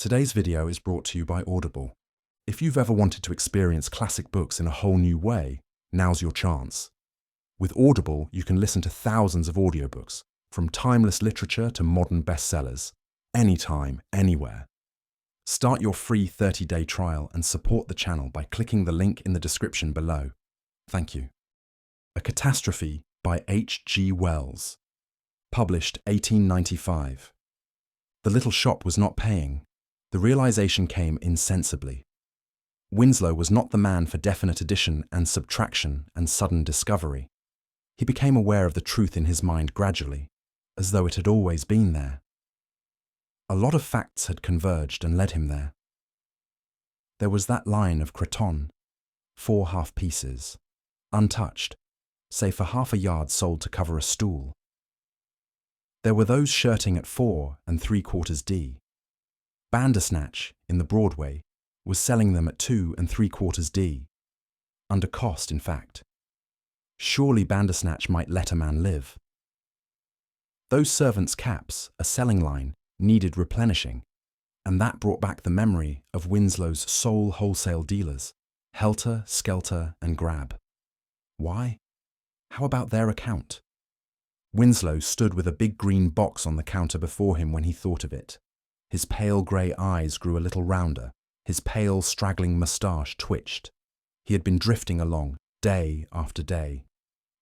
Today's video is brought to you by Audible. If you've ever wanted to experience classic books in a whole new way, now's your chance. With Audible, you can listen to thousands of audiobooks, from timeless literature to modern bestsellers, anytime, anywhere. Start your free 30-day trial and support the channel by clicking the link in the description below. Thank you. A Catastrophe by H.G. Wells. Published 1895. The little shop was not paying. The realization came insensibly. Winslow was not the man for definite addition and subtraction and sudden discovery. He became aware of the truth in his mind gradually, as though it had always been there. A lot of facts had converged and led him there. There was that line of cretonne, 4 half pieces, untouched, save for half a yard sold to cover a stool. There were those shirting at 4 3/4 D. Bandersnatch, in the Broadway, was selling them at 2 3/4 D. Under cost, in fact. Surely Bandersnatch might let a man live. Those servants' caps, a selling line, needed replenishing, and that brought back the memory of Winslow's sole wholesale dealers, Helter, Skelter, and Grab. Why? How about their account? Winslow stood with a big green box on the counter before him when he thought of it. His pale grey eyes grew a little rounder. His pale, straggling moustache twitched. He had been drifting along, day after day.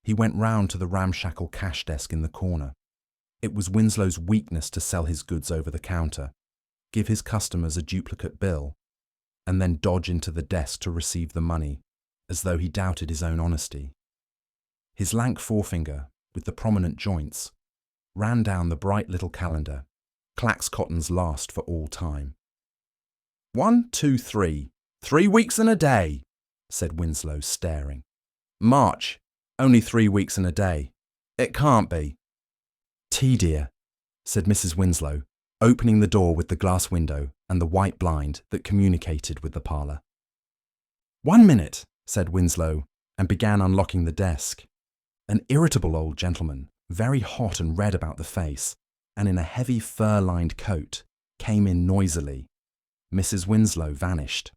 He went round to the ramshackle cash desk in the corner. It was Winslow's weakness to sell his goods over the counter, give his customers a duplicate bill, and then dodge into the desk to receive the money, as though he doubted his own honesty. His lank forefinger, with the prominent joints, ran down the bright little calendar, Clax Cotton's last for all time. 1, 2, 3. 3 weeks and a day, said Winslow, staring. March, only 3 weeks and a day. It can't be. Tea, dear, said Mrs. Winslow, opening the door with the glass window and the white blind that communicated with the parlour. 1 minute, said Winslow, and began unlocking the desk. An irritable old gentleman, very hot and red about the face, and in a heavy fur-lined coat, came in noisily. Mrs. Winslow vanished.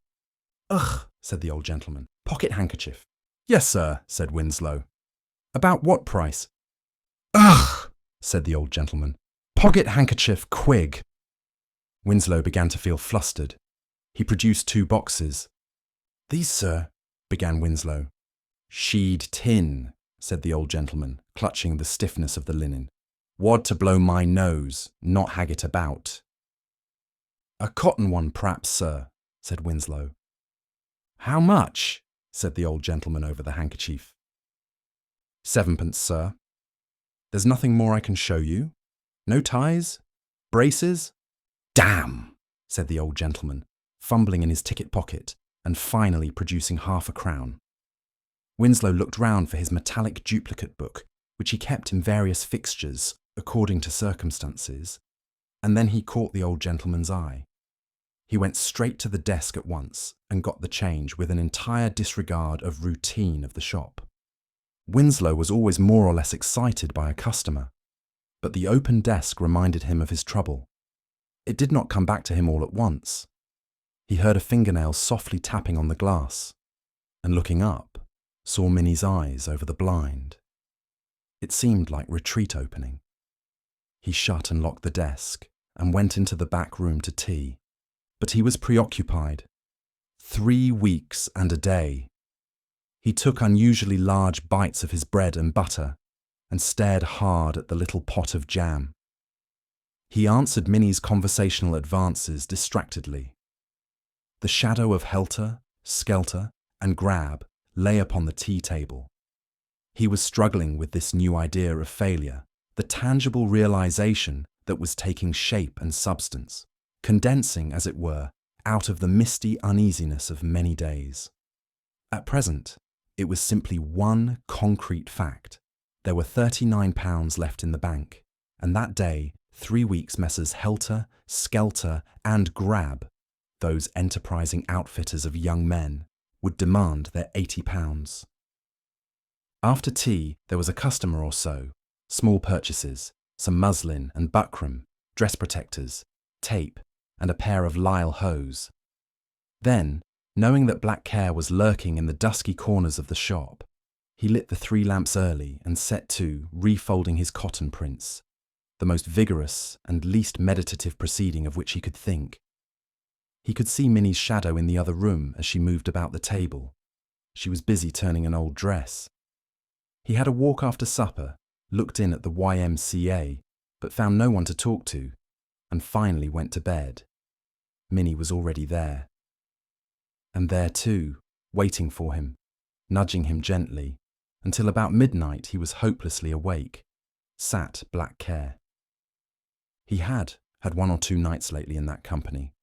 Ugh, said the old gentleman. Pocket handkerchief. Yes, sir, said Winslow. About what price? Ugh, said the old gentleman. Pocket handkerchief, quig. Winslow began to feel flustered. He produced 2 boxes. These, sir, began Winslow. Sheed tin, said the old gentleman, clutching the stiffness of the linen. Wad to blow my nose, not hag it about. A cotton one, p'raps, sir, said Winslow. How much? Said the old gentleman over the handkerchief. 7pence, sir. There's nothing more I can show you? No ties? Braces? Damn, said the old gentleman, fumbling in his ticket pocket and finally producing half a crown. Winslow looked round for his metallic duplicate book, which he kept in various fixtures according to circumstances, and then he caught the old gentleman's eye. He went straight to the desk at once and got the change with an entire disregard of routine of the shop. Winslow was always more or less excited by a customer, but the open desk reminded him of his trouble. It did not come back to him all at once. He heard a fingernail softly tapping on the glass, and looking up, saw Minnie's eyes over the blind. It seemed like retreat opening. He shut and locked the desk and went into the back room to tea. But he was preoccupied. 3 weeks and a day. He took unusually large bites of his bread and butter and stared hard at the little pot of jam. He answered Minnie's conversational advances distractedly. The shadow of Helter, Skelter, and Grab lay upon the tea table. He was struggling with this new idea of failure, the tangible realization that was taking shape and substance, condensing, as it were, out of the misty uneasiness of many days. At present, it was simply one concrete fact. There were £39 left in the bank, and that day 3 weeks Messrs. Helter, Skelter, and Grab, those enterprising outfitters of young men, would demand their £80. After tea, there was a customer or so, small purchases, some muslin and buckram, dress protectors, tape, and a pair of Lyle hose. Then, knowing that black care was lurking in the dusky corners of the shop, he lit the 3 lamps early and set to refolding his cotton prints, the most vigorous and least meditative proceeding of which he could think. He could see Minnie's shadow in the other room as she moved about the table. She was busy turning an old dress. He had a walk after supper, looked in at the YMCA, but found no one to talk to, and finally went to bed. Minnie was already there. And there too, waiting for him, nudging him gently, until about midnight he was hopelessly awake, sat black care. He had 1 or 2 nights lately in that company,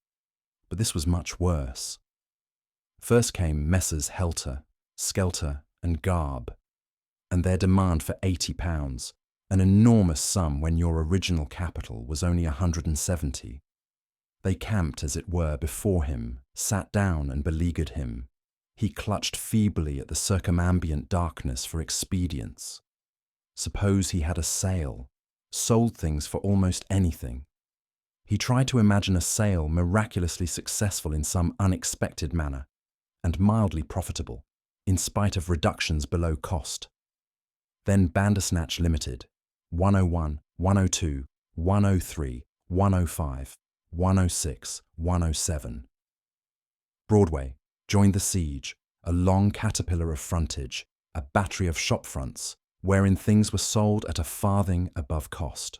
but this was much worse. First came Messrs. Helter, Skelter and Garb, and their demand for £80, an enormous sum when your original capital was only 170. They camped, as it were, before him, sat down and beleaguered him. He clutched feebly at the circumambient darkness for expedients. Suppose he had a sale, sold things for almost anything. He tried to imagine a sale miraculously successful in some unexpected manner, and mildly profitable, in spite of reductions below cost. Then Bandersnatch Limited, 101, 102, 103, 105, 106, 107. Broadway joined the siege, a long caterpillar of frontage, a battery of shop fronts, wherein things were sold at a farthing above cost.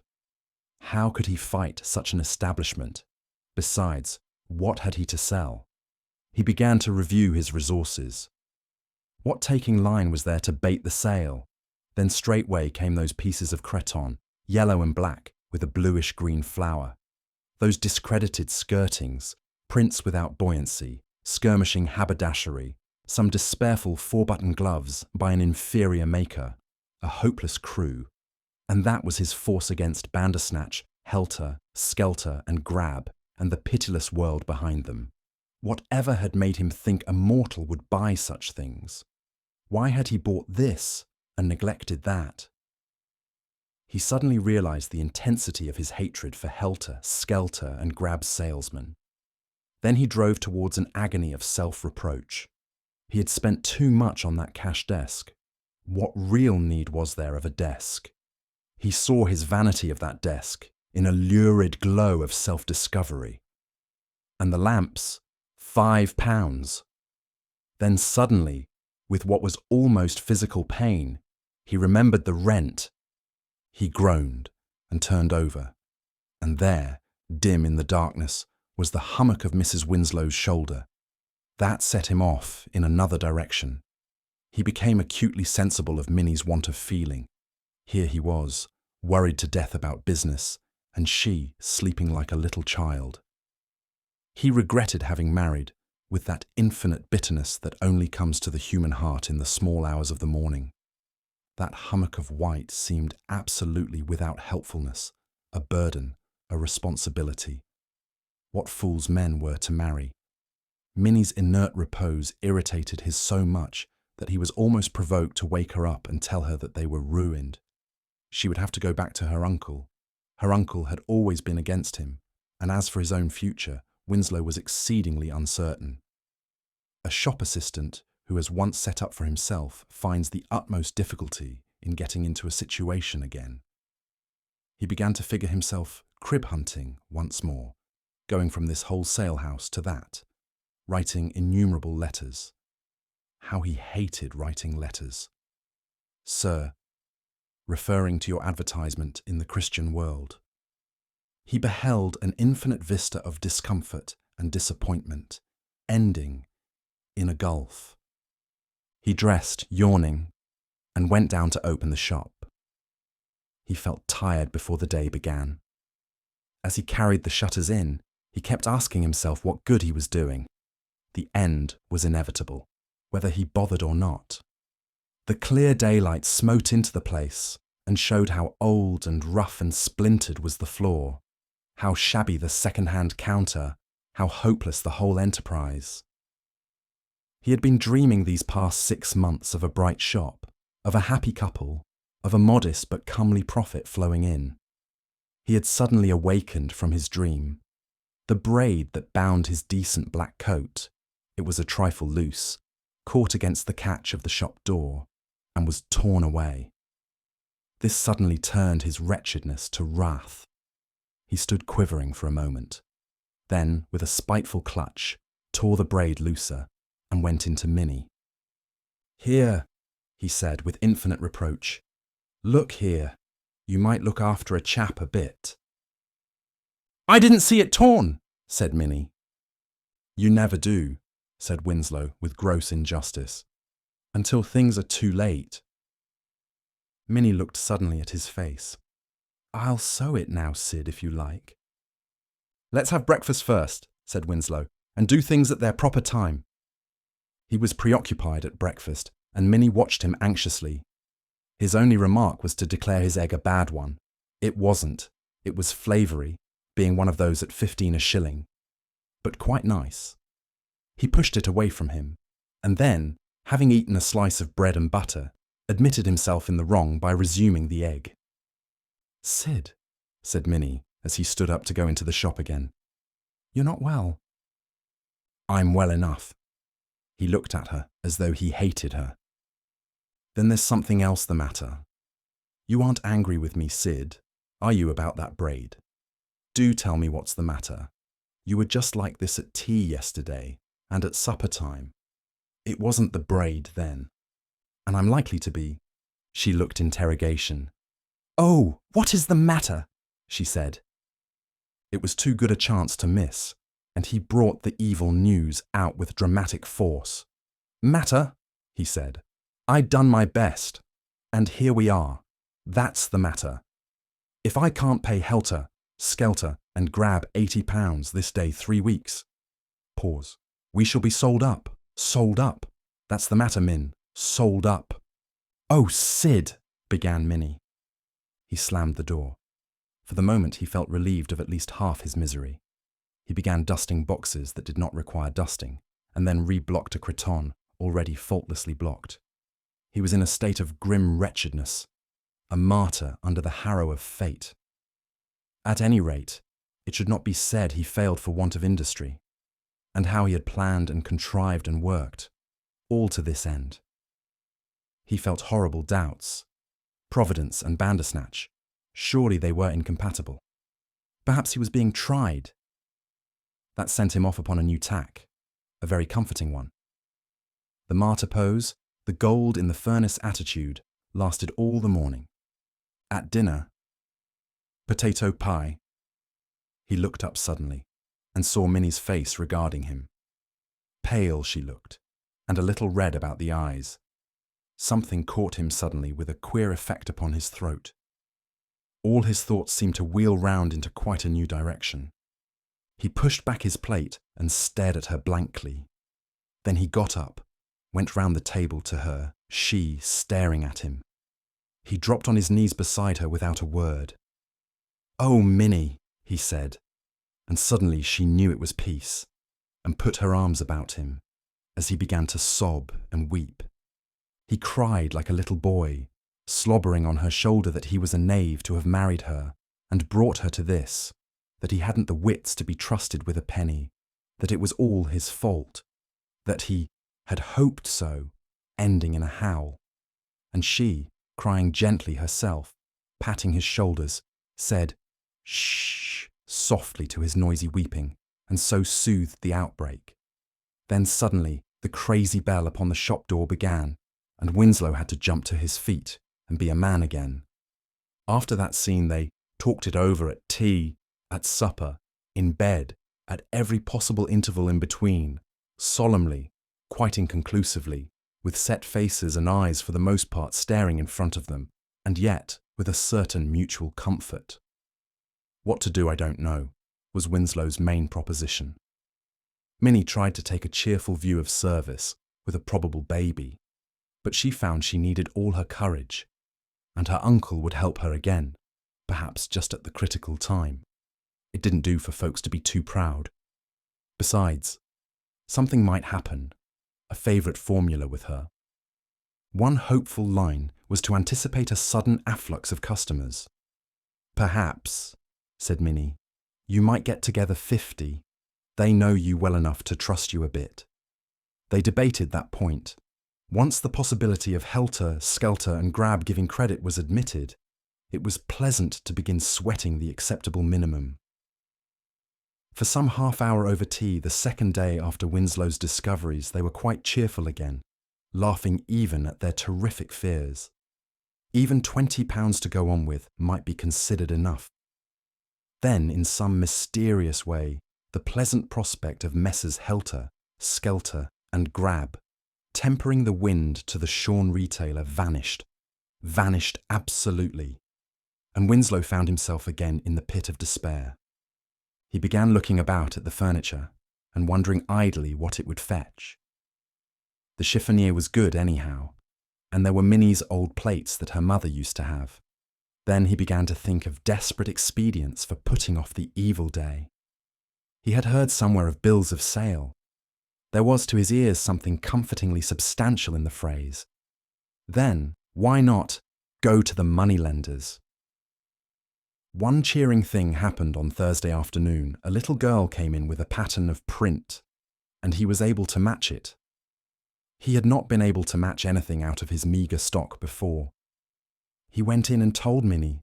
How could he fight such an establishment? Besides, what had he to sell? He began to review his resources. What taking line was there to bait the sale? Then straightway came those pieces of cretonne, yellow and black, with a bluish-green flower. Those discredited skirtings, prints without buoyancy, skirmishing haberdashery, some despairful 4-button gloves by an inferior maker, a hopeless crew. And that was his force against Bandersnatch, Helter, Skelter and Grab, and the pitiless world behind them. Whatever had made him think a mortal would buy such things? Why had he bought this and neglected that? He suddenly realized the intensity of his hatred for Helter, Skelter and Grab's salesmen. Then he drove towards an agony of self-reproach. He had spent too much on that cash desk. What real need was there of a desk? He saw his vanity of that desk in a lurid glow of self-discovery. And the lamps, £5. Then suddenly, with what was almost physical pain, he remembered the rent. He groaned and turned over, and there, dim in the darkness, was the hummock of Mrs. Winslow's shoulder. That set him off in another direction. He became acutely sensible of Minnie's want of feeling. Here he was, worried to death about business, and she sleeping like a little child. He regretted having married, with that infinite bitterness that only comes to the human heart in the small hours of the morning. That hummock of white seemed absolutely without helpfulness, a burden, a responsibility. What fools men were to marry. Minnie's inert repose irritated his so much that he was almost provoked to wake her up and tell her that they were ruined. She would have to go back to her uncle. Her uncle had always been against him, and as for his own future, Winslow was exceedingly uncertain. A shop assistant who has once set up for himself finds the utmost difficulty in getting into a situation again. He began to figure himself crib hunting once more, going from this wholesale house to that, writing innumerable letters. How he hated writing letters. Sir, referring to your advertisement in the Christian World. He beheld an infinite vista of discomfort and disappointment, ending in a gulf. He dressed, yawning, and went down to open the shop. He felt tired before the day began. As he carried the shutters in, he kept asking himself what good he was doing. The end was inevitable, whether he bothered or not. The clear daylight smote into the place and showed how old and rough and splintered was the floor, how shabby the second-hand counter, how hopeless the whole enterprise. He had been dreaming these past 6 months of a bright shop, of a happy couple, of a modest but comely profit flowing in. He had suddenly awakened from his dream. The braid that bound his decent black coat, it was a trifle loose, caught against the catch of the shop door, and was torn away. This suddenly turned his wretchedness to wrath. He stood quivering for a moment, then, with a spiteful clutch, tore the braid looser and went into Minnie. "Here," he said with infinite reproach. "Look here. You might look after a chap a bit." "I didn't see it torn," said Minnie. "You never do," said Winslow with gross injustice, "until things are too late." Minnie looked suddenly at his face. "I'll sew it now, Sid, if you like." "Let's have breakfast first," said Winslow, "and do things at their proper time." He was preoccupied at breakfast, and Minnie watched him anxiously. His only remark was to declare his egg a bad one. It wasn't. It was flavoury, being one of those at 15 a shilling, but quite nice. He pushed it away from him, and then, having eaten a slice of bread and butter, admitted himself in the wrong by resuming the egg. "Sid," said Minnie, as he stood up to go into the shop again, "you're not well." "I'm well enough." He looked at her as though he hated her. "Then there's something else the matter. You aren't angry with me, Sid, are you, about that braid? Do tell me what's the matter. You were just like this at tea yesterday, and at supper time. It wasn't the braid then. And I'm likely to be." She looked interrogation. "Oh, what is the matter?" she said. It was too good a chance to miss, and he brought the evil news out with dramatic force. "Matter?" he said. "I'd done my best, and here we are. That's the matter. If I can't pay helter, skelter, and grab £80 this day 3 weeks. Pause. We shall be sold up. Sold up. That's the matter, Min. Sold up." "Oh, Sid," began Minnie. He slammed the door. For the moment he felt relieved of at least half his misery. He began dusting boxes that did not require dusting, and then reblocked a cretonne already faultlessly blocked. He was in a state of grim wretchedness, a martyr under the harrow of fate. At any rate, it should not be said he failed for want of industry, and how he had planned and contrived and worked, all to this end. He felt horrible doubts. Providence and Bandersnatch, surely they were incompatible. Perhaps he was being tried. That sent him off upon a new tack, a very comforting one. The martyr pose, the gold in the furnace attitude, lasted all the morning. At dinner, potato pie. He looked up suddenly and saw Minnie's face regarding him. Pale she looked, and a little red about the eyes. Something caught him suddenly with a queer effect upon his throat. All his thoughts seemed to wheel round into quite a new direction. He pushed back his plate and stared at her blankly. Then he got up, went round the table to her, she staring at him. He dropped on his knees beside her without a word. "Oh, Minnie," he said, and suddenly she knew it was peace, and put her arms about him, as he began to sob and weep. He cried like a little boy, slobbering on her shoulder that he was a knave to have married her, and brought her to this, that he hadn't the wits to be trusted with a penny, that it was all his fault, that he had hoped so, ending in a howl. And she, crying gently herself, patting his shoulders, said, "Shh," softly to his noisy weeping, and so soothed the outbreak. Then suddenly the crazy bell upon the shop door began, and Winslow had to jump to his feet and be a man again. After that scene they talked it over at tea, at supper, in bed, at every possible interval in between, solemnly, quite inconclusively, with set faces and eyes for the most part staring in front of them, and yet with a certain mutual comfort. What to do I don't know, was Winslow's main proposition. Minnie tried to take a cheerful view of service with a probable baby, but she found she needed all her courage, and her uncle would help her again, perhaps just at the critical time. It didn't do for folks to be too proud. Besides, something might happen, a favourite formula with her. One hopeful line was to anticipate a sudden afflux of customers. "Perhaps," said Minnie, You might get together 50. They know you well enough to trust you a bit. They debated that point. Once the possibility of helter, skelter, and grab giving credit was admitted, it was pleasant to begin sweating the acceptable minimum. For some half-hour over tea the second day after Winslow's discoveries, they were quite cheerful again, laughing even at their terrific fears. Even £20 to go on with might be considered enough. Then, in some mysterious way, the pleasant prospect of Messrs. Helter, Skelter, and Grab, tempering the wind to the shorn retailer, vanished absolutely, and Winslow found himself again in the pit of despair. He began looking about at the furniture and wondering idly what it would fetch. The chiffonier was good anyhow, and there were Minnie's old plates that her mother used to have. Then he began to think of desperate expedients for putting off the evil day. He had heard somewhere of bills of sale. There was to his ears something comfortingly substantial in the phrase. Then, why not go to the moneylenders? One cheering thing happened on Thursday afternoon. A little girl came in with a pattern of print, and he was able to match it. He had not been able to match anything out of his meagre stock before. He went in and told Minnie.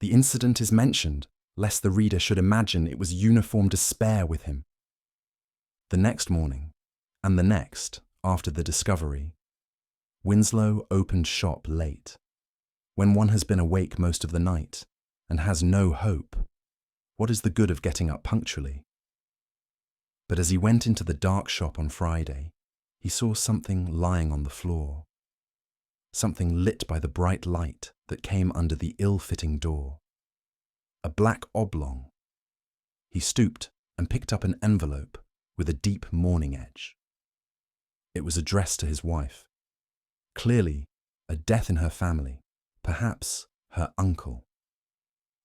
The incident is mentioned, lest the reader should imagine it was uniform despair with him. The next morning, and the next, after the discovery, Winslow opened shop late. When one has been awake most of the night, and has no hope, what is the good of getting up punctually? But as he went into the dark shop on Friday, he saw something lying on the floor, something lit by the bright light that came under the ill-fitting door. A black oblong. He stooped and picked up an envelope with a deep mourning edge. It was addressed to his wife. Clearly, a death in her family, perhaps her uncle.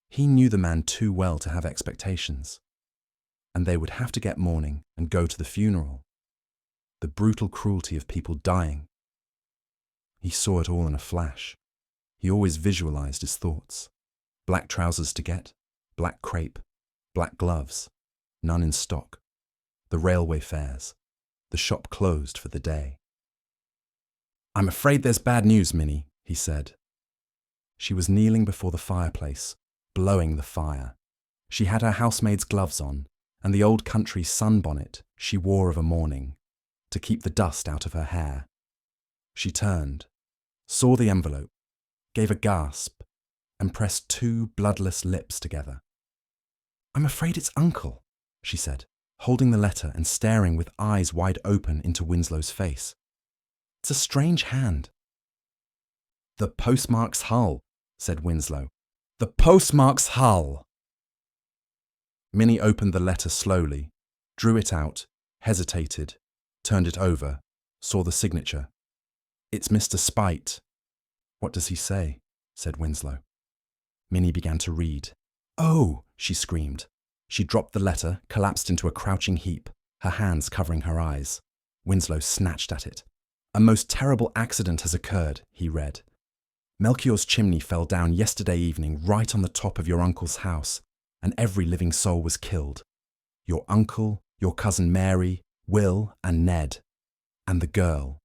He knew the man too well to have expectations, and they would have to get mourning and go to the funeral. The brutal cruelty of people dying. He saw it all in a flash. He always visualized his thoughts. Black trousers to get, black crepe, black gloves, none in stock, the railway fares, the shop closed for the day. "I'm afraid there's bad news, Minnie," he said. She was kneeling before the fireplace, blowing the fire. She had her housemaid's gloves on, and the old country sunbonnet she wore of a morning, to keep the dust out of her hair. She turned, saw the envelope, gave a gasp, and pressed two bloodless lips together. "I'm afraid it's Uncle," she said, holding the letter and staring with eyes wide open into Winslow's face. "It's a strange hand." "The postmark's Hull," said Winslow. "The postmark's Hull." Minnie opened the letter slowly, drew it out, hesitated, turned it over, saw the signature. "It's Mr. Spite." "What does he say?" said Winslow. Minnie began to read. "Oh!" she screamed. She dropped the letter, collapsed into a crouching heap, her hands covering her eyes. Winslow snatched at it. "A most terrible accident has occurred," he read. "Melchior's chimney fell down yesterday evening right on the top of your uncle's house, and every living soul was killed. Your uncle, your cousin Mary, Will, and Ned, and the girl.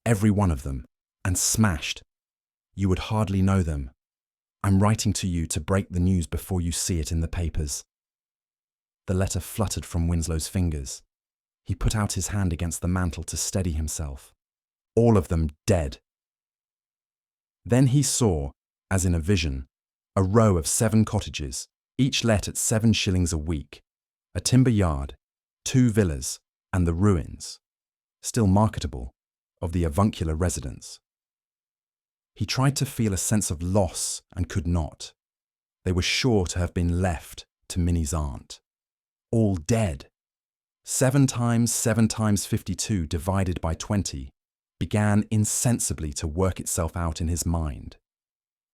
Every one of them, and smashed. You would hardly know them. I'm writing to you to break the news before you see it in the papers." The letter fluttered from Winslow's fingers. He put out his hand against the mantel to steady himself. All of them dead. Then he saw, as in a vision, a row of 7 cottages, each let at 7 shillings a week, a timber yard, 2 villas, and the ruins, still marketable, of the avuncular residence. He tried to feel a sense of loss and could not. They were sure to have been left to Minnie's aunt. All dead. 7 times 7 times 52 divided by 20 began insensibly to work itself out in his mind.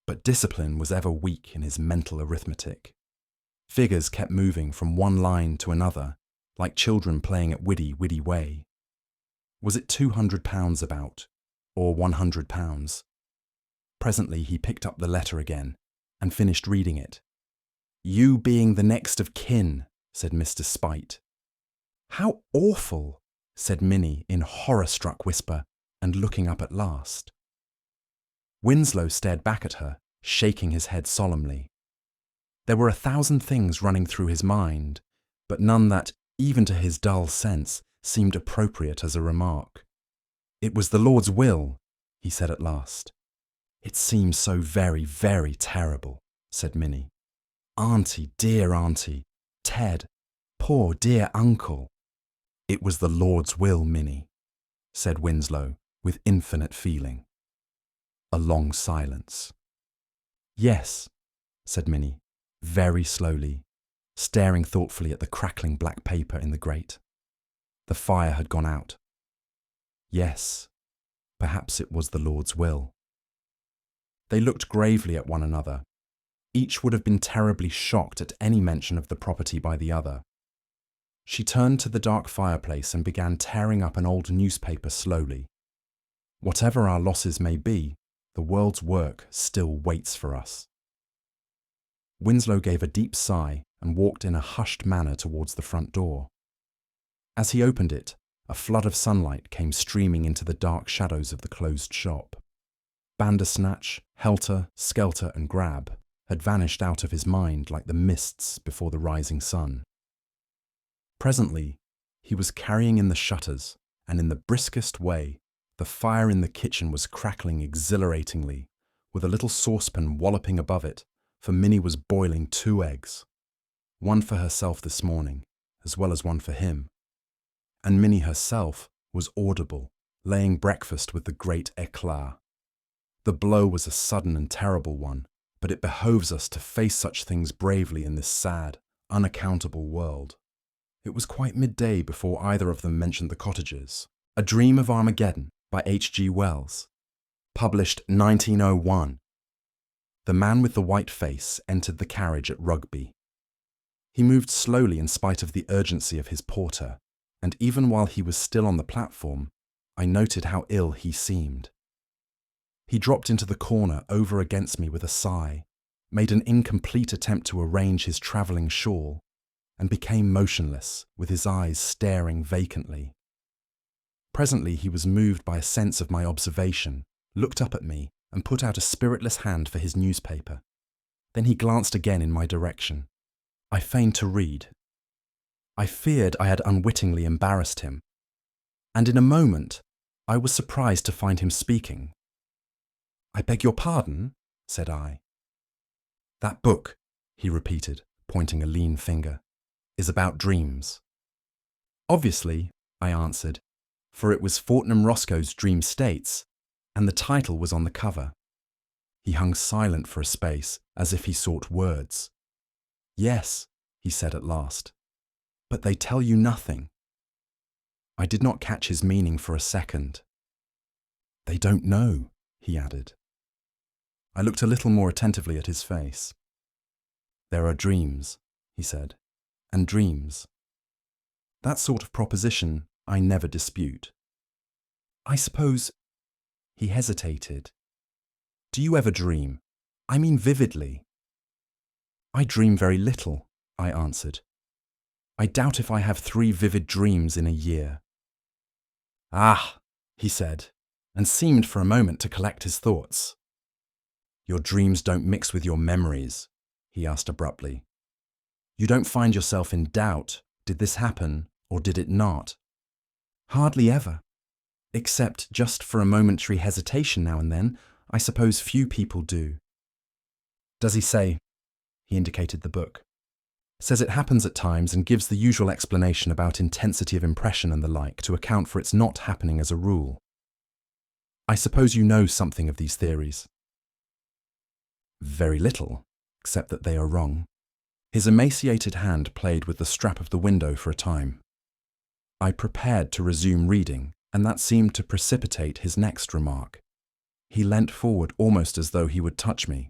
But discipline was ever weak in his mental arithmetic. Figures kept moving from one line to another, like children playing at widdy way. Was it £200 about, or £100? Presently he picked up the letter again and finished reading it. You being the next of kin, said Mr. Spite. How awful, said Minnie in horror-struck whisper, and looking up at last. Winslow stared back at her, shaking his head solemnly. There were 1,000 things running through his mind, but none that, even to his dull sense, seemed appropriate as a remark. It was the Lord's will, he said at last. It seems so very, very terrible, said Minnie. Auntie, dear Auntie, Ted, poor dear uncle. It was the Lord's will, Minnie, said Winslow with infinite feeling. A long silence. Yes, said Minnie, very slowly, staring thoughtfully at the crackling black paper in the grate. The fire had gone out. Yes, perhaps it was the Lord's will. They looked gravely at one another. Each would have been terribly shocked at any mention of the property by the other. She turned to the dark fireplace and began tearing up an old newspaper slowly. Whatever our losses may be, the world's work still waits for us. Winslow gave a deep sigh and walked in a hushed manner towards the front door. As he opened it, a flood of sunlight came streaming into the dark shadows of the closed shop. Bandersnatch, Helter, Skelter and Grab had vanished out of his mind like the mists before the rising sun. Presently, he was carrying in the shutters, and in the briskest way, the fire in the kitchen was crackling exhilaratingly, with a little saucepan walloping above it, for Minnie was boiling 2 eggs, one for herself this morning, as well as one for him. And Minnie herself was audible, laying breakfast with the great éclat. The blow was a sudden and terrible one, but it behoves us to face such things bravely in this sad, unaccountable world. It was quite midday before either of them mentioned the cottages. A Dream of Armageddon by H.G. Wells, published 1901. The man with the white face entered the carriage at Rugby. He moved slowly in spite of the urgency of his porter, and even while he was still on the platform, I noted how ill he seemed. He dropped into the corner over against me with a sigh, made an incomplete attempt to arrange his travelling shawl, and became motionless, with his eyes staring vacantly. Presently he was moved by a sense of my observation, looked up at me, and put out a spiritless hand for his newspaper. Then he glanced again in my direction. I feigned to read. I feared I had unwittingly embarrassed him, and in a moment I was surprised to find him speaking. "I beg your pardon?" said I. "That book," he repeated, pointing a lean finger, "is about dreams." "Obviously," I answered, for it was Fortnum Roscoe's Dream States, and the title was on the cover. He hung silent for a space, as if he sought words. "Yes," he said at last, "but they tell you nothing." I did not catch his meaning for a second. "They don't know," he added. I looked a little more attentively at his face. "There are dreams," he said, "and dreams. That sort of proposition I never dispute. I suppose—" He hesitated. "Do you ever dream? I mean vividly." "I dream very little," I answered. "I doubt if I have 3 vivid dreams in a year." "Ah," he said, and seemed for a moment to collect his thoughts. "Your dreams don't mix with your memories?" he asked abruptly. "You don't find yourself in doubt, did this happen or did it not?" "Hardly ever. Except just for a momentary hesitation now and then, I suppose few people do." "Does he say—" He indicated the book. "Says it happens at times and gives the usual explanation about intensity of impression and the like to account for its not happening as a rule. I suppose you know something of these theories?" "Very little, except that they are wrong." His emaciated hand played with the strap of the window for a time. I prepared to resume reading, and that seemed to precipitate his next remark. He leant forward almost as though he would touch me.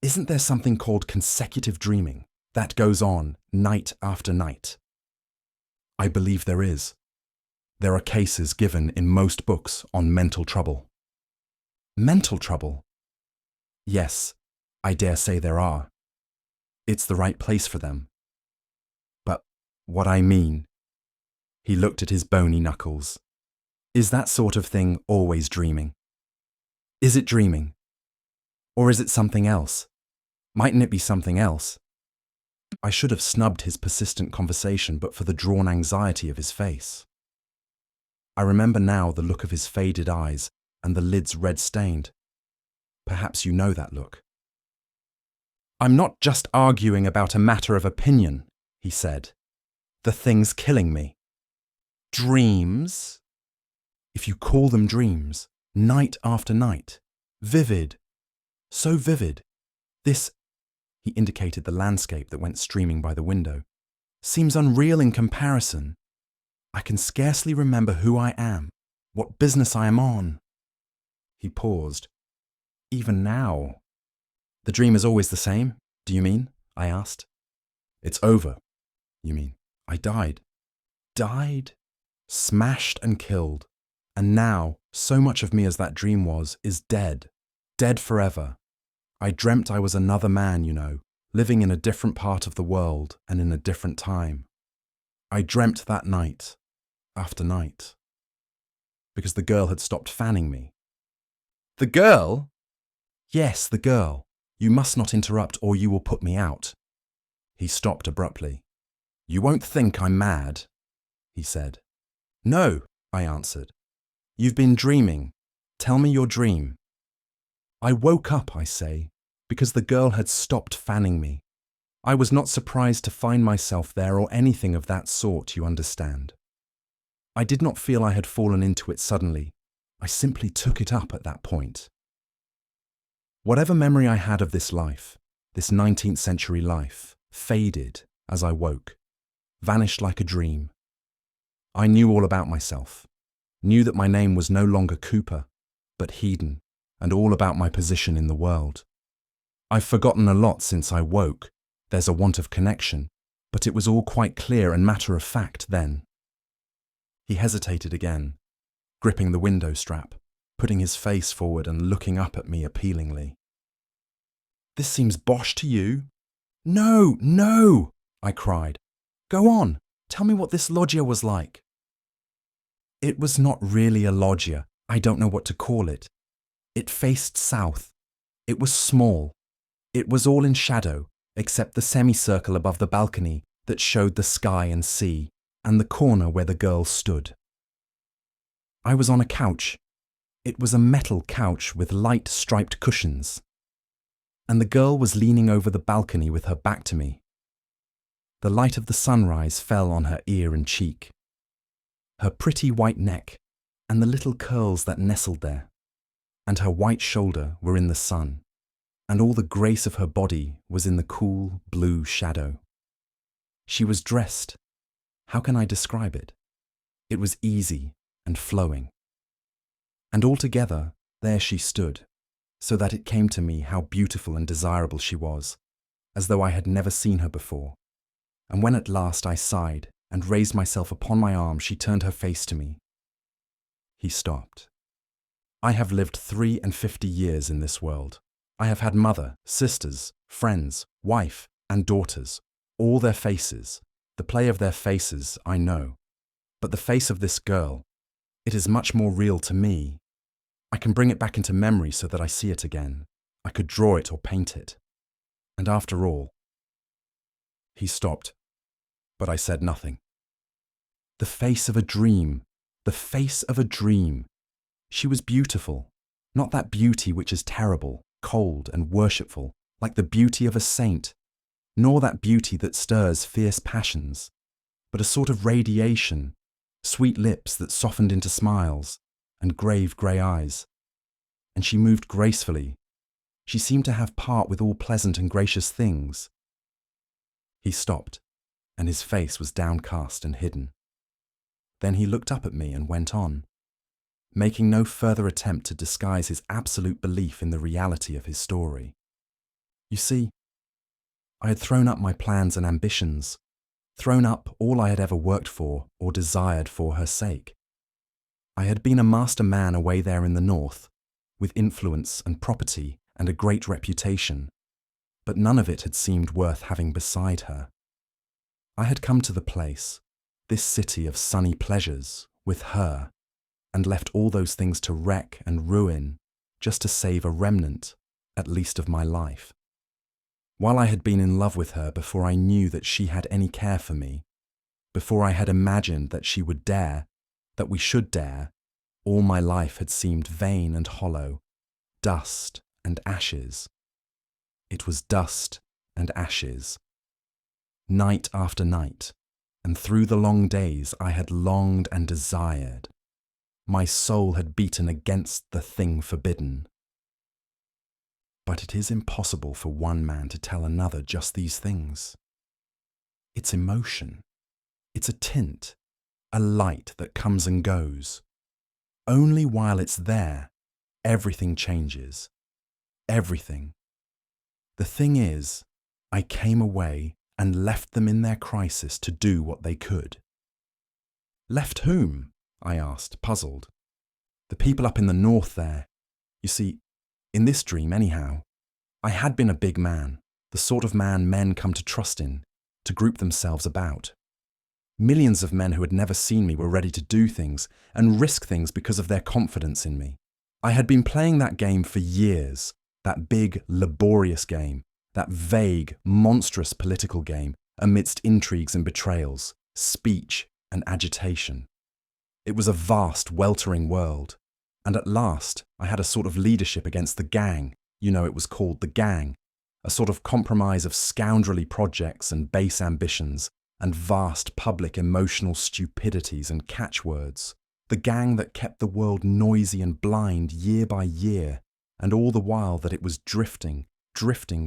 "Isn't there something called consecutive dreaming that goes on night after night?" "I believe there is. There are cases given in most books on mental trouble." "Mental trouble?" "Yes, I dare say there are." It's the right place for them. But what I mean, he looked at his bony knuckles. Is that sort of thing always dreaming? Is it dreaming? Or is it something else? Mightn't it be something else? I should have snubbed his persistent conversation but for the drawn anxiety of his face. I remember now the look of his faded eyes and the lids red-stained. Perhaps you know that look. I'm not just arguing about a matter of opinion, he said. The thing's killing me. Dreams? If you call them dreams, night after night, vivid, so vivid, this, he indicated the landscape that went streaming by the window, seems unreal in comparison. I can scarcely remember who I am, what business I am on. He paused. Even now. The dream is always the same, do you mean? I asked. It's over, you mean. I died. Died? Smashed and killed. And now, so much of me as that dream was, is dead. Dead forever. I dreamt I was another man, you know, living in a different part of the world and in a different time. I dreamt that night, after night. Because the girl had stopped fanning me. The girl? Yes, the girl. You must not interrupt or you will put me out. He stopped abruptly. You won't think I'm mad, he said. No, I answered. You've been dreaming. Tell me your dream. I woke up, I say, because the girl had stopped fanning me. I was not surprised to find myself there or anything of that sort, you understand. I did not feel I had fallen into it suddenly. I simply took it up at that point. Whatever memory I had of this life, this 19th century life, faded as I woke, vanished like a dream. I knew all about myself, knew that my name was no longer Cooper, but Hedon, and all about my position in the world. I've forgotten a lot since I woke. There's a want of connection, but it was all quite clear and matter of fact then. He hesitated again, gripping the window strap, putting his face forward and looking up at me appealingly. This seems bosh to you? No, no, I cried. Go on, tell me what this loggia was like. It was not really a loggia. I don't know what to call it. It faced south. It was small. It was all in shadow, except the semicircle above the balcony that showed the sky and sea, and the corner where the girl stood. I was on a couch. It was a metal couch with light striped cushions. And the girl was leaning over the balcony with her back to me. The light of the sunrise fell on her ear and cheek. Her pretty white neck, and the little curls that nestled there, and her white shoulder were in the sun, and all the grace of her body was in the cool blue shadow. She was dressed. How can I describe it? It was easy and flowing. And altogether, there she stood, so that it came to me how beautiful and desirable she was, as though I had never seen her before. And when at last I sighed and raised myself upon my arm, she turned her face to me. He stopped. I have lived 53 years in this world. I have had mother, sisters, friends, wife, and daughters, all their faces. The play of their faces, I know. But the face of this girl, it is much more real to me. I can bring it back into memory so that I see it again. I could draw it or paint it. And after all, he stopped, but I said nothing. The face of a dream, the face of a dream. She was beautiful, not that beauty which is terrible, cold and worshipful, like the beauty of a saint, nor that beauty that stirs fierce passions, but a sort of radiation, sweet lips that softened into smiles, and grave grey eyes. And she moved gracefully. She seemed to have part with all pleasant and gracious things. He stopped, and his face was downcast and hidden. Then he looked up at me and went on, making no further attempt to disguise his absolute belief in the reality of his story. You see, I had thrown up my plans and ambitions, thrown up all I had ever worked for or desired for her sake. I had been a master man away there in the north, with influence and property and a great reputation. but none of it had seemed worth having beside her. I had come to the place, this city of sunny pleasures, with her, and left all those things to wreck and ruin just to save a remnant, at least of my life. While I had been in love with her before I knew that she had any care for me, before I had imagined that she would dare, that we should dare, all my life had seemed vain and hollow, dust and ashes. It was dust and ashes. Night after night, and through the long days I had longed and desired. My soul had beaten against the thing forbidden. But it is impossible for one man to tell another just these things. It's emotion. It's a tint, a light that comes and goes. Only while it's there, everything changes. Everything. The thing is, I came away and left them in their crisis to do what they could. Left whom? I asked, puzzled. The people up in the north there. You see, in this dream anyhow, I had been a big man, the sort of man men come to trust in, to group themselves about. Millions of men who had never seen me were ready to do things and risk things because of their confidence in me. I had been playing that game for years, that big, laborious game, that vague, monstrous political game amidst intrigues and betrayals, speech and agitation. It was a vast, weltering world, and at last I had a sort of leadership against the gang. You know, it was called the gang, a sort of compromise of scoundrelly projects and base ambitions and vast public emotional stupidities and catchwords. The gang that kept the world noisy and blind year by year, and all the while that it was drifting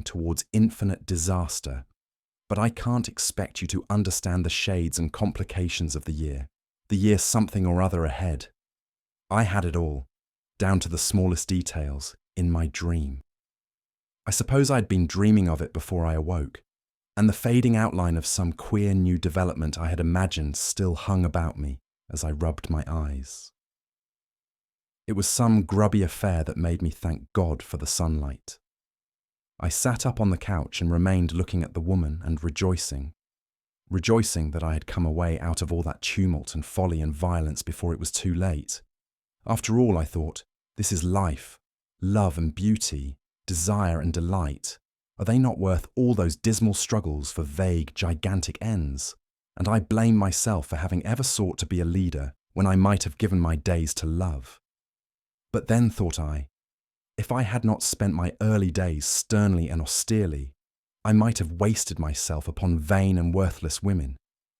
towards infinite disaster. But I can't expect you to understand the shades and complications of the year something or other ahead. I had it all, down to the smallest details, in my dream. I suppose I'd been dreaming of it before I awoke, and the fading outline of some queer new development I had imagined still hung about me as I rubbed my eyes. It was some grubby affair that made me thank God for the sunlight. I sat up on the couch and remained looking at the woman and rejoicing that I had come away out of all that tumult and folly and violence before it was too late. After all, I thought, this is life, love and beauty, desire and delight. Are they not worth all those dismal struggles for vague, gigantic ends? And I blame myself for having ever sought to be a leader when I might have given my days to love. But then, thought I, if I had not spent my early days sternly and austerely, I might have wasted myself upon vain and worthless women,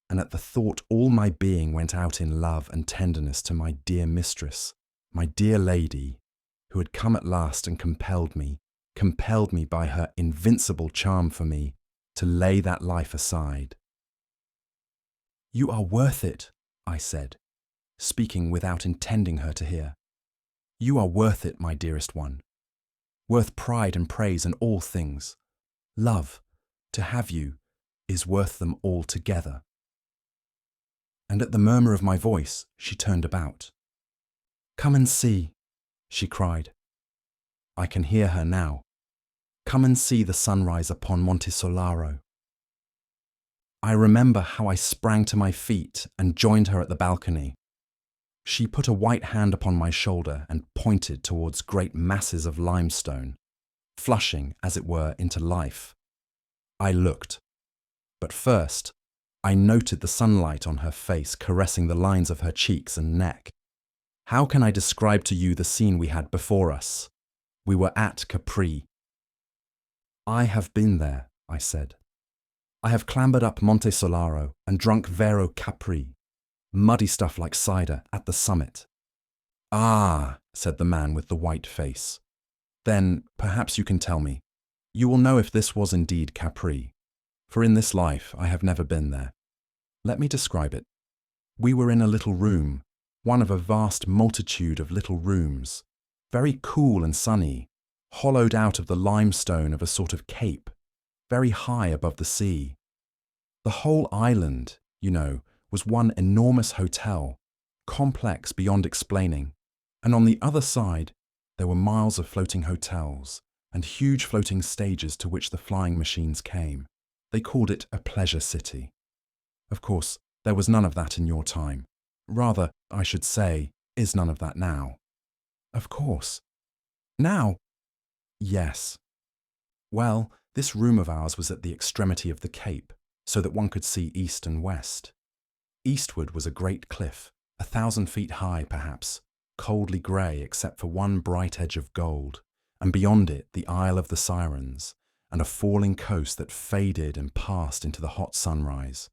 and at the thought all my being went out in love and tenderness to my dear mistress, my dear lady, who had come at last and compelled me by her invincible charm for me, to lay that life aside. "You are worth it," I said, speaking without intending her to hear. "You are worth it, my dearest one. Worth pride and praise and all things. Love, to have you, is worth them all together." And at the murmur of my voice, she turned about. "Come and see," she cried. I can hear her now. "Come and see the sunrise upon Monte Solaro." I remember how I sprang to my feet and joined her at the balcony. She put a white hand upon my shoulder and pointed towards great masses of limestone, flushing, as it were, into life. I looked, but first I noted the sunlight on her face caressing the lines of her cheeks and neck. How can I describe to you the scene we had before us? We were at Capri. "I have been there," I said. "I have clambered up Monte Solaro and drunk Vero Capri, muddy stuff like cider, at the summit." "Ah," said the man with the white face. "Then perhaps you can tell me. You will know if this was indeed Capri, for in this life I have never been there. Let me describe it. We were in a little room, one of a vast multitude of little rooms, very cool and sunny, hollowed out of the limestone of a sort of cape, very high above the sea. The whole island, you know, was one enormous hotel, complex beyond explaining, and on the other side there were miles of floating hotels, and huge floating stages to which the flying machines came. They called it a pleasure city. Of course, there was none of that in your time. Rather, I should say, is none of that now. Of course. Now? Yes. Well, this room of ours was at the extremity of the cape, so that one could see east and west. Eastward was a great cliff, 1,000 feet high perhaps, coldly grey except for one bright edge of gold, and beyond it the Isle of the Sirens, and a falling coast that faded and passed into the hot sunrise.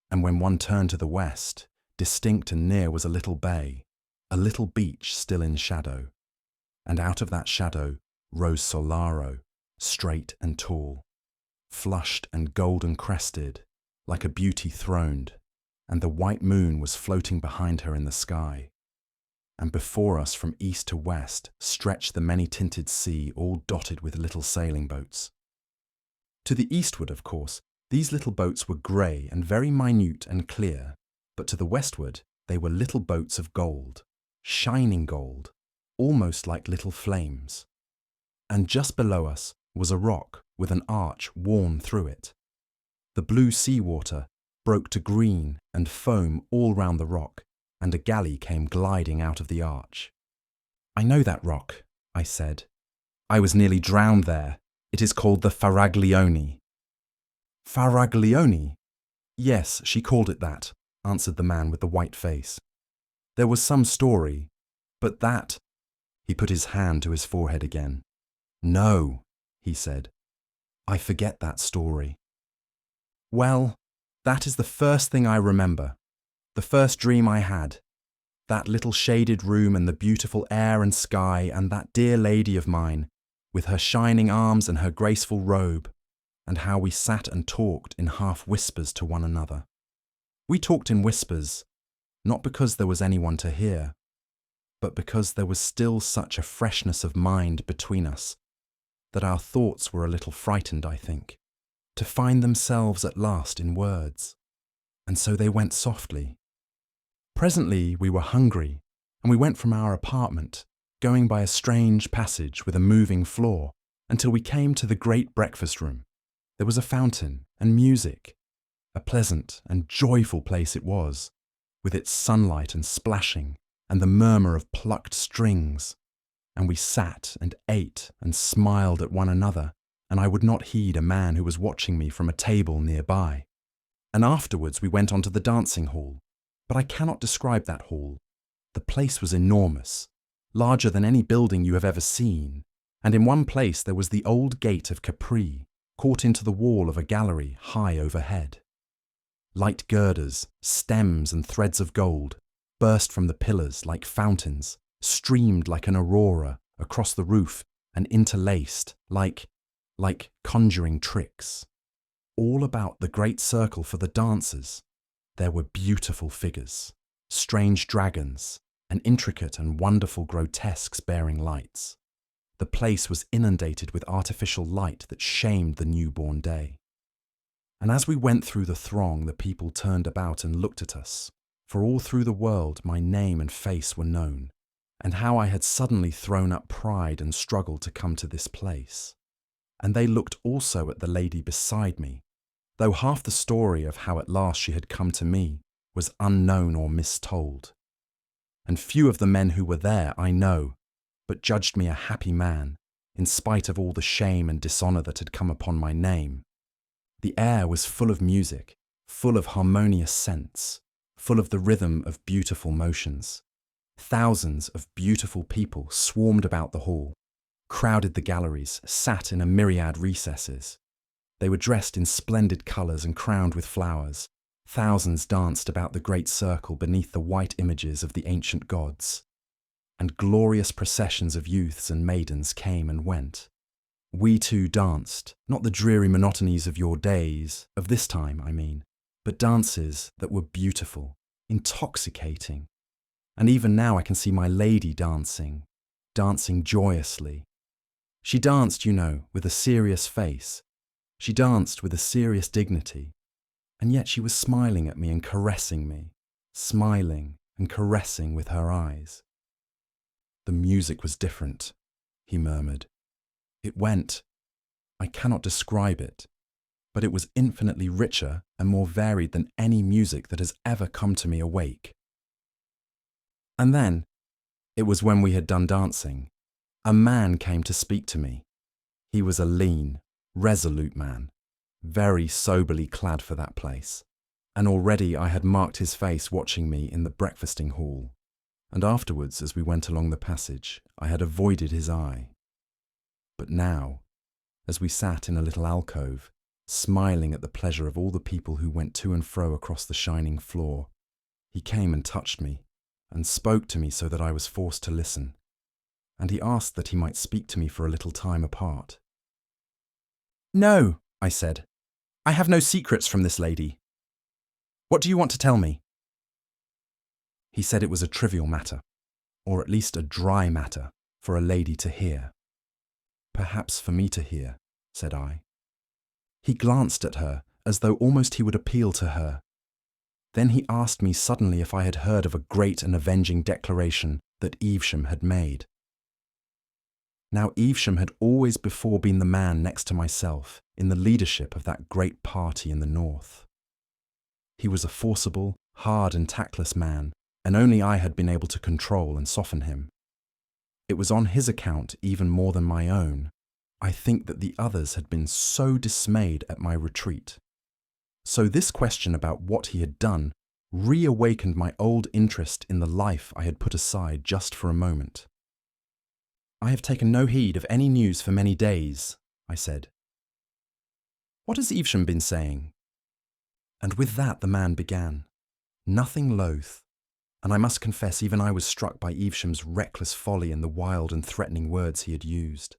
And when one turned to the west, distinct and near was a little bay, a little beach still in shadow. And out of that shadow rose Solaro, straight and tall, flushed and golden crested, like a beauty throned, and the white moon was floating behind her in the sky. And before us from east to west stretched the many-tinted sea all dotted with little sailing boats. To the eastward, of course, these little boats were grey and very minute and clear, but to the westward they were little boats of gold, shining gold, almost like little flames. And just below us was a rock with an arch worn through it. The blue sea water broke to green and foam all round the rock, and a galley came gliding out of the arch. "I know that rock," I said. "I was nearly drowned there. It is called the Faraglione." "Faraglione?" "Yes, she called it that," answered the man with the white face. "There was some story, but that—" He put his hand to his forehead again. "No," he said, "I forget that story." "Well, that is the first thing I remember, the first dream I had. That little shaded room and the beautiful air and sky and that dear lady of mine, with her shining arms and her graceful robe, and how we sat and talked in half whispers to one another. We talked in whispers, not because there was anyone to hear, but because there was still such a freshness of mind between us that our thoughts were a little frightened, I think, to find themselves at last in words, and so they went softly. Presently we were hungry, and we went from our apartment, going by a strange passage with a moving floor, until we came to the great breakfast room. There was a fountain and music. A pleasant and joyful place it was, with its sunlight and splashing, and the murmur of plucked strings. And we sat and ate and smiled at one another, and I would not heed a man who was watching me from a table nearby. And afterwards we went on to the dancing hall, but I cannot describe that hall. The place was enormous, larger than any building you have ever seen, and in one place there was the old gate of Capri, caught into the wall of a gallery high overhead. Light girders, stems and threads of gold burst from the pillars like fountains, streamed like an aurora across the roof and interlaced like conjuring tricks. All about the great circle for the dancers there were beautiful figures, strange dragons, and intricate and wonderful grotesques bearing lights. The place was inundated with artificial light that shamed the newborn day. And as we went through the throng, the people turned about and looked at us, for all through the world my name and face were known, and how I had suddenly thrown up pride and struggled to come to this place. And they looked also at the lady beside me, though half the story of how at last she had come to me was unknown or mistold. And few of the men who were there I know, but judged me a happy man, in spite of all the shame and dishonour that had come upon my name. The air was full of music, full of harmonious scents, full of the rhythm of beautiful motions. Thousands of beautiful people swarmed about the hall, crowded the galleries, sat in a myriad recesses. They were dressed in splendid colours and crowned with flowers. Thousands danced about the great circle beneath the white images of the ancient gods. And glorious processions of youths and maidens came and went. We too danced, not the dreary monotonies of your days, of this time, I mean, but dances that were beautiful, intoxicating. And even now I can see my lady dancing joyously. She danced, you know, with a serious face. She danced with a serious dignity. And yet she was smiling at me and caressing me, smiling and caressing with her eyes. "The music was different," he murmured. It went. I cannot describe it, but it was infinitely richer and more varied than any music that has ever come to me awake. And then, it was when we had done dancing, a man came to speak to me. He was a lean, resolute man, very soberly clad for that place, and already I had marked his face watching me in the breakfasting hall, and afterwards as we went along the passage, I had avoided his eye. But now, as we sat in a little alcove, smiling at the pleasure of all the people who went to and fro across the shining floor, he came and touched me, and spoke to me so that I was forced to listen, and he asked that he might speak to me for a little time apart. "No," I said, "I have no secrets from this lady. What do you want to tell me?" He said it was a trivial matter, or at least a dry matter, for a lady to hear. "Perhaps for me to hear," said I. He glanced at her, as though almost he would appeal to her. Then he asked me suddenly if I had heard of a great and avenging declaration that Evesham had made. Now Evesham had always before been the man next to myself in the leadership of that great party in the north. He was a forcible, hard and tactless man, and only I had been able to control and soften him. It was on his account even more than my own, I think, that the others had been so dismayed at my retreat. So this question about what he had done reawakened my old interest in the life I had put aside just for a moment. "I have taken no heed of any news for many days," I said. "What has Evesham been saying?" And with that the man began, nothing loath, and I must confess even I was struck by Evesham's reckless folly and the wild and threatening words he had used.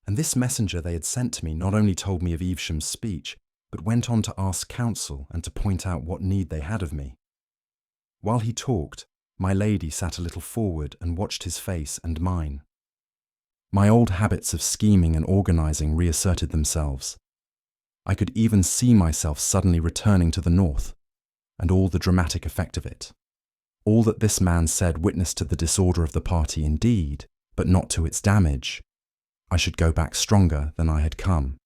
And this messenger they had sent to me not only told me of Evesham's speech, but went on to ask counsel and to point out what need they had of me. While he talked, my lady sat a little forward and watched his face and mine. My old habits of scheming and organising reasserted themselves. I could even see myself suddenly returning to the north, and all the dramatic effect of it. All that this man said witnessed to the disorder of the party indeed, but not to its damage. I should go back stronger than I had come.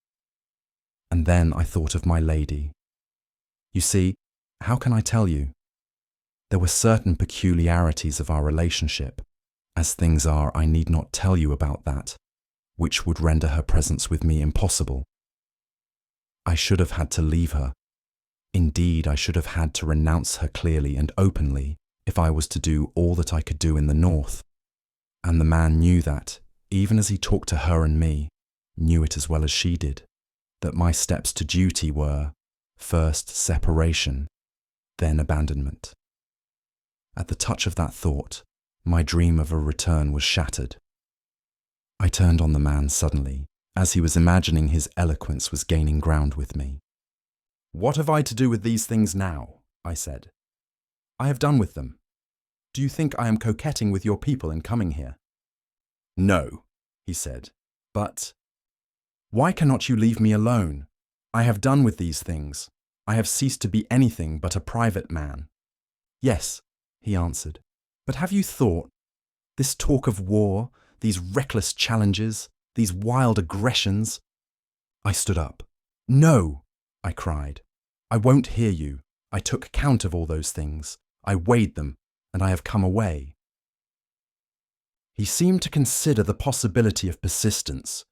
And then I thought of my lady. You see, how can I tell you? There were certain peculiarities of our relationship. As things are, I need not tell you about that, which would render her presence with me impossible. I should have had to leave her. Indeed, I should have had to renounce her clearly and openly if I was to do all that I could do in the north. And the man knew that, even as he talked to her and me, knew it as well as she did, that my steps to duty were, first separation, then abandonment. At the touch of that thought, my dream of a return was shattered. I turned on the man suddenly, as he was imagining his eloquence was gaining ground with me. "What have I to do with these things now?" I said. "I have done with them. Do you think I am coquetting with your people in coming here?" "No," he said, "but—" "Why cannot you leave me alone? I have done with these things. I have ceased to be anything but a private man." "Yes," he answered, "but have you thought? This talk of war, these reckless challenges, these wild aggressions—" I stood up. "No," I cried. "I won't hear you. I took count of all those things. I weighed them, and I have come away." He seemed to consider the possibility of persistence.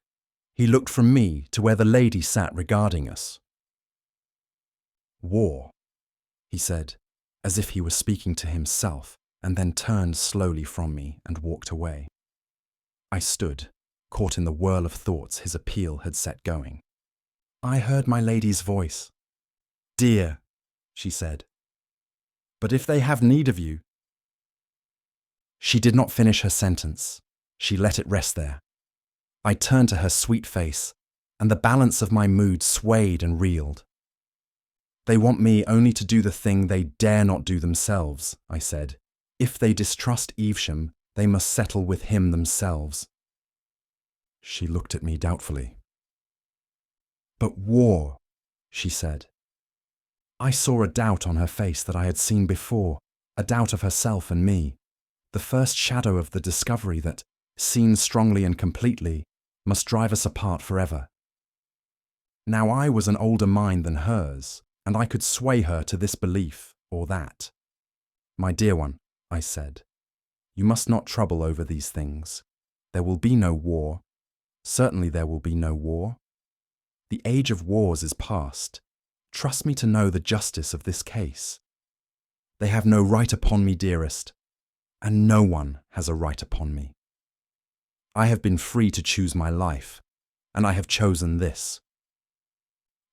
He looked from me to where the lady sat regarding us. "War," he said, as if he were speaking to himself, and then turned slowly from me and walked away. I stood, caught in the whirl of thoughts his appeal had set going. I heard my lady's voice. "Dear," she said, "but if they have need of you—" She did not finish her sentence. She let it rest there. I turned to her sweet face, and the balance of my mood swayed and reeled. "They want me only to do the thing they dare not do themselves," I said. "If they distrust Evesham, they must settle with him themselves." She looked at me doubtfully. "But war," she said. I saw a doubt on her face that I had seen before, a doubt of herself and me, the first shadow of the discovery that, seen strongly and completely, must drive us apart forever. Now I was an older mind than hers, and I could sway her to this belief or that. My dear one, I said, you must not trouble over these things. There will be no war. Certainly there will be no war. The age of wars is past. Trust me to know the justice of this case. They have no right upon me, dearest, and no one has a right upon me. I have been free to choose my life, and I have chosen this.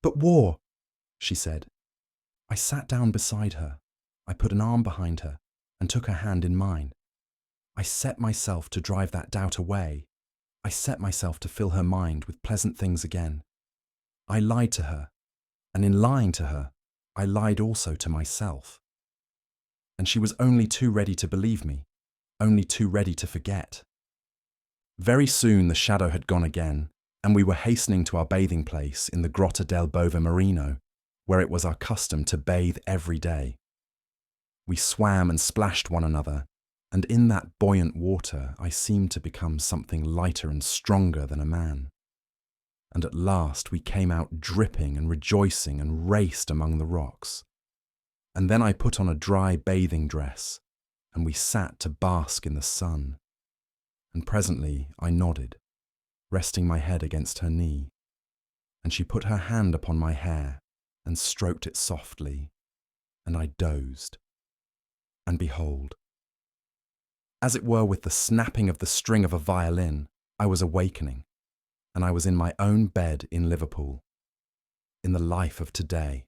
But war, she said. I sat down beside her. I put an arm behind her and took her hand in mine. I set myself to drive that doubt away. I set myself to fill her mind with pleasant things again. I lied to her, and in lying to her, I lied also to myself. And she was only too ready to believe me, only too ready to forget. Very soon the shadow had gone again, and we were hastening to our bathing place in the Grotta del Bove Marino, where it was our custom to bathe every day. We swam and splashed one another, and in that buoyant water I seemed to become something lighter and stronger than a man. And at last we came out dripping and rejoicing and raced among the rocks. And then I put on a dry bathing dress, and we sat to bask in the sun. And presently I nodded, resting my head against her knee, and she put her hand upon my hair and stroked it softly, and I dozed. And behold, as it were with the snapping of the string of a violin, I was awakening, and I was in my own bed in Liverpool, in the life of today.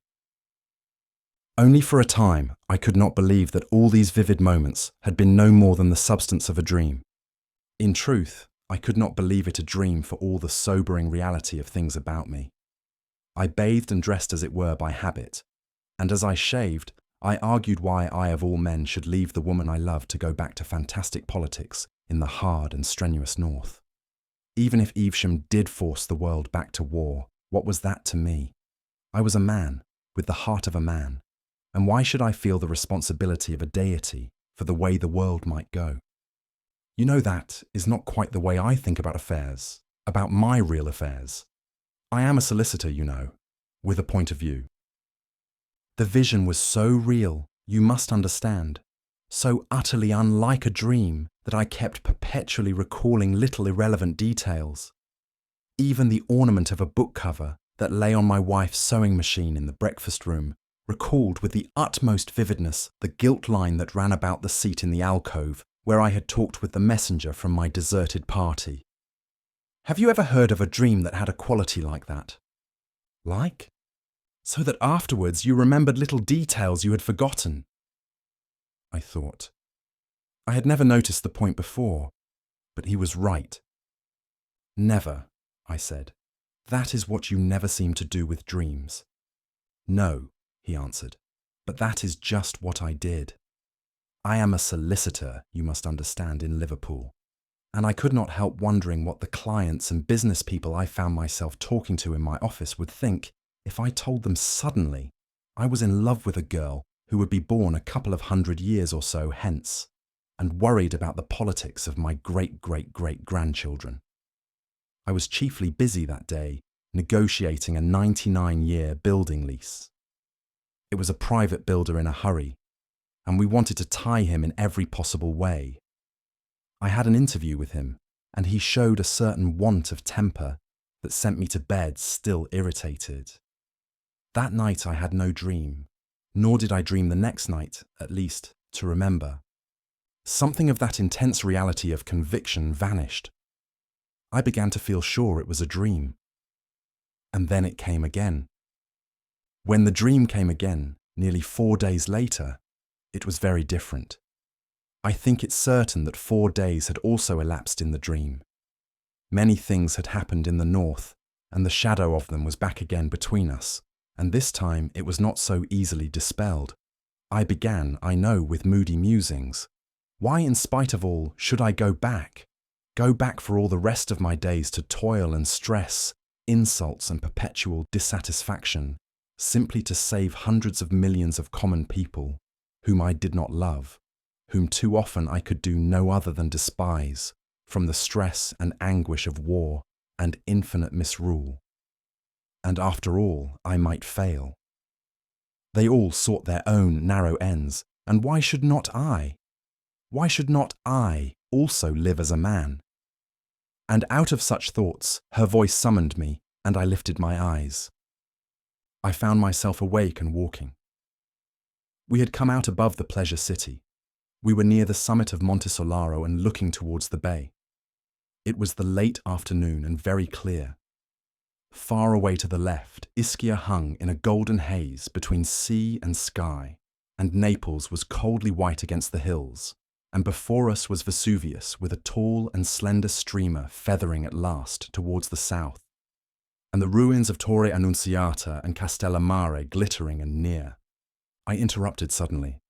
Only for a time I could not believe that all these vivid moments had been no more than the substance of a dream. In truth, I could not believe it a dream for all the sobering reality of things about me. I bathed and dressed as it were by habit, and as I shaved, I argued why I of all men should leave the woman I loved to go back to fantastic politics in the hard and strenuous north. Even if Evesham did force the world back to war, what was that to me? I was a man, with the heart of a man, and why should I feel the responsibility of a deity for the way the world might go? You know, that is not quite the way I think about affairs, about my real affairs. I am a solicitor, you know, with a point of view. The vision was so real, you must understand, so utterly unlike a dream that I kept perpetually recalling little irrelevant details. Even the ornament of a book cover that lay on my wife's sewing machine in the breakfast room recalled with the utmost vividness the gilt line that ran about the seat in the alcove where I had talked with the messenger from my deserted party. Have you ever heard of a dream that had a quality like that? Like? So that afterwards you remembered little details you had forgotten. I thought. I had never noticed the point before, but he was right. Never, I said. That is what you never seem to do with dreams. No, he answered, but that is just what I did. I am a solicitor, you must understand, in Liverpool, and I could not help wondering what the clients and business people I found myself talking to in my office would think if I told them suddenly I was in love with a girl who would be born a couple of 100 years or so hence, and worried about the politics of my great-great-great-grandchildren. I was chiefly busy that day negotiating a 99-year building lease. It was a private builder in a hurry, and we wanted to tie him in every possible way. I had an interview with him, and he showed a certain want of temper that sent me to bed still irritated. That night I had no dream, nor did I dream the next night, at least, to remember. Something of that intense reality of conviction vanished. I began to feel sure it was a dream. And then it came again. When the dream came again, nearly 4 days later, it was very different. I think it certain that 4 days had also elapsed in the dream. Many things had happened in the north, and the shadow of them was back again between us, and this time it was not so easily dispelled. I began, I know, with moody musings. Why, in spite of all, should I go back? Go back for all the rest of my days to toil and stress, insults and perpetual dissatisfaction, simply to save hundreds of millions of common people, whom I did not love, whom too often I could do no other than despise, from the stress and anguish of war and infinite misrule. And after all, I might fail. They all sought their own narrow ends, and why should not I? Why should not I also live as a man? And out of such thoughts, her voice summoned me, and I lifted my eyes. I found myself awake and walking. We had come out above the pleasure city. We were near the summit of Monte Solaro and looking towards the bay. It was the late afternoon and very clear. Far away to the left, Ischia hung in a golden haze between sea and sky, and Naples was coldly white against the hills, and before us was Vesuvius with a tall and slender streamer feathering at last towards the south, and the ruins of Torre Annunziata and Castellammare glittering and near. I interrupted suddenly.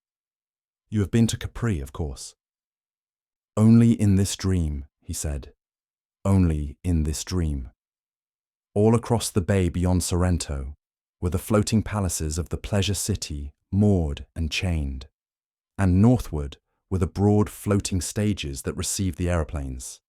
"You have been to Capri, of course." "Only in this dream," he said. "Only in this dream." All across the bay beyond Sorrento were the floating palaces of the pleasure city, moored and chained, and northward were the broad floating stages that received the aeroplanes.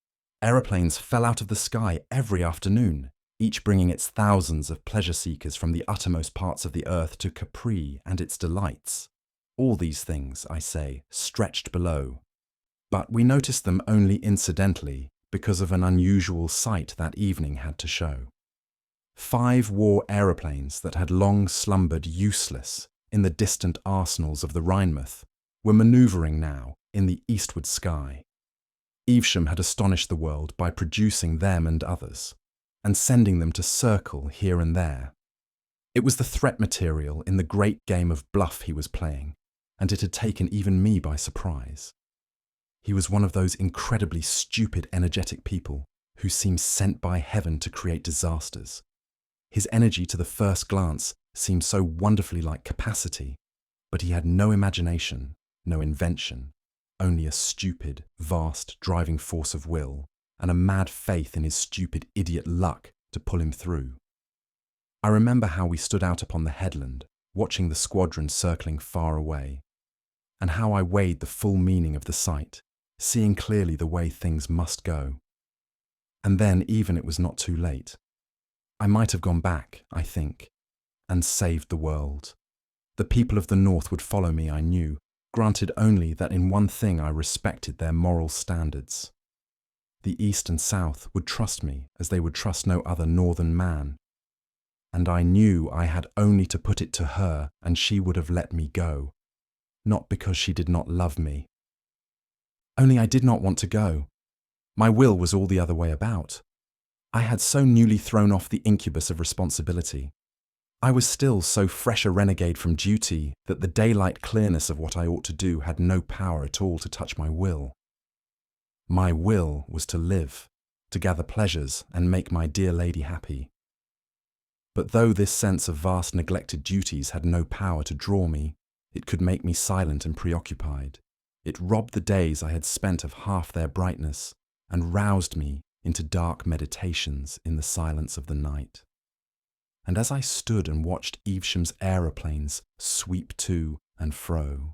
Aeroplanes fell out of the sky every afternoon, each bringing its thousands of pleasure seekers from the uttermost parts of the earth to Capri and its delights. All these things, I say, stretched below. But we noticed them only incidentally because of an unusual sight that evening had to show. 5 war aeroplanes that had long slumbered useless in the distant arsenals of the Rhinemouth were manoeuvring now in the eastward sky. Evesham had astonished the world by producing them and others, and sending them to circle here and there. It was the threat material in the great game of bluff he was playing, and it had taken even me by surprise. He was one of those incredibly stupid, energetic people who seem sent by heaven to create disasters. His energy to the first glance seemed so wonderfully like capacity, but he had no imagination, no invention, only a stupid, vast driving force of will and a mad faith in his stupid idiot luck to pull him through. I remember how we stood out upon the headland, watching the squadron circling far away, and how I weighed the full meaning of the sight, seeing clearly the way things must go. And then even it was not too late. I might have gone back, I think, and saved the world. The people of the North would follow me, I knew, granted only that in one thing I respected their moral standards. The East and South would trust me as they would trust no other northern man. And I knew I had only to put it to her and she would have let me go, not because she did not love me. Only I did not want to go. My will was all the other way about. I had so newly thrown off the incubus of responsibility. I was still so fresh a renegade from duty that the daylight clearness of what I ought to do had no power at all to touch my will. My will was to live, to gather pleasures and make my dear lady happy. But though this sense of vast neglected duties had no power to draw me, it could make me silent and preoccupied. It robbed the days I had spent of half their brightness and roused me into dark meditations in the silence of the night. And as I stood and watched Evesham's aeroplanes sweep to and fro,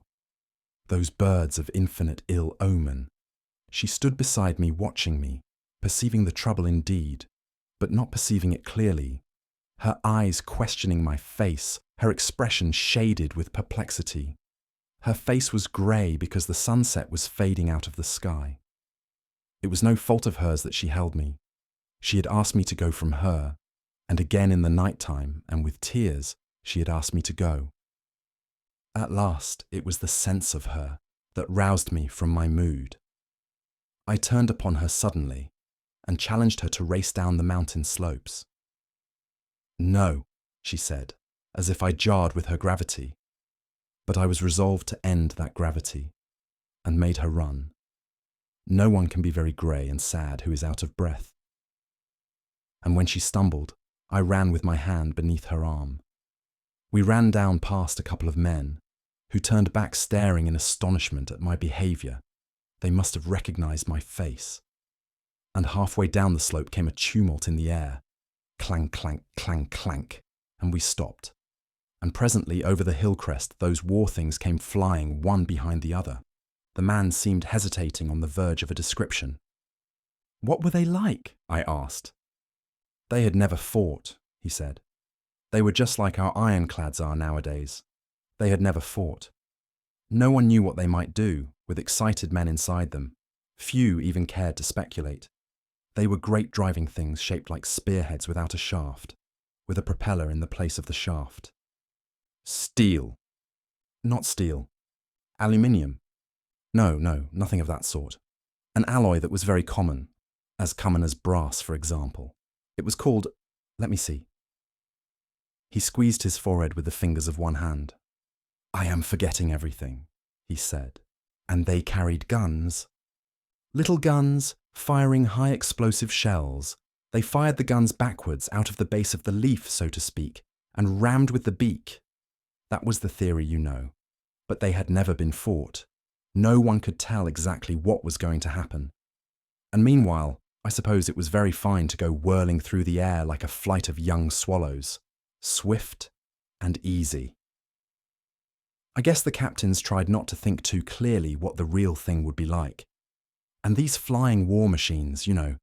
those birds of infinite ill omen, she stood beside me watching me, perceiving the trouble indeed, but not perceiving it clearly, her eyes questioning my face, her expression shaded with perplexity. Her face was grey because the sunset was fading out of the sky. It was no fault of hers that she held me. She had asked me to go from her, and again in the night time, and with tears, she had asked me to go. At last, it was the sense of her that roused me from my mood. I turned upon her suddenly, and challenged her to race down the mountain slopes. "No," she said, as if I jarred with her gravity. But I was resolved to end that gravity, and made her run. No one can be very grey and sad who is out of breath. And when she stumbled, I ran with my hand beneath her arm. We ran down past a couple of men, who turned back staring in astonishment at my behaviour. They must have recognised my face. And halfway down the slope came a tumult in the air. Clang, clank, clang, clank, and we stopped. And presently over the hill crest those war things came flying one behind the other. The man seemed hesitating on the verge of a description. "What were they like?" I asked. They had never fought, he said. They were just like our ironclads are nowadays. They had never fought. No one knew what they might do, with excited men inside them. Few even cared to speculate. They were great driving things shaped like spearheads without a shaft, with a propeller in the place of the shaft. Steel. Not steel. Aluminium. No, nothing of that sort. An alloy that was very common as brass, for example. It was called, let me see. He squeezed his forehead with the fingers of one hand. I am forgetting everything, he said. And they carried guns. Little guns, firing high explosive shells. They fired the guns backwards out of the base of the leaf, so to speak, and rammed with the beak. That was the theory, you know. But they had never been fought. No one could tell exactly what was going to happen. And meanwhile, I suppose it was very fine to go whirling through the air like a flight of young swallows, swift and easy. I guess the captains tried not to think too clearly what the real thing would be like. And these flying war machines, you know,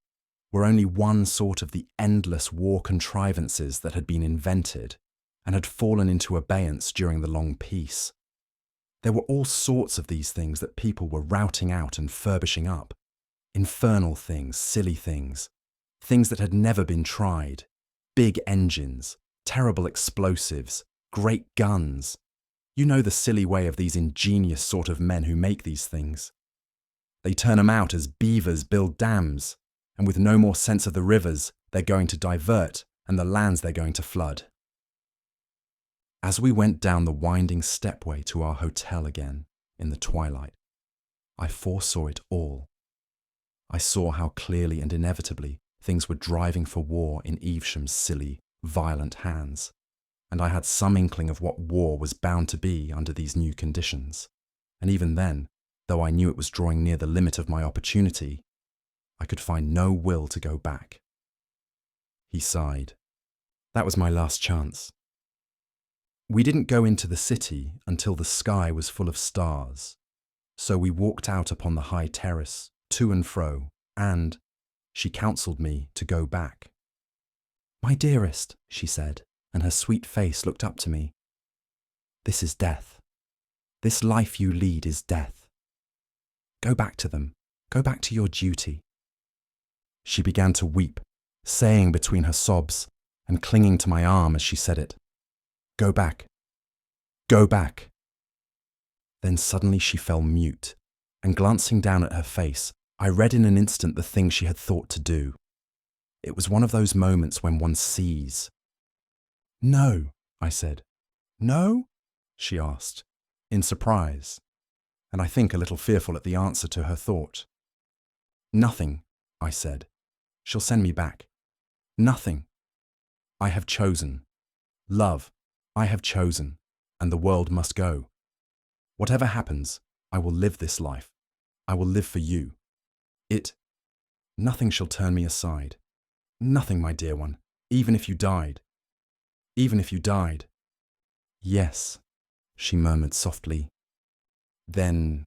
were only one sort of the endless war contrivances that had been invented and had fallen into abeyance during the long peace. There were all sorts of these things that people were routing out and furbishing up. Infernal things, silly things, things that had never been tried, big engines, terrible explosives, great guns. You know the silly way of these ingenious sort of men who make these things. They turn 'em out as beavers build dams, and with no more sense of the rivers they're going to divert and the lands they're going to flood. As we went down the winding stepway to our hotel again, in the twilight, I foresaw it all. I saw how clearly and inevitably things were driving for war in Evesham's silly, violent hands, and I had some inkling of what war was bound to be under these new conditions. And even then, though I knew it was drawing near the limit of my opportunity, I could find no will to go back. He sighed. That was my last chance. We didn't go into the city until the sky was full of stars, so we walked out upon the high terrace, to and fro, and she counselled me to go back. My dearest, she said, and her sweet face looked up to me. This is death. This life you lead is death. Go back to them. Go back to your duty. She began to weep, saying between her sobs and clinging to my arm as she said it, Go back. Go back. Then suddenly she fell mute, and glancing down at her face, I read in an instant the thing she had thought to do. It was one of those moments when one sees. No, I said. No? She asked, in surprise, and I think a little fearful at the answer to her thought. Nothing, I said. She'll send me back. Nothing. I have chosen. Love, I have chosen, and the world must go. Whatever happens, I will live this life. I will live for you. Nothing shall turn me aside. Nothing, my dear one, even if you died. Even if you died. Yes, she murmured softly. Then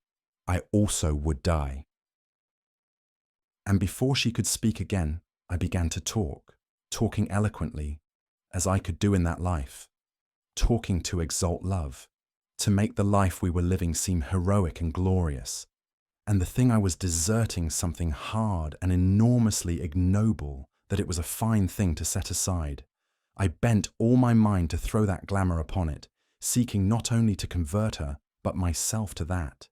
I also would die. And before she could speak again, I began to talk, talking eloquently, as I could do in that life, talking to exalt love, to make the life we were living seem heroic and glorious, and the thing I was deserting something hard and enormously ignoble, that it was a fine thing to set aside. I bent all my mind to throw that glamour upon it, seeking not only to convert her, but myself to that.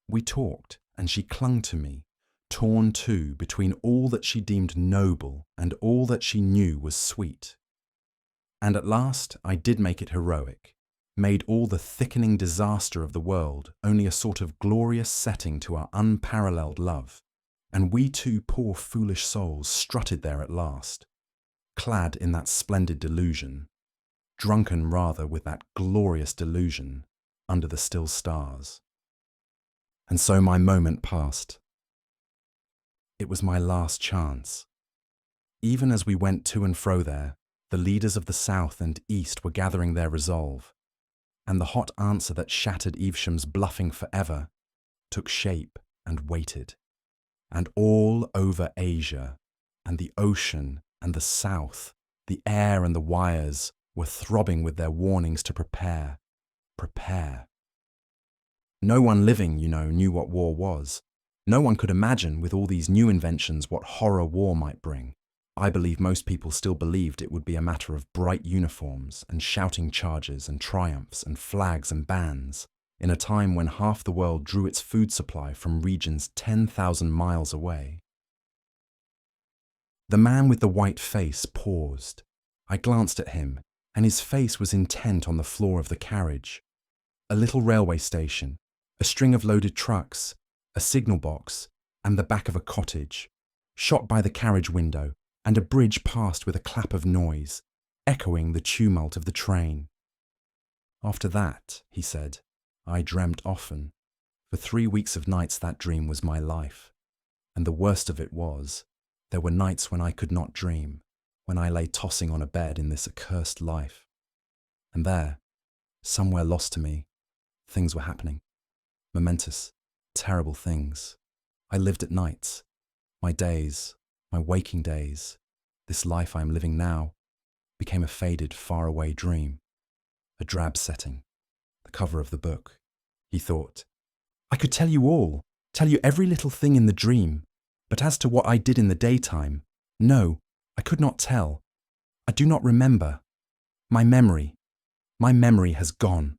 We talked, and she clung to me, torn too between all that she deemed noble and all that she knew was sweet. And at last I did make it heroic, made all the thickening disaster of the world only a sort of glorious setting to our unparalleled love, and we two poor foolish souls strutted there at last, clad in that splendid delusion, drunken rather with that glorious delusion, under the still stars. And so my moment passed. It was my last chance. Even as we went to and fro there, the leaders of the South and East were gathering their resolve, and the hot answer that shattered Evesham's bluffing forever took shape and waited. And all over Asia and the ocean And the south, the air and the wires were throbbing with their warnings to prepare. Prepare. No one living, knew what war was. No one could imagine, with all these new inventions, what horror war might bring. I believe most people still believed it would be a matter of bright uniforms and shouting charges and triumphs and flags and bands, in a time when half the world drew its food supply from regions 10,000 miles away. The man with the white face paused. I glanced at him, and his face was intent on the floor of the carriage. A little railway station, a string of loaded trucks, a signal box, and the back of a cottage, shot by the carriage window, and a bridge passed with a clap of noise, echoing the tumult of the train. After that, he said, I dreamt often. For 3 weeks of nights that dream was my life. And the worst of it was, there were nights when I could not dream, when I lay tossing on a bed in this accursed life. And there, somewhere lost to me, things were happening. Momentous, terrible things. I lived at nights. My days, my waking days, this life I am living now, became a faded, faraway dream. A drab setting, the cover of the book. He thought, I could tell you all, tell you every little thing in the dream, but as to what I did in the daytime, no, I could not tell. I do not remember. My memory has gone.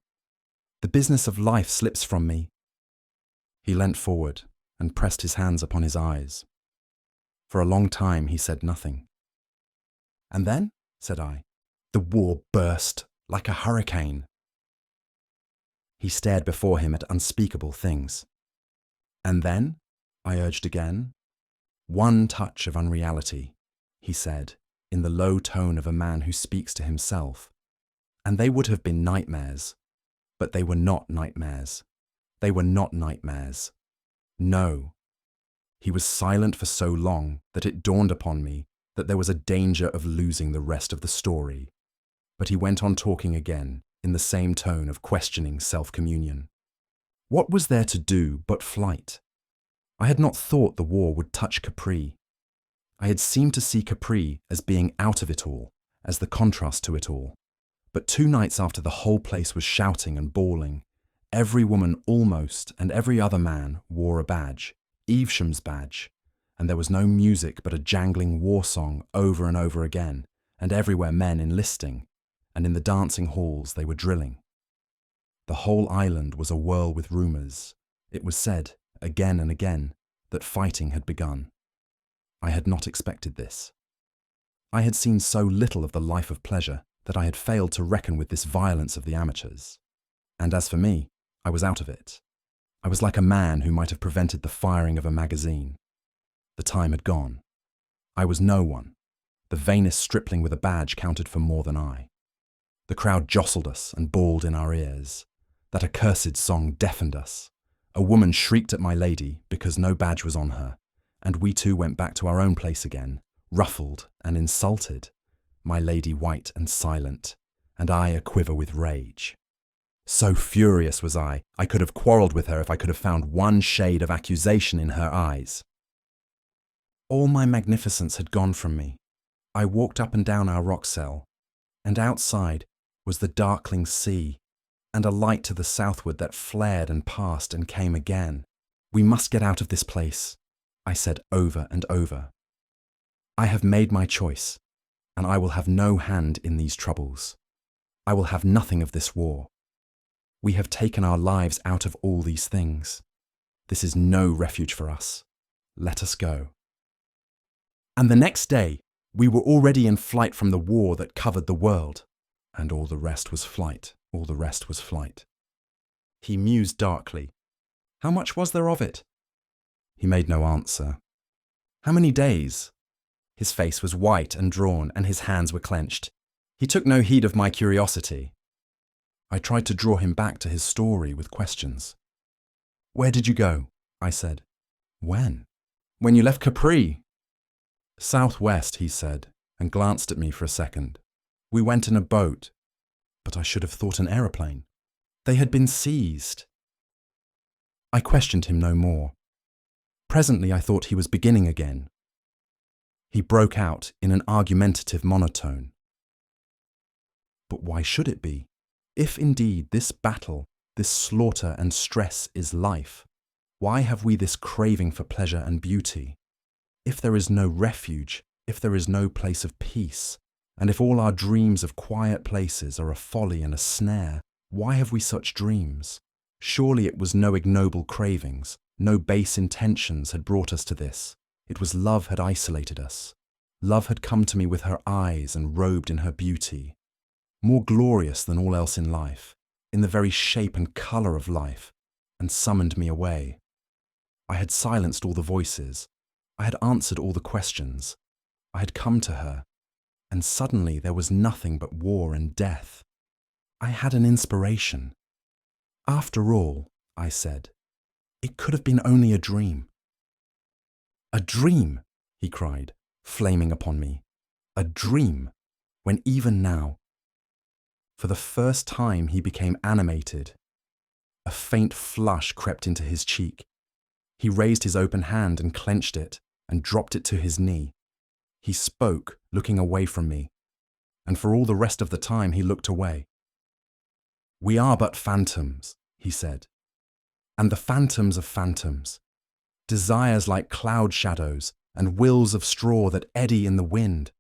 The business of life slips from me. He leant forward and pressed his hands upon his eyes. For a long time he said nothing. And then, said I, the war burst like a hurricane. He stared before him at unspeakable things. And then, I urged again, one touch of unreality, he said, in the low tone of a man who speaks to himself. And they would have been nightmares, but they were not nightmares. They were not nightmares. No. He was silent for so long that it dawned upon me that there was a danger of losing the rest of the story. But he went on talking again, in the same tone of questioning self-communion. What was there to do but flight? I had not thought the war would touch Capri. I had seemed to see Capri as being out of it all, as the contrast to it all. But 2 nights after the whole place was shouting and bawling, every woman almost and every other man wore a badge, Evesham's badge, and there was no music but a jangling war song over and over again, and everywhere men enlisting, and in the dancing halls they were drilling. The whole island was awhirl with rumours. It was said, again and again, that fighting had begun. I had not expected this. I had seen so little of the life of pleasure that I had failed to reckon with this violence of the amateurs. And as for me, I was out of it. I was like a man who might have prevented the firing of a magazine. The time had gone. I was no one. The vainest stripling with a badge counted for more than I. The crowd jostled us and bawled in our ears. That accursed song deafened us. A woman shrieked at my lady because no badge was on her, and we two went back to our own place again, ruffled and insulted, my lady white and silent, and I aquiver with rage. So furious was I could have quarrelled with her if I could have found one shade of accusation in her eyes. All my magnificence had gone from me. I walked up and down our rock cell, and outside was the darkling sea, and a light to the southward that flared and passed and came again. We must get out of this place, I said over and over. I have made my choice, and I will have no hand in these troubles. I will have nothing of this war. We have taken our lives out of all these things. This is no refuge for us. Let us go. And the next day, we were already in flight from the war that covered the world. And all the rest was flight, all the rest was flight. He mused darkly. How much was there of it? He made no answer. How many days? His face was white and drawn, and his hands were clenched. He took no heed of my curiosity. I tried to draw him back to his story with questions. Where did you go? I said. When? When you left Capri. Southwest, he said, and glanced at me for a second. We went in a boat, but I should have thought an aeroplane. They had been seized. I questioned him no more. Presently I thought he was beginning again. He broke out in an argumentative monotone. But why should it be? If indeed this battle, this slaughter and stress is life, why have we this craving for pleasure and beauty? If there is no refuge, if there is no place of peace, and if all our dreams of quiet places are a folly and a snare, why have we such dreams? Surely it was no ignoble cravings, no base intentions had brought us to this. It was love had isolated us. Love had come to me with her eyes and robed in her beauty. More glorious than all else in life, in the very shape and colour of life, and summoned me away. I had silenced all the voices. I had answered all the questions. I had come to her, and suddenly there was nothing but war and death. I had an inspiration. After all, I said, it could have been only a dream. A dream, he cried, flaming upon me. A dream, when even now. For the first time he became animated. A faint flush crept into his cheek. He raised his open hand and clenched it and dropped it to his knee. He spoke, looking away from me, and for all the rest of the time he looked away. We are but phantoms, he said, and the phantoms of phantoms, desires like cloud shadows and wills of straw that eddy in the wind.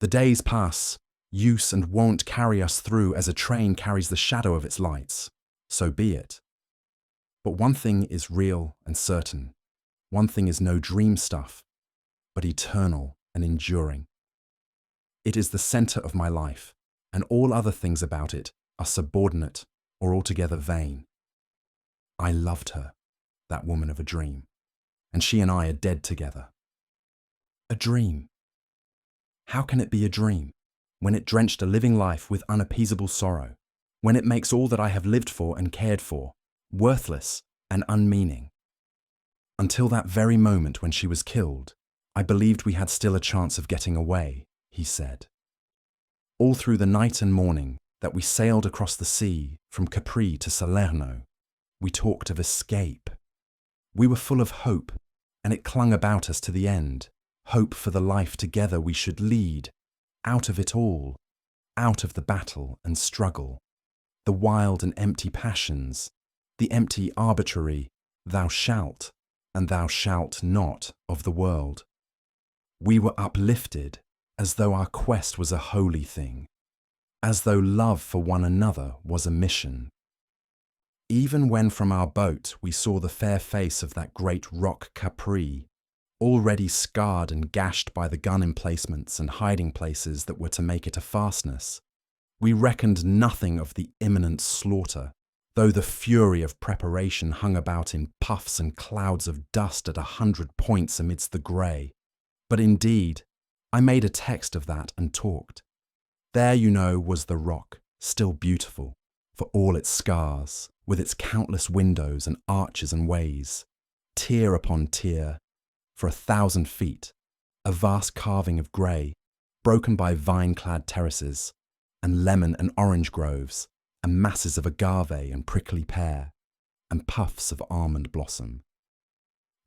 The days pass, use and wont carry us through as a train carries the shadow of its lights. So be it. But one thing is real and certain. One thing is no dream stuff, but eternal and enduring. It is the centre of my life, and all other things about it are subordinate or altogether vain. I loved her, that woman of a dream, and she and I are dead together. A dream. How can it be a dream when it drenched a living life with unappeasable sorrow, when it makes all that I have lived for and cared for worthless and unmeaning? Until that very moment when she was killed, I believed we had still a chance of getting away, he said. All through the night and morning that we sailed across the sea from Capri to Salerno, we talked of escape. We were full of hope, and it clung about us to the end, hope for the life together we should lead, out of it all, out of the battle and struggle, the wild and empty passions, the empty arbitrary thou shalt and thou shalt not of the world. We were uplifted as though our quest was a holy thing, as though love for one another was a mission. Even when from our boat we saw the fair face of that great rock Capri, already scarred and gashed by the gun emplacements and hiding places that were to make it a fastness, we reckoned nothing of the imminent slaughter, though the fury of preparation hung about in puffs and clouds of dust at 100 points amidst the grey. But indeed, I made a text of that and talked. There, you know, was the rock, still beautiful, for all its scars, with its countless windows and arches and ways, tier upon tier, for 1,000 feet, a vast carving of grey, broken by vine-clad terraces, and lemon and orange groves, and masses of agave and prickly pear, and puffs of almond blossom.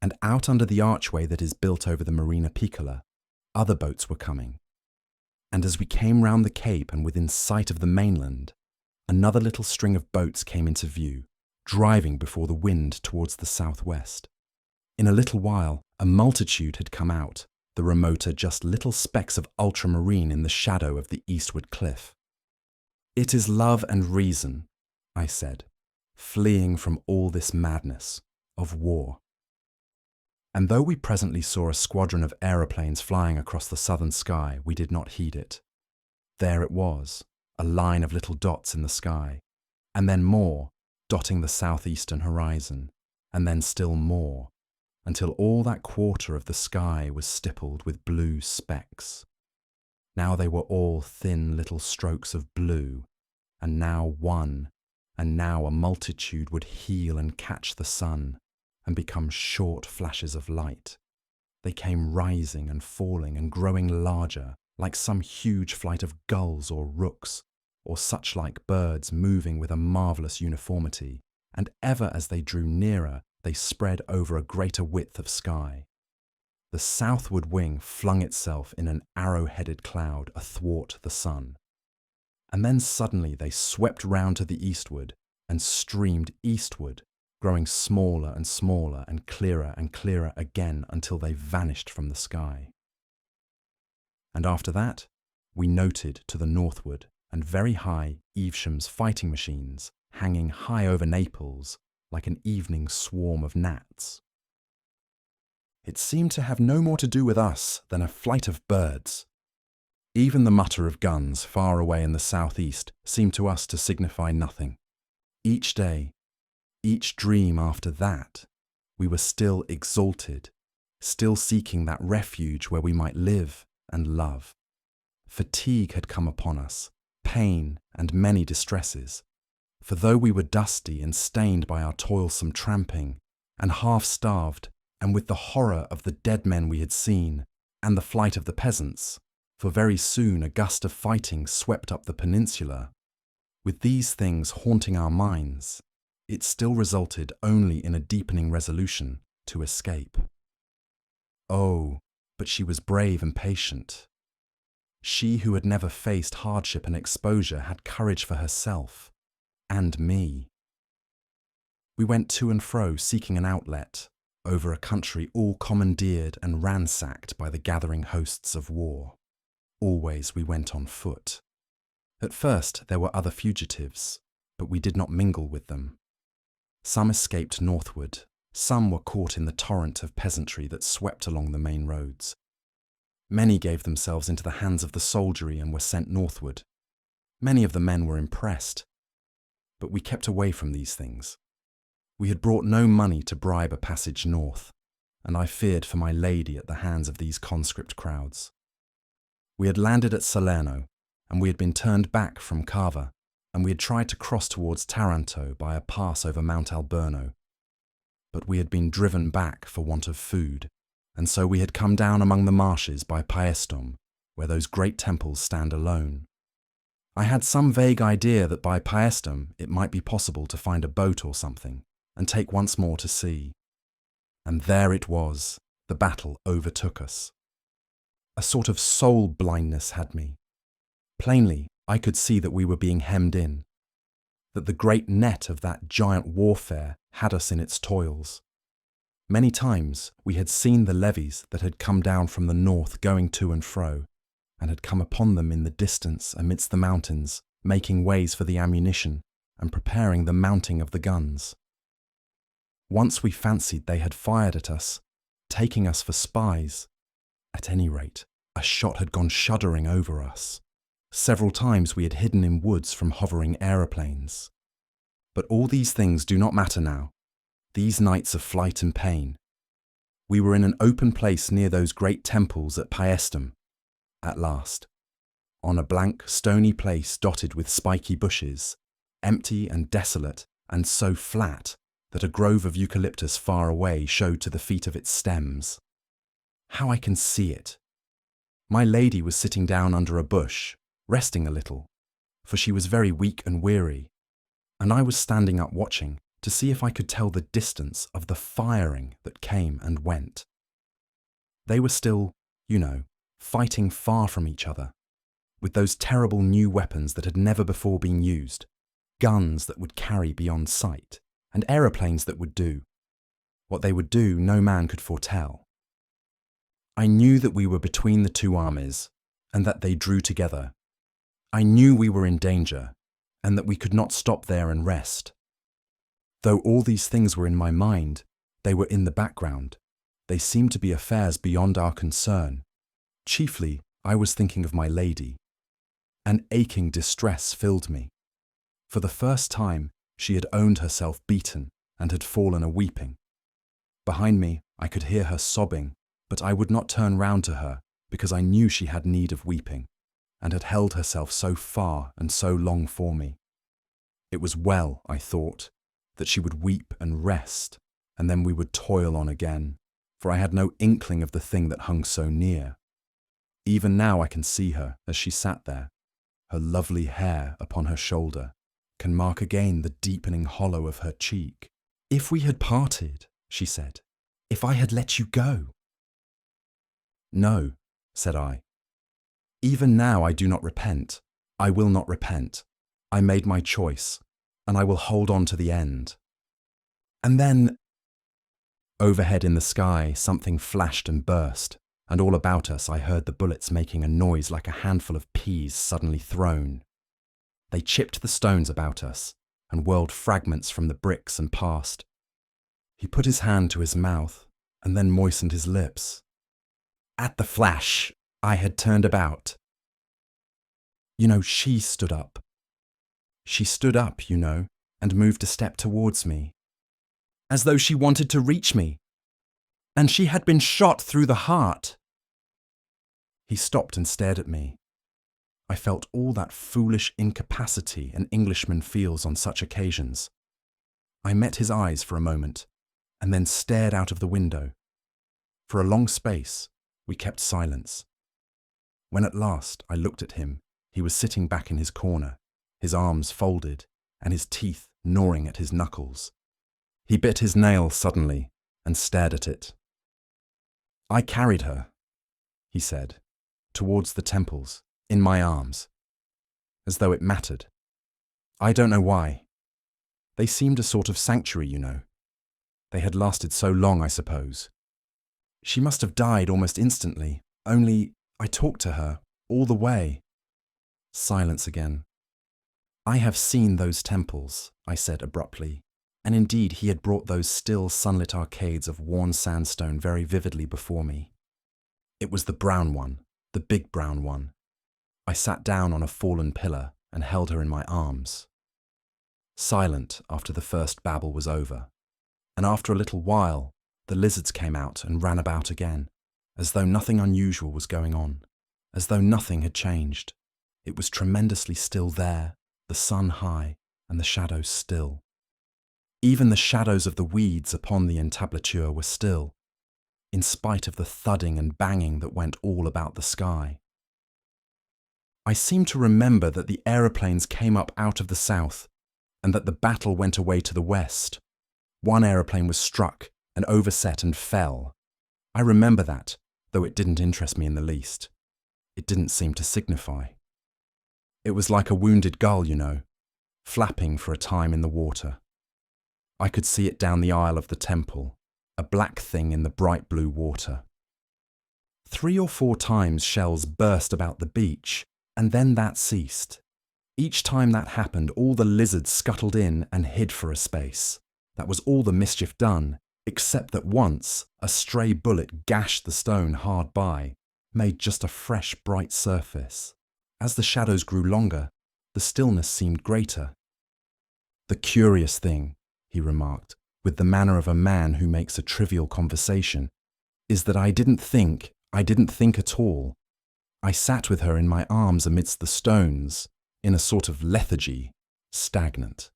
And out under the archway that is built over the Marina Piccola, other boats were coming. And as we came round the cape and within sight of the mainland, another little string of boats came into view, driving before the wind towards the southwest. In a little while, a multitude had come out, the remoter just little specks of ultramarine in the shadow of the eastward cliff. It is love and reason, I said, fleeing from all this madness of war. And though we presently saw a squadron of aeroplanes flying across the southern sky, we did not heed it. There it was, a line of little dots in the sky, and then more, dotting the southeastern horizon, and then still more, until all that quarter of the sky was stippled with blue specks. Now they were all thin little strokes of blue, and now one, and now a multitude would heel and catch the sun, and become short flashes of light. They came rising and falling and growing larger, like some huge flight of gulls or rooks, or such like birds moving with a marvellous uniformity, and ever as they drew nearer, they spread over a greater width of sky. the southward wing flung itself in an arrow-headed cloud athwart the sun. And then suddenly they swept round to the eastward and streamed eastward, growing smaller and smaller and clearer again until they vanished from the sky. And after that, we noted to the northward and very high Evesham's fighting machines hanging high over Naples like an evening swarm of gnats. It seemed to have no more to do with us than a flight of birds. Even the mutter of guns far away in the southeast seemed to us to signify nothing. Each day, each dream after that, we were still exalted, still seeking that refuge where we might live and love. Fatigue had come upon us, pain and many distresses. For though we were dusty and stained by our toilsome tramping, and half-starved, and with the horror of the dead men we had seen, and the flight of the peasants, for very soon a gust of fighting swept up the peninsula, with these things haunting our minds, it still resulted only in a deepening resolution to escape. Oh, but she was brave and patient. She who had never faced hardship and exposure had courage for herself, and me. We went to and fro seeking an outlet, over a country all commandeered and ransacked by the gathering hosts of war. Always we went on foot. At first there were other fugitives, but we did not mingle with them. Some escaped northward, some were caught in the torrent of peasantry that swept along the main roads. Many gave themselves into the hands of the soldiery and were sent northward. Many of the men were impressed, but we kept away from these things. We had brought no money to bribe a passage north, and I feared for my lady at the hands of these conscript crowds. We had landed at Salerno, and we had been turned back from Cava, and we had tried to cross towards Taranto by a pass over Mount Alburno. But we had been driven back for want of food, and so we had come down among the marshes by Paestum, where those great temples stand alone. I had some vague idea that by Paestum it might be possible to find a boat or something, and take once more to sea. And there it was, the battle overtook us. A sort of soul blindness had me. Plainly, I could see that we were being hemmed in, that the great net of that giant warfare had us in its toils. Many times we had seen the levies that had come down from the north going to and fro, and had come upon them in the distance amidst the mountains, making ways for the ammunition and preparing the mounting of the guns. Once we fancied they had fired at us, taking us for spies. At any rate, a shot had gone shuddering over us. Several times we had hidden in woods from hovering aeroplanes. But all these things do not matter now, these nights of flight and pain. We were in an open place near those great temples at Paestum, at last, on a blank, stony place dotted with spiky bushes, empty and desolate and so flat that a grove of eucalyptus far away showed to the feet of its stems. How I can see it! My lady was sitting down under a bush, resting a little, for she was very weak and weary, and I was standing up watching to see if I could tell the distance of the firing that came and went. They were still, fighting far from each other, with those terrible new weapons that had never before been used, guns that would carry beyond sight, and aeroplanes that would do. What they would do, no man could foretell. I knew that we were between the two armies, and that they drew together. I knew we were in danger, and that we could not stop there and rest. Though all these things were in my mind, they were in the background. They seemed to be affairs beyond our concern. Chiefly, I was thinking of my lady. An aching distress filled me. For the first time, she had owned herself beaten and had fallen a-weeping. Behind me, I could hear her sobbing, but I would not turn round to her because I knew she had need of weeping, and had held herself so far and so long for me. It was well, I thought, that she would weep and rest, and then we would toil on again, for I had no inkling of the thing that hung so near. Even now I can see her as she sat there, her lovely hair upon her shoulder, can mark again the deepening hollow of her cheek. "If we had parted," she said, "if I had let you go." No, said I. Even now I do not repent. I will not repent. I made my choice, and I will hold on to the end. And then, overhead in the sky, something flashed and burst, and all about us I heard the bullets making a noise like a handful of peas suddenly thrown. They chipped the stones about us, and whirled fragments from the bricks and past. He put his hand to his mouth, and then moistened his lips. At the flash, I had turned about. She stood up. She stood up, and moved a step towards me, as though she wanted to reach me. And she had been shot through the heart. He stopped and stared at me. I felt all that foolish incapacity an Englishman feels on such occasions. I met his eyes for a moment, and then stared out of the window. For a long space, we kept silence. When at last I looked at him, he was sitting back in his corner, his arms folded, and his teeth gnawing at his knuckles. He bit his nail suddenly and stared at it. I carried her, he said, towards the temples, in my arms, as though it mattered. I don't know why. They seemed a sort of sanctuary, They had lasted so long, I suppose. She must have died almost instantly, only I talked to her all the way. Silence again. I have seen those temples, I said abruptly, and indeed he had brought those still sunlit arcades of worn sandstone very vividly before me. It was the brown one, the big brown one. I sat down on a fallen pillar and held her in my arms. Silent after the first babble was over, and after a little while the lizards came out and ran about again, as though nothing unusual was going on, as though nothing had changed. It was tremendously still there, the sun high and the shadows still. Even the shadows of the weeds upon the entablature were still, in spite of the thudding and banging that went all about the sky. I seem to remember that the aeroplanes came up out of the south and that the battle went away to the west. One aeroplane was struck and overset and fell. I remember that, though it didn't interest me in the least. It didn't seem to signify. It was like a wounded gull, flapping for a time in the water. I could see it down the aisle of the temple, a black thing in the bright blue water. 3 or 4 times shells burst about the beach, and then that ceased. Each time that happened, all the lizards scuttled in and hid for a space. That was all the mischief done, except that once a stray bullet gashed the stone hard by, made just a fresh, bright surface. As the shadows grew longer, the stillness seemed greater. The curious thing, he remarked, with the manner of a man who makes a trivial conversation, is that I didn't think at all. I sat with her in my arms amidst the stones, in a sort of lethargy, stagnant.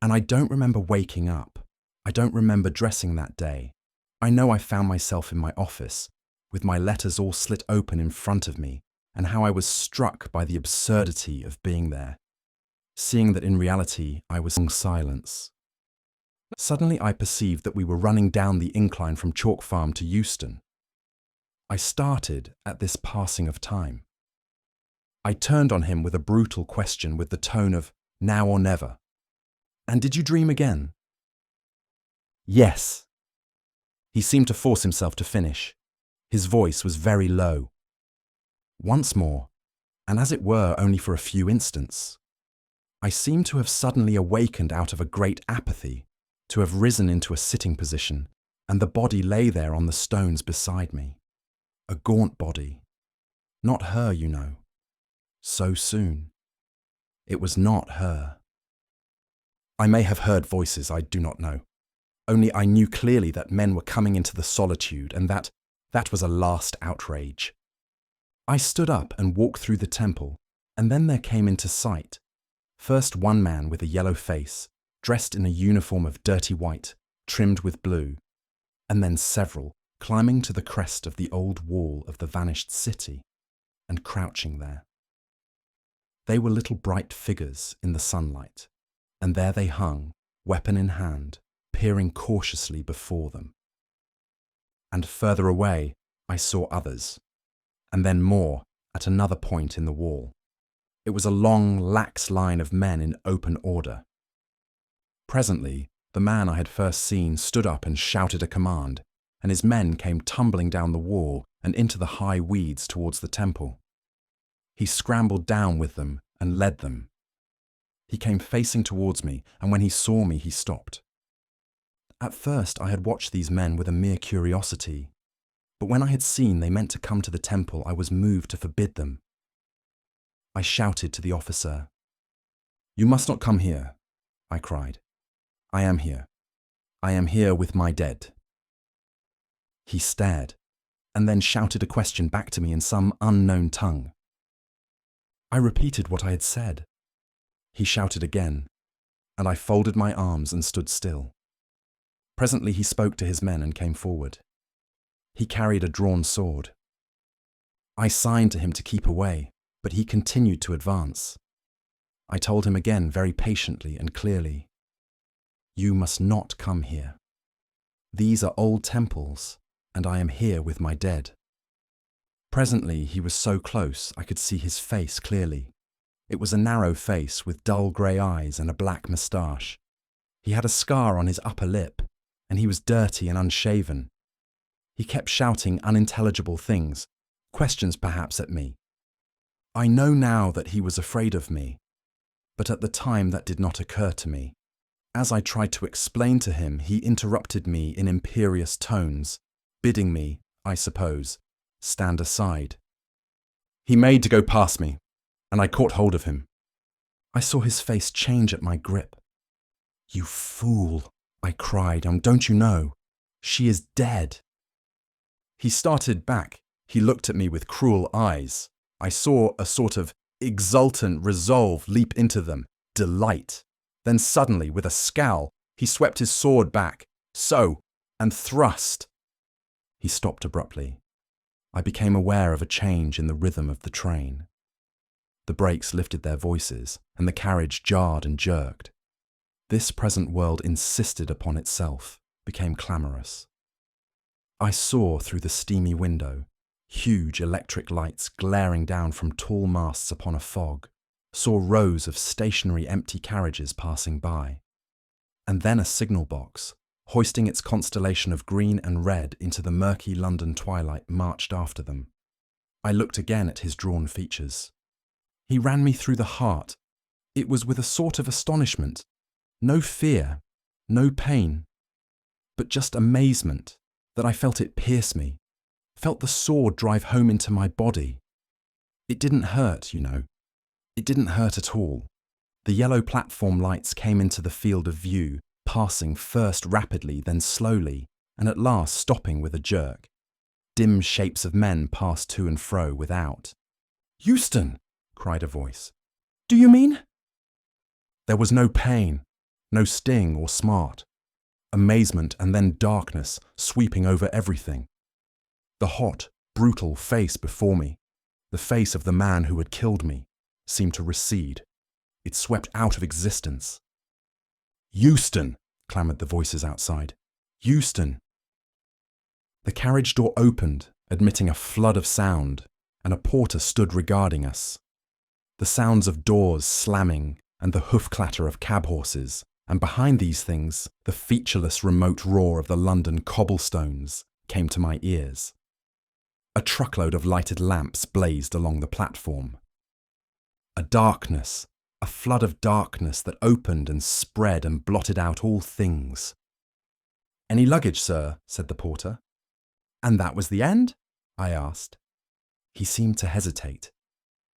And I don't remember waking up. I don't remember dressing that day. I know I found myself in my office, with my letters all slit open in front of me, and how I was struck by the absurdity of being there, seeing that in reality I was in silence. Suddenly I perceived that we were running down the incline from Chalk Farm to Euston. I started at this passing of time. I turned on him with a brutal question with the tone of now or never. And did you dream again? Yes. He seemed to force himself to finish. His voice was very low. Once more, and as it were only for a few instants, I seemed to have suddenly awakened out of a great apathy, to have risen into a sitting position, and the body lay there on the stones beside me. A gaunt body. Not her, So soon. It was not her. I may have heard voices, I do not know. Only I knew clearly that men were coming into the solitude, and that was a last outrage. I stood up and walked through the temple, and then there came into sight, first one man with a yellow face, dressed in a uniform of dirty white, trimmed with blue, and then several, climbing to the crest of the old wall of the vanished city, and crouching there. They were little bright figures in the sunlight, and there they hung, weapon in hand, peering cautiously before them. And further away, I saw others, and then more at another point in the wall. It was a long, lax line of men in open order. Presently, the man I had first seen stood up and shouted a command, and his men came tumbling down the wall and into the high weeds towards the temple. He scrambled down with them and led them. He came facing towards me, and when he saw me, he stopped. At first, I had watched these men with a mere curiosity, but when I had seen they meant to come to the temple, I was moved to forbid them. I shouted to the officer. "You must not come here," I cried. "I am here. I am here with my dead." He stared, and then shouted a question back to me in some unknown tongue. I repeated what I had said. He shouted again, and I folded my arms and stood still. Presently he spoke to his men and came forward. He carried a drawn sword. I signed to him to keep away, but he continued to advance. I told him again very patiently and clearly, "You must not come here. These are old temples, and I am here with my dead." Presently he was so close I could see his face clearly. It was a narrow face with dull grey eyes and a black moustache. He had a scar on his upper lip, and he was dirty and unshaven. He kept shouting unintelligible things, questions perhaps at me. I know now that he was afraid of me, but at the time that did not occur to me. As I tried to explain to him, he interrupted me in imperious tones, bidding me, I suppose, stand aside. He made to go past me, and I caught hold of him. I saw his face change at my grip. "You fool," I cried, "don't you know? She is dead." He started back. He looked at me with cruel eyes. I saw a sort of exultant resolve leap into them, delight. Then suddenly, with a scowl, he swept his sword back, so, and thrust. He stopped abruptly. I became aware of a change in the rhythm of the train. The brakes lifted their voices, and the carriage jarred and jerked. This present world insisted upon itself, became clamorous. I saw through the steamy window huge electric lights glaring down from tall masts upon a fog, saw rows of stationary empty carriages passing by, and then a signal box, hoisting its constellation of green and red into the murky London twilight, marched after them. I looked again at his drawn features. He ran me through the heart. It was with a sort of astonishment, no fear, no pain, but just amazement, that I felt it pierce me, felt the sword drive home into my body. It didn't hurt, you know. It didn't hurt at all. The yellow platform lights came into the field of view, passing first rapidly, then slowly, and at last stopping with a jerk. Dim shapes of men passed to and fro without. "Euston!" cried a voice. "Do you mean?" There was no pain, no sting or smart. Amazement and then darkness sweeping over everything. The hot, brutal face before me, the face of the man who had killed me, seemed to recede. It swept out of existence. "Euston!" clamoured the voices outside. "Euston!" The carriage door opened, admitting a flood of sound, and a porter stood regarding us. The sounds of doors slamming and the hoof clatter of cab horses, and behind these things, the featureless remote roar of the London cobblestones came to my ears. A truckload of lighted lamps blazed along the platform. A darkness, a flood of darkness that opened and spread and blotted out all things. "Any luggage, sir?" said the porter. "And that was the end?" I asked. He seemed to hesitate.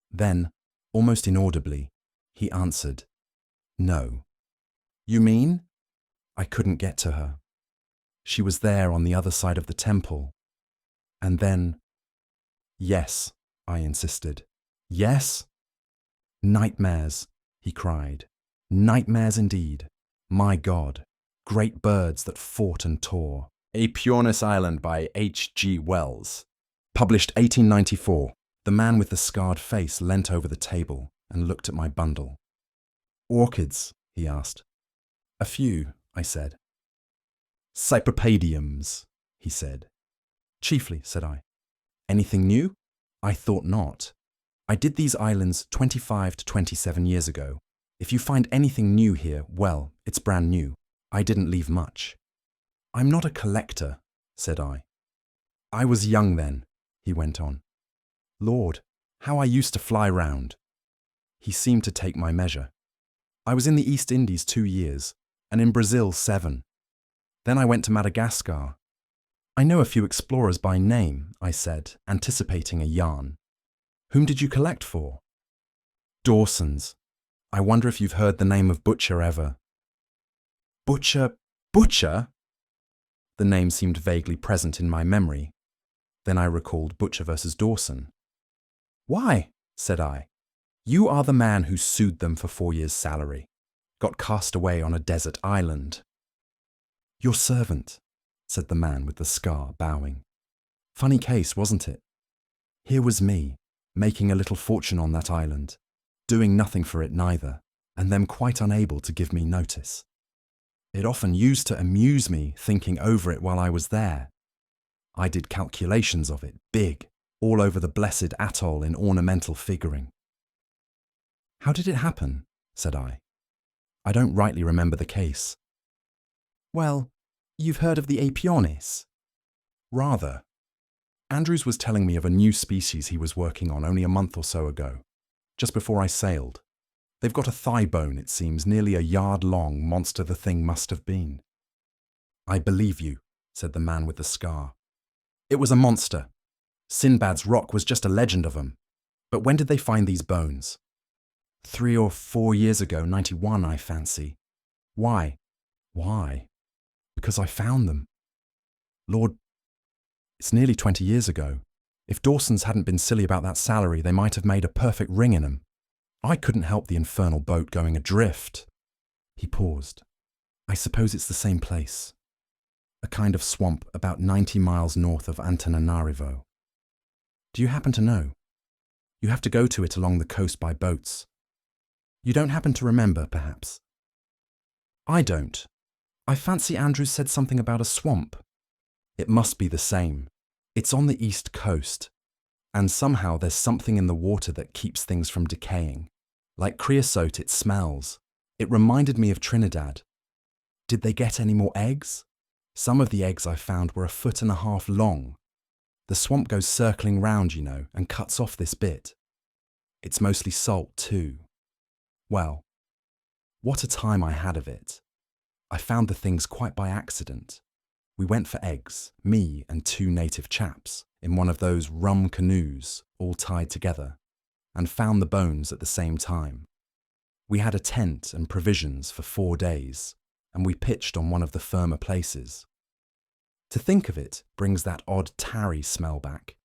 Then, almost inaudibly, he answered, "No." "You mean?" I couldn't get to her. She was there on the other side of the temple. And then, "Yes," I insisted. "Yes?" "Nightmares," he cried. "Nightmares indeed. My God, great birds that fought and tore." A Pureness Island by H.G. Wells. Published 1894. The man with the scarred face leant over the table and looked at my bundle. "Orchids?" he asked. "A few," I said. "Cypripediums?" he said. "Chiefly," said I. Anything new? I thought not. I did these islands 25 to 27 years ago. If you find anything new here, well, it's brand new. I didn't leave much. I'm not a collector, said I. I was young then, he went on. Lord, how I used to fly round. He seemed to take my measure. I was in the East Indies 2 years, and in Brazil 7. Then I went to Madagascar. I know a few explorers by name, I said, anticipating a yarn. Whom did you collect for? Dawson's. I wonder if you've heard the name of Butcher ever. Butcher? Butcher? The name seemed vaguely present in my memory. Then I recalled Butcher versus Dawson. Why? Said I. You are the man who sued them for 4 years' salary. Got cast away on a desert island. Your servant, said the man with the scar, bowing. Funny case, wasn't it? Here was me, making a little fortune on that island, doing nothing for it neither, and them quite unable to give me notice. It often used to amuse me thinking over it while I was there. I did calculations of it, big, all over the blessed atoll in ornamental figuring. How did it happen? Said I. I don't rightly remember the case. Well, you've heard of the Apionis? Rather. Andrews was telling me of a new species he was working on only a month or so ago, just before I sailed. They've got a thigh bone, it seems, nearly a yard long, monster the thing must have been. I believe you, said the man with the scar. It was a monster. Sinbad's rock was just a legend of 'em. But when did they find these bones? 3 or 4 years ago, 91, I fancy. Why? Why? Because I found them. Lord, it's nearly 20 years ago. If Dawson's hadn't been silly about that salary, they might have made a perfect ring in 'em. I couldn't help the infernal boat going adrift. He paused. I suppose it's the same place. A kind of swamp about 90 miles north of Antananarivo. Do you happen to know? You have to go to it along the coast by boats. You don't happen to remember, perhaps? I don't. I fancy Andrews said something about a swamp. It must be the same. It's on the east coast. And somehow there's something in the water that keeps things from decaying. Like creosote, it smells. It reminded me of Trinidad. Did they get any more eggs? Some of the eggs I found were 1.5 feet long. The swamp goes circling round, you know, and cuts off this bit. It's mostly salt, too. Well, what a time I had of it. I found the things quite by accident. We went for eggs, me and 2 native chaps, in one of those rum canoes, all tied together, and found the bones at the same time. We had a tent and provisions for 4 days, and we pitched on one of the firmer places. To think of it brings that odd tarry smell back.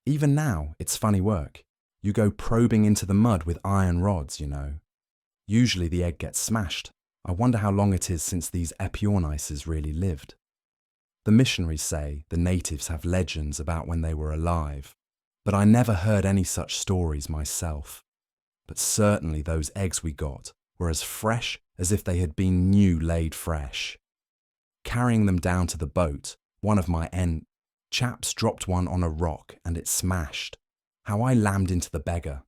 Even now, it's funny work. You go probing into the mud with iron rods, you know. Usually the egg gets smashed. I wonder how long it is since these Epiornices really lived. The missionaries say the natives have legends about when they were alive, but I never heard any such stories myself. But certainly those eggs we got were as fresh as if they had been new laid fresh. Carrying them down to the boat, one of my chaps dropped one on a rock and it smashed. How I lammed into the beggar.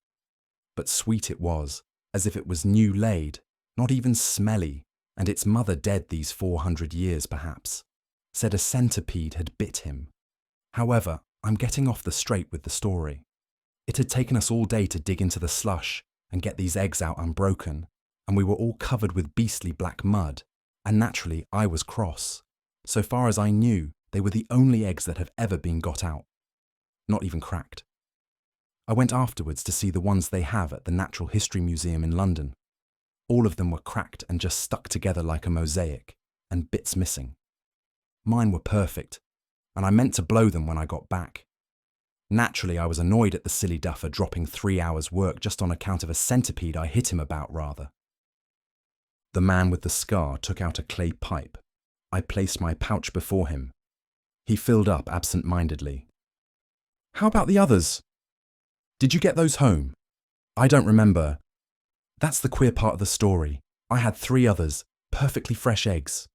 But sweet it was, as if it was new laid, not even smelly, and its mother dead these 400 years perhaps. Said a centipede had bit him. However, I'm getting off the straight with the story. It had taken us all day to dig into the slush and get these eggs out unbroken, and we were all covered with beastly black mud, and naturally I was cross. So far as I knew, they were the only eggs that have ever been got out. Not even cracked. I went afterwards to see the ones they have at the Natural History Museum in London. All of them were cracked and just stuck together like a mosaic, and bits missing. Mine were perfect, and I meant to blow them when I got back. Naturally, I was annoyed at the silly duffer dropping 3 hours' work just on account of a centipede I hit him about, rather. The man with the scar took out a clay pipe. I placed my pouch before him. He filled up absent-mindedly. How about the others? Did you get those home? I don't remember. That's the queer part of the story. I had 3 others, perfectly fresh eggs.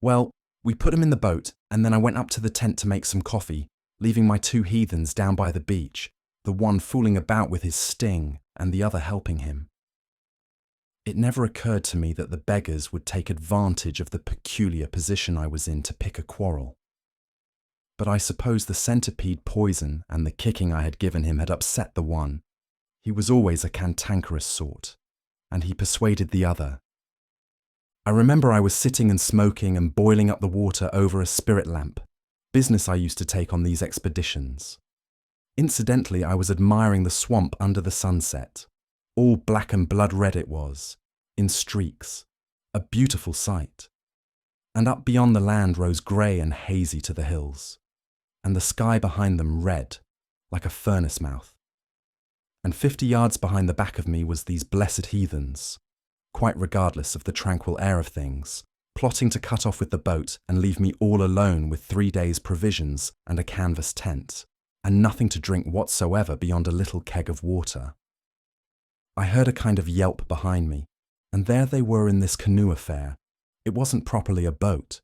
Well, we put them in the boat, and then I went up to the tent to make some coffee, leaving my two heathens down by the beach, the one fooling about with his sting and the other helping him. It never occurred to me that the beggars would take advantage of the peculiar position I was in to pick a quarrel. But I suppose the centipede poison and the kicking I had given him had upset the one. He was always a cantankerous sort, and he persuaded the other. I remember I was sitting and smoking and boiling up the water over a spirit lamp, business I used to take on these expeditions. Incidentally, I was admiring the swamp under the sunset. All black and blood red it was, in streaks, a beautiful sight. And up beyond the land rose grey and hazy to the hills, and the sky behind them red, like a furnace mouth. And 50 yards behind the back of me was these blessed heathens, quite regardless of the tranquil air of things, plotting to cut off with the boat and leave me all alone with 3 days' provisions and a canvas tent, and nothing to drink whatsoever beyond a little keg of water. I heard a kind of yelp behind me, and there they were in this canoe affair. It wasn't properly a boat,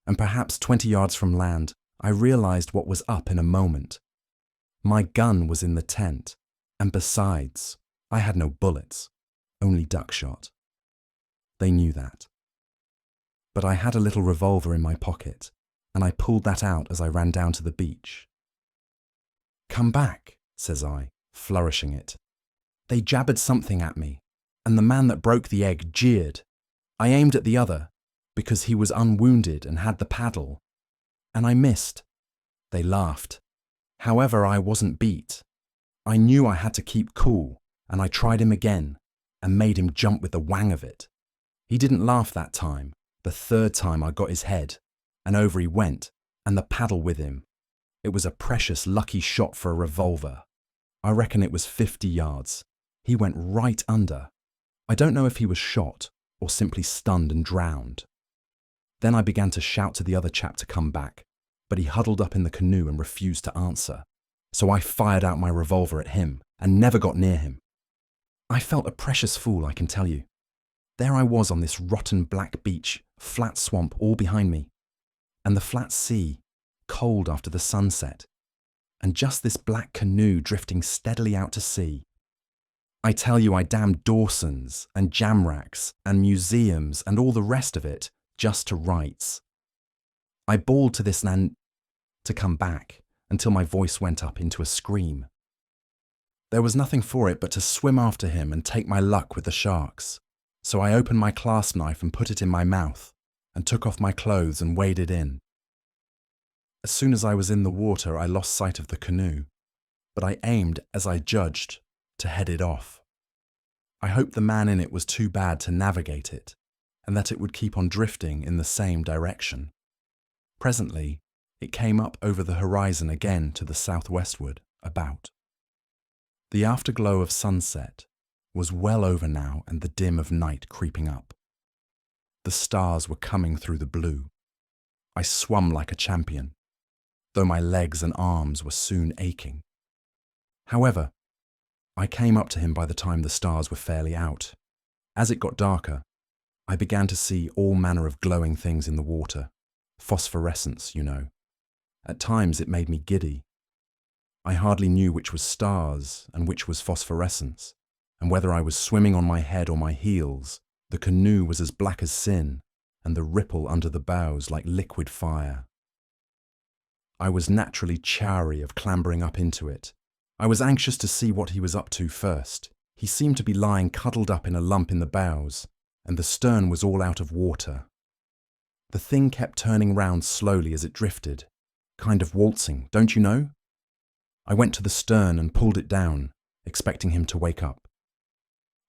and perhaps 20 yards from land, I realized what was up in a moment. My gun was in the tent, and besides, I had no bullets, only duck shot. They knew that. But I had a little revolver in my pocket, and I pulled that out as I ran down to the beach. "Come back," says I, flourishing it. They jabbered something at me, and the man that broke the egg jeered. I aimed at the other, because he was unwounded and had the paddle, and I missed. They laughed. However, I wasn't beat. I knew I had to keep cool, and I tried him again, and made him jump with the wang of it. He didn't laugh that time. The third time I got his head, and over he went, and the paddle with him. It was a precious lucky shot for a revolver. I reckon it was 50 yards. He went right under. I don't know if he was shot or simply stunned and drowned. Then I began to shout to the other chap to come back, but he huddled up in the canoe and refused to answer. So I fired out my revolver at him and never got near him. I felt a precious fool, I can tell you. There I was on this rotten black beach, flat swamp all behind me, and the flat sea, cold after the sunset, and just this black canoe drifting steadily out to sea. I tell you, I damned Dawson's and Jamracks and museums and all the rest of it just to rights. I bawled to this man to come back until my voice went up into a scream. There was nothing for it but to swim after him and take my luck with the sharks. So I opened my clasp knife and put it in my mouth and took off my clothes and waded in. As soon as I was in the water, I lost sight of the canoe, but I aimed, as I judged, to head it off. I hoped the man in it was too bad to navigate it, and that it would keep on drifting in the same direction. Presently, it came up over the horizon again to the southwestward, about. The afterglow of sunset was well over now and the dim of night creeping up. The stars were coming through the blue. I swum like a champion, though my legs and arms were soon aching. However, I came up to him by the time the stars were fairly out. As it got darker, I began to see all manner of glowing things in the water. Phosphorescence, you know. At times it made me giddy. I hardly knew which was stars and which was phosphorescence, and whether I was swimming on my head or my heels. The canoe was as black as sin, and the ripple under the bows like liquid fire. I was naturally chary of clambering up into it. I was anxious to see what he was up to first. He seemed to be lying cuddled up in a lump in the bows, and the stern was all out of water. The thing kept turning round slowly as it drifted, kind of waltzing, don't you know? I went to the stern and pulled it down, expecting him to wake up.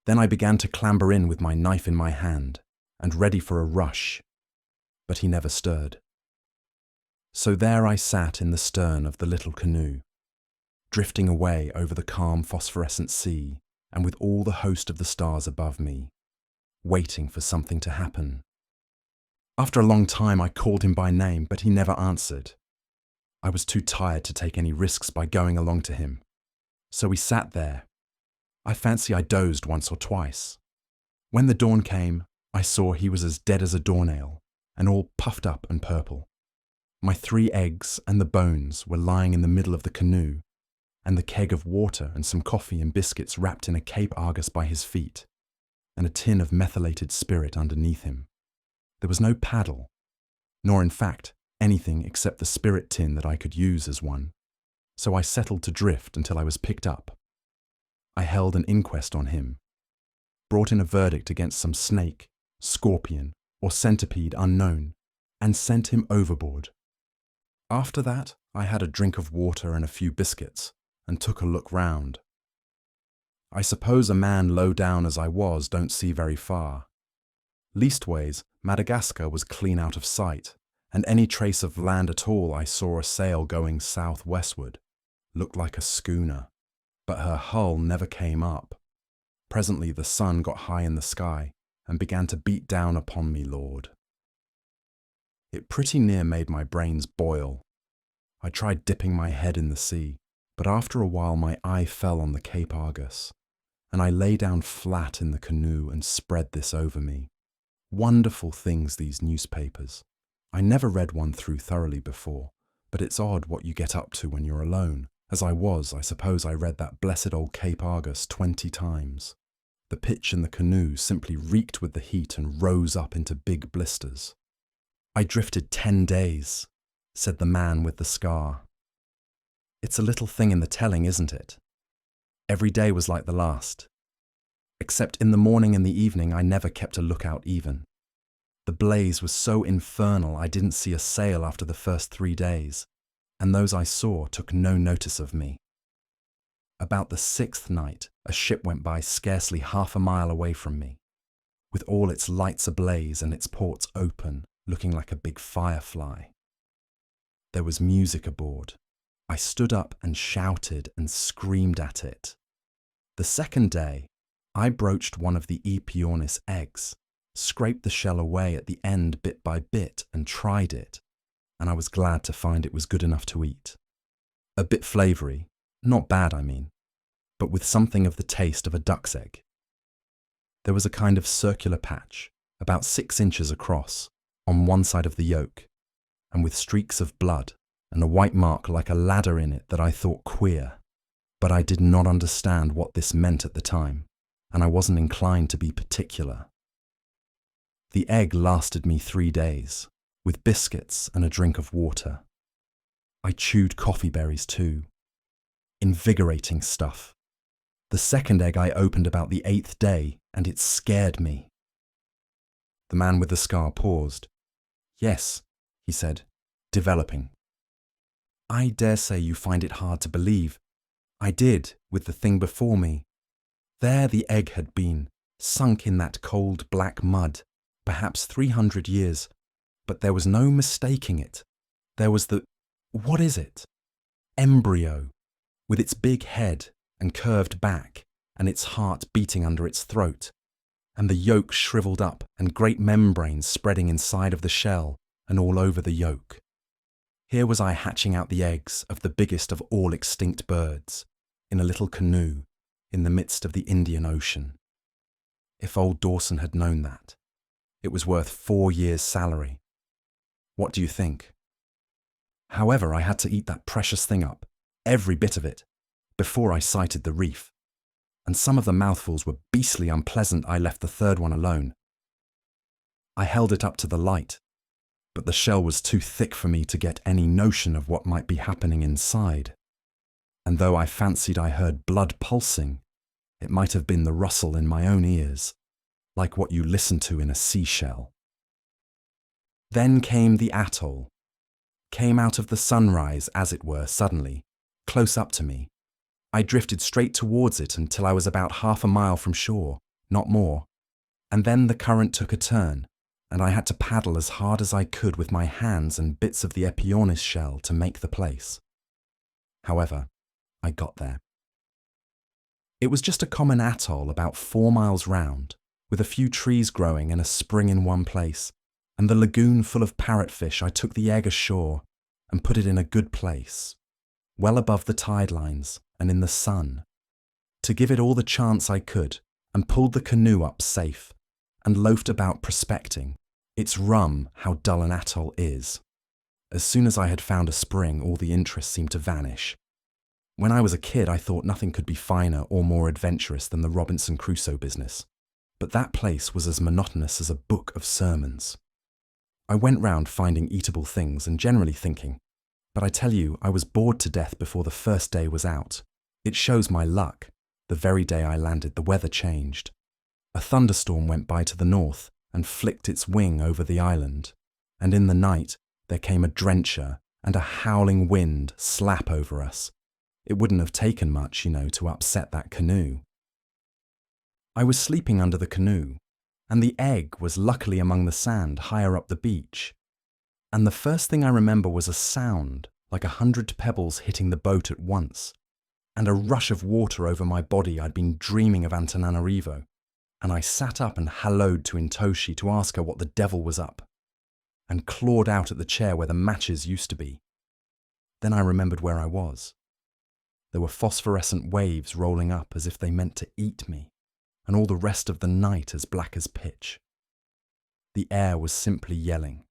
Then I began to clamber in with my knife in my hand, and ready for a rush, but he never stirred. So there I sat in the stern of the little canoe, drifting away over the calm phosphorescent sea, and with all the host of the stars above me, waiting for something to happen. After a long time I called him by name, but he never answered. I was too tired to take any risks by going along to him, so we sat there. I fancy I dozed once or twice. When the dawn came, I saw he was as dead as a doornail, and all puffed up and purple. My 3 eggs and the bones were lying in the middle of the canoe, and the keg of water and some coffee and biscuits wrapped in a Cape Argus by his feet, and a tin of methylated spirit underneath him. There was no paddle, nor in fact anything except the spirit tin that I could use as one, so I settled to drift until I was picked up. I held an inquest on him, brought in a verdict against some snake, scorpion, or centipede unknown, and sent him overboard. After that, I had a drink of water and a few biscuits, and took a look round. I suppose a man low down as I was don't see very far. Leastways, Madagascar was clean out of sight, and any trace of land at all I saw a sail going south-westward. Looked like a schooner, but her hull never came up. Presently the sun got high in the sky and began to beat down upon me, Lord. It pretty near made my brains boil. I tried dipping my head in the sea, but after a while my eye fell on the Cape Argus, and I lay down flat in the canoe and spread this over me. Wonderful things, these newspapers. I never read one through thoroughly before, but it's odd what you get up to when you're alone. As I was, I suppose I read that blessed old Cape Argus 20 times. The pitch in the canoe simply reeked with the heat and rose up into big blisters. I drifted 10 days, said the man with the scar. It's a little thing in the telling, isn't it? Every day was like the last. Except in the morning and the evening I never kept a lookout even. The blaze was so infernal I didn't see a sail after the first 3 days, and those I saw took no notice of me. About the 6th night, a ship went by scarcely half a mile away from me, with all its lights ablaze and its ports open, looking like a big firefly. There was music aboard. I stood up and shouted and screamed at it. The second day, I broached one of the E. pionis eggs, scraped the shell away at the end bit by bit and tried it, and I was glad to find it was good enough to eat. A bit flavoury, not bad I mean, but with something of the taste of a duck's egg. There was a kind of circular patch, about 6 inches across, on one side of the yolk, and with streaks of blood and a white mark like a ladder in it that I thought queer, but I did not understand what this meant at the time, and I wasn't inclined to be particular. The egg lasted me 3 days, with biscuits and a drink of water. I chewed coffee berries too. Invigorating stuff. The second egg I opened about the 8th day, and it scared me. The man with the scar paused. Yes, he said, developing. I dare say you find it hard to believe. I did, with the thing before me. There the egg had been, sunk in that cold black mud, perhaps 300 years, but there was no mistaking it. There was what is it? Embryo, with its big head and curved back, and its heart beating under its throat, and the yolk shriveled up and great membranes spreading inside of the shell and all over the yolk. Here was I hatching out the eggs of the biggest of all extinct birds, in a little canoe, in the midst of the Indian Ocean. If old Dawson had known that, it was worth 4 years' salary. What do you think? However, I had to eat that precious thing up, every bit of it, before I sighted the reef, and some of the mouthfuls were beastly unpleasant. I left the third one alone. I held it up to the light, but the shell was too thick for me to get any notion of what might be happening inside, and though I fancied I heard blood pulsing, it might have been the rustle in my own ears, like what you listen to in a seashell. Then came the atoll, came out of the sunrise, as it were, suddenly, close up to me. I drifted straight towards it until I was about half a mile from shore, not more, and then the current took a turn, and I had to paddle as hard as I could with my hands and bits of the Epionis shell to make the place. However, I got there. It was just a common atoll about 4 miles round, with a few trees growing and a spring in one place, and the lagoon full of parrotfish. I took the egg ashore and put it in a good place, well above the tide lines and in the sun, to give it all the chance I could, and pulled the canoe up safe and loafed about prospecting. It's rum how dull an atoll is. As soon as I had found a spring, all the interest seemed to vanish. When I was a kid, I thought nothing could be finer or more adventurous than the Robinson Crusoe business. But that place was as monotonous as a book of sermons. I went round finding eatable things and generally thinking, but I tell you, I was bored to death before the first day was out. It shows my luck. The very day I landed, the weather changed. A thunderstorm went by to the north and flicked its wing over the island, and in the night there came a drencher and a howling wind slap over us. It wouldn't have taken much, to upset that canoe. I was sleeping under the canoe, and the egg was luckily among the sand higher up the beach. And the first thing I remember was a sound like 100 pebbles hitting the boat at once, and a rush of water over my body. I'd been dreaming of Antananarivo, and I sat up and halloed to Intoshi to ask her what the devil was up, and clawed out at the chair where the matches used to be. Then I remembered where I was. There were phosphorescent waves rolling up as if they meant to eat me, and all the rest of the night as black as pitch. The air was simply yelling.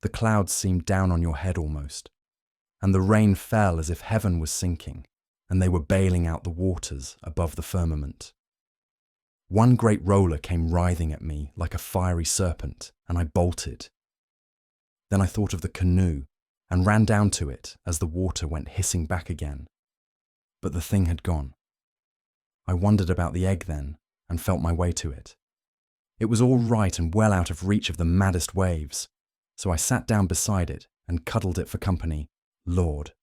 The clouds seemed down on your head almost, and the rain fell as if heaven was sinking, and they were bailing out the waters above the firmament. One great roller came writhing at me like a fiery serpent, and I bolted. Then I thought of the canoe and ran down to it as the water went hissing back again. But the thing had gone. I wondered about the egg then and felt my way to it. It was all right and well out of reach of the maddest waves, so I sat down beside it and cuddled it for company. Lord,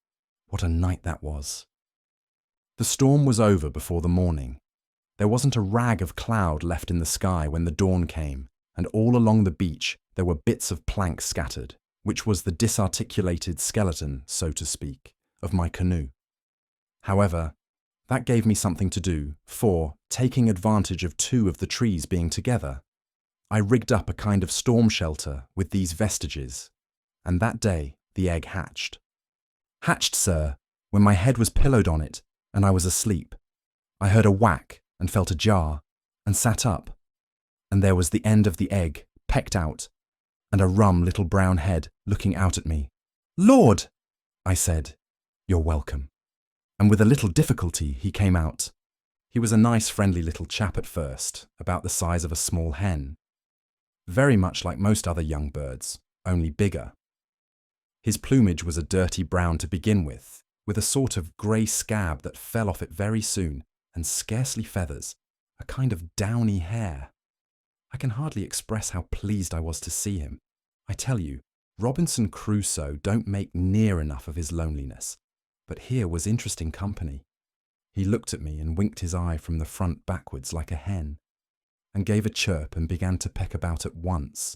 what a night that was. The storm was over before the morning. There wasn't a rag of cloud left in the sky when the dawn came, and all along the beach there were bits of plank scattered, which was the disarticulated skeleton, so to speak, of my canoe. However, that gave me something to do, for, taking advantage of 2 of the trees being together, I rigged up a kind of storm shelter with these vestiges, and that day the egg hatched. Hatched, sir, when my head was pillowed on it and I was asleep. I heard a whack and felt a jar, and sat up, and there was the end of the egg, pecked out, and a rum little brown head looking out at me. Lord, I said, you're welcome. And with a little difficulty he came out. He was a nice friendly little chap at first, about the size of a small hen. Very much like most other young birds, only bigger. His plumage was a dirty brown to begin with a sort of grey scab that fell off it very soon, and scarcely feathers, a kind of downy hair. I can hardly express how pleased I was to see him. I tell you, Robinson Crusoe don't make near enough of his loneliness, but here was interesting company. He looked at me and winked his eye from the front backwards like a hen, and gave a chirp and began to peck about at once,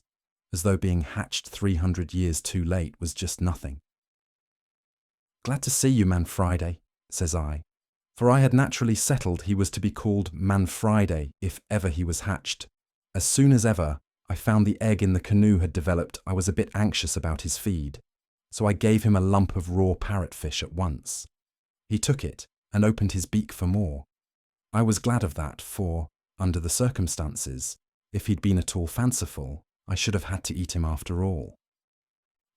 as though being hatched 300 years too late was just nothing. Glad to see you, Man Friday, says I, for I had naturally settled he was to be called Man Friday if ever he was hatched. As soon as ever I found the egg in the canoe had developed, I was a bit anxious about his feed, so I gave him a lump of raw parrotfish at once. He took it and opened his beak for more. I was glad of that, for, under the circumstances, if he'd been at all fanciful, I should have had to eat him after all.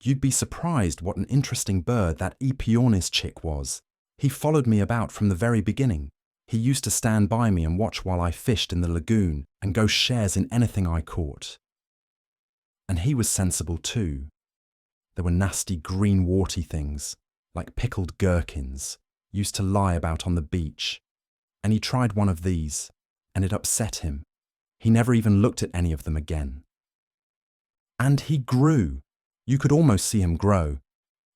You'd be surprised what an interesting bird that Epionis chick was. He followed me about from the very beginning. He used to stand by me and watch while I fished in the lagoon and go shares in anything I caught. And he was sensible too. There were nasty green warty things, like pickled gherkins, used to lie about on the beach, and he tried one of these, and it upset him. He never even looked at any of them again. And he grew. You could almost see him grow,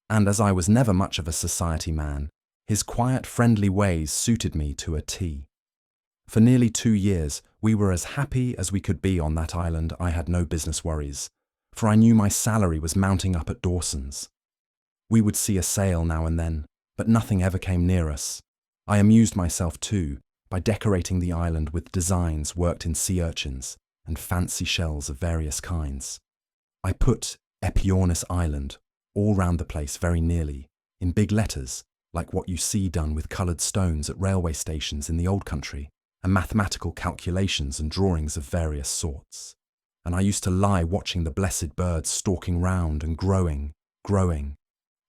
and as I was never much of a society man, his quiet, friendly ways suited me to a T. For nearly 2 years, we were as happy as we could be on that island. I had no business worries, for I knew my salary was mounting up at Dawson's. We would see a sail now and then, but nothing ever came near us. I amused myself too by decorating the island with designs worked in sea urchins and fancy shells of various kinds. I put Epionis Island all round the place very nearly, in big letters, like what you see done with coloured stones at railway stations in the old country, and mathematical calculations and drawings of various sorts. And I used to lie watching the blessed birds stalking round and growing growing,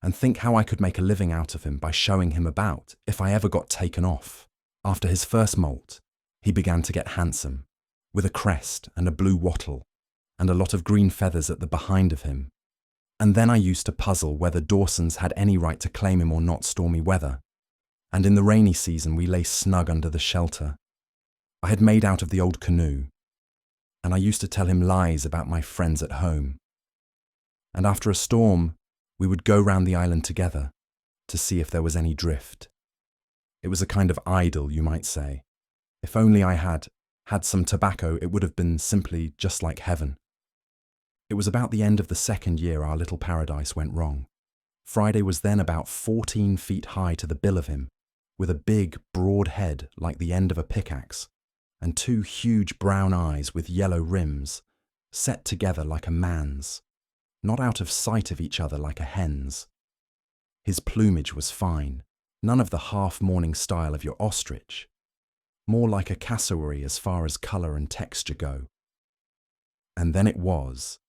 and think how I could make a living out of him by showing him about if I ever got taken off. After his first molt, he began to get handsome, with a crest and a blue wattle, and a lot of green feathers at the behind of him. And then I used to puzzle whether Dawsons had any right to claim him or not stormy weather. And in the rainy season we lay snug under the shelter I had made out of the old canoe, and I used to tell him lies about my friends at home. And after a storm, we would go round the island together to see if there was any drift. It was a kind of idyll, you might say. If only I had some tobacco, it would have been simply just like heaven. It was about the end of the second year our little paradise went wrong. Friday was then about 14 feet high to the bill of him, with a big, broad head like the end of a pickaxe, and two huge brown eyes with yellow rims, set together like a man's, not out of sight of each other like a hen's. His plumage was fine, none of the half-mourning style of your ostrich, more like a cassowary as far as colour and texture go. And then it was,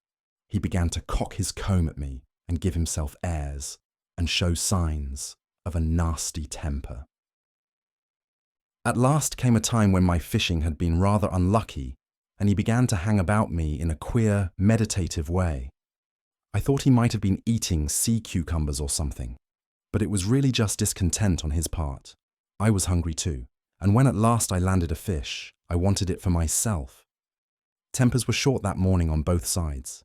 he began to cock his comb at me and give himself airs and show signs of a nasty temper. At last came a time when my fishing had been rather unlucky, and he began to hang about me in a queer, meditative way. I thought he might have been eating sea cucumbers or something, but it was really just discontent on his part. I was hungry too, and when at last I landed a fish, I wanted it for myself. Tempers were short that morning on both sides.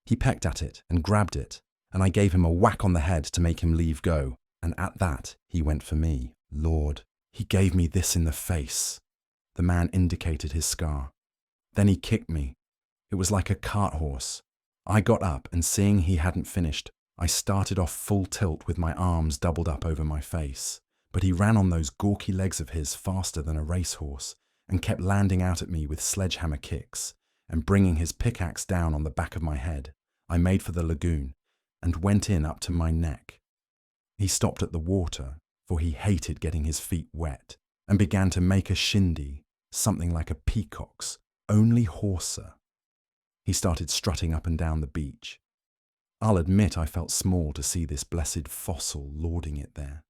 He pecked at it and grabbed it, and I gave him a whack on the head to make him leave go, and at that he went for me. Lord, he gave me this in the face. The man indicated his scar. Then he kicked me. It was like a cart horse. I got up, and seeing he hadn't finished, I started off full tilt with my arms doubled up over my face. But he ran on those gawky legs of his faster than a racehorse, and kept landing out at me with sledgehammer kicks, and bringing his pickaxe down on the back of my head. I made for the lagoon, and went in up to my neck. He stopped at the water, for he hated getting his feet wet, and began to make a shindy, something like a peacock's, only hoarser. He started strutting up and down the beach. I'll admit I felt small to see this blessed fossil lording it there.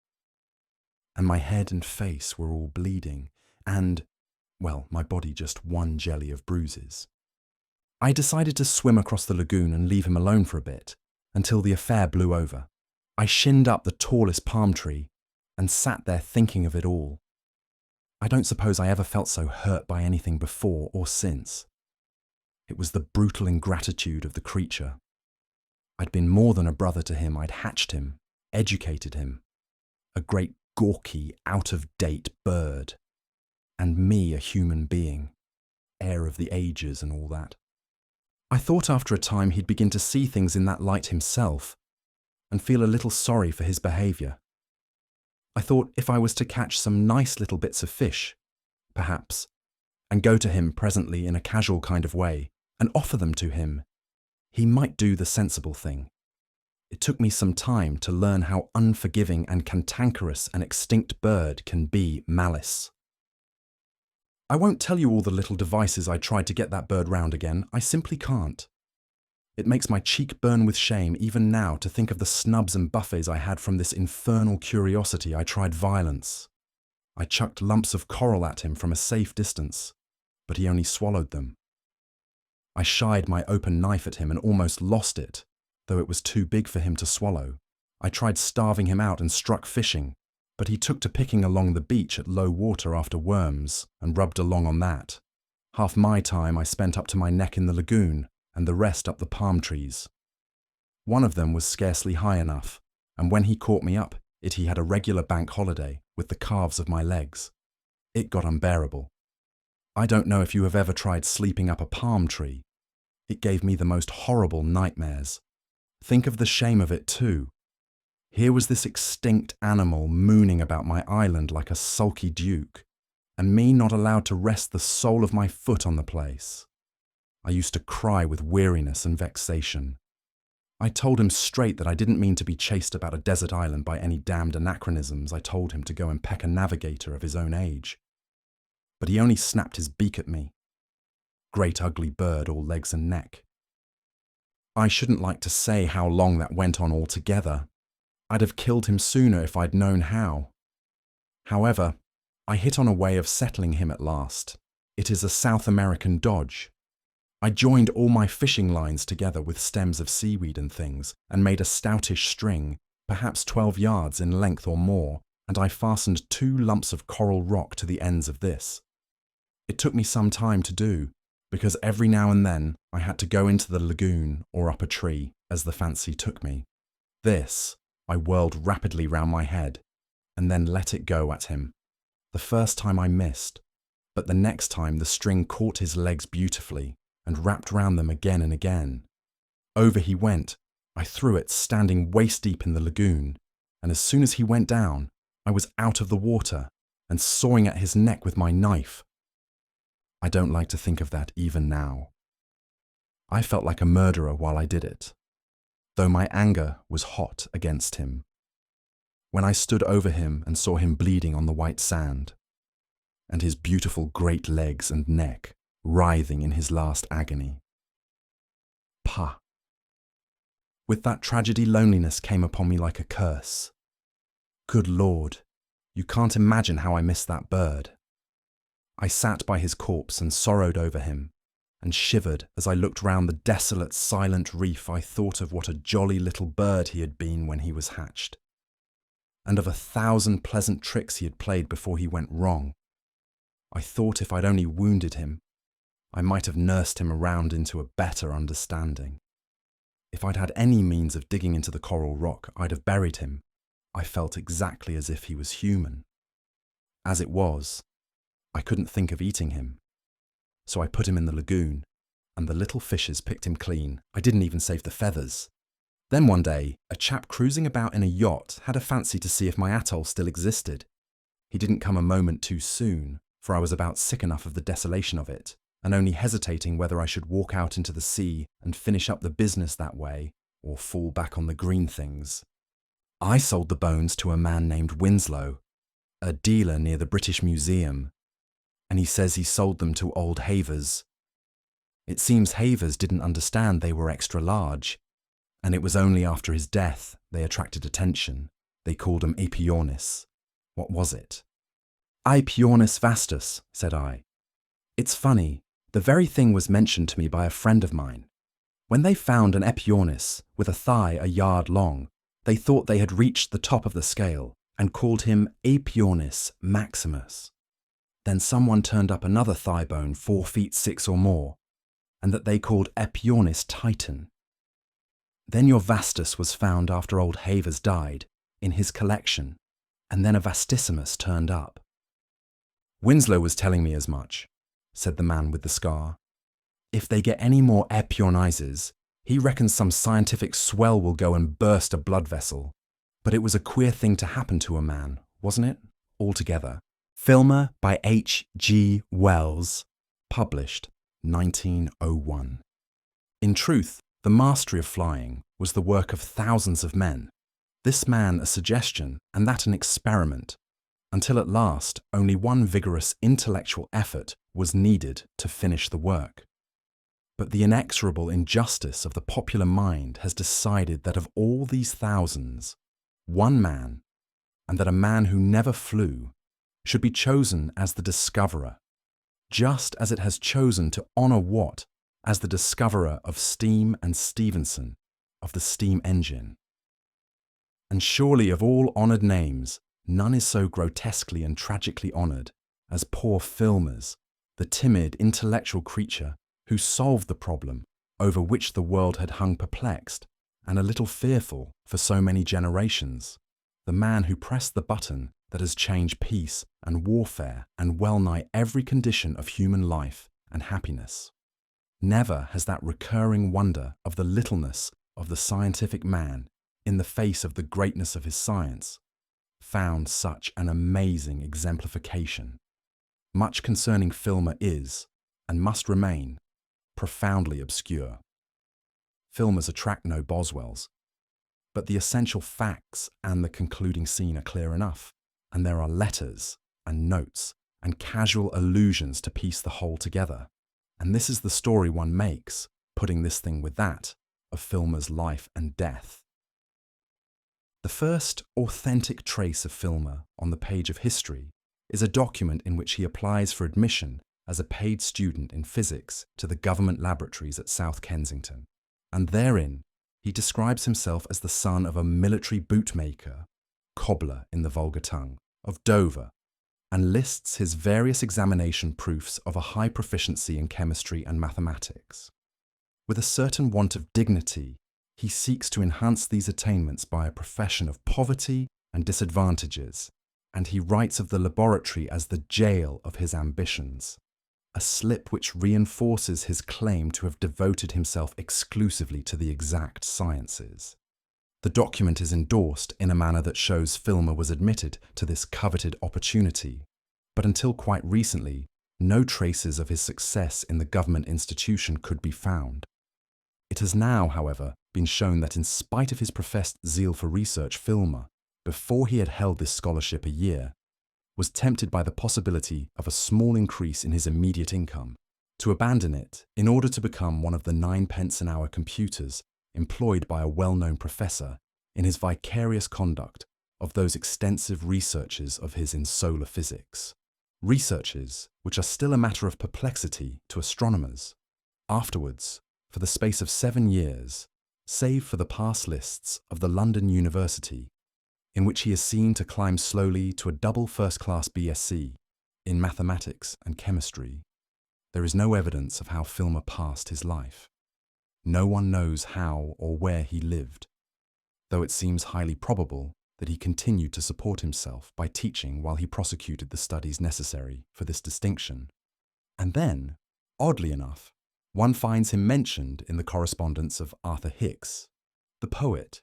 And my head and face were all bleeding, and, well, my body just one jelly of bruises. I decided to swim across the lagoon and leave him alone for a bit, until the affair blew over. I shinned up the tallest palm tree, and sat there thinking of it all. I don't suppose I ever felt so hurt by anything before or since. It was the brutal ingratitude of the creature. I'd been more than a brother to him. I'd hatched him, educated him. A great gawky, out-of-date bird. And me a human being, heir of the ages and all that. I thought after a time he'd begin to see things in that light himself, and feel a little sorry for his behaviour. I thought if I was to catch some nice little bits of fish, perhaps, and go to him presently in a casual kind of way, and offer them to him, he might do the sensible thing. It took me some time to learn how unforgiving and cantankerous an extinct bird can be malice. I won't tell you all the little devices I tried to get that bird round again. I simply can't. It makes my cheek burn with shame even now to think of the snubs and buffets I had from this infernal curiosity. I tried violence. I chucked lumps of coral at him from a safe distance, but he only swallowed them. I shied my open knife at him and almost lost it, though it was too big for him to swallow. I tried starving him out and struck fishing, but he took to picking along the beach at low water after worms and rubbed along on that. Half my time I spent up to my neck in the lagoon, and the rest up the palm trees. One of them was scarcely high enough, and when he caught me up, he had a regular bank holiday with the calves of my legs. It got unbearable. I don't know if you have ever tried sleeping up a palm tree. It gave me the most horrible nightmares. Think of the shame of it too. Here was this extinct animal mooning about my island like a sulky duke, and me not allowed to rest the sole of my foot on the place. I used to cry with weariness and vexation. I told him straight that I didn't mean to be chased about a desert island by any damned anachronisms. I told him to go and peck a navigator of his own age. But he only snapped his beak at me. Great ugly bird, all legs and neck. I shouldn't like to say how long that went on altogether. I'd have killed him sooner if I'd known how. However, I hit on a way of settling him at last. It is a South American dodge. I joined all my fishing lines together with stems of seaweed and things and made a stoutish string, perhaps 12 yards in length or more, and I fastened 2 lumps of coral rock to the ends of this. It took me some time to do, because every now and then I had to go into the lagoon or up a tree as the fancy took me. This I whirled rapidly round my head and then let it go at him. The first time I missed, but the next time the string caught his legs beautifully and wrapped round them again and again. Over he went. I threw it standing waist deep in the lagoon, and as soon as he went down, I was out of the water and sawing at his neck with my knife. I don't like to think of that even now. I felt like a murderer while I did it, though my anger was hot against him. When I stood over him and saw him bleeding on the white sand, and his beautiful great legs and neck writhing in his last agony. Pah! With that tragedy, loneliness came upon me like a curse. Good Lord, you can't imagine how I missed that bird. I sat by his corpse and sorrowed over him, and shivered as I looked round the desolate, silent reef. I thought of what a jolly little bird he had been when he was hatched, and of 1,000 pleasant tricks he had played before he went wrong. I thought if I'd only wounded him, I might have nursed him around into a better understanding. If I'd had any means of digging into the coral rock, I'd have buried him. I felt exactly as if he was human. As it was, I couldn't think of eating him. So I put him in the lagoon, and the little fishes picked him clean. I didn't even save the feathers. Then one day, a chap cruising about in a yacht had a fancy to see if my atoll still existed. He didn't come a moment too soon, for I was about sick enough of the desolation of it, and only hesitating whether I should walk out into the sea and finish up the business that way, or fall back on the green things. I sold the bones to a man named Winslow, a dealer near the British Museum, and he says he sold them to old Havers. It seems Havers didn't understand they were extra large, and it was only after his death they attracted attention. They called him Aepyornis. What was it? Aepyornis vastus, said I. It's funny, the very thing was mentioned to me by a friend of mine. When they found an Aepyornis with a thigh a yard long, they thought they had reached the top of the scale and called him Aepyornis maximus. Then someone turned up another thigh bone 4 feet 6 or more, and that they called Aepyornis titan. Then your vastus was found after old Havers died, in his collection, and then a vastissimus turned up. Winslow was telling me as much, said the man with the scar. If they get any more Aepyornises, he reckons some scientific swell will go and burst a blood vessel. But it was a queer thing to happen to a man, wasn't it? Altogether. Filmer by H. G. Wells, published 1901. In truth, the mastery of flying was the work of thousands of men, this man a suggestion and that an experiment, until at last only one vigorous intellectual effort was needed to finish the work. But the inexorable injustice of the popular mind has decided that of all these thousands, one man, and that a man who never flew, should be chosen as the discoverer, just as it has chosen to honour Watt as the discoverer of steam and Stephenson of the steam engine. And surely of all honoured names, none is so grotesquely and tragically honoured as poor Filmer's, the timid intellectual creature who solved the problem over which the world had hung perplexed and a little fearful for so many generations, the man who pressed the button that has changed peace and warfare and well-nigh every condition of human life and happiness. Never has that recurring wonder of the littleness of the scientific man in the face of the greatness of his science found such an amazing exemplification. Much concerning Filmer is, and must remain, profoundly obscure. Filmers attract no Boswells, but the essential facts and the concluding scene are clear enough, and there are letters and notes and casual allusions to piece the whole together. And this is the story one makes, putting this thing with that, of Filmer's life and death. The first authentic trace of Filmer on the page of history is a document in which he applies for admission as a paid student in physics to the government laboratories at South Kensington, and therein he describes himself as the son of a military bootmaker, cobbler in the vulgar tongue, of Dover, and lists his various examination proofs of a high proficiency in chemistry and mathematics. With a certain want of dignity, he seeks to enhance these attainments by a profession of poverty and disadvantages, and he writes of the laboratory as the jail of his ambitions, a slip which reinforces his claim to have devoted himself exclusively to the exact sciences. The document is endorsed in a manner that shows Filmer was admitted to this coveted opportunity, but until quite recently, no traces of his success in the government institution could be found. It has now, however, been shown that in spite of his professed zeal for research, Filmer, before he had held this scholarship a year, was tempted by the possibility of a small increase in his immediate income, to abandon it in order to become one of the 9 pence an hour computers employed by a well-known professor in his vicarious conduct of those extensive researches of his in solar physics. Researches which are still a matter of perplexity to astronomers. Afterwards, for the space of 7 years, save for the pass lists of the London University, in which he is seen to climb slowly to a double first-class BSc in mathematics and chemistry, there is no evidence of how Filmer passed his life. No one knows how or where he lived, though it seems highly probable that he continued to support himself by teaching while he prosecuted the studies necessary for this distinction. And then, oddly enough, one finds him mentioned in the correspondence of Arthur Hicks, the poet.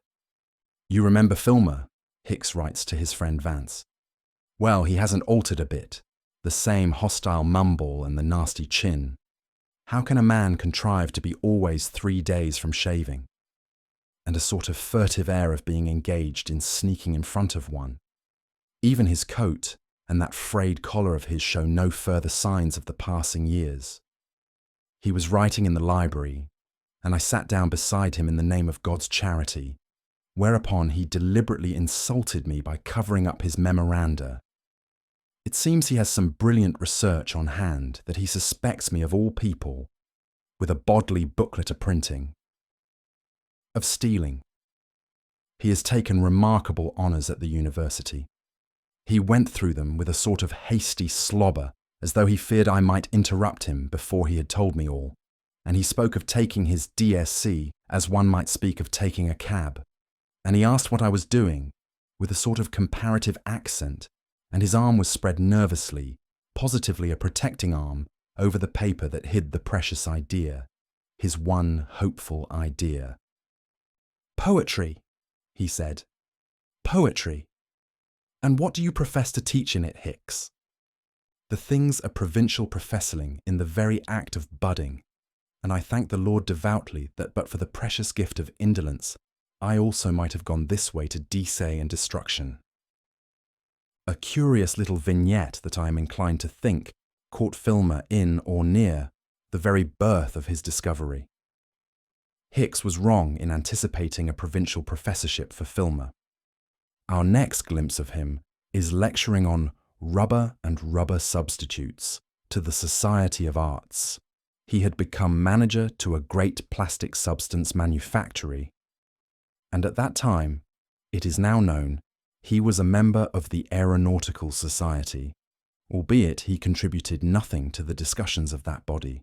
"You remember Filmer?" Hicks writes to his friend Vance. "Well, he hasn't altered a bit. The same hostile mumble and the nasty chin. How can a man contrive to be always 3 days from shaving? And a sort of furtive air of being engaged in sneaking in front of one. Even his coat and that frayed collar of his show no further signs of the passing years." He was writing in the library, and I sat down beside him in the name of God's charity, whereupon he deliberately insulted me by covering up his memoranda. It seems he has some brilliant research on hand that he suspects me of all people, with a Bodley booklet a-printing, of stealing. He has taken remarkable honours at the university. He went through them with a sort of hasty slobber, as though he feared I might interrupt him before he had told me all, and he spoke of taking his DSc as one might speak of taking a cab, and he asked what I was doing, with a sort of comparative accent, and his arm was spread nervously, positively a protecting arm, over the paper that hid the precious idea, his one hopeful idea. "Poetry," he said. "Poetry. And what do you profess to teach in it, Hicks?" The thing's a provincial professorling in the very act of budding, and I thank the Lord devoutly that but for the precious gift of indolence, I also might have gone this way to decay and destruction. A curious little vignette that I am inclined to think caught Filmer in or near the very birth of his discovery. Hicks was wrong in anticipating a provincial professorship for Filmer. Our next glimpse of him is lecturing on rubber and rubber substitutes to the Society of Arts. He had become manager to a great plastic substance manufactory, and at that time, it is now known, he was a member of the Aeronautical Society, albeit he contributed nothing to the discussions of that body,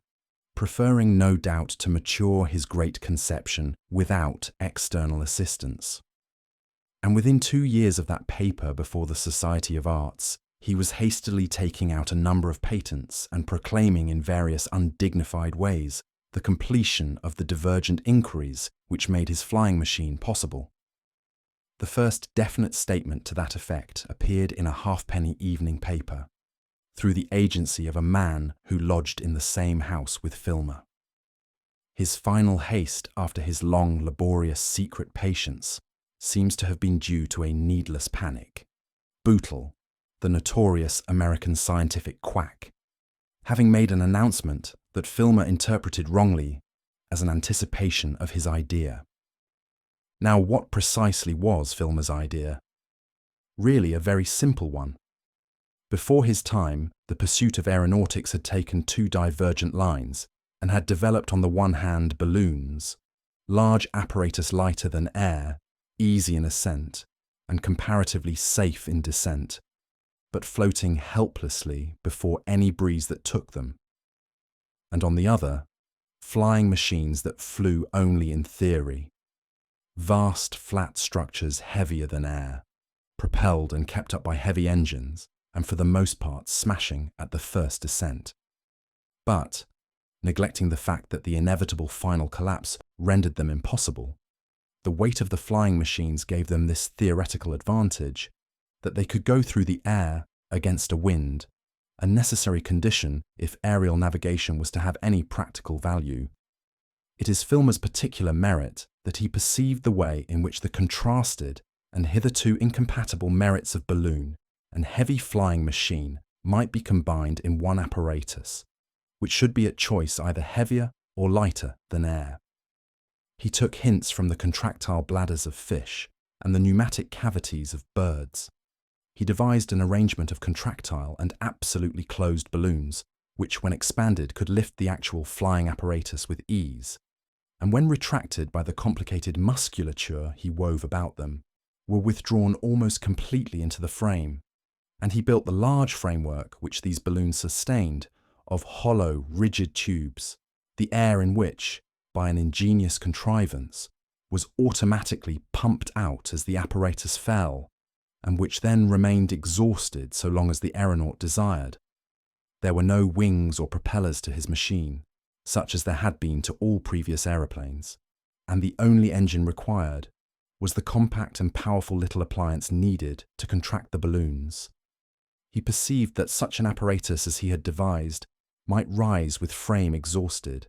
preferring no doubt to mature his great conception without external assistance. And within 2 years of that paper before the Society of Arts, he was hastily taking out a number of patents and proclaiming in various undignified ways the completion of the divergent inquiries which made his flying machine possible. The first definite statement to that effect appeared in a halfpenny evening paper, through the agency of a man who lodged in the same house with Filmer. His final haste after his long, laborious, secret patience seems to have been due to a needless panic. Bootle, the notorious American scientific quack, having made an announcement that Filmer interpreted wrongly as an anticipation of his idea. Now, what precisely was Filmer's idea? Really a very simple one. Before his time, the pursuit of aeronautics had taken two divergent lines and had developed on the one hand balloons, large apparatus lighter than air, easy in ascent, and comparatively safe in descent, but floating helplessly before any breeze that took them. And on the other, flying machines that flew only in theory, vast flat structures heavier than air, propelled and kept up by heavy engines, and for the most part smashing at the first descent. But, neglecting the fact that the inevitable final collapse rendered them impossible, the weight of the flying machines gave them this theoretical advantage that they could go through the air against a wind, a necessary condition if aerial navigation was to have any practical value. It is Filmer's particular merit that he perceived the way in which the contrasted and hitherto incompatible merits of balloon and heavy flying machine might be combined in one apparatus, which should be at choice either heavier or lighter than air. He took hints from the contractile bladders of fish and the pneumatic cavities of birds. He devised an arrangement of contractile and absolutely closed balloons, which when expanded could lift the actual flying apparatus with ease, and when retracted by the complicated musculature he wove about them, were withdrawn almost completely into the frame. And he built the large framework which these balloons sustained of hollow, rigid tubes, the air in which, by an ingenious contrivance, was automatically pumped out as the apparatus fell, and which then remained exhausted so long as the aeronaut desired. There were no wings or propellers to his machine, such as there had been to all previous aeroplanes, and the only engine required was the compact and powerful little appliance needed to contract the balloons. He perceived that such an apparatus as he had devised might rise with frame exhausted,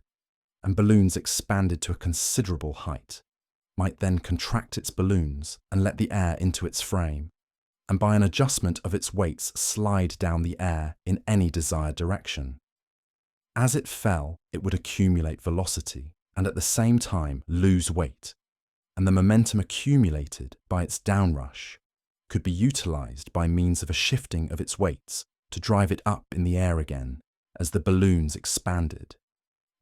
and balloons expanded to a considerable height, might then contract its balloons and let the air into its frame, and by an adjustment of its weights slide down the air in any desired direction. As it fell, it would accumulate velocity and at the same time lose weight, and the momentum accumulated by its downrush could be utilized by means of a shifting of its weights to drive it up in the air again as the balloons expanded.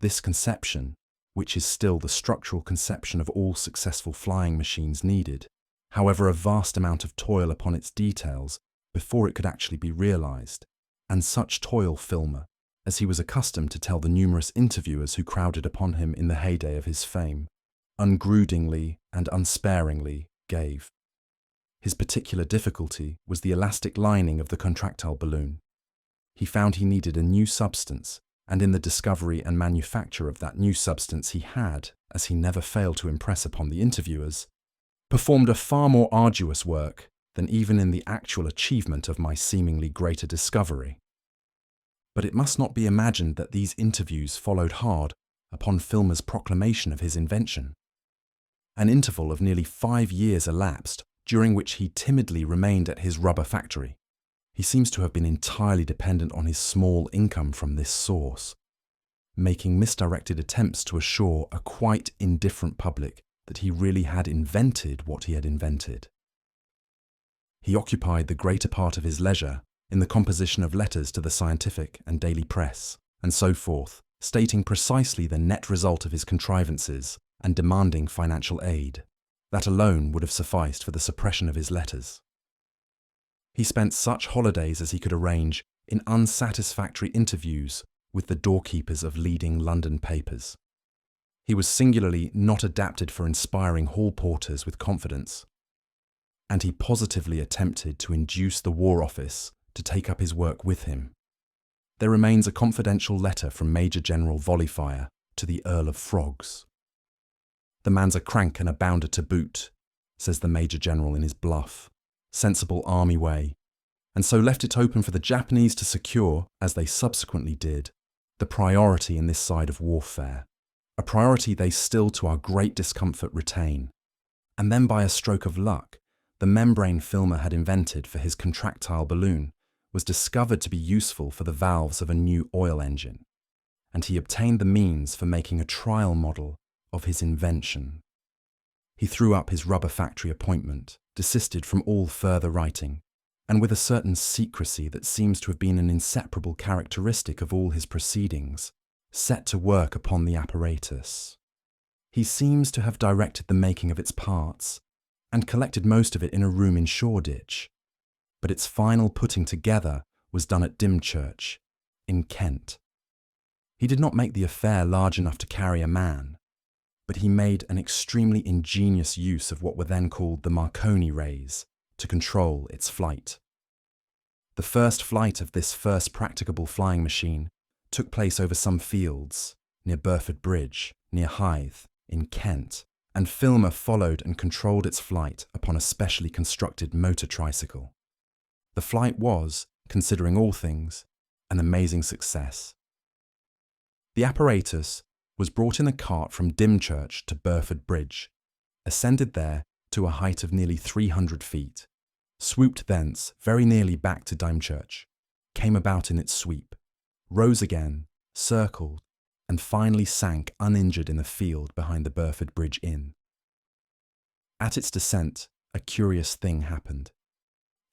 This conception, which is still the structural conception of all successful flying machines, needed, however, a vast amount of toil upon its details before it could actually be realized, and such toil Filmer, as he was accustomed to tell the numerous interviewers who crowded upon him in the heyday of his fame, ungrudgingly and unsparingly gave. His particular difficulty was the elastic lining of the contractile balloon. He found he needed a new substance, and in the discovery and manufacture of that new substance he had, as he never failed to impress upon the interviewers, performed a far more arduous work than even in the actual achievement of my seemingly greater discovery. But it must not be imagined that these interviews followed hard upon Filmer's proclamation of his invention. An interval of nearly 5 years elapsed, during which he timidly remained at his rubber factory. He seems to have been entirely dependent on his small income from this source, making misdirected attempts to assure a quite indifferent public that he really had invented what he had invented. He occupied the greater part of his leisure in the composition of letters to the scientific and daily press, and so forth, stating precisely the net result of his contrivances and demanding financial aid. That alone would have sufficed for the suppression of his letters. He spent such holidays as he could arrange in unsatisfactory interviews with the doorkeepers of leading London papers. He was singularly not adapted for inspiring hall porters with confidence, and he positively attempted to induce the War Office to take up his work with him. There remains a confidential letter from Major General Volifire to the Earl of Frogs. "The man's a crank and a bounder to boot," says the Major General in his bluff, sensible army way, and so left it open for the Japanese to secure, as they subsequently did, the priority in this side of warfare, a priority they still to our great discomfort retain. And then by a stroke of luck, the membrane Filmer had invented for his contractile balloon was discovered to be useful for the valves of a new oil engine, and he obtained the means for making a trial model of his invention. He threw up his rubber factory appointment, desisted from all further writing, and with a certain secrecy that seems to have been an inseparable characteristic of all his proceedings, set to work upon the apparatus. He seems to have directed the making of its parts, and collected most of it in a room in Shoreditch, but its final putting together was done at Dymchurch, in Kent. He did not make the affair large enough to carry a man, but he made an extremely ingenious use of what were then called the Marconi rays to control its flight. The first flight of this first practicable flying machine took place over some fields near Burford Bridge, near Hythe, in Kent, and Filmer followed and controlled its flight upon a specially constructed motor tricycle. The flight was, considering all things, an amazing success. The apparatus was brought in a cart from Dymchurch to Burford Bridge, ascended there to a height of nearly 300 feet, swooped thence very nearly back to Dymchurch, came about in its sweep, rose again, circled, and finally sank uninjured in a field behind the Burford Bridge Inn. At its descent, a curious thing happened.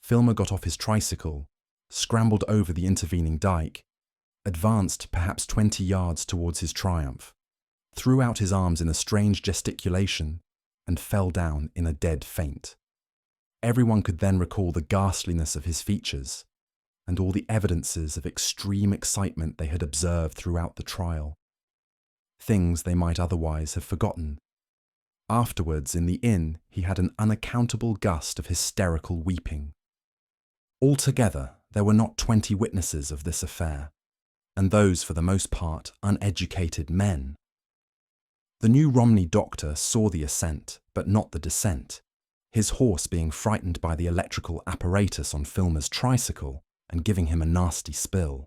Filmer got off his tricycle, scrambled over the intervening dyke, advanced perhaps 20 yards towards his triumph, threw out his arms in a strange gesticulation, and fell down in a dead faint. Everyone could then recall the ghastliness of his features, and all the evidences of extreme excitement they had observed throughout the trial. Things they might otherwise have forgotten. Afterwards, in the inn, he had an unaccountable gust of hysterical weeping. Altogether, there were not 20 witnesses of this affair, and those for the most part uneducated men. The New Romney doctor saw the ascent, but not the descent, his horse being frightened by the electrical apparatus on Filmer's tricycle and giving him a nasty spill.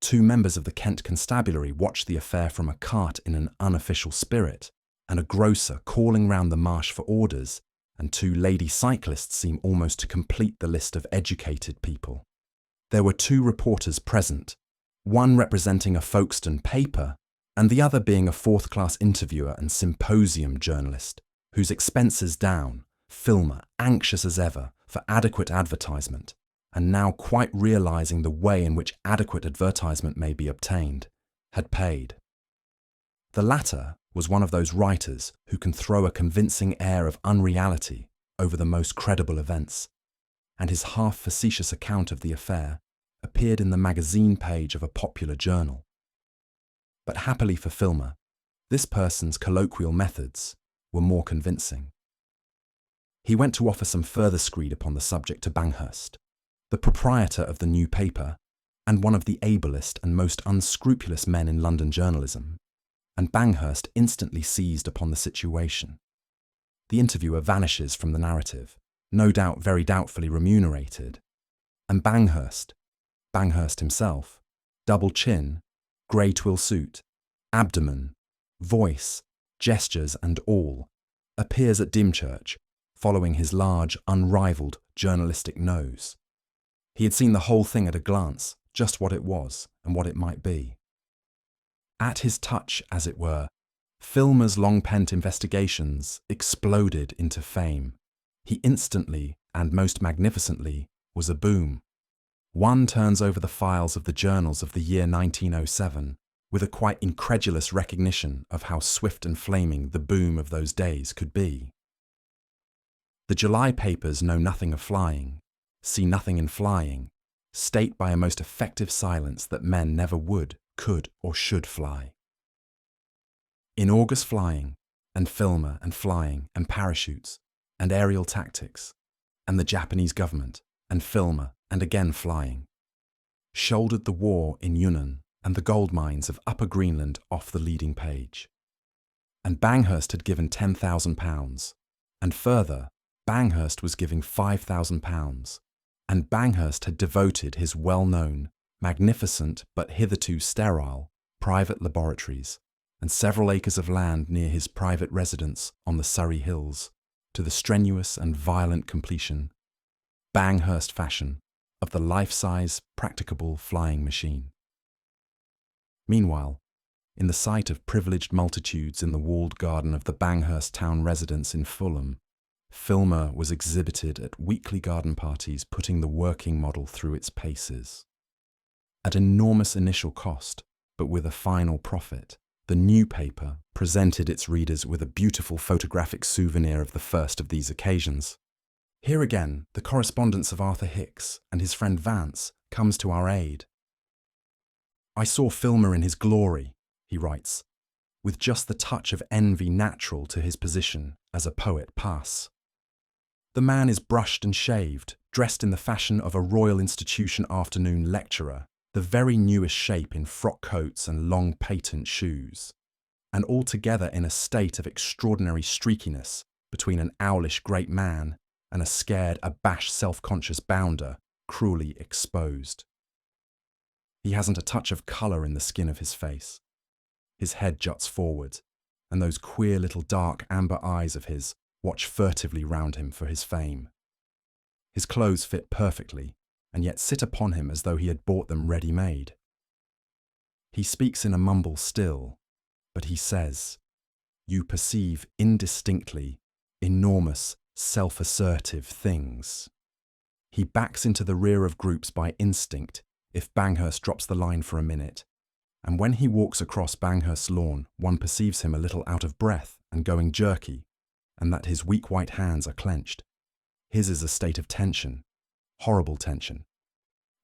2 members of the Kent Constabulary watched the affair from a cart in an unofficial spirit, and a grocer calling round the marsh for orders, and 2 lady cyclists seem almost to complete the list of educated people. There were 2 reporters present, one representing a Folkestone paper, and the other being a 4th-class interviewer and symposium journalist, whose expenses down, Filmer, anxious as ever for adequate advertisement, and now quite realising the way in which adequate advertisement may be obtained, had paid. The latter was one of those writers who can throw a convincing air of unreality over the most credible events, and his half-facetious account of the affair appeared in the magazine page of a popular journal. But happily for Filmer, this person's colloquial methods were more convincing. He went to offer some further screed upon the subject to Banghurst, the proprietor of the new paper, and one of the ablest and most unscrupulous men in London journalism, and Banghurst instantly seized upon the situation. The interviewer vanishes from the narrative, no doubt very doubtfully remunerated, and Banghurst himself, double chin, grey twill suit, abdomen, voice, gestures and all, appears at Dymchurch, following his large, unrivalled journalistic nose. He had seen the whole thing at a glance, just what it was and what it might be. At his touch, as it were, Filmer's long-pent investigations exploded into fame. He instantly, and most magnificently, was a boom. One turns over the files of the journals of the year 1907 with a quite incredulous recognition of how swift and flaming the boom of those days could be. The July papers know nothing of flying, see nothing in flying, state by a most effective silence that men never would, could, or should fly. In August flying, and Filmer and flying, and parachutes, and aerial tactics, and the Japanese government, and Filmer, and again flying, shouldered the war in Yunnan and the gold mines of Upper Greenland off the leading page. And Banghurst had given £10,000, and further, Banghurst was giving £5,000, and Banghurst had devoted his well-known, magnificent but hitherto sterile, private laboratories and several acres of land near his private residence on the Surrey Hills to the strenuous and violent completion, Banghurst fashion, of the life-size, practicable flying machine. Meanwhile, in the sight of privileged multitudes in the walled garden of the Banghurst town residence in Fulham, Filmer was exhibited at weekly garden parties, putting the working model through its paces. At enormous initial cost, but with a final profit, the new paper presented its readers with a beautiful photographic souvenir of the first of these occasions. Here again, the correspondence of Arthur Hicks and his friend Vance comes to our aid. "I saw Filmer in his glory," he writes, "with just the touch of envy natural to his position as a poet passe. The man is brushed and shaved, dressed in the fashion of a Royal Institution afternoon lecturer, the very newest shape in frock coats and long patent shoes, and altogether in a state of extraordinary streakiness between an owlish great man and a scared, abashed, self-conscious bounder, cruelly exposed. He hasn't a touch of colour in the skin of his face. His head juts forward, and those queer little dark amber eyes of his watch furtively round him for his fame. His clothes fit perfectly, and yet sit upon him as though he had bought them ready-made. He speaks in a mumble still, but he says, you perceive indistinctly enormous, self-assertive things. He backs into the rear of groups by instinct if Banghurst drops the line for a minute, and when he walks across Banghurst's lawn, one perceives him a little out of breath and going jerky, and that his weak white hands are clenched. His is a state of tension, horrible tension,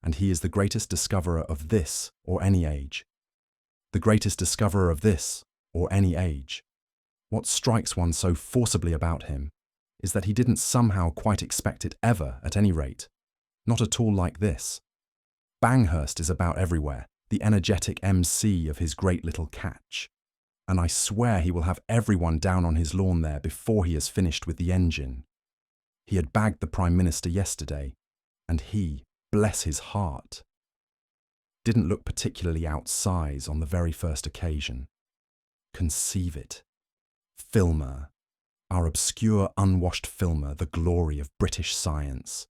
and he is the greatest discoverer of this or any age. The greatest discoverer of this or any age. What strikes one so forcibly about him is that he didn't somehow quite expect it ever, at any rate. Not at all like this. Banghurst is about everywhere, the energetic MC of his great little catch, and I swear he will have everyone down on his lawn there before he has finished with the engine. He had bagged the Prime Minister yesterday, and he, bless his heart, didn't look particularly outsize on the very first occasion. Conceive it. Filmer, our obscure, unwashed Filmer, the glory of British science.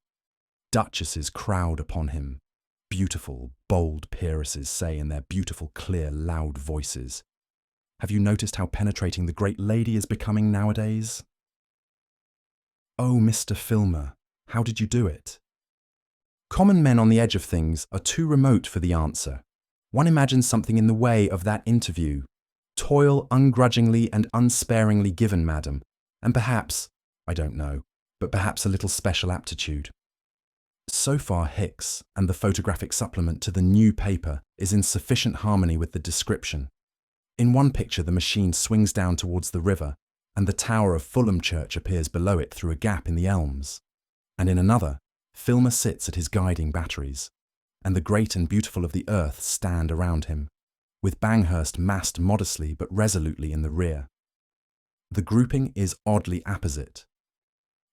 Duchesses crowd upon him. Beautiful, bold peeresses say in their beautiful, clear, loud voices, "Have you noticed how penetrating the great lady is becoming nowadays?" Oh, Mr. Filmer, how did you do it? Common men on the edge of things are too remote for the answer. One imagines something in the way of that interview. Toil ungrudgingly and unsparingly given, madam, and perhaps, I don't know, but perhaps a little special aptitude. So far, Hicks and the photographic supplement to the new paper is in sufficient harmony with the description. In one picture, the machine swings down towards the river, and the tower of Fulham Church appears below it through a gap in the elms. And in another, Filmer sits at his guiding batteries, and the great and beautiful of the earth stand around him, with Banghurst massed modestly but resolutely in the rear. The grouping is oddly apposite.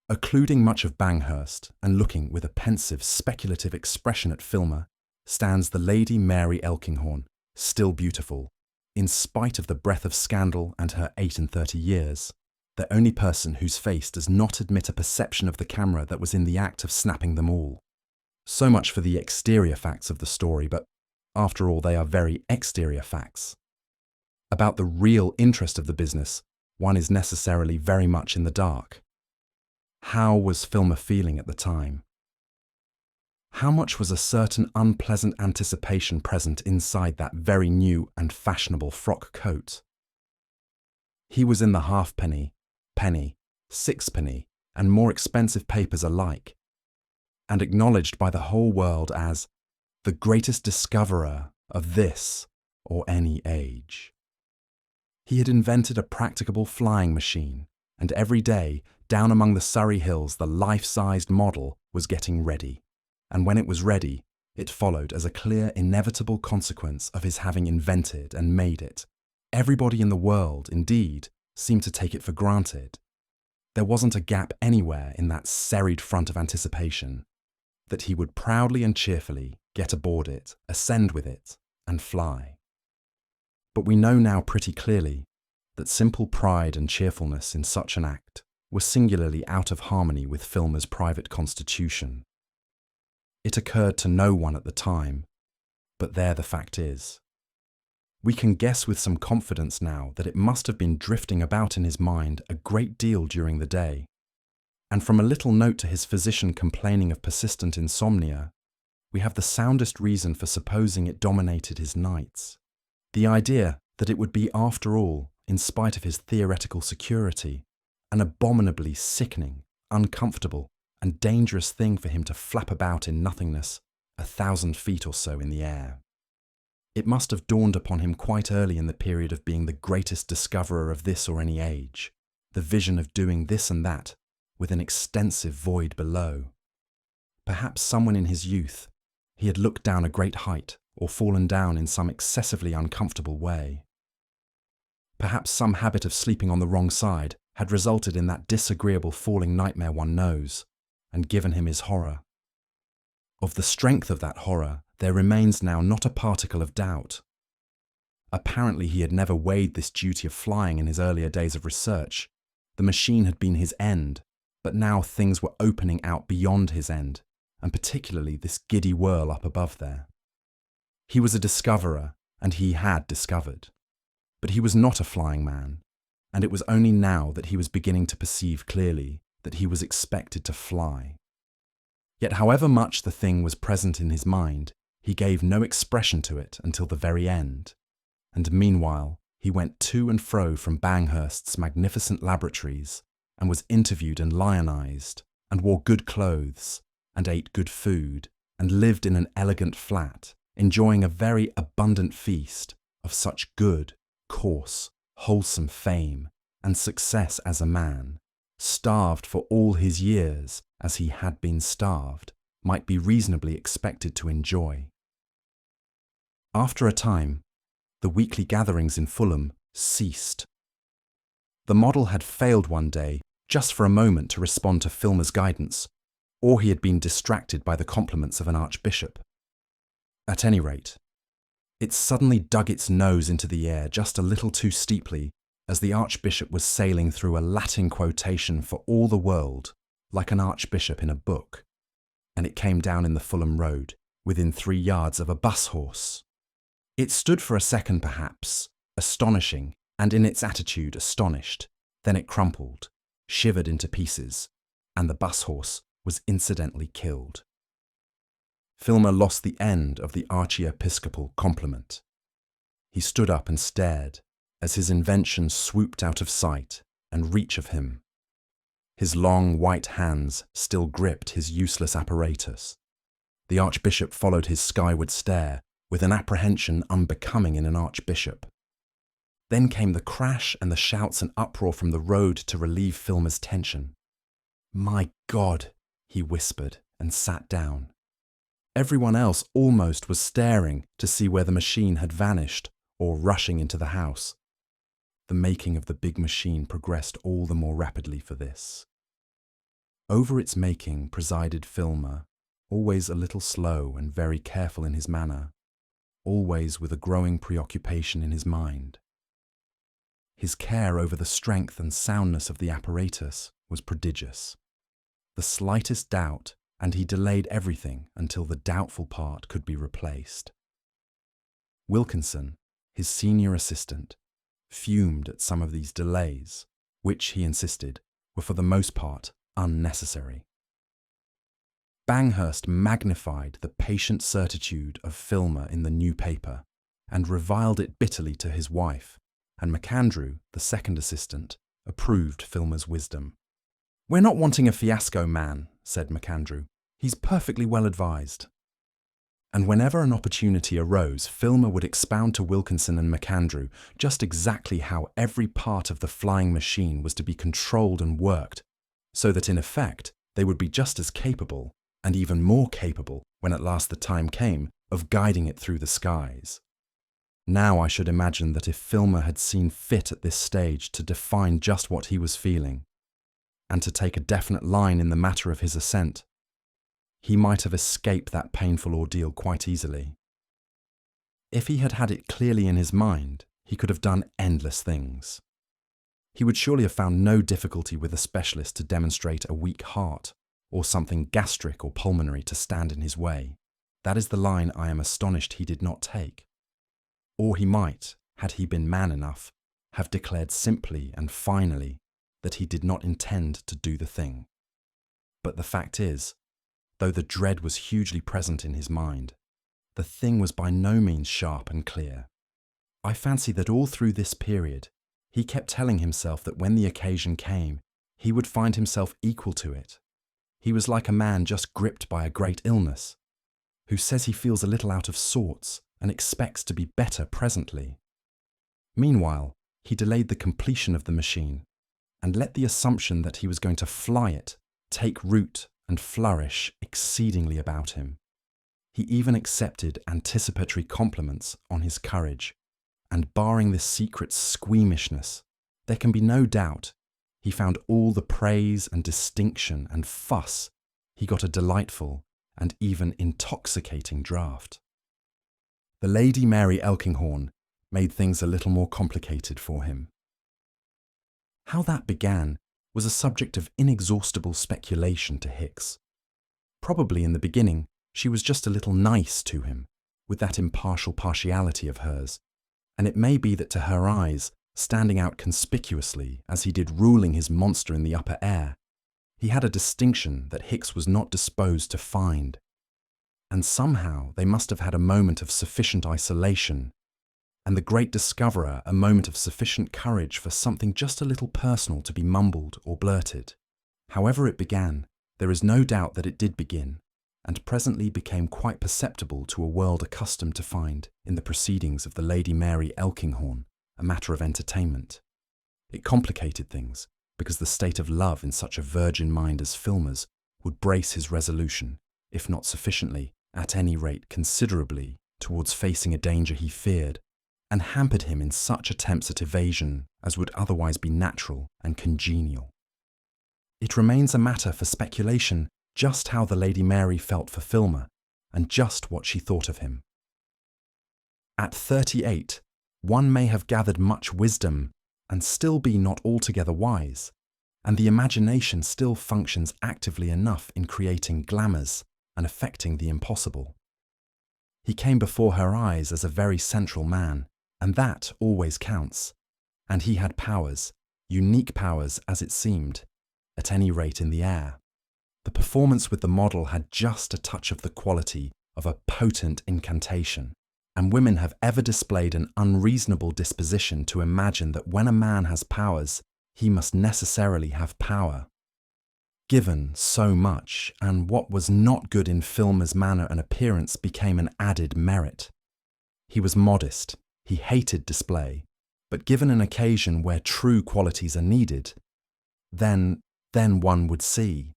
Occluding much of Banghurst and looking with a pensive, speculative expression at Filmer, stands the Lady Mary Elkinghorn, still beautiful, in spite of the breath of scandal and her 38 years, the only person whose face does not admit a perception of the camera that was in the act of snapping them all. So much for the exterior facts of the story, but after all, they are very exterior facts. About the real interest of the business, one is necessarily very much in the dark. How was Filmer feeling at the time? How much was a certain unpleasant anticipation present inside that very new and fashionable frock coat? He was in the halfpenny, penny, sixpenny, and more expensive papers alike, and acknowledged by the whole world as the greatest discoverer of this or any age. He had invented a practicable flying machine, and every day, down among the Surrey hills, the life-sized model was getting ready. And when it was ready, it followed as a clear, inevitable consequence of his having invented and made it. Everybody in the world, indeed, seemed to take it for granted. There wasn't a gap anywhere in that serried front of anticipation, that he would proudly and cheerfully get aboard it, ascend with it, and fly. But we know now pretty clearly that simple pride and cheerfulness in such an act were singularly out of harmony with Filmer's private constitution. It occurred to no one at the time, but there the fact is. We can guess with some confidence now that it must have been drifting about in his mind a great deal during the day. And from a little note to his physician complaining of persistent insomnia, we have the soundest reason for supposing it dominated his nights. The idea that it would be, after all, in spite of his theoretical security, an abominably sickening, uncomfortable, and dangerous thing for him to flap about in nothingness 1,000 feet or so in the air. It must have dawned upon him quite early in the period of being the greatest discoverer of this or any age, the vision of doing this and that, with an extensive void below. Perhaps someone in his youth, he had looked down a great height or fallen down in some excessively uncomfortable way. Perhaps some habit of sleeping on the wrong side had resulted in that disagreeable falling nightmare one knows, and given him his horror. Of the strength of that horror, there remains now not a particle of doubt. Apparently he had never weighed this duty of flying in his earlier days of research. The machine had been his end, but now things were opening out beyond his end, and particularly this giddy whirl up above there. He was a discoverer, and he had discovered. But he was not a flying man, and it was only now that he was beginning to perceive clearly that he was expected to fly. Yet however much the thing was present in his mind, he gave no expression to it until the very end, and meanwhile he went to and fro from Banghurst's magnificent laboratories, and was interviewed and lionized, and wore good clothes, and ate good food, and lived in an elegant flat, enjoying a very abundant feast of such good, coarse, wholesome fame and success as a man, starved for all his years as he had been starved, might be reasonably expected to enjoy. After a time, the weekly gatherings in Fulham ceased. The model had failed one day just for a moment to respond to Filmer's guidance, or he had been distracted by the compliments of an archbishop. At any rate, it suddenly dug its nose into the air just a little too steeply as the archbishop was sailing through a Latin quotation for all the world, like an archbishop in a book, and it came down in the Fulham Road, within 3 yards of a bus horse. It stood for a second perhaps, astonishing, and in its attitude astonished. Then it crumpled, shivered into pieces, and the bus horse was incidentally killed. Filmer lost the end of the archiepiscopal compliment. He stood up and stared as his invention swooped out of sight and reach of him. His long white hands still gripped his useless apparatus. The archbishop followed his skyward stare with an apprehension unbecoming in an archbishop. Then came the crash and the shouts and uproar from the road to relieve Filmer's tension. "My God," he whispered and sat down. Everyone else almost was staring to see where the machine had vanished or rushing into the house. The making of the big machine progressed all the more rapidly for this. Over its making presided Filmer, always a little slow and very careful in his manner, always with a growing preoccupation in his mind. His care over the strength and soundness of the apparatus was prodigious. The slightest doubt, and he delayed everything until the doubtful part could be replaced. Wilkinson, his senior assistant, fumed at some of these delays, which, he insisted, were for the most part unnecessary. Banghurst magnified the patient certitude of Filmer in the new paper, and reviled it bitterly to his wife, and MacAndrew, the second assistant, approved Filmer's wisdom. "We're not wanting a fiasco man," said MacAndrew. "He's perfectly well advised." And whenever an opportunity arose, Filmer would expound to Wilkinson and MacAndrew just exactly how every part of the flying machine was to be controlled and worked, so that in effect they would be just as capable, and even more capable, when at last the time came, of guiding it through the skies. Now I should imagine that if Filmer had seen fit at this stage to define just what he was feeling, and to take a definite line in the matter of his assent, he might have escaped that painful ordeal quite easily. If he had had it clearly in his mind, he could have done endless things. He would surely have found no difficulty with a specialist to demonstrate a weak heart, or something gastric or pulmonary to stand in his way. That is the line I am astonished he did not take. Or he might, had he been man enough, have declared simply and finally that he did not intend to do the thing. But the fact is, though the dread was hugely present in his mind, the thing was by no means sharp and clear. I fancy that all through this period, he kept telling himself that when the occasion came, he would find himself equal to it. He was like a man just gripped by a great illness, who says he feels a little out of sorts and expects to be better presently. Meanwhile, he delayed the completion of the machine and let the assumption that he was going to fly it take root and flourish exceedingly about him. He even accepted anticipatory compliments on his courage, and barring this secret squeamishness, there can be no doubt he found all the praise and distinction and fuss he got a delightful and even intoxicating draught. The Lady Mary Elkinghorn made things a little more complicated for him. How that began was a subject of inexhaustible speculation to Hicks. Probably in the beginning, she was just a little nice to him, with that impartial partiality of hers, and it may be that to her eyes, standing out conspicuously as he did ruling his monster in the upper air, he had a distinction that Hicks was not disposed to find. And somehow they must have had a moment of sufficient isolation, and the great discoverer a moment of sufficient courage for something just a little personal to be mumbled or blurted. However it began, there is no doubt that it did begin, and presently became quite perceptible to a world accustomed to find in the proceedings of the Lady Mary Elkinghorn a matter of entertainment. It complicated things, because the state of love in such a virgin mind as Filmer's would brace his resolution, if not sufficiently, at any rate considerably, towards facing a danger he feared, and hampered him in such attempts at evasion as would otherwise be natural and congenial. It remains a matter for speculation just how the Lady Mary felt for Filmer, and just what she thought of him. At 38, one may have gathered much wisdom and still be not altogether wise, and the imagination still functions actively enough in creating glamours and effecting the impossible. He came before her eyes as a very central man, and that always counts, and he had powers, unique powers as it seemed, at any rate in the air. The performance with the model had just a touch of the quality of a potent incantation, and women have ever displayed an unreasonable disposition to imagine that when a man has powers, he must necessarily have power. Given so much, and what was not good in Filmer's manner and appearance became an added merit. He was modest, he hated display, but given an occasion where true qualities are needed, then one would see.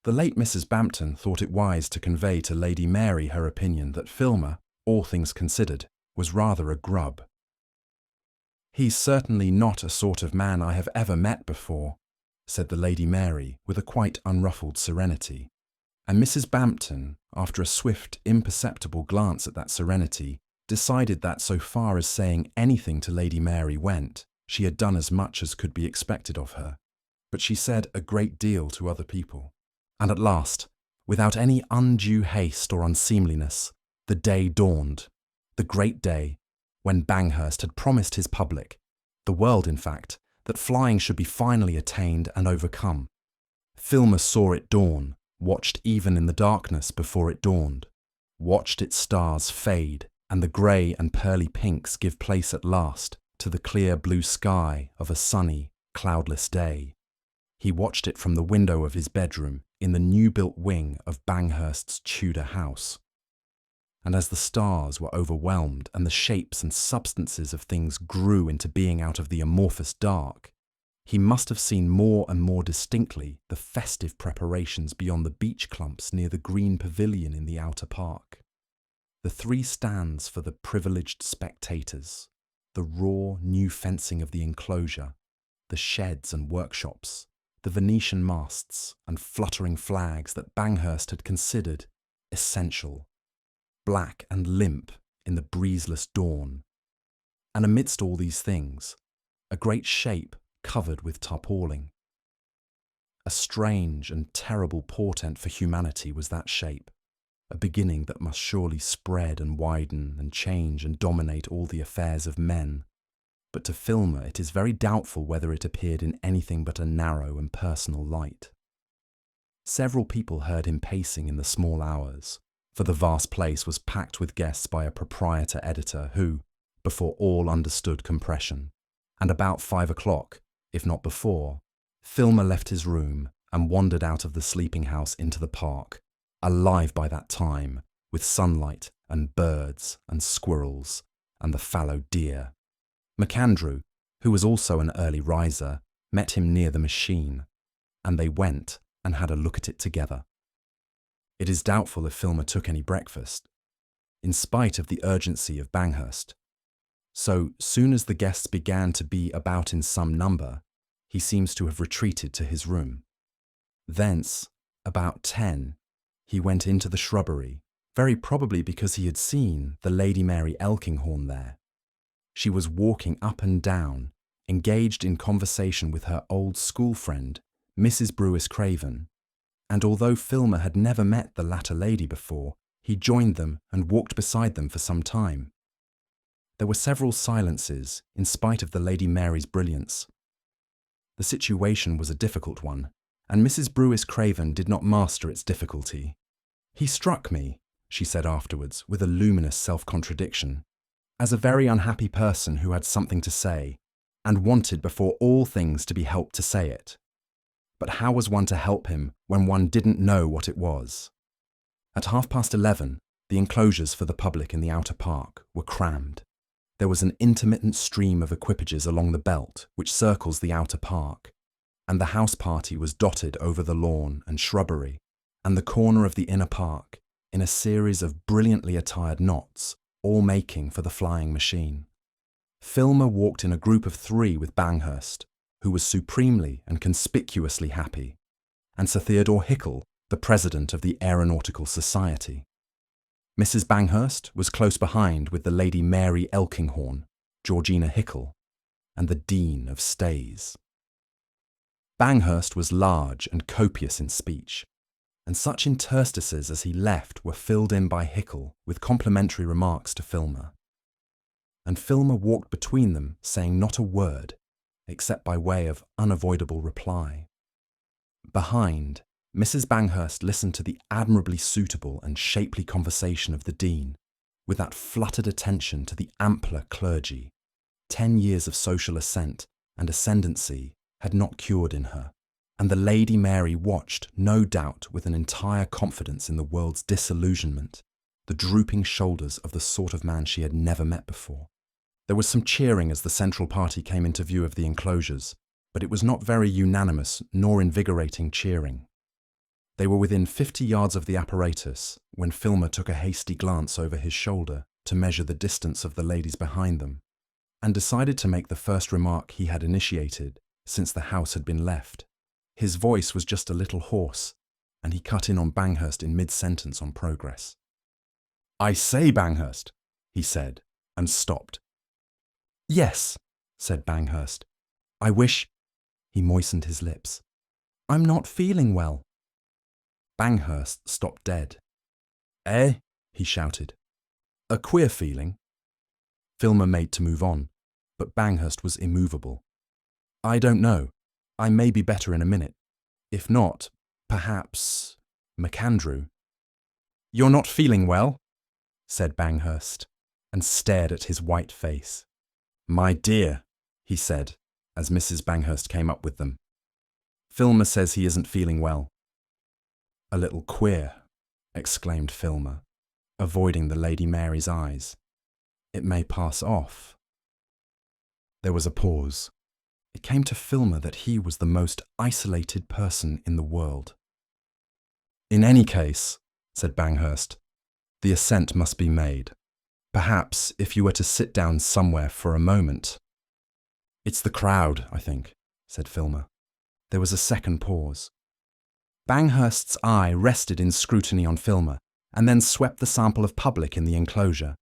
The late Mrs. Bampton thought it wise to convey to Lady Mary her opinion that Filmer, all things considered, was rather a grub. "He's certainly not a sort of man I have ever met before," said the Lady Mary with a quite unruffled serenity, and Mrs. Bampton, after a swift, imperceptible glance at that serenity, decided that so far as saying anything to Lady Mary went, she had done as much as could be expected of her, but she said a great deal to other people. And at last, without any undue haste or unseemliness, the day dawned, the great day, when Banghurst had promised his public, the world in fact, that flying should be finally attained and overcome. Filmer saw it dawn, watched even in the darkness before it dawned, watched its stars fade and the grey and pearly pinks give place at last to the clear blue sky of a sunny, cloudless day. He watched it from the window of his bedroom in the new-built wing of Banghurst's Tudor house. And as the stars were overwhelmed and the shapes and substances of things grew into being out of the amorphous dark, he must have seen more and more distinctly the festive preparations beyond the beech clumps near the green pavilion in the outer park. The 3 stands for the privileged spectators, the raw new fencing of the enclosure, the sheds and workshops, the Venetian masts and fluttering flags that Banghurst had considered essential, black and limp in the breezeless dawn. And amidst all these things, a great shape covered with tarpauling. A strange and terrible portent for humanity was that shape, a beginning that must surely spread and widen and change and dominate all the affairs of men. But to Filmer it is very doubtful whether it appeared in anything but a narrow and personal light. Several people heard him pacing in the small hours, for the vast place was packed with guests by a proprietor editor who, before all, understood compression. And about 5 o'clock, if not before, Filmer left his room and wandered out of the sleeping house into the park, alive by that time, with sunlight and birds and squirrels and the fallow deer. MacAndrew, who was also an early riser, met him near the machine, and they went and had a look at it together. It is doubtful if Filmer took any breakfast, in spite of the urgency of Banghurst. So soon as the guests began to be about in some number, he seems to have retreated to his room. Thence, about 10, he went into the shrubbery, very probably because he had seen the Lady Mary Elkinghorn there. She was walking up and down, engaged in conversation with her old school friend, Mrs. Brewis Craven, and although Filmer had never met the latter lady before, he joined them and walked beside them for some time. There were several silences, in spite of the Lady Mary's brilliance. The situation was a difficult one, and Mrs. Brewis Craven did not master its difficulty. "He struck me," she said afterwards, with a luminous self-contradiction, "as a very unhappy person who had something to say, and wanted before all things to be helped to say it. But how was one to help him when one didn't know what it was?" At 11:30, the enclosures for the public in the outer park were crammed. There was an intermittent stream of equipages along the belt which circles the outer park, and the house party was dotted over the lawn and shrubbery and the corner of the inner park in a series of brilliantly attired knots, all making for the flying machine. Filmer walked in a group of 3 with Banghurst, who was supremely and conspicuously happy, and Sir Theodore Hickle, the president of the Aeronautical Society. Mrs. Banghurst was close behind with the Lady Mary Elkinghorn, Georgina Hickle, and the Dean of Stays. Banghurst was large and copious in speech, and such interstices as he left were filled in by Hickle with complimentary remarks to Filmer. And Filmer walked between them, saying not a word, except by way of unavoidable reply. Behind, Mrs. Banghurst listened to the admirably suitable and shapely conversation of the Dean, with that fluttered attention to the ampler clergy. 10 years of social ascent and ascendancy had not cured in her, and the Lady Mary watched, no doubt with an entire confidence in the world's disillusionment, the drooping shoulders of the sort of man she had never met before. There was some cheering as the central party came into view of the enclosures, but it was not very unanimous nor invigorating cheering. They were within 50 yards of the apparatus when Filmer took a hasty glance over his shoulder to measure the distance of the ladies behind them, and decided to make the first remark he had initiated since the house had been left. His voice was just a little hoarse, and he cut in on Banghurst in mid-sentence on progress. "I say, Banghurst," he said, and stopped. "Yes," said Banghurst. "I wish—" He moistened his lips. "I'm not feeling well." Banghurst stopped dead. "Eh?" he shouted. "A queer feeling?" Filmer made to move on, but Banghurst was immovable. "I don't know. I may be better in a minute. If not, perhaps— MacAndrew." "You're not feeling well?" said Banghurst, and stared at his white face. "My dear," he said, as Mrs. Banghurst came up with them. "Filmer says he isn't feeling well." "A little queer," exclaimed Filmer, avoiding the Lady Mary's eyes. "It may pass off." There was a pause. It came to Filmer that he was the most isolated person in the world. "In any case," said Banghurst, "the ascent must be made. Perhaps if you were to sit down somewhere for a moment—" "It's the crowd, I think," said Filmer. There was a second pause. Banghurst's eye rested in scrutiny on Filmer, and then swept the sample of public in the enclosure.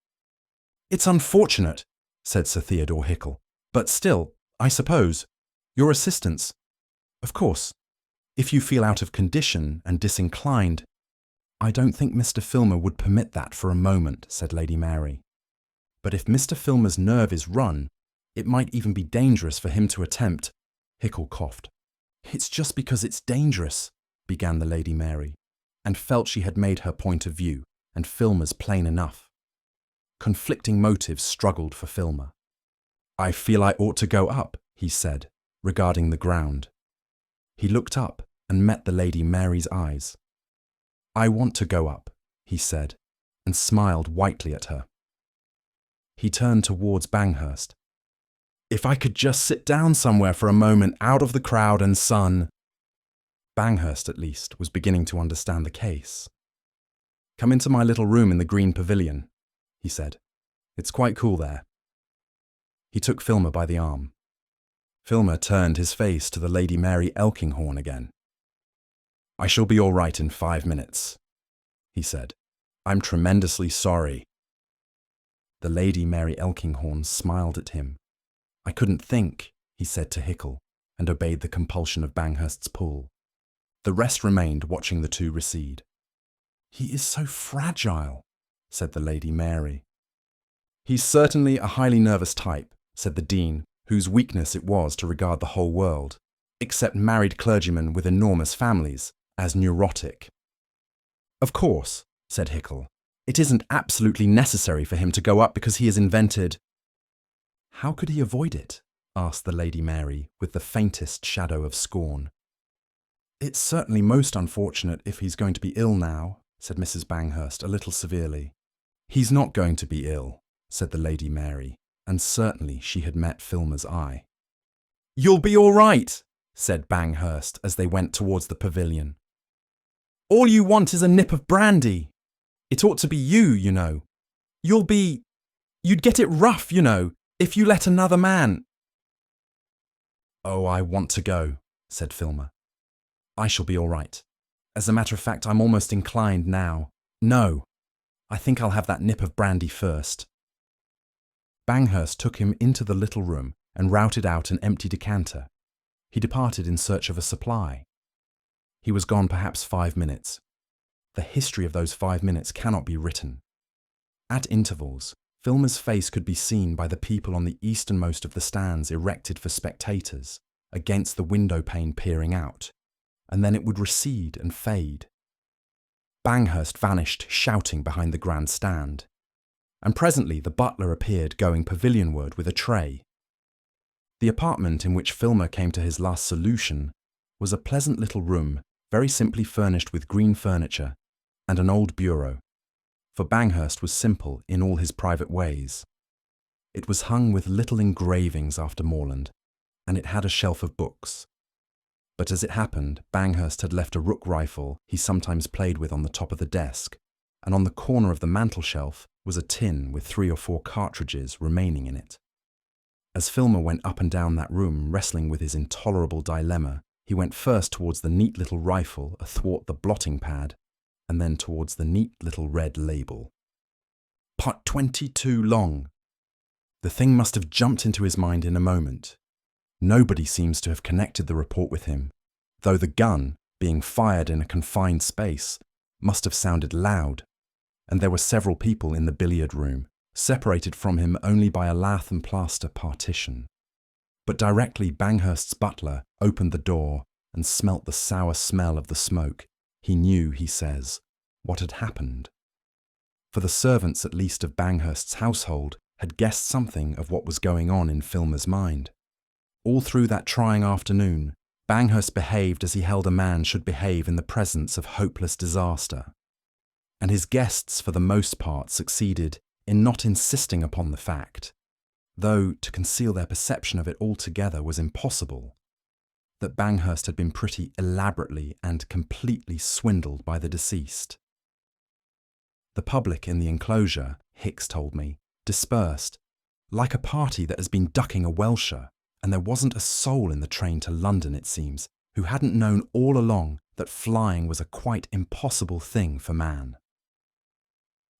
"It's unfortunate," said Sir Theodore Hickle, "but still, I suppose, your assistance. Of course, if you feel out of condition and disinclined—" I don't think Mr. Filmer would permit that for a moment, said Lady Mary. But if Mr. Filmer's nerve is run, it might even be dangerous for him to attempt. Hickle coughed. It's just because it's dangerous, began the Lady Mary, and felt she had made her point of view, and Filmer's plain enough. Conflicting motives struggled for Filmer. I feel I ought to go up, he said, regarding the ground. He looked up and met the Lady Mary's eyes. I want to go up, he said, and smiled whitely at her. He turned towards Banghurst. If I could just sit down somewhere for a moment out of the crowd and sun. Banghurst, at least, was beginning to understand the case. Come into my little room in the green pavilion, he said. It's quite cool there. He took Filmer by the arm. Filmer turned his face to the Lady Mary Elkinghorn again. I shall be all right in 5 minutes, he said. I'm tremendously sorry. The Lady Mary Elkinghorn smiled at him. I couldn't think, he said to Hickle, and obeyed the compulsion of Banghurst's pull. The rest remained watching the two recede. He is so fragile, said the Lady Mary. He's certainly a highly nervous type, said the Dean, whose weakness it was to regard the whole world, except married clergymen with enormous families, as neurotic. Of course, said Hickle, it isn't absolutely necessary for him to go up because he has invented. How could he avoid it? Asked the Lady Mary, with the faintest shadow of scorn. It's certainly most unfortunate if he's going to be ill now, said Mrs. Banghurst a little severely. He's not going to be ill, said the Lady Mary, and certainly she had met Filmer's eye. You'll be all right, said Banghurst as they went towards the pavilion. All you want is a nip of brandy. It ought to be you know. You'd get it rough, you know, if you let another man. Oh, I want to go, said Filmer. I shall be all right. As a matter of fact, I'm almost inclined now. No, I think I'll have that nip of brandy first. Banghurst took him into the little room and routed out an empty decanter. He departed in search of a supply. He was gone perhaps 5 minutes. The history of those 5 minutes cannot be written. At intervals, Filmer's face could be seen by the people on the easternmost of the stands erected for spectators, against the window pane peering out, and then it would recede and fade. Banghurst vanished shouting behind the grand stand, and presently the butler appeared going pavilionward with a tray. The apartment in which Filmer came to his last solution was a pleasant little room, very simply furnished with green furniture and an old bureau, for Banghurst was simple in all his private ways. It was hung with little engravings after Morland, and it had a shelf of books. But as it happened, Banghurst had left a rook rifle he sometimes played with on the top of the desk, and on the corner of the mantel-shelf was a tin with 3 or 4 cartridges remaining in it. As Filmer went up and down that room wrestling with his intolerable dilemma, he went first towards the neat little rifle athwart the blotting pad, and then towards the neat little red label. Part 22 long. The thing must have jumped into his mind in a moment. Nobody seems to have connected the report with him, though the gun, being fired in a confined space, must have sounded loud, and there were several people in the billiard room, separated from him only by a lath and plaster partition. But directly Banghurst's butler opened the door and smelt the sour smell of the smoke, he knew, he says, what had happened. For the servants at least of Banghurst's household had guessed something of what was going on in Filmer's mind. All through that trying afternoon, Banghurst behaved as he held a man should behave in the presence of hopeless disaster. And his guests for the most part succeeded in not insisting upon the fact, though to conceal their perception of it altogether was impossible, that Banghurst had been pretty elaborately and completely swindled by the deceased. The public in the enclosure, Hicks told me, dispersed, like a party that has been ducking a welsher, and there wasn't a soul in the train to London, it seems, who hadn't known all along that flying was a quite impossible thing for man.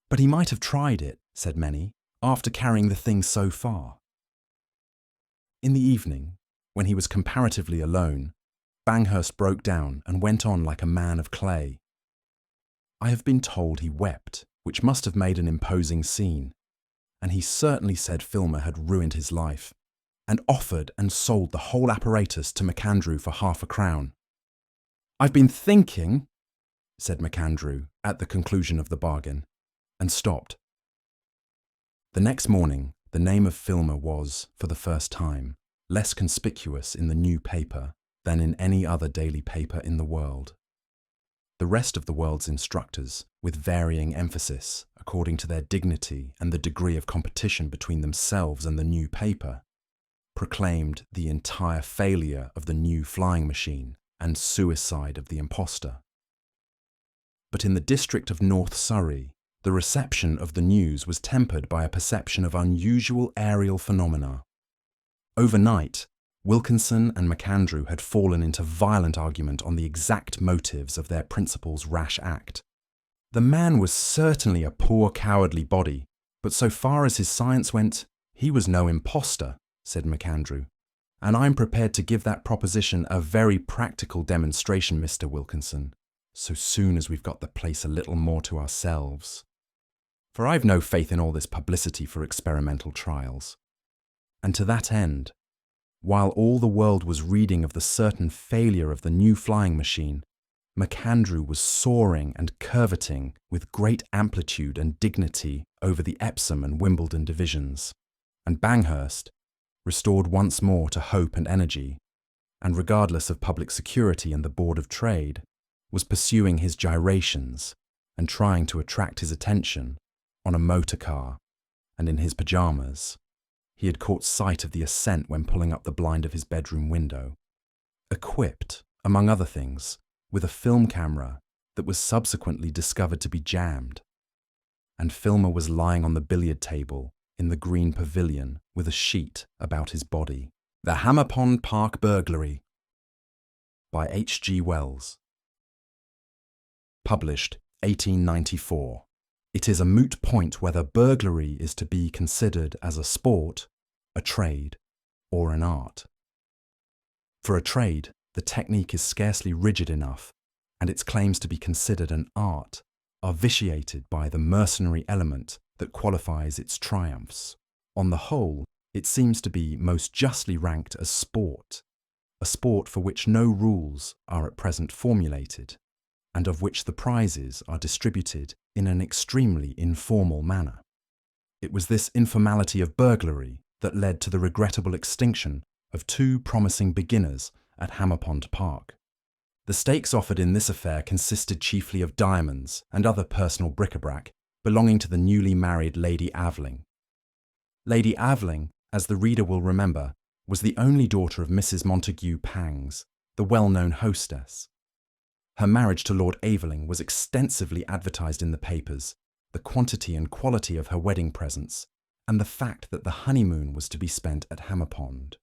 But he might have tried it, said many, after carrying the thing so far. In the evening, when he was comparatively alone, Banghurst broke down and went on like a man of clay. I have been told he wept, which must have made an imposing scene, and he certainly said Filmer had ruined his life, and offered and sold the whole apparatus to MacAndrew for £5. "I've been thinking," said MacAndrew at the conclusion of the bargain, and stopped. The next morning, the name of Filmer was, for the first time, less conspicuous in the new paper than in any other daily paper in the world. The rest of the world's instructors, with varying emphasis according to their dignity and the degree of competition between themselves and the new paper, proclaimed the entire failure of the new flying machine and suicide of the imposter. But in the district of North Surrey, the reception of the news was tempered by a perception of unusual aerial phenomena. Overnight, Wilkinson and MacAndrew had fallen into violent argument on the exact motives of their principal's rash act. The man was certainly a poor cowardly body, but so far as his science went, he was no imposter, said MacAndrew, and I'm prepared to give that proposition a very practical demonstration, Mr. Wilkinson, so soon as we've got the place a little more to ourselves. For I've no faith in all this publicity for experimental trials. And to that end, while all the world was reading of the certain failure of the new flying machine, MacAndrew was soaring and curveting with great amplitude and dignity over the Epsom and Wimbledon divisions, and Banghurst, restored once more to hope and energy, and regardless of public security and the Board of Trade, was pursuing his gyrations and trying to attract his attention on a motor car and in his pyjamas. He had caught sight of the ascent when pulling up the blind of his bedroom window, equipped, among other things, with a film camera that was subsequently discovered to be jammed. And Filmer was lying on the billiard table in the green pavilion with a sheet about his body. The Hammer Pond Park Burglary by H. G. Wells. Published 1894. It is a moot point whether burglary is to be considered as a sport, a trade, or an art. For a trade, the technique is scarcely rigid enough, and its claims to be considered an art are vitiated by the mercenary element that qualifies its triumphs. On the whole, it seems to be most justly ranked as sport, a sport for which no rules are at present formulated, and of which the prizes are distributed in an extremely informal manner. It was this informality of burglary that led to the regrettable extinction of two promising beginners at Hammer Pond Park. The stakes offered in this affair consisted chiefly of diamonds and other personal bric-a-brac belonging to the newly married Lady Aveling. Lady Aveling, as the reader will remember, was the only daughter of Mrs. Montague Pangs, the well-known hostess. Her marriage to Lord Aveling was extensively advertised in the papers, the quantity and quality of her wedding presents, and the fact that the honeymoon was to be spent at Hammer Pond.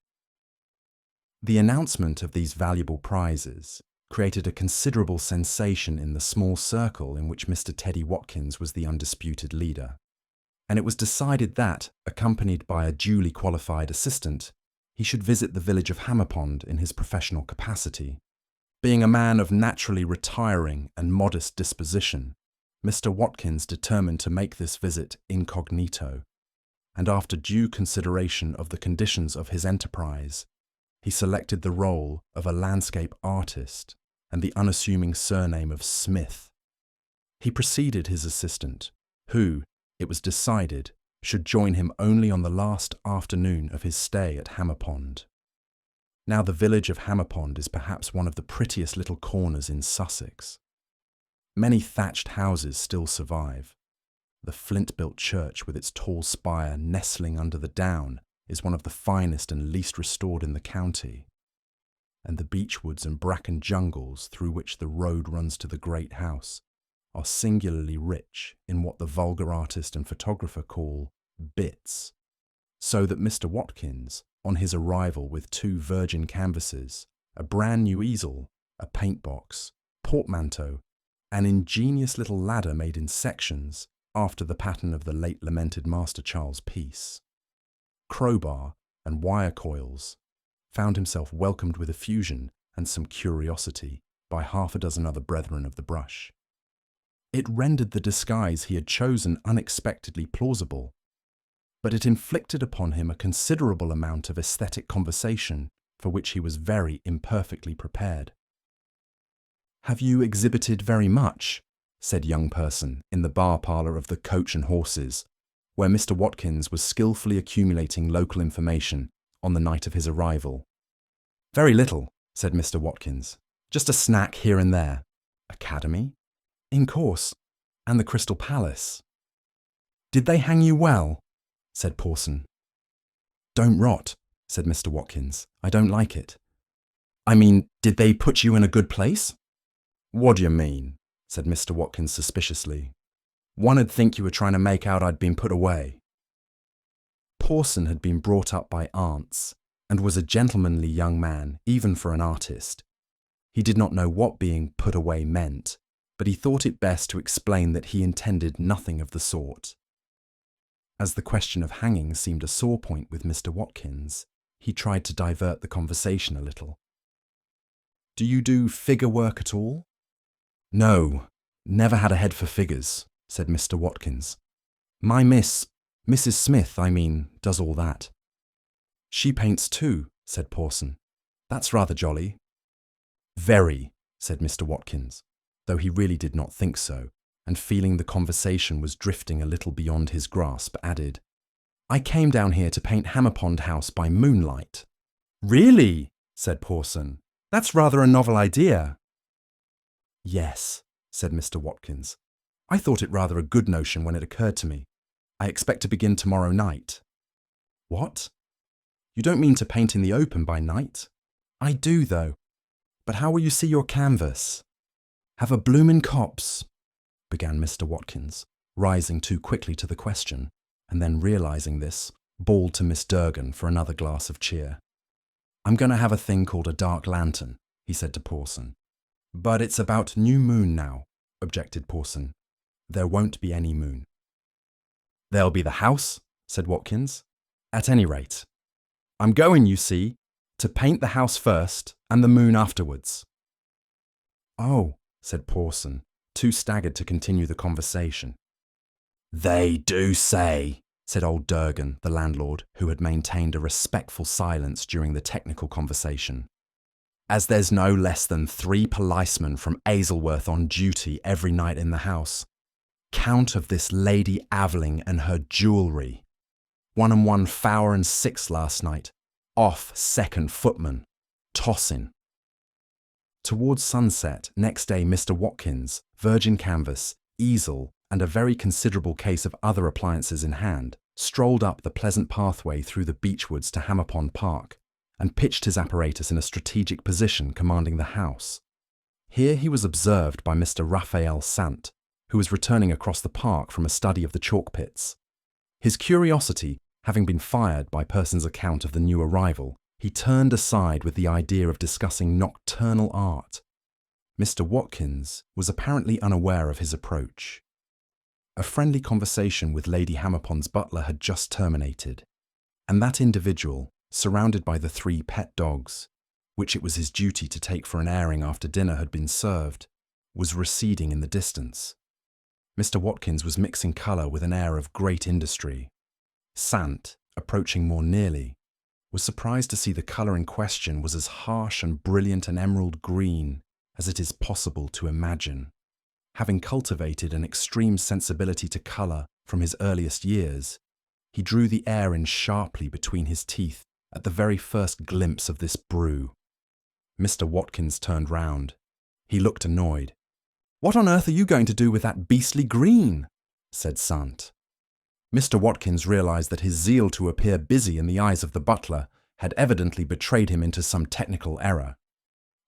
The announcement of these valuable prizes created a considerable sensation in the small circle in which Mr. Teddy Watkins was the undisputed leader, and it was decided that, accompanied by a duly qualified assistant, he should visit the village of Hammer Pond in his professional capacity. Being a man of naturally retiring and modest disposition, Mr. Watkins determined to make this visit incognito, and after due consideration of the conditions of his enterprise, he selected the role of a landscape artist and the unassuming surname of Smith. He preceded his assistant, who, it was decided, should join him only on the last afternoon of his stay at Hammer Pond. Now the village of Hammer Pond is perhaps one of the prettiest little corners in Sussex. Many thatched houses still survive. The flint-built church with its tall spire nestling under the down is one of the finest and least restored in the county, and the beechwoods and bracken jungles through which the road runs to the great house are singularly rich in what the vulgar artist and photographer call bits, so that Mr. Watkins, on his arrival with 2 virgin canvases, a brand new easel, a paint box, portmanteau, an ingenious little ladder made in sections after the pattern of the late lamented Master Charles Peace, crowbar and wire coils, found himself welcomed with effusion and some curiosity by 6 other brethren of the brush. It rendered the disguise he had chosen unexpectedly plausible, but it inflicted upon him a considerable amount of aesthetic conversation for which he was very imperfectly prepared. "Have you exhibited very much?" said young person in the bar parlour of the Coach and Horses, where Mr. Watkins was skillfully accumulating local information on the night of his arrival. "Very little," said Mr. Watkins. "Just a snack here and there." "Academy?" "In course. And the Crystal Palace." "Did they hang you well?" said Pawson. "Don't rot," said Mr. Watkins. "I don't like it." "I mean, did they put you in a good place?" "What do you mean?" said Mr. Watkins suspiciously. "One'd think you were trying to make out I'd been put away." Pawson had been brought up by aunts, and was a gentlemanly young man, even for an artist. He did not know what being put away meant, but he thought it best to explain that he intended nothing of the sort. As the question of hanging seemed a sore point with Mr. Watkins, he tried to divert the conversation a little. "Do you do figure work at all?" "No, never had a head for figures," said Mr. Watkins. "My Mrs. Smith, I mean, does all that." "She paints too," said Pawson. "That's rather jolly." "Very," said Mr. Watkins, though he really did not think so, and feeling the conversation was drifting a little beyond his grasp, added, "I came down here to paint Hammerpond House by moonlight." "Really?" said Pawson. "That's rather a novel idea." "Yes," said Mr. Watkins. "I thought it rather a good notion when it occurred to me. I expect to begin tomorrow night." "What? You don't mean to paint in the open by night?" "I do, though. But how will you see your canvas?" "Have a bloomin' copse," began Mr. Watkins, rising too quickly to the question, and then realising this, bawled to Miss Durgan for another glass of cheer. "I'm going to have a thing called a dark lantern," he said to Pawson. "But it's about new moon now," objected Pawson. "There won't be any moon." "There'll be the house," said Watkins. "At any rate, I'm going, you see, to paint the house first and the moon afterwards." "Oh," said Pawson, too staggered to continue the conversation. "They do say," said old Durgan, the landlord, who had maintained a respectful silence during the technical conversation, "as there's no less than 3 policemen from Aylesworth on duty every night in the house. Count of this Lady Aveling and her jewellery. 1 and 1 Fower and 6 last night. Off second footman. Tossing." Towards sunset next day, Mr. Watkins, virgin canvas, easel, and a very considerable case of other appliances in hand, strolled up the pleasant pathway through the beechwoods to Hammerpond Park, and pitched his apparatus in a strategic position commanding the house. Here he was observed by Mr. Raphael Sant, who was returning across the park from a study of the chalk pits. His curiosity having been fired by Person's account of the new arrival, he turned aside with the idea of discussing nocturnal art. Mr. Watkins was apparently unaware of his approach. A friendly conversation with Lady Hammerpond's butler had just terminated, and that individual, surrounded by the 3 pet dogs, which it was his duty to take for an airing after dinner had been served, was receding in the distance. Mr. Watkins was mixing colour with an air of great industry. Sant, approaching more nearly, was surprised to see the colour in question was as harsh and brilliant an emerald green as it is possible to imagine. Having cultivated an extreme sensibility to colour from his earliest years, he drew the air in sharply between his teeth at the very first glimpse of this brew. Mr. Watkins turned round. He looked annoyed. "What on earth are you going to do with that beastly green?" said Sant. Mr. Watkins realised that his zeal to appear busy in the eyes of the butler had evidently betrayed him into some technical error.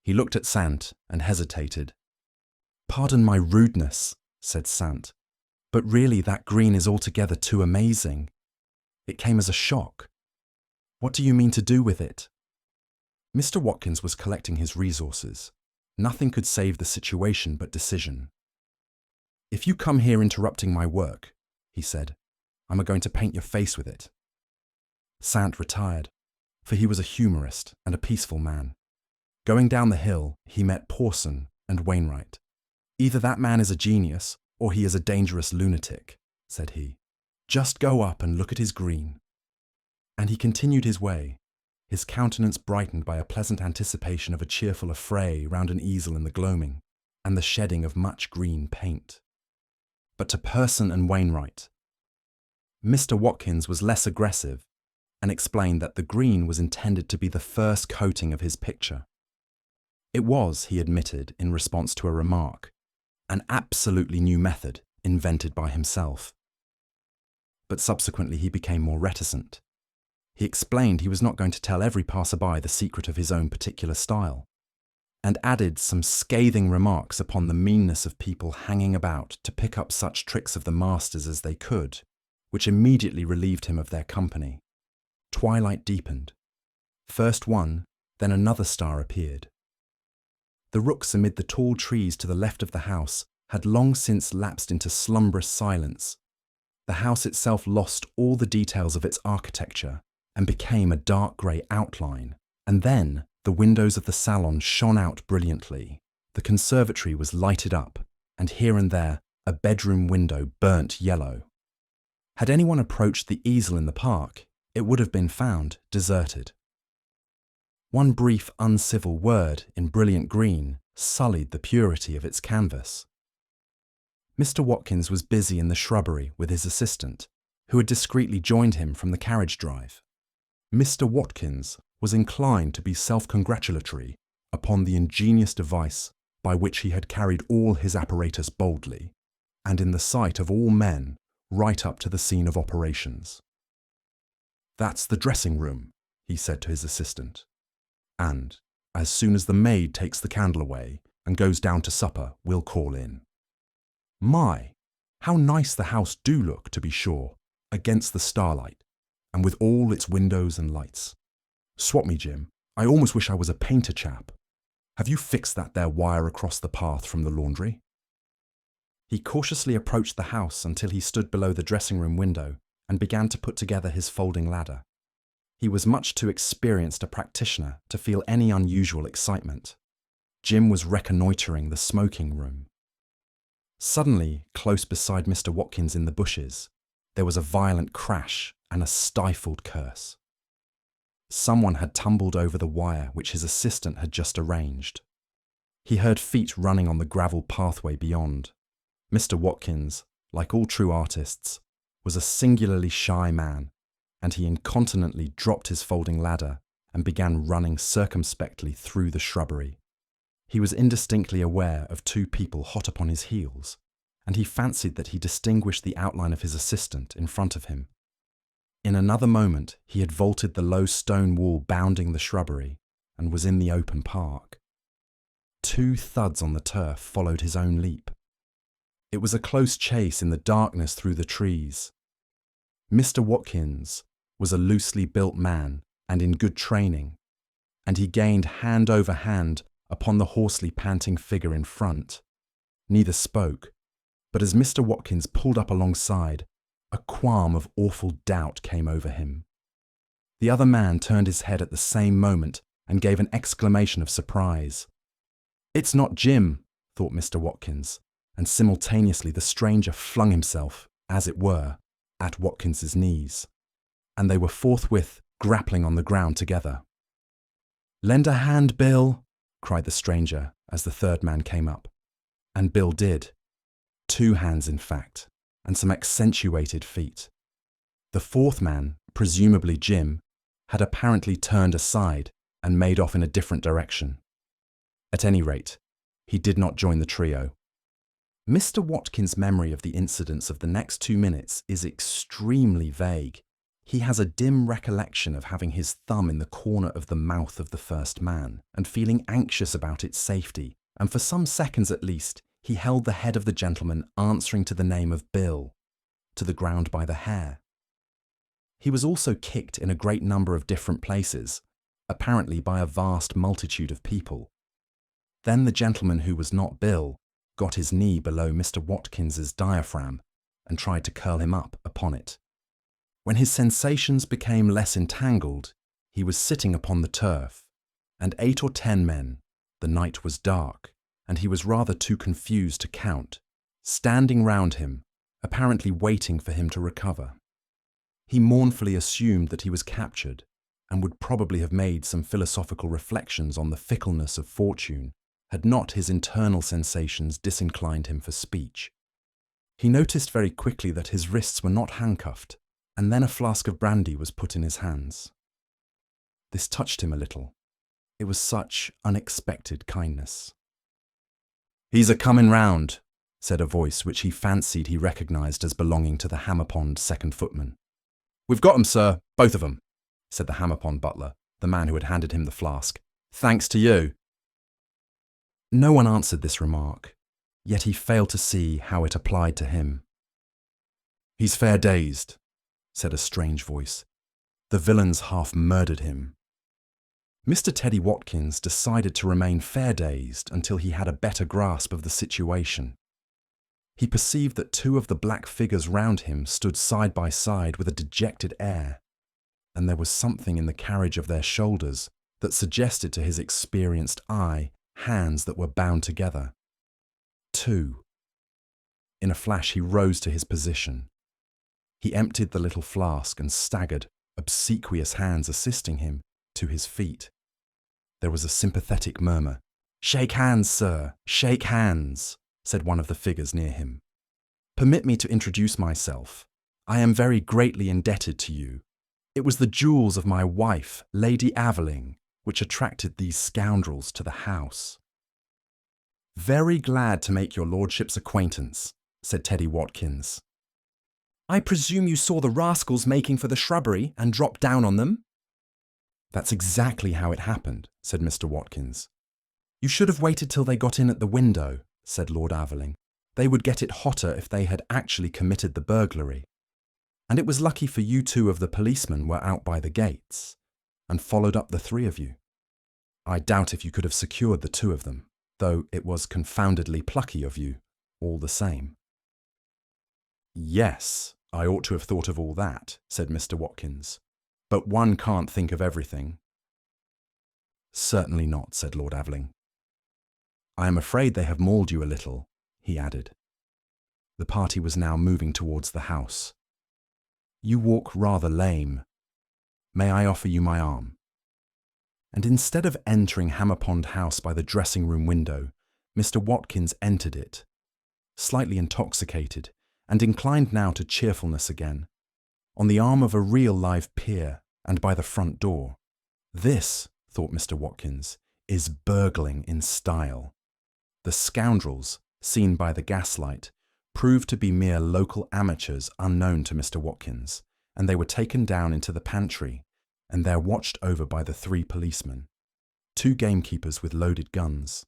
He looked at Sant and hesitated. "Pardon my rudeness," said Sant, "but really that green is altogether too amazing. It came as a shock. What do you mean to do with it?" Mr. Watkins was collecting his resources. Nothing could save the situation but decision. "If you come here interrupting my work," he said, "I'm going to paint your face with it." Sant retired, for he was a humorist and a peaceful man. Going down the hill, he met Pawson and Wainwright. "Either that man is a genius, or he is a dangerous lunatic," said he. "Just go up and look at his green." And he continued his way, his countenance brightened by a pleasant anticipation of a cheerful affray round an easel in the gloaming, and the shedding of much green paint. But to Person and Wainwright, Mr. Watkins was less aggressive and explained that the green was intended to be the first coating of his picture. It was, he admitted in response to a remark, an absolutely new method invented by himself. But subsequently he became more reticent. He explained he was not going to tell every passerby the secret of his own particular style, and added some scathing remarks upon the meanness of people hanging about to pick up such tricks of the masters as they could, which immediately relieved him of their company. Twilight deepened. First one, then another star appeared. The rooks amid the tall trees to the left of the house had long since lapsed into slumbrous silence. The house itself lost all the details of its architecture and became a dark grey outline, and then the windows of the salon shone out brilliantly. The conservatory was lighted up, and here and there a bedroom window burnt yellow. Had anyone approached the easel in the park, it would have been found deserted. One brief uncivil word in brilliant green sullied the purity of its canvas. Mr. Watkins was busy in the shrubbery with his assistant, who had discreetly joined him from the carriage drive. Mr. Watkins was inclined to be self-congratulatory upon the ingenious device by which he had carried all his apparatus boldly, and in the sight of all men, right up to the scene of operations. "That's the dressing room," he said to his assistant, "and as soon as the maid takes the candle away and goes down to supper, we'll call in. My, how nice the house do look, to be sure, against the starlight, and with all its windows and lights. Swap me, Jim, I almost wish I was a painter chap. Have you fixed that there wire across the path from the laundry?" He cautiously approached the house until he stood below the dressing-room window and began to put together his folding ladder. He was much too experienced a practitioner to feel any unusual excitement. Jim was reconnoitering the smoking room. Suddenly, close beside Mr. Watkins in the bushes, there was a violent crash and a stifled curse. Someone had tumbled over the wire which his assistant had just arranged. He heard feet running on the gravel pathway beyond. Mr. Watkins, like all true artists, was a singularly shy man, and he incontinently dropped his folding ladder and began running circumspectly through the shrubbery. He was indistinctly aware of two people hot upon his heels, and he fancied that he distinguished the outline of his assistant in front of him. In another moment he had vaulted the low stone wall bounding the shrubbery and was in the open park. Two thuds on the turf followed his own leap. It was a close chase in the darkness through the trees. Mr. Watkins was a loosely built man and in good training, and he gained hand over hand upon the hoarsely panting figure in front. Neither spoke, but as Mr. Watkins pulled up alongside, a qualm of awful doubt came over him. The other man turned his head at the same moment and gave an exclamation of surprise. "It's not Jim," thought Mr. Watkins, and simultaneously the stranger flung himself, as it were, at Watkins's knees, and they were forthwith grappling on the ground together. "Lend a hand, Bill," cried the stranger as the third man came up. And Bill did. 2 hands, in fact, and some accentuated feet. The fourth man, presumably Jim, had apparently turned aside and made off in a different direction. At any rate, he did not join the trio. Mr. Watkins' memory of the incidents of the next 2 minutes is extremely vague. He has a dim recollection of having his thumb in the corner of the mouth of the first man and feeling anxious about its safety, and for some seconds at least, he held the head of the gentleman answering to the name of Bill to the ground by the hair. He was also kicked in a great number of different places, apparently by a vast multitude of people. Then the gentleman who was not Bill got his knee below Mr. Watkins's diaphragm and tried to curl him up upon it. When his sensations became less entangled, he was sitting upon the turf, and 8 or 10 men, the night was dark, and he was rather too confused to count, standing round him, apparently waiting for him to recover. He mournfully assumed that he was captured and would probably have made some philosophical reflections on the fickleness of fortune had not his internal sensations disinclined him for speech. He noticed very quickly that his wrists were not handcuffed, and then a flask of brandy was put in his hands. This touched him a little. It was such unexpected kindness. "He's a-comin' round," said a voice which he fancied he recognised as belonging to the Hammerpond second footman. "We've got 'em, sir, both of 'em," said the Hammerpond butler, the man who had handed him the flask. "Thanks to you." No one answered this remark, yet he failed to see how it applied to him. "He's fair dazed," said a strange voice. "The villains half murdered him." Mr. Teddy Watkins decided to remain fair dazed until he had a better grasp of the situation. He perceived that two of the black figures round him stood side by side with a dejected air, and there was something in the carriage of their shoulders that suggested to his experienced eye hands that were bound together. Two. In a flash he rose to his position. He emptied the little flask and staggered, obsequious hands assisting him, to his feet. There was a sympathetic murmur. "Shake hands, sir, shake hands," said one of the figures near him. "Permit me to introduce myself. I am very greatly indebted to you. It was the jewels of my wife, Lady Aveling, which attracted these scoundrels to the house." "Very glad to make your lordship's acquaintance," said Teddy Watkins. "I presume you saw the rascals making for the shrubbery and dropped down on them?" "That's exactly how it happened," said Mr. Watkins. "You should have waited till they got in at the window," said Lord Aveling. "They would get it hotter if they had actually committed the burglary. And it was lucky for you two of the policemen were out by the gates, and followed up the three of you. I doubt if you could have secured the two of them, though it was confoundedly plucky of you, all the same." "Yes, I ought to have thought of all that," said Mr. Watkins. "But one can't think of everything." "Certainly not," said Lord Aveling. "I am afraid they have mauled you a little," he added. The party was now moving towards the house. "You walk rather lame. May I offer you my arm?" And instead of entering Hammerpond House by the dressing-room window, Mr. Watkins entered it, slightly intoxicated and inclined now to cheerfulness again, on the arm of a real live peer and by the front door. "This," thought Mr. Watkins, "is burgling in style." The scoundrels, seen by the gaslight, proved to be mere local amateurs unknown to Mr. Watkins, and they were taken down into the pantry and there watched over by the three policemen, two gamekeepers with loaded guns,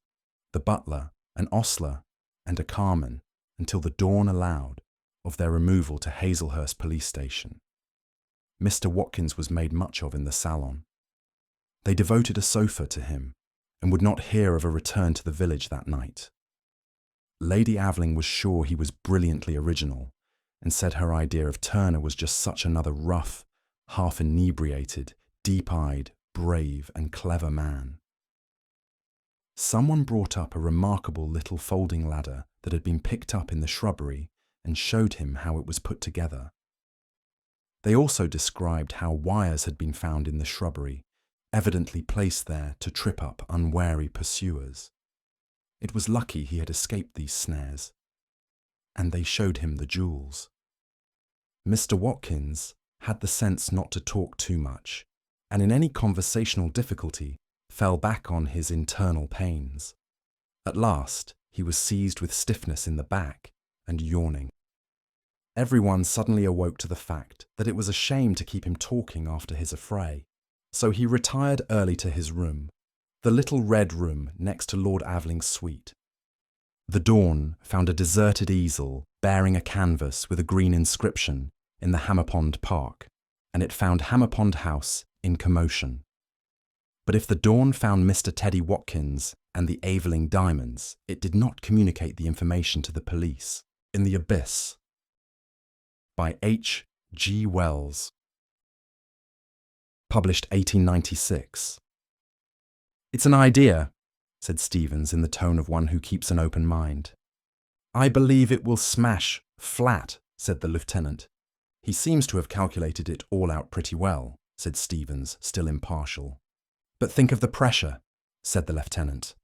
the butler, an ostler, and a carman, until the dawn allowed of their removal to Hazelhurst police station. Mr. Watkins was made much of in the salon. They devoted a sofa to him, and would not hear of a return to the village that night. Lady Aveling was sure he was brilliantly original, and said her idea of Turner was just such another rough, half-inebriated, deep-eyed, brave and clever man. Someone brought up a remarkable little folding ladder that had been picked up in the shrubbery and showed him how it was put together. They also described how wires had been found in the shrubbery, evidently placed there to trip up unwary pursuers. It was lucky he had escaped these snares. And they showed him the jewels. Mr. Watkins had the sense not to talk too much, and in any conversational difficulty fell back on his internal pains. At last he was seized with stiffness in the back and yawning. Everyone suddenly awoke to the fact that it was a shame to keep him talking after his affray, so he retired early to his room, the little red room next to Lord Aveling's suite. The dawn found a deserted easel bearing a canvas with a green inscription in the Hammerpond Park, and it found Hammerpond House in commotion. But if the dawn found Mr. Teddy Watkins and the Aveling diamonds, it did not communicate the information to the police. In the Abyss, by H. G. Wells. Published 1896. "It's an idea," said Stevens in the tone of one who keeps an open mind. I believe it will smash flat, said the lieutenant. He seems to have calculated it all out pretty well, said Stevens, still impartial. But think of the pressure, said the lieutenant.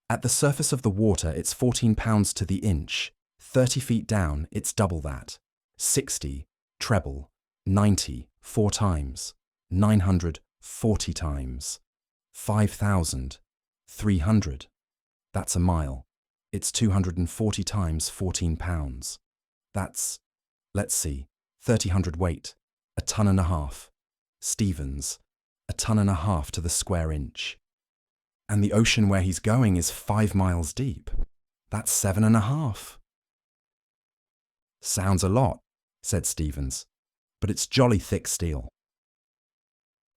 At the surface of the water, it's 14 pounds to the inch. 30 feet down, it's double that. 60, treble. 90, 4 times. 900, 40 times. 5,000, 300. That's a mile. It's 240 times 14 pounds. That's, let's see, 30 hundredweight, 1.5 tons. Stevens, 1.5 tons to the square inch. And the ocean where he's going is 5 miles deep. That's 7.5. Sounds a lot, said Stevens, but it's jolly thick steel.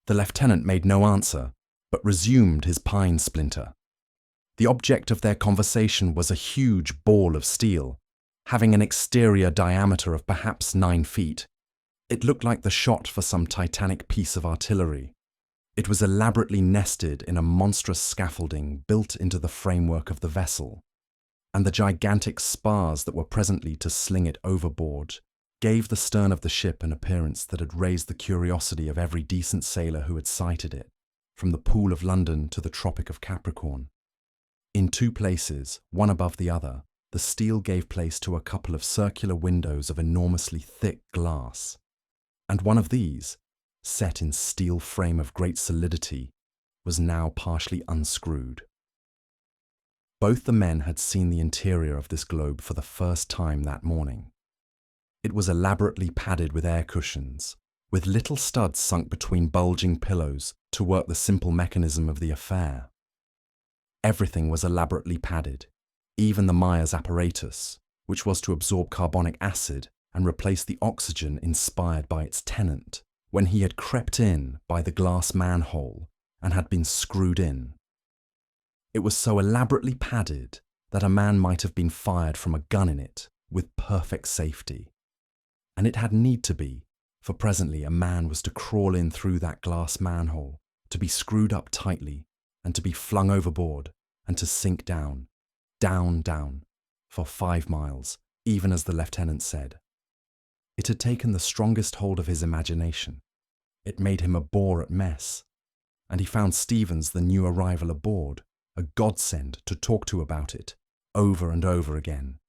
The lieutenant made no answer, but resumed his pine splinter. The object of their conversation was a huge ball of steel, having an exterior diameter of perhaps 9 feet. It looked like the shot for some titanic piece of artillery. It was elaborately nested in a monstrous scaffolding built into the framework of the vessel, and the gigantic spars that were presently to sling it overboard gave the stern of the ship an appearance that had raised the curiosity of every decent sailor who had sighted it, from the Pool of London to the Tropic of Capricorn. In 2 places, one above the other, the steel gave place to a couple of circular windows of enormously thick glass, and one of these, set in steel frame of great solidity, was now partially unscrewed. Both the men had seen the interior of this globe for the first time that morning. It was elaborately padded with air cushions, with little studs sunk between bulging pillows to work the simple mechanism of the affair. Everything was elaborately padded, even the Myers apparatus, which was to absorb carbonic acid and replace the oxygen inspired by its tenant when he had crept in by the glass manhole and had been screwed in. It was so elaborately padded that a man might have been fired from a gun in it with perfect safety. And it had need to be, for presently a man was to crawl in through that glass manhole, to be screwed up tightly, and to be flung overboard, and to sink down, down, down, for 5 miles, even as the lieutenant said. It had taken the strongest hold of his imagination. It made him a bore at mess, and he found Stevens, the new arrival aboard, a godsend to talk to about it, over and over again.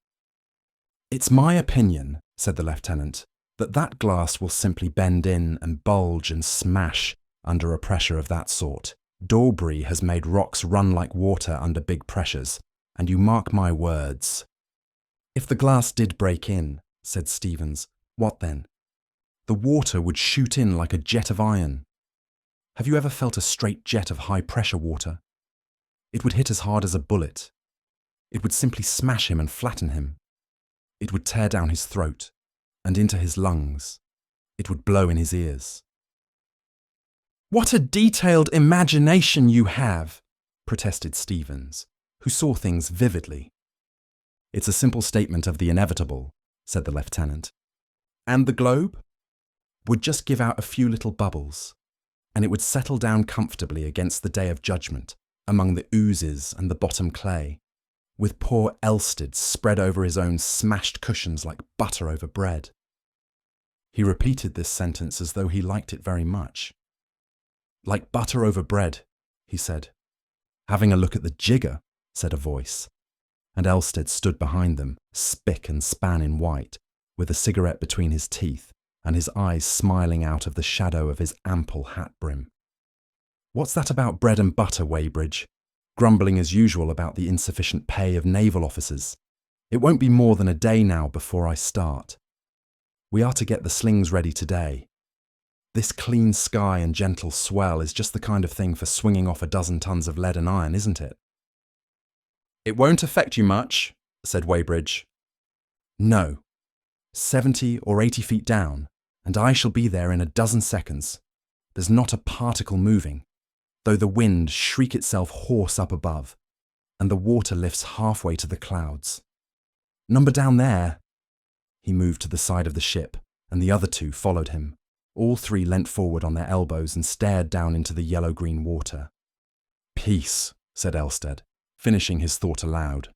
It's my opinion, said the lieutenant, that glass will simply bend in and bulge and smash under a pressure of that sort. Dawbury has made rocks run like water under big pressures, and you mark my words. If the glass did break in, said Stevens, what then? The water would shoot in like a jet of iron. Have you ever felt a straight jet of high-pressure water? It would hit as hard as a bullet. It would simply smash him and flatten him. It would tear down his throat and into his lungs. It would blow in his ears. What a detailed imagination you have, protested Stevens, who saw things vividly. It's a simple statement of the inevitable, said the lieutenant. And the globe? Would just give out a few little bubbles, and it would settle down comfortably against the day of judgment, among the oozes and the bottom clay, with poor Elstead spread over his own smashed cushions like butter over bread. He repeated this sentence as though he liked it very much. Like butter over bread, he said. Having a look at the jigger, said a voice, and Elstead stood behind them, spick and span in white, with a cigarette between his teeth and his eyes smiling out of the shadow of his ample hat brim. What's that about bread and butter, Weybridge? Grumbling as usual about the insufficient pay of naval officers. It won't be more than a day now before I start. We are to get the slings ready today. This clean sky and gentle swell is just the kind of thing for swinging off 12 tons of lead and iron, isn't it? It won't affect you much, said Weybridge. No. 70 or 80 feet down, and I shall be there in 12 seconds. There's not a particle moving, though the wind shriek itself hoarse up above, and the water lifts halfway to the clouds. Number down there. He moved to the side of the ship, and the other 2 followed him. All 3 leant forward on their elbows and stared down into the yellow-green water. Peace, said Elstead, finishing his thought aloud.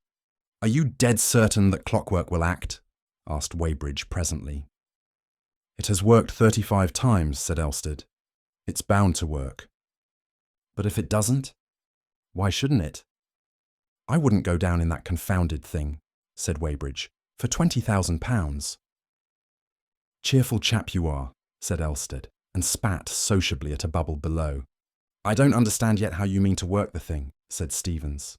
"Are you dead certain that clockwork will act?" asked Weybridge presently. "It has worked 35 times, said Elstead. "It's bound to work." "But if it doesn't? Why shouldn't it?" "I wouldn't go down in that confounded thing," said Weybridge, "for £20,000. "Cheerful chap you are," said Elstead, and spat sociably at a bubble below. "I don't understand yet how you mean to work the thing," said Stevens.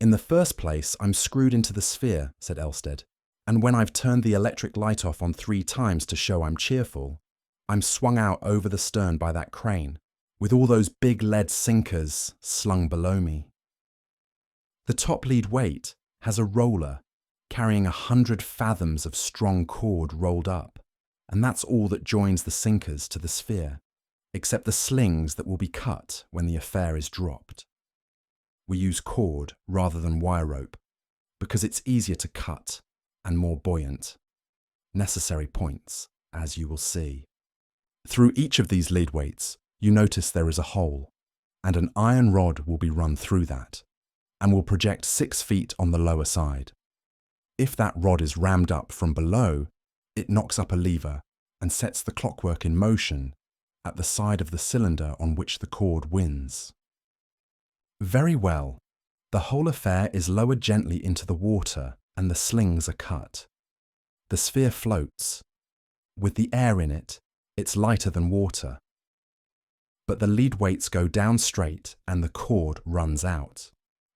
"In the first place, I'm screwed into the sphere," said Elstead, "and when I've turned the electric light off on 3 times to show I'm cheerful, I'm swung out over the stern by that crane, with all those big lead sinkers slung below me. The top lead weight has a roller carrying 100 fathoms of strong cord rolled up, and that's all that joins the sinkers to the sphere, except the slings that will be cut when the affair is dropped. We use cord rather than wire rope, because it's easier to cut and more buoyant. Necessary points, as you will see. Through each of these lead weights, you notice there is a hole, and an iron rod will be run through that, and will project 6 feet on the lower side. If that rod is rammed up from below, it knocks up a lever and sets the clockwork in motion at the side of the cylinder on which the cord wins. Very well. The whole affair is lowered gently into the water and the slings are cut. The sphere floats. With the air in it, it's lighter than water. But the lead weights go down straight and the cord runs out.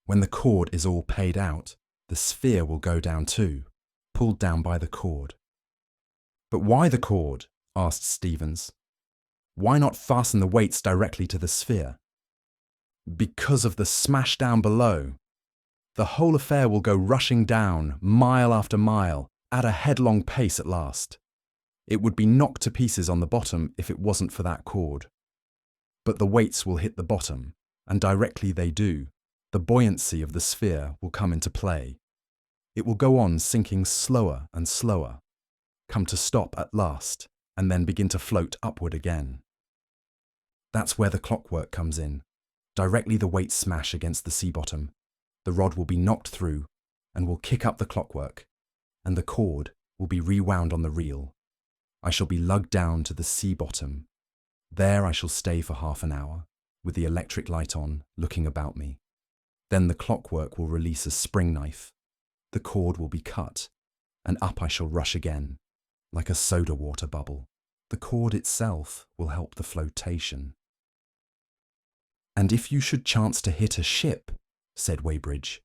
When the cord is all paid out, the sphere will go down too, pulled down by the cord. "But why the cord?" asked Stevens. "Why not fasten the weights directly to the sphere?" "Because of the smash down below. The whole affair will go rushing down, mile after mile, at a headlong pace at last. It would be knocked to pieces on the bottom if it wasn't for that cord. But the weights will hit the bottom, and directly they do, the buoyancy of the sphere will come into play. It will go on sinking slower and slower, come to stop at last, and then begin to float upward again. That's where the clockwork comes in. Directly the weights smash against the sea bottom, the rod will be knocked through and will kick up the clockwork, and the cord will be rewound on the reel. I shall be lugged down to the sea bottom. There I shall stay for half an hour, with the electric light on, looking about me. Then the clockwork will release a spring knife. The cord will be cut, and up I shall rush again, like a soda water bubble. The cord itself will help the flotation." "And if you should chance to hit a ship," said Weybridge.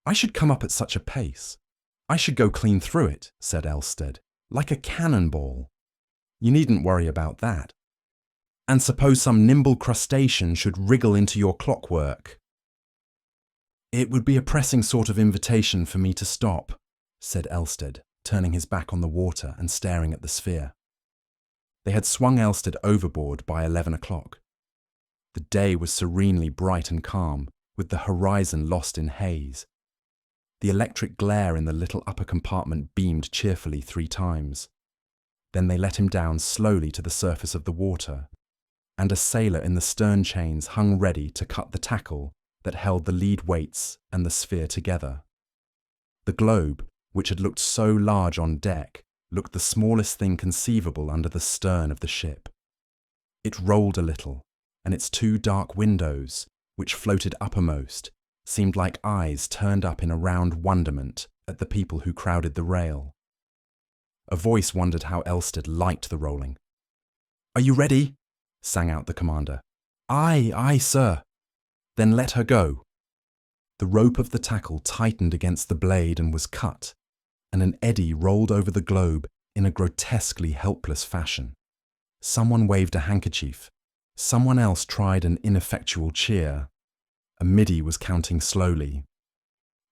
"I should come up at such a pace. I should go clean through it," said Elstead, "like a cannonball. You needn't worry about that. And suppose some nimble crustacean should wriggle into your clockwork?" "It would be a pressing sort of invitation for me to stop," said Elstead, turning his back on the water and staring at the sphere. They had swung Elstead overboard by 11 o'clock. The day was serenely bright and calm, with the horizon lost in haze. The electric glare in the little upper compartment beamed cheerfully 3 times. Then they let him down slowly to the surface of the water, and a sailor in the stern chains hung ready to cut the tackle that held the lead weights and the sphere together. The globe, which had looked so large on deck, looked the smallest thing conceivable under the stern of the ship. It rolled a little, and its 2 dark windows, which floated uppermost, seemed like eyes turned up in a round wonderment at the people who crowded the rail. A voice wondered how Elstead liked the rolling. "Are you ready?" sang out the commander. "Aye, aye, sir." "Then let her go." The rope of the tackle tightened against the blade and was cut, and an eddy rolled over the globe in a grotesquely helpless fashion. Someone waved a handkerchief. Someone else tried an ineffectual cheer. A middy was counting slowly.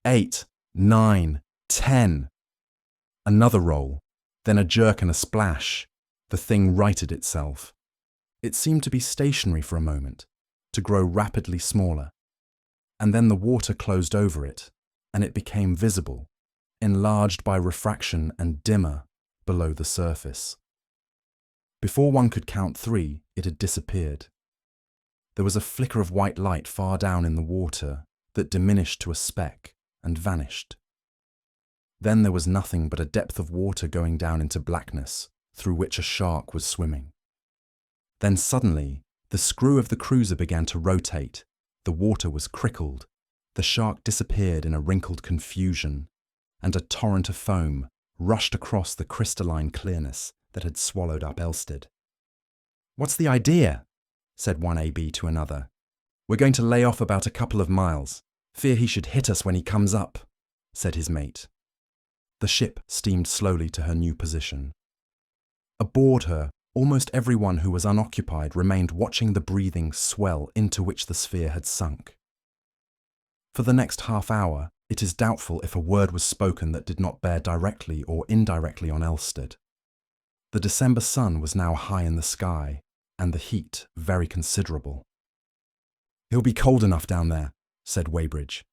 8, 9, 10. Another roll, then a jerk and a splash. The thing righted itself. It seemed to be stationary for a moment, to grow rapidly smaller, and then the water closed over it, and it became visible, enlarged by refraction and dimmer below the surface. Before one could count 3, it had disappeared. There was a flicker of white light far down in the water that diminished to a speck and vanished. Then there was nothing but a depth of water going down into blackness, through which a shark was swimming. Then suddenly, the screw of the cruiser began to rotate, the water was crickled, the shark disappeared in a wrinkled confusion, and a torrent of foam rushed across the crystalline clearness that had swallowed up Elstead. "What's the idea?" said one AB to another. "We're going to lay off about a couple of miles. Fear he should hit us when he comes up," said his mate. The ship steamed slowly to her new position. Aboard her, almost everyone who was unoccupied remained watching the breathing swell into which the sphere had sunk. For the next half hour, it is doubtful if a word was spoken that did not bear directly or indirectly on Elstead. The December sun was now high in the sky, and the heat very considerable. "He'll be cold enough down there," said Weybridge.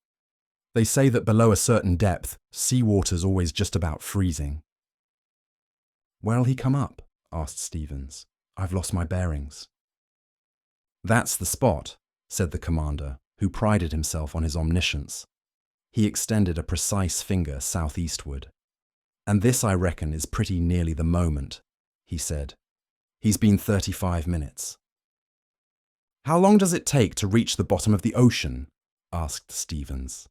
"They say that below a certain depth, sea water's always just about freezing." "Where'll he come up?" asked Stevens. "I've lost my bearings." "That's the spot," said the commander, who prided himself on his omniscience. He extended a precise finger southeastward. "And this, I reckon, is pretty nearly the moment," he said. "He's been 35 minutes. "How long does it take to reach the bottom of the ocean?" asked Stevens.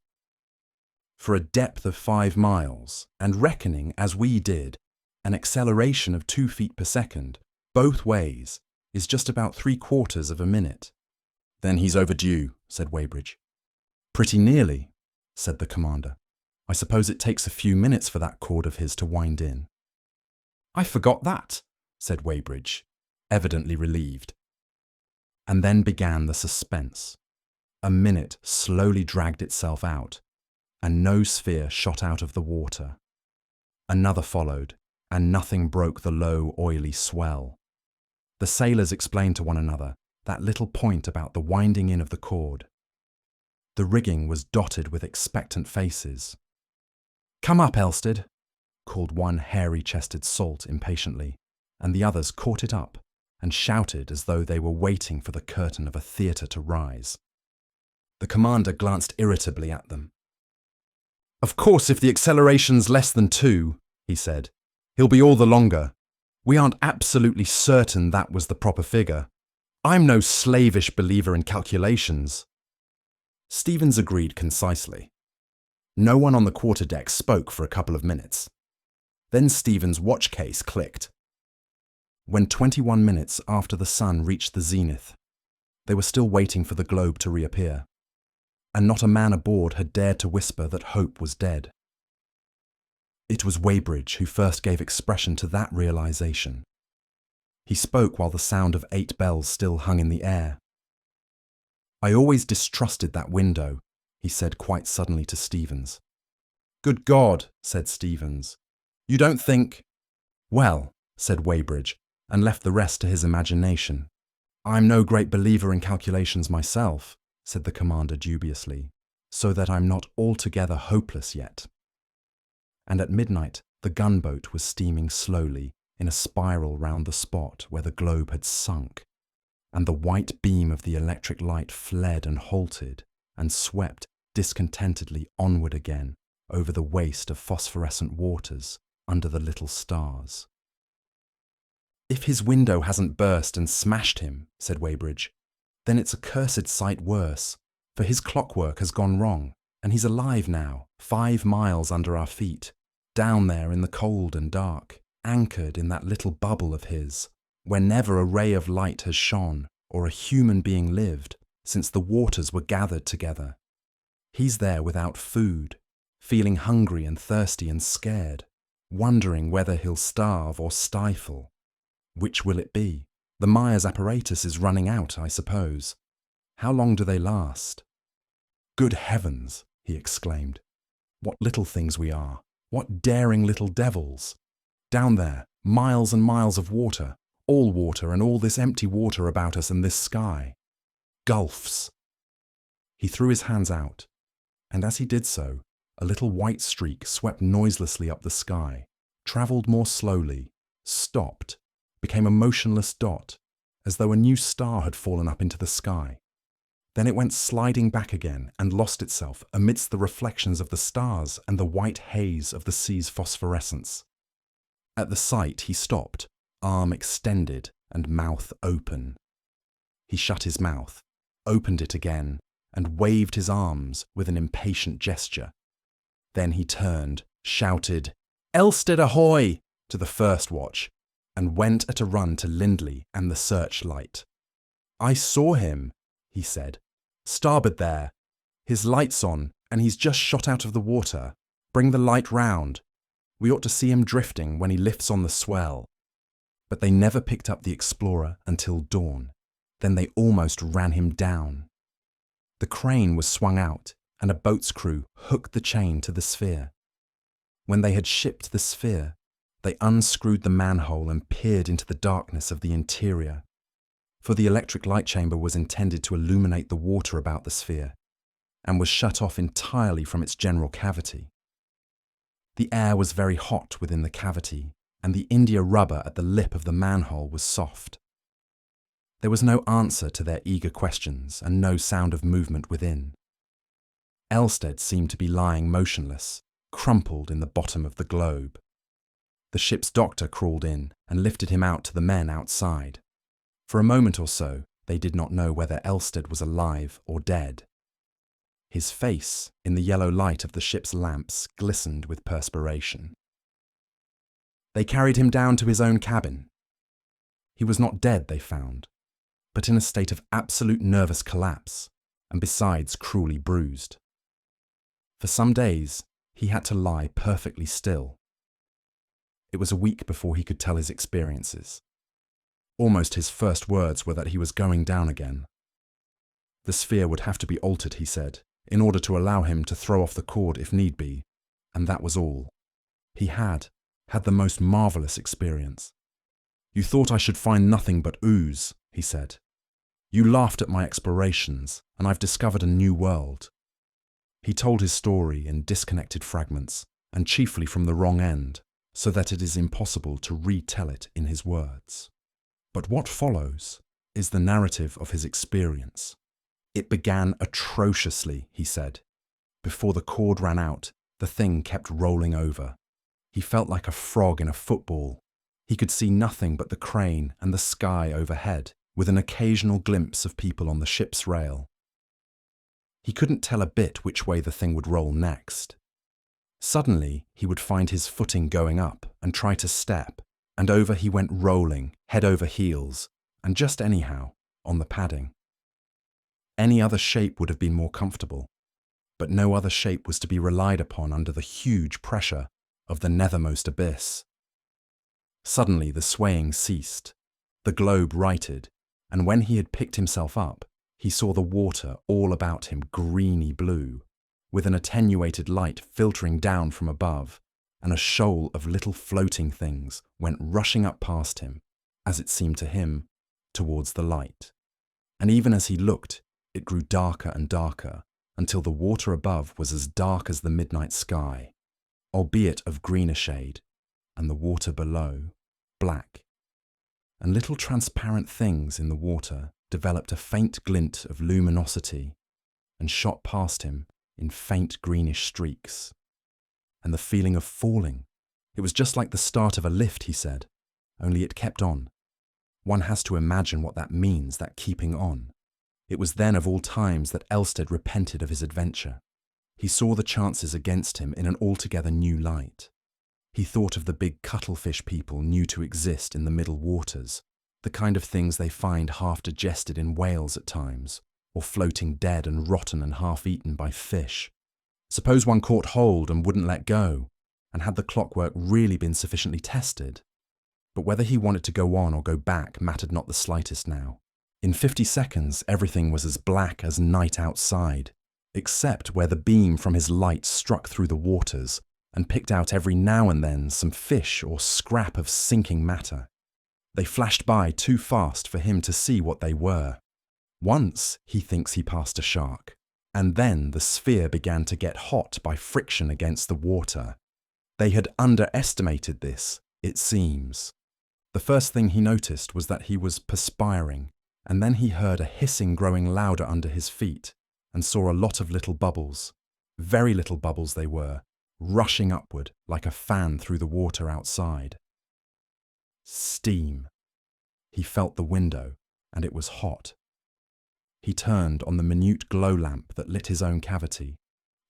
"For a depth of 5 miles, and reckoning, as we did, an acceleration of 2 feet per second, both ways, is just about 3/4 of a minute." "Then he's overdue," said Weybridge. "Pretty nearly," said the commander. "I suppose it takes a few minutes for that cord of his to wind in." "I forgot that," said Weybridge, evidently relieved. And then began the suspense. A minute slowly dragged itself out, and no sphere shot out of the water. Another followed, and nothing broke the low, oily swell. The sailors explained to one another that little point about the winding in of the cord. The rigging was dotted with expectant faces. "Come up, Elstead," called one hairy-chested salt impatiently, and the others caught it up and shouted as though they were waiting for the curtain of a theatre to rise. The commander glanced irritably at them. "Of course, if the acceleration's less than 2, he said, "he'll be all the longer. We aren't absolutely certain that was the proper figure. I'm no slavish believer in calculations." Stevens agreed concisely. No one on the quarterdeck spoke for a couple of minutes. Then Stevens' watch case clicked. When 21 minutes after the sun reached the zenith, they were still waiting for the globe to reappear, and not a man aboard had dared to whisper that hope was dead. It was Weybridge who first gave expression to that realization. He spoke while the sound of 8 bells still hung in the air. "I always distrusted that window," he said quite suddenly to Stevens. "Good God," said Stevens. "You don't think—" "Well," said Weybridge, and left the rest to his imagination. "I'm no great believer in calculations myself," said the commander dubiously, "so that I'm not altogether hopeless yet." And at midnight the gunboat was steaming slowly in a spiral round the spot where the globe had sunk, and the white beam of the electric light fled and halted and swept discontentedly onward again over the waste of phosphorescent waters under the little stars. "If his window hasn't burst and smashed him," said Weybridge, "then it's a cursed sight worse, for his clockwork has gone wrong, and he's alive now, 5 miles under our feet, down there in the cold and dark, anchored in that little bubble of his, where never a ray of light has shone or a human being lived since the waters were gathered together. He's there without food, feeling hungry and thirsty and scared, wondering whether he'll starve or stifle. Which will it be? The Myers apparatus is running out, I suppose. How long do they last?" "Good heavens," he exclaimed. "What little things we are! What daring little devils! Down there, miles and miles of water, and all this empty water about us and this sky. Gulfs!" He threw his hands out, and as he did so, a little white streak swept noiselessly up the sky, travelled more slowly, stopped, became a motionless dot, as though a new star had fallen up into the sky. Then it went sliding back again and lost itself amidst the reflections of the stars and the white haze of the sea's phosphorescence. At the sight, he stopped, arm extended and mouth open. He shut his mouth, opened it again, and waved his arms with an impatient gesture. Then he turned, shouted, "Elstead ahoy!" to the first watch, and went at a run to Lindley and the searchlight. "I saw him," he said. "Starboard there. His light's on, and he's just shot out of the water. Bring the light round. We ought to see him drifting when he lifts on the swell." But they never picked up the explorer until dawn. Then they almost ran him down. The crane was swung out, and a boat's crew hooked the chain to the sphere. When they had shipped the sphere, they unscrewed the manhole and peered into the darkness of the interior. For the electric light chamber was intended to illuminate the water about the sphere, and was shut off entirely from its general cavity. The air was very hot within the cavity, and the india rubber at the lip of the manhole was soft. There was no answer to their eager questions, and no sound of movement within. Elstead seemed to be lying motionless, crumpled in the bottom of the globe. The ship's doctor crawled in and lifted him out to the men outside. For a moment or so, they did not know whether Elstead was alive or dead. His face, in the yellow light of the ship's lamps, glistened with perspiration. They carried him down to his own cabin. He was not dead, they found, but in a state of absolute nervous collapse, and besides cruelly bruised. For some days, he had to lie perfectly still. It was a week before he could tell his experiences. Almost his first words were that he was going down again. The sphere would have to be altered, he said, in order to allow him to throw off the cord if need be, and that was all. He had the most marvellous experience. "You thought I should find nothing but ooze," he said. "You laughed at my explorations, and I've discovered a new world." He told his story in disconnected fragments, and chiefly from the wrong end, so that it is impossible to retell it in his words. But what follows is the narrative of his experience. "It began atrociously," he said. "Before the cord ran out, the thing kept rolling over. He felt like a frog in a football. He could see nothing but the crane and the sky overhead, with an occasional glimpse of people on the ship's rail. He couldn't tell a bit which way the thing would roll next. Suddenly, he would find his footing going up and try to step, and over he went rolling, head over heels, and just anyhow, on the padding. Any other shape would have been more comfortable, but no other shape was to be relied upon under the huge pressure of the nethermost abyss. Suddenly the swaying ceased, the globe righted, and when he had picked himself up, he saw the water all about him greeny blue, with an attenuated light filtering down from above, and a shoal of little floating things went rushing up past him, as it seemed to him, towards the light. And even as he looked, it grew darker and darker, until the water above was as dark as the midnight sky, albeit of greener shade, and the water below black. And little transparent things in the water developed a faint glint of luminosity and shot past him in faint greenish streaks. And the feeling of falling, it was just like the start of a lift, he said, only it kept on. One has to imagine what that means, that keeping on. It was then of all times that Elstead repented of his adventure. He saw the chances against him in an altogether new light. He thought of the big cuttlefish people knew to exist in the middle waters, the kind of things they find half digested in whales at times, or floating dead and rotten and half-eaten by fish. Suppose one caught hold and wouldn't let go, and had the clockwork really been sufficiently tested? But whether he wanted to go on or go back mattered not the slightest now. In 50 seconds, everything was as black as night outside, except where the beam from his light struck through the waters and picked out every now and then some fish or scrap of sinking matter. They flashed by too fast for him to see what they were. Once he thinks he passed a shark, and then the sphere began to get hot by friction against the water. They had underestimated this, it seems. The first thing he noticed was that he was perspiring, and then he heard a hissing growing louder under his feet and saw a lot of little bubbles, very little bubbles they were, rushing upward like a fan through the water outside. Steam. He felt the window, and it was hot. He turned on the minute glow lamp that lit his own cavity,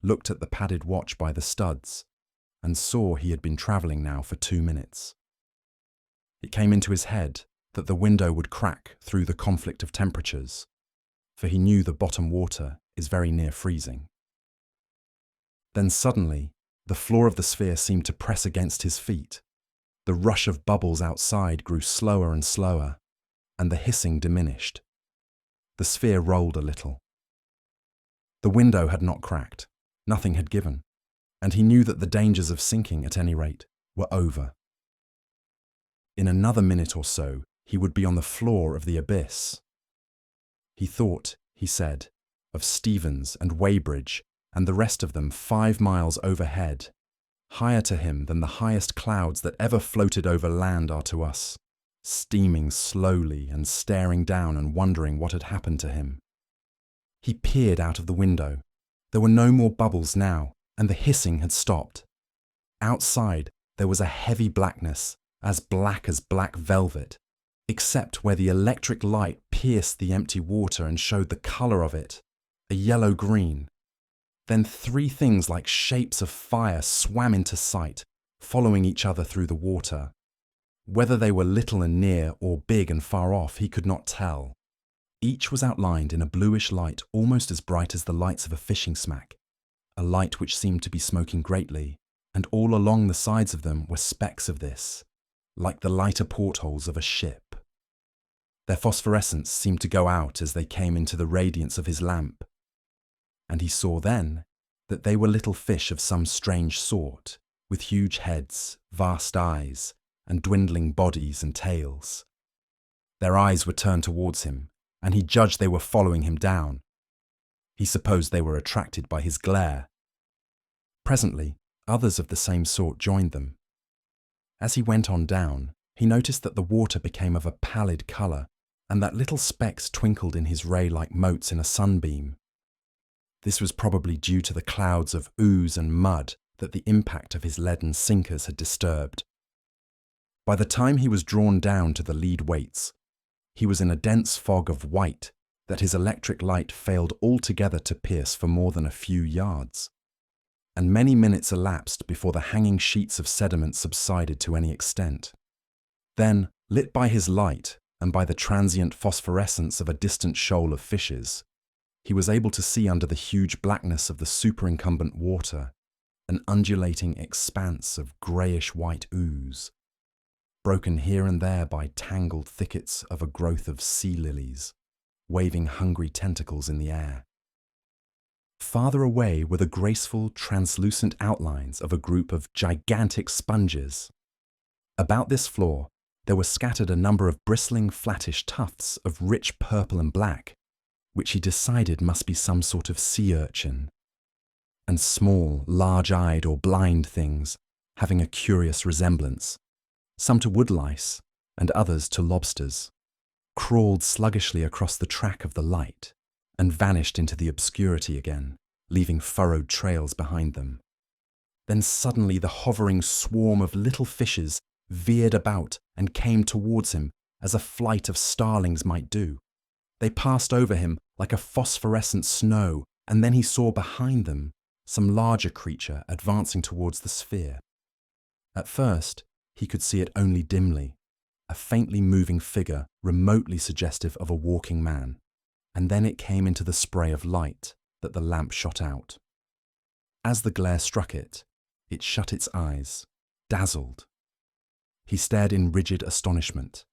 looked at the padded watch by the studs, and saw he had been travelling now for 2 minutes. It came into his head that the window would crack through the conflict of temperatures, for he knew the bottom water is very near freezing. Then suddenly, the floor of the sphere seemed to press against his feet. The rush of bubbles outside grew slower and slower, and the hissing diminished. The sphere rolled a little. The window had not cracked, nothing had given, and he knew that the dangers of sinking, at any rate, were over. In another minute or so, he would be on the floor of the abyss. He thought, he said, of Stevens and Weybridge and the rest of them 5 miles overhead, higher to him than the highest clouds that ever floated over land are to us, steaming slowly and staring down and wondering what had happened to him. He peered out of the window. There were no more bubbles now, and the hissing had stopped. Outside, there was a heavy blackness, as black velvet, except where the electric light pierced the empty water and showed the colour of it, a yellow-green. Then 3 things like shapes of fire swam into sight, following each other through the water. Whether they were little and near or big and far off, he could not tell. Each was outlined in a bluish light almost as bright as the lights of a fishing smack, a light which seemed to be smoking greatly, and all along the sides of them were specks of this, like the lighter portholes of a ship. Their phosphorescence seemed to go out as they came into the radiance of his lamp, and he saw then that they were little fish of some strange sort, with huge heads, vast eyes, and dwindling bodies and tails. Their eyes were turned towards him, and he judged they were following him down. He supposed they were attracted by his glare. Presently, others of the same sort joined them. As he went on down, he noticed that the water became of a pallid colour, and that little specks twinkled in his ray like motes in a sunbeam. This was probably due to the clouds of ooze and mud that the impact of his leaden sinkers had disturbed. By the time he was drawn down to the lead weights, he was in a dense fog of white that his electric light failed altogether to pierce for more than a few yards, and many minutes elapsed before the hanging sheets of sediment subsided to any extent. Then, lit by his light and by the transient phosphorescence of a distant shoal of fishes, he was able to see under the huge blackness of the superincumbent water an undulating expanse of greyish-white ooze, broken here and there by tangled thickets of a growth of sea lilies, waving hungry tentacles in the air. Farther away were the graceful, translucent outlines of a group of gigantic sponges. About this floor, there were scattered a number of bristling, flattish tufts of rich purple and black, which he decided must be some sort of sea urchin, and small, large-eyed or blind things, having a curious resemblance, some to woodlice and others to lobsters, crawled sluggishly across the track of the light and vanished into the obscurity again, leaving furrowed trails behind them. Then suddenly the hovering swarm of little fishes veered about and came towards him as a flight of starlings might do. They passed over him like a phosphorescent snow, and then he saw behind them some larger creature advancing towards the sphere. At first, he could see it only dimly, a faintly moving figure remotely suggestive of a walking man, and then it came into the spray of light that the lamp shot out. As the glare struck it, it shut its eyes, dazzled. He stared in rigid astonishment.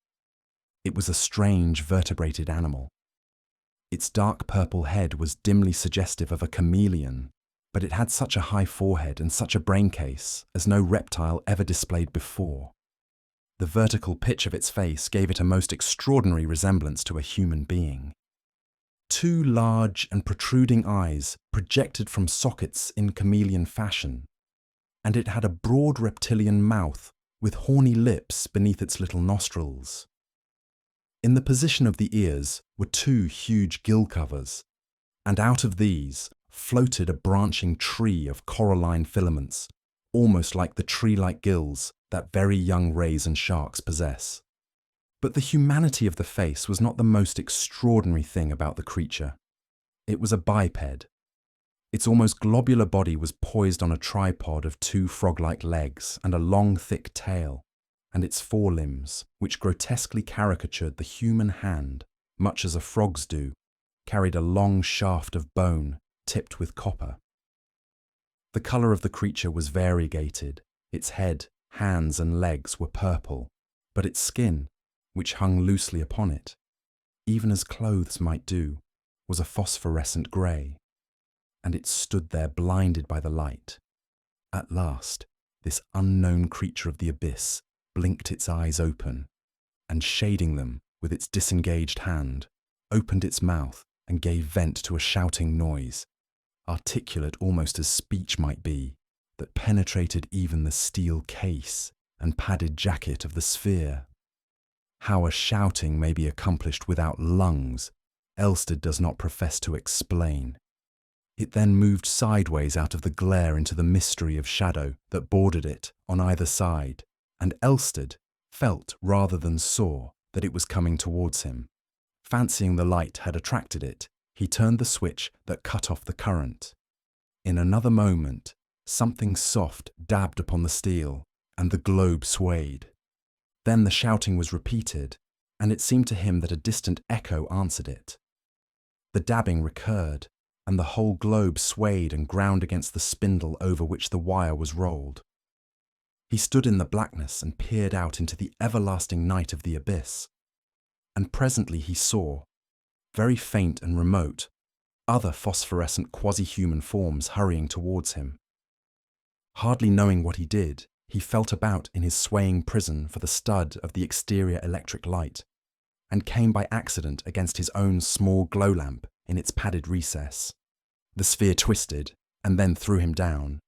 It was a strange vertebrated animal. Its dark purple head was dimly suggestive of a chameleon, but it had such a high forehead and such a brain case as no reptile ever displayed before. The vertical pitch of its face gave it a most extraordinary resemblance to a human being. 2 large and protruding eyes projected from sockets in chameleon fashion, and it had a broad reptilian mouth with horny lips beneath its little nostrils. In the position of the ears were two huge gill covers, and out of these floated a branching tree of coralline filaments, almost like the tree-like gills that very young rays and sharks possess. But the humanity of the face was not the most extraordinary thing about the creature. It was a biped. Its almost globular body was poised on a tripod of two frog-like legs and a long, thick tail, and its forelimbs, which grotesquely caricatured the human hand, much as a frog's do, carried a long shaft of bone tipped with copper. The colour of the creature was variegated. Its head, hands and legs were purple, but its skin, which hung loosely upon it, even as clothes might do, was a phosphorescent grey, and it stood there blinded by the light. At last, this unknown creature of the abyss blinked its eyes open, and shading them with its disengaged hand, opened its mouth and gave vent to a shouting noise, articulate almost as speech might be, that penetrated even the steel case and padded jacket of the sphere. How a shouting may be accomplished without lungs, Elstead does not profess to explain. It then moved sideways out of the glare into the mystery of shadow that bordered it on either side, and Elstead felt rather than saw that it was coming towards him. Fancying the light had attracted it, he turned the switch that cut off the current. In another moment, something soft dabbed upon the steel, and the globe swayed. Then the shouting was repeated, and it seemed to him that a distant echo answered it. The dabbing recurred, and the whole globe swayed and ground against the spindle over which the wire was rolled. He stood in the blackness and peered out into the everlasting night of the abyss, and presently he saw, very faint and remote, other phosphorescent quasi-human forms hurrying towards him. Hardly knowing what he did, he felt about in his swaying prison for the stud of the exterior electric light, and came by accident against his own small glow lamp in its padded recess. The sphere twisted, and then threw him down.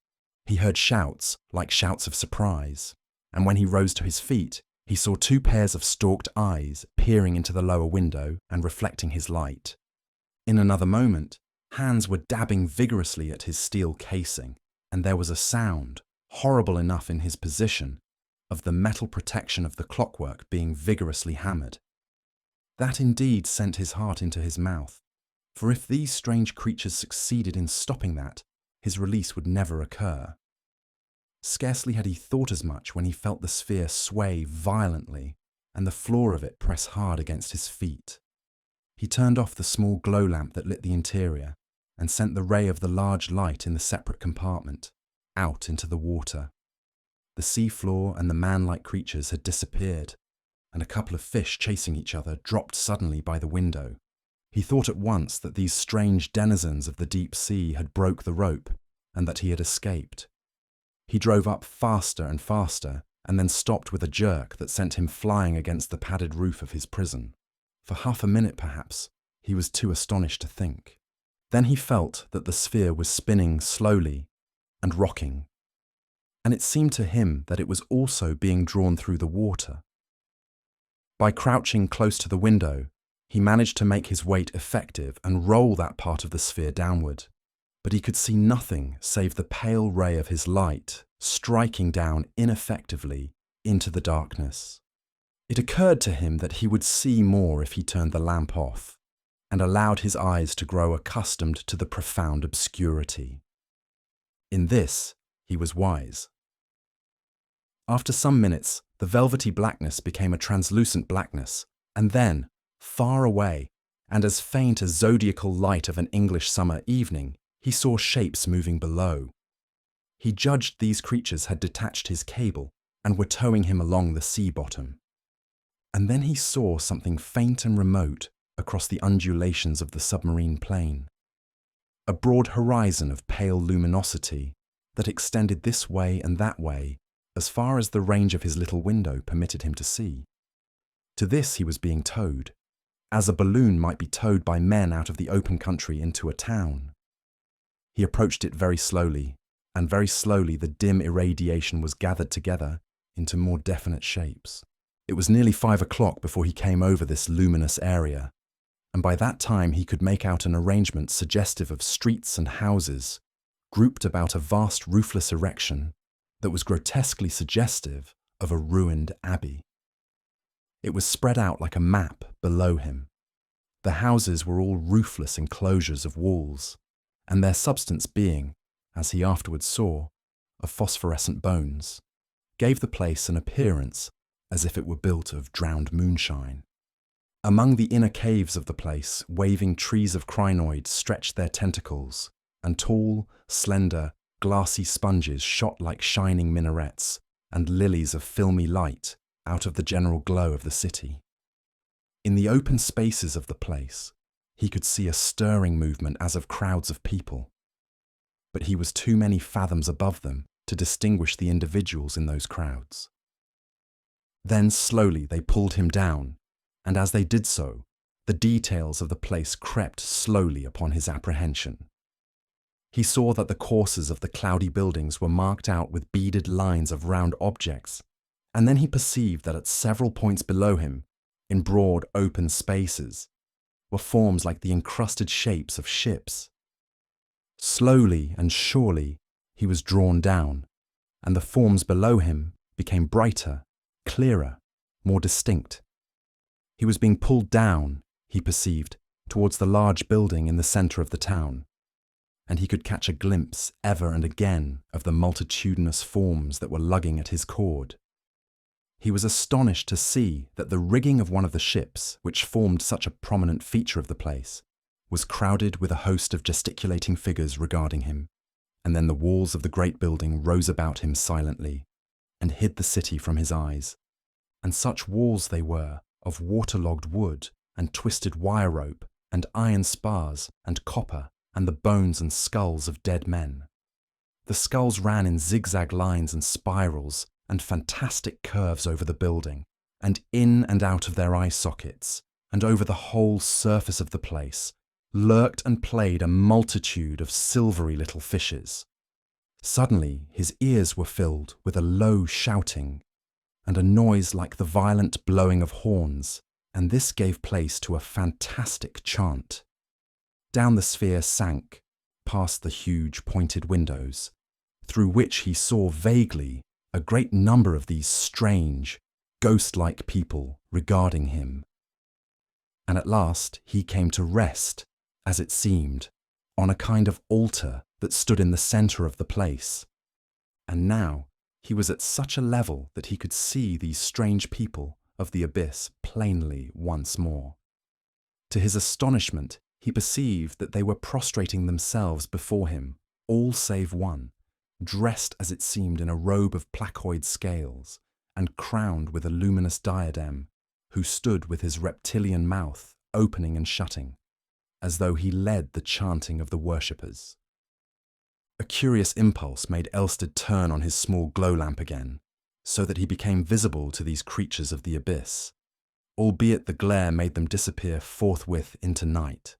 He heard shouts, like shouts of surprise, and when he rose to his feet, he saw two pairs of stalked eyes peering into the lower window and reflecting his light. In another moment, hands were dabbing vigorously at his steel casing, and there was a sound, horrible enough in his position, of the metal protection of the clockwork being vigorously hammered. That indeed sent his heart into his mouth, for if these strange creatures succeeded in stopping that, his release would never occur. Scarcely had he thought as much when he felt the sphere sway violently and the floor of it press hard against his feet. He turned off the small glow lamp that lit the interior and sent the ray of the large light in the separate compartment out into the water. The sea floor and the man-like creatures had disappeared, and a couple of fish chasing each other dropped suddenly by the window. He thought at once that these strange denizens of the deep sea had broke the rope and that he had escaped. He drove up faster and faster, and then stopped with a jerk that sent him flying against the padded roof of his prison. For half a minute, perhaps, he was too astonished to think. Then he felt that the sphere was spinning slowly and rocking, and it seemed to him that it was also being drawn through the water. By crouching close to the window, he managed to make his weight effective and roll that part of the sphere downward. But he could see nothing save the pale ray of his light striking down ineffectively into the darkness. It occurred to him that he would see more if he turned the lamp off and allowed his eyes to grow accustomed to the profound obscurity. In this, he was wise. After some minutes, the velvety blackness became a translucent blackness, and then, far away, and as faint as zodiacal light of an English summer evening, he saw shapes moving below. He judged these creatures had detached his cable and were towing him along the sea bottom. And then he saw something faint and remote across the undulations of the submarine plain. A broad horizon of pale luminosity that extended this way and that way as far as the range of his little window permitted him to see. To this he was being towed, as a balloon might be towed by men out of the open country into a town. He approached it very slowly, and very slowly the dim irradiation was gathered together into more definite shapes. It was nearly 5 o'clock before he came over this luminous area, and by that time he could make out an arrangement suggestive of streets and houses grouped about a vast roofless erection that was grotesquely suggestive of a ruined abbey. It was spread out like a map below him. The houses were all roofless enclosures of walls, and their substance being, as he afterwards saw, of phosphorescent bones, gave the place an appearance as if it were built of drowned moonshine. Among the inner caves of the place, waving trees of crinoid stretched their tentacles, and tall, slender, glassy sponges shot like shining minarets and lilies of filmy light out of the general glow of the city. In the open spaces of the place, he could see a stirring movement as of crowds of people, but he was too many fathoms above them to distinguish the individuals in those crowds. Then slowly they pulled him down, and as they did so, the details of the place crept slowly upon his apprehension. He saw that the courses of the cloudy buildings were marked out with beaded lines of round objects, and then he perceived that at several points below him, in broad open spaces, were forms like the encrusted shapes of ships. Slowly and surely he was drawn down, and the forms below him became brighter, clearer, more distinct. He was being pulled down, he perceived, towards the large building in the centre of the town, and he could catch a glimpse ever and again of the multitudinous forms that were lugging at his cord. He was astonished to see that the rigging of one of the ships, which formed such a prominent feature of the place, was crowded with a host of gesticulating figures regarding him, and then the walls of the great building rose about him silently, and hid the city from his eyes. And such walls they were, of waterlogged wood, and twisted wire rope, and iron spars, and copper, and the bones and skulls of dead men. The skulls ran in zigzag lines and spirals and fantastic curves over the building, and in and out of their eye sockets, and over the whole surface of the place, lurked and played a multitude of silvery little fishes. Suddenly his ears were filled with a low shouting, and a noise like the violent blowing of horns, and this gave place to a fantastic chant. Down the sphere sank, past the huge pointed windows, through which he saw vaguely a great number of these strange, ghost-like people regarding him. And at last he came to rest, as it seemed, on a kind of altar that stood in the centre of the place. And now he was at such a level that he could see these strange people of the abyss plainly once more. To his astonishment, he perceived that they were prostrating themselves before him, all save one, dressed as it seemed in a robe of placoid scales, and crowned with a luminous diadem, who stood with his reptilian mouth opening and shutting, as though he led the chanting of the worshippers. A curious impulse made Elstead turn on his small glow lamp again, so that he became visible to these creatures of the abyss, albeit the glare made them disappear forthwith into night.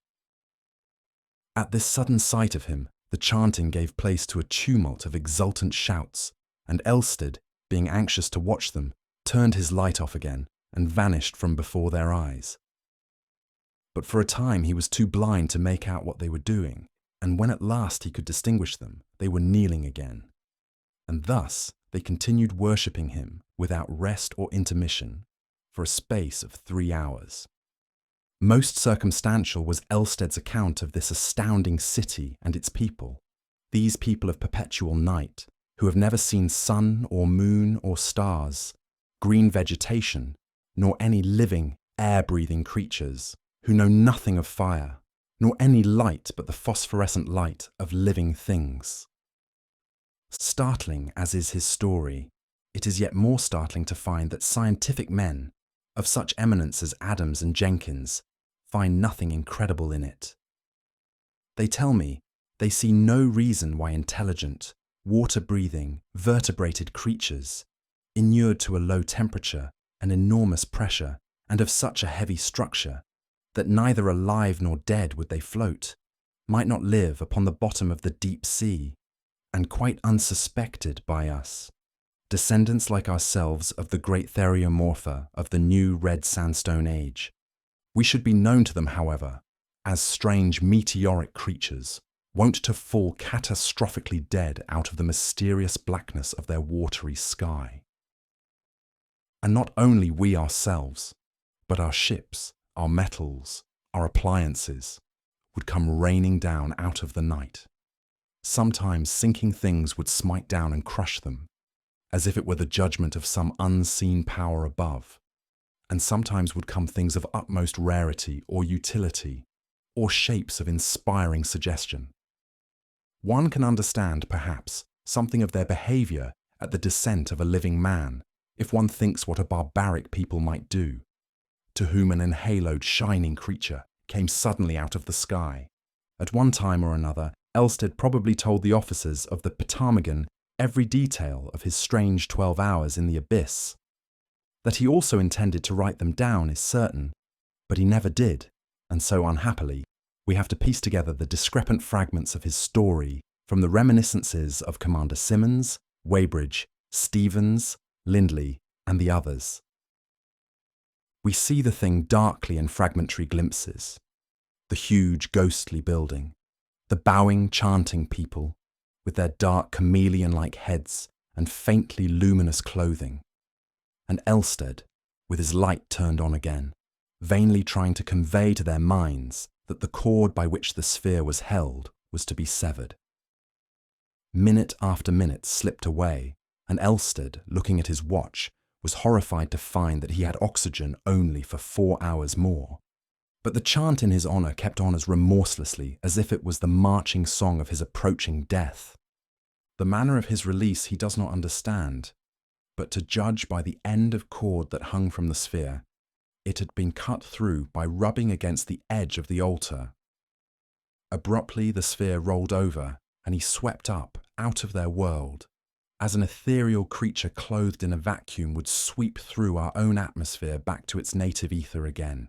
At this sudden sight of him, the chanting gave place to a tumult of exultant shouts, and Elstead, being anxious to watch them, turned his light off again and vanished from before their eyes. But for a time he was too blind to make out what they were doing, and when at last he could distinguish them, they were kneeling again. And thus they continued worshipping him without rest or intermission for a space of 3 hours. Most circumstantial was Elstead's account of this astounding city and its people, these people of perpetual night, who have never seen sun or moon or stars, green vegetation, nor any living, air-breathing creatures, who know nothing of fire, nor any light but the phosphorescent light of living things. Startling as is his story, it is yet more startling to find that scientific men, of such eminence as Adams and Jenkins, find nothing incredible in it. They tell me they see no reason why intelligent, water-breathing, vertebrated creatures, inured to a low temperature and enormous pressure, and of such a heavy structure, that neither alive nor dead would they float, might not live upon the bottom of the deep sea, and quite unsuspected by us. descendants like ourselves of the great theriomorpha of the new red sandstone age. We should be known to them, however, as strange meteoric creatures, wont to fall catastrophically dead out of the mysterious blackness of their watery sky. And not only we ourselves, but our ships, our metals, our appliances, would come raining down out of the night. Sometimes sinking things would smite down and crush them, as if it were the judgment of some unseen power above, and sometimes would come things of utmost rarity or utility, or shapes of inspiring suggestion. One can understand, perhaps, something of their behaviour at the descent of a living man, if one thinks what a barbaric people might do, to whom an enhaloed shining creature came suddenly out of the sky. At one time or another, Elstead probably told the officers of the Ptarmigan every detail of his strange 12 hours in the abyss. That he also intended to write them down is certain, but he never did, and so unhappily, we have to piece together the discrepant fragments of his story from the reminiscences of Commander Simmons, Weybridge, Stevens, Lindley, and the others. We see the thing darkly in fragmentary glimpses. The huge ghostly building, the bowing, chanting people, with their dark chameleon-like heads and faintly luminous clothing, and Elstead, with his light turned on again, vainly trying to convey to their minds that the cord by which the sphere was held was to be severed. Minute after minute slipped away, and Elstead, looking at his watch, was horrified to find that he had oxygen only for 4 hours more. But the chant in his honour kept on as remorselessly as if it was the marching song of his approaching death. The manner of his release he does not understand, but to judge by the end of cord that hung from the sphere, it had been cut through by rubbing against the edge of the altar. Abruptly the sphere rolled over, and he swept up, out of their world, as an ethereal creature clothed in a vacuum would sweep through our own atmosphere back to its native ether again.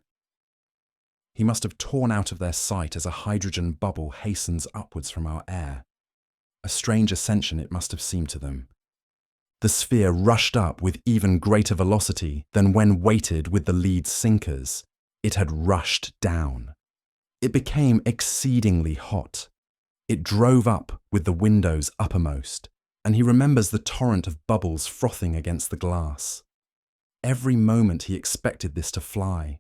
He must have torn out of their sight as a hydrogen bubble hastens upwards from our air. A strange ascension it must have seemed to them. The sphere rushed up with even greater velocity than when weighted with the lead sinkers. It had rushed down. It became exceedingly hot. It drove up with the windows uppermost, and he remembers the torrent of bubbles frothing against the glass. Every moment he expected this to fly.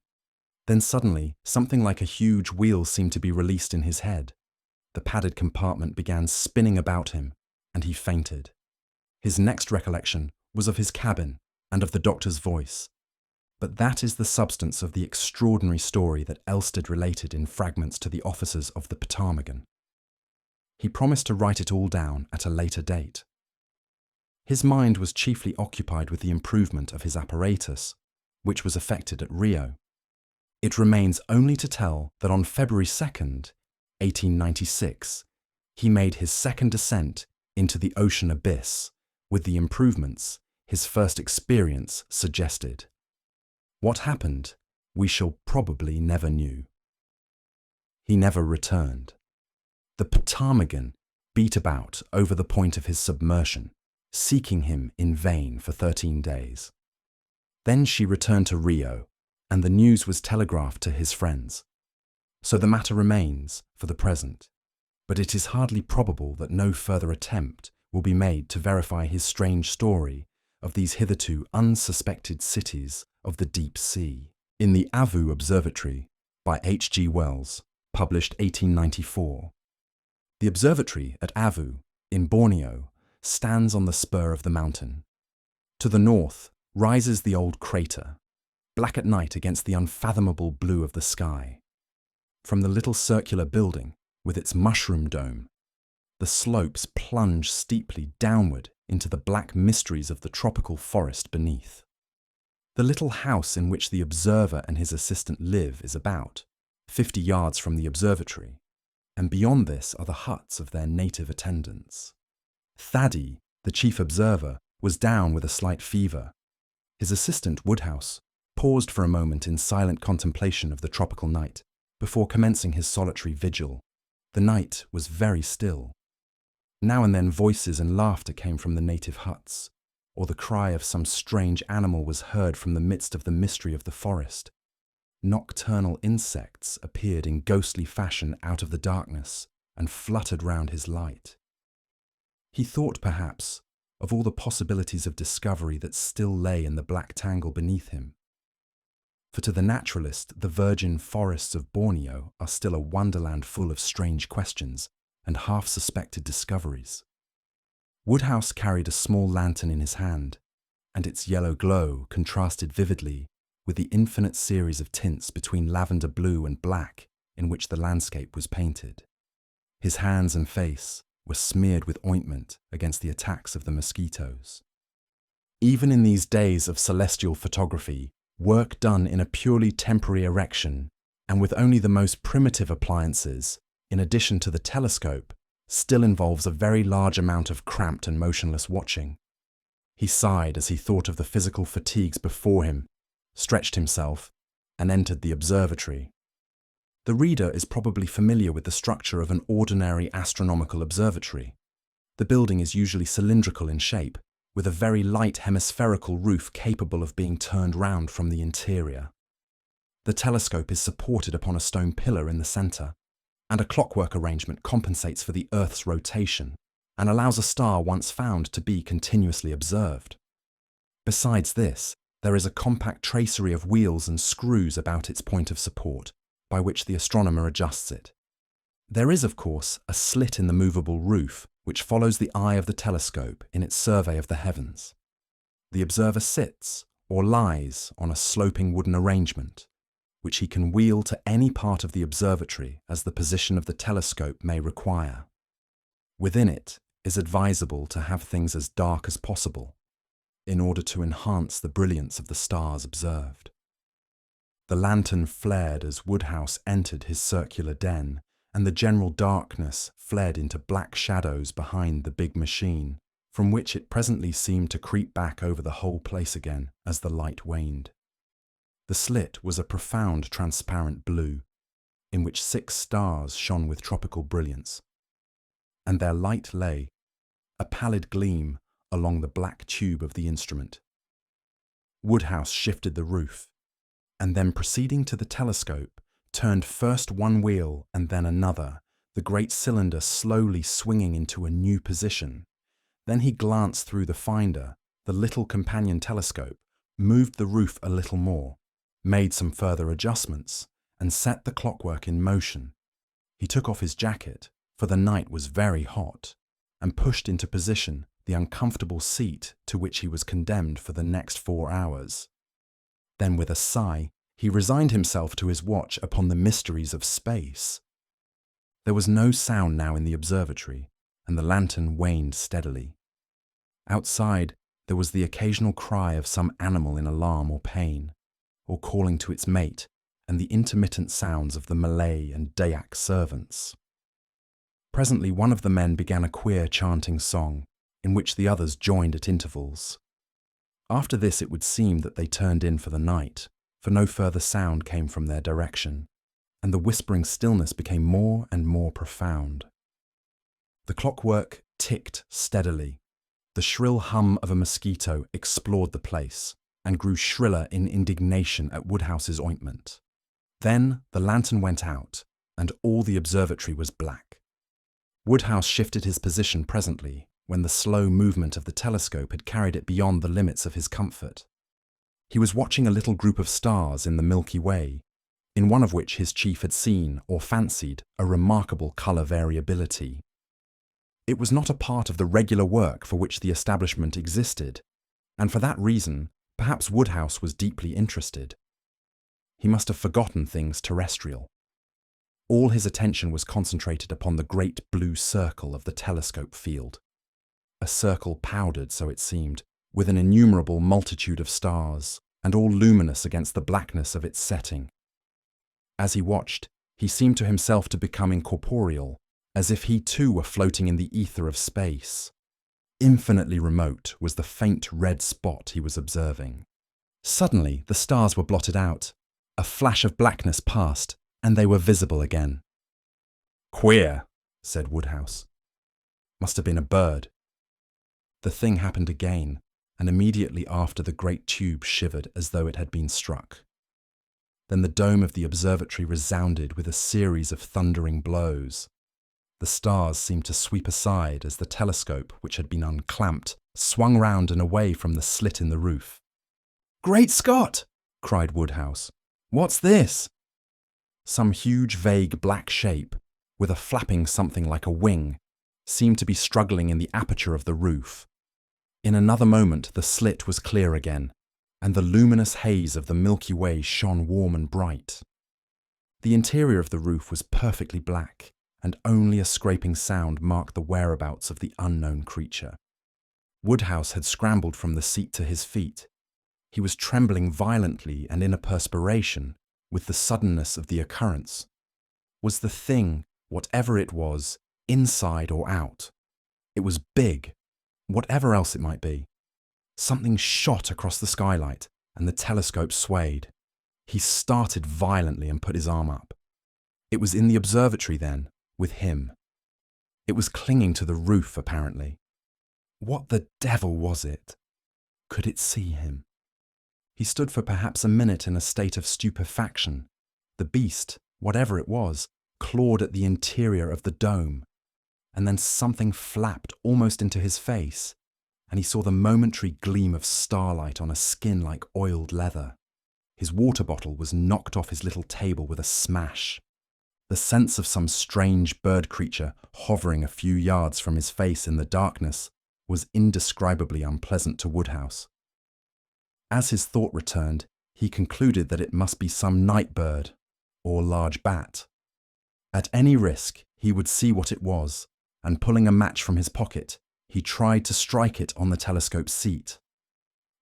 Then suddenly, something like a huge wheel seemed to be released in his head. The padded compartment began spinning about him, and he fainted. His next recollection was of his cabin and of the doctor's voice. But that is the substance of the extraordinary story that Elstead related in fragments to the officers of the Ptarmigan. He promised to write it all down at a later date. His mind was chiefly occupied with the improvement of his apparatus, which was effected at Rio. It remains only to tell that on February 2nd, 1896, he made his second descent into the ocean abyss, with the improvements his first experience suggested. What happened, we shall probably never know. He never returned. The Ptarmigan beat about over the point of his submersion, seeking him in vain for 13 days. Then she returned to Rio, and the news was telegraphed to his friends. So the matter remains for the present, but it is hardly probable that no further attempt will be made to verify his strange story of these hitherto unsuspected cities of the deep sea. In the Avu Observatory by H. G. Wells, published 1894. The observatory at Avu, in Borneo, stands on the spur of the mountain. To the north rises the old crater, black at night against the unfathomable blue of the sky. From the little circular building, with its mushroom dome, the slopes plunge steeply downward into the black mysteries of the tropical forest beneath. The little house in which the observer and his assistant live is about 50 yards from the observatory, and beyond this are the huts of their native attendants. Thaddy, the chief observer, was down with a slight fever. His assistant, Woodhouse, paused for a moment in silent contemplation of the tropical night before commencing his solitary vigil. The night was very still. Now and then voices and laughter came from the native huts, or the cry of some strange animal was heard from the midst of the mystery of the forest. Nocturnal insects appeared in ghostly fashion out of the darkness and fluttered round his light. He thought, perhaps, of all the possibilities of discovery that still lay in the black tangle beneath him. For to the naturalist, the virgin forests of Borneo are still a wonderland full of strange questions and half-suspected discoveries. Woodhouse carried a small lantern in his hand, and its yellow glow contrasted vividly with the infinite series of tints between lavender blue and black in which the landscape was painted. His hands and face were smeared with ointment against the attacks of the mosquitoes. Even in these days of celestial photography, work done in a purely temporary erection and with only the most primitive appliances, in addition to the telescope, still involves a very large amount of cramped and motionless watching. He sighed as he thought of the physical fatigues before him, stretched himself, and entered the observatory. The reader is probably familiar with the structure of an ordinary astronomical observatory. The building is usually cylindrical in shape, with a very light hemispherical roof capable of being turned round from the interior. The telescope is supported upon a stone pillar in the centre, and a clockwork arrangement compensates for the Earth's rotation and allows a star once found to be continuously observed. Besides this, there is a compact tracery of wheels and screws about its point of support, by which the astronomer adjusts it. There is, of course, a slit in the movable roof which follows the eye of the telescope in its survey of the heavens. The observer sits or lies on a sloping wooden arrangement, which he can wheel to any part of the observatory as the position of the telescope may require. Within it is advisable to have things as dark as possible, in order to enhance the brilliance of the stars observed. The lantern flared as Woodhouse entered his circular den, and the general darkness fled into black shadows behind the big machine, from which it presently seemed to creep back over the whole place again as the light waned. The slit was a profound transparent blue, in which 6 stars shone with tropical brilliance, and their light lay, a pallid gleam, along the black tube of the instrument. Woodhouse shifted the roof, and then proceeding to the telescope, turned first one wheel and then another, the great cylinder slowly swinging into a new position. Then he glanced through the finder, the little companion telescope, moved the roof a little more, made some further adjustments, and set the clockwork in motion. He took off his jacket, for the night was very hot, and pushed into position the uncomfortable seat to which he was condemned for the next 4 hours. Then with a sigh, he resigned himself to his watch upon the mysteries of space. There was no sound now in the observatory, and the lantern waned steadily. Outside, there was the occasional cry of some animal in alarm or pain, or calling to its mate, and the intermittent sounds of the Malay and Dayak servants. Presently one of the men began a queer chanting song, in which the others joined at intervals. After this it would seem that they turned in for the night, for no further sound came from their direction, and the whispering stillness became more and more profound. The clockwork ticked steadily. The shrill hum of a mosquito explored the place, and grew shriller in indignation at Woodhouse's ointment. Then the lantern went out, and all the observatory was black. Woodhouse shifted his position presently, when the slow movement of the telescope had carried it beyond the limits of his comfort. He was watching a little group of stars in the Milky Way, in one of which his chief had seen or fancied a remarkable colour variability. It was not a part of the regular work for which the establishment existed, and for that reason, perhaps Woodhouse was deeply interested. He must have forgotten things terrestrial. All his attention was concentrated upon the great blue circle of the telescope field. A circle powdered, so it seemed, with an innumerable multitude of stars, and all luminous against the blackness of its setting. As he watched, he seemed to himself to become incorporeal, as if he too were floating in the ether of space. Infinitely remote was the faint red spot he was observing. Suddenly the stars were blotted out. A flash of blackness passed, and they were visible again. "Queer," said Woodhouse. "Must have been a bird." The thing happened again, and immediately after the great tube shivered as though it had been struck. Then the dome of the observatory resounded with a series of thundering blows. The stars seemed to sweep aside as the telescope, which had been unclamped, swung round and away from the slit in the roof. "Great Scott!" cried Woodhouse. "What's this?" Some huge, vague black shape, with a flapping something like a wing, seemed to be struggling in the aperture of the roof. In another moment the slit was clear again, and the luminous haze of the Milky Way shone warm and bright. The interior of the roof was perfectly black, and only a scraping sound marked the whereabouts of the unknown creature. Woodhouse had scrambled from the seat to his feet. He was trembling violently and in a perspiration, with the suddenness of the occurrence. Was the thing, whatever it was, inside or out? It was big, whatever else it might be. Something shot across the skylight, and the telescope swayed. He started violently and put his arm up. It was in the observatory then, with him. It was clinging to the roof, apparently. What the devil was it? Could it see him? He stood for perhaps a minute in a state of stupefaction. The beast, whatever it was, clawed at the interior of the dome, and then something flapped almost into his face, and he saw the momentary gleam of starlight on a skin like oiled leather. His water bottle was knocked off his little table with a smash. The sense of some strange bird creature hovering a few yards from his face in the darkness was indescribably unpleasant to Woodhouse. As his thought returned, he concluded that it must be some night bird or large bat. At any risk, he would see what it was, and pulling a match from his pocket, he tried to strike it on the telescope seat.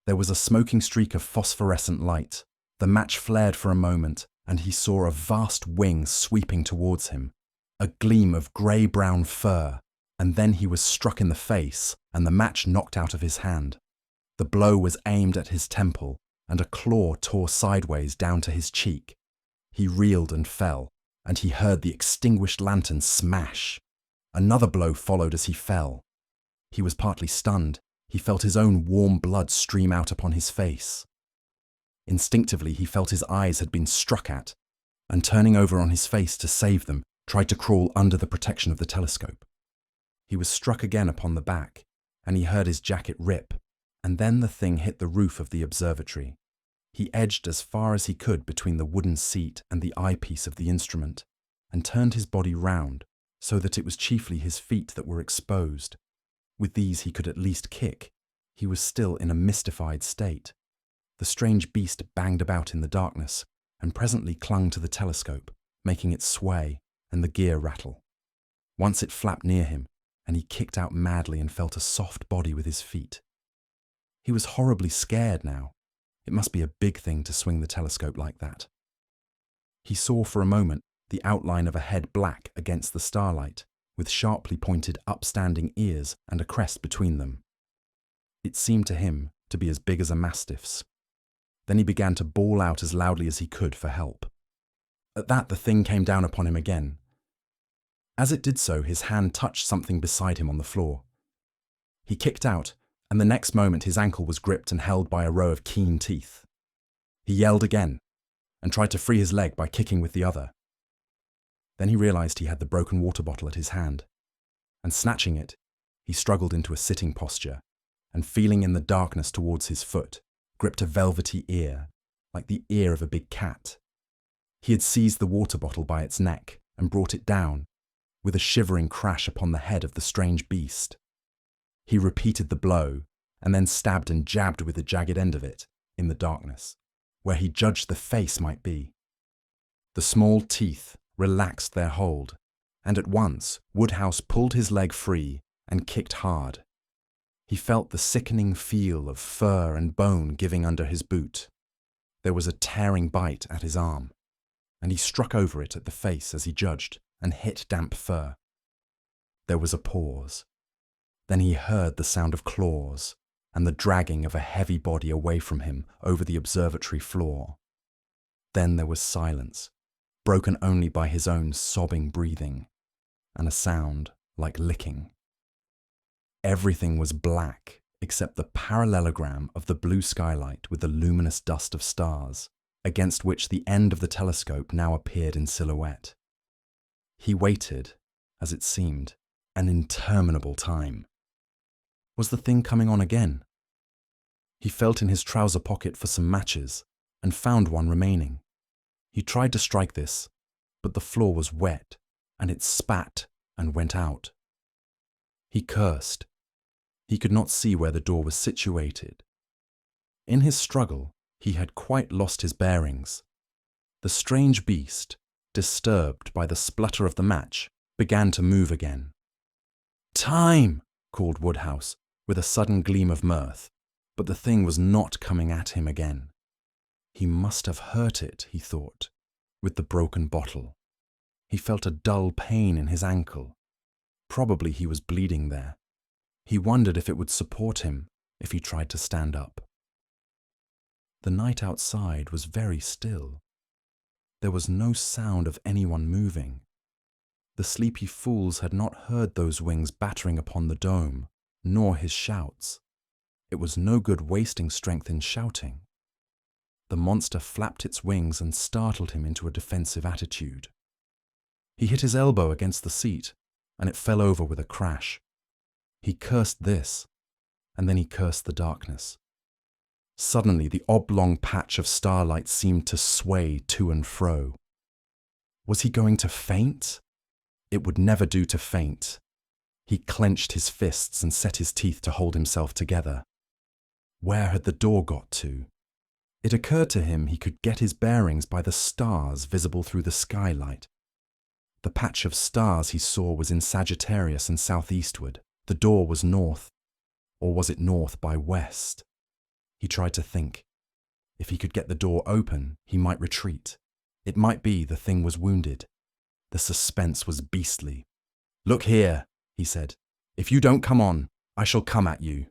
There was a smoking streak of phosphorescent light. The match flared for a moment, and he saw a vast wing sweeping towards him, a gleam of grey-brown fur, and then he was struck in the face, and the match knocked out of his hand. The blow was aimed at his temple, and a claw tore sideways down to his cheek. He reeled and fell, and he heard the extinguished lantern smash. Another blow followed as he fell. He was partly stunned. He felt his own warm blood stream out upon his face. Instinctively, he felt his eyes had been struck at, and turning over on his face to save them, tried to crawl under the protection of the telescope. He was struck again upon the back, and he heard his jacket rip, and then the thing hit the roof of the observatory. He edged as far as he could between the wooden seat and the eyepiece of the instrument, and turned his body round, so that it was chiefly his feet that were exposed. With these he could at least kick. He was still in a mystified state. The strange beast banged about in the darkness, and presently clung to the telescope, making it sway and the gear rattle. Once it flapped near him, and he kicked out madly and felt a soft body with his feet. He was horribly scared now. It must be a big thing to swing the telescope like that. He saw for a moment the outline of a head black against the starlight, with sharply pointed upstanding ears and a crest between them. It seemed to him to be as big as a mastiff's. Then he began to bawl out as loudly as he could for help. At that the thing came down upon him again. As it did so, his hand touched something beside him on the floor. He kicked out, and the next moment his ankle was gripped and held by a row of keen teeth. He yelled again, and tried to free his leg by kicking with the other. Then he realized he had the broken water bottle at his hand, and snatching it, he struggled into a sitting posture, and feeling in the darkness towards his foot, gripped a velvety ear, like the ear of a big cat. He had seized the water bottle by its neck and brought it down, with a shivering crash upon the head of the strange beast. He repeated the blow, and then stabbed and jabbed with the jagged end of it, in the darkness, where he judged the face might be. The small teeth relaxed their hold, and at once Woodhouse pulled his leg free and kicked hard. He felt the sickening feel of fur and bone giving under his boot. There was a tearing bite at his arm, and he struck over it at the face as he judged, and hit damp fur. There was a pause. Then he heard the sound of claws, and the dragging of a heavy body away from him over the observatory floor. Then there was silence, broken only by his own sobbing breathing, and a sound like licking. Everything was black except the parallelogram of the blue skylight with the luminous dust of stars, against which the end of the telescope now appeared in silhouette. He waited, as it seemed, an interminable time. Was the thing coming on again? He felt in his trouser pocket for some matches and found one remaining. He tried to strike this, but the floor was wet and it spat and went out. He cursed. He could not see where the door was situated. In his struggle, he had quite lost his bearings. The strange beast, disturbed by the splutter of the match, began to move again. "Time!" called Woodhouse, with a sudden gleam of mirth, but the thing was not coming at him again. He must have hurt it, he thought, with the broken bottle. He felt a dull pain in his ankle. Probably he was bleeding there. He wondered if it would support him if he tried to stand up. The night outside was very still. There was no sound of anyone moving. The sleepy fools had not heard those wings battering upon the dome, nor his shouts. It was no good wasting strength in shouting. The monster flapped its wings and startled him into a defensive attitude. He hit his elbow against the seat, and it fell over with a crash. He cursed this, and then he cursed the darkness. Suddenly, the oblong patch of starlight seemed to sway to and fro. Was he going to faint? It would never do to faint. He clenched his fists and set his teeth to hold himself together. Where had the door got to? It occurred to him he could get his bearings by the stars visible through the skylight. The patch of stars he saw was in Sagittarius and southeastward. The door was north. Or was it north by west? He tried to think. If he could get the door open, he might retreat. It might be the thing was wounded. The suspense was beastly. "Look here," he said. "If you don't come on, I shall come at you."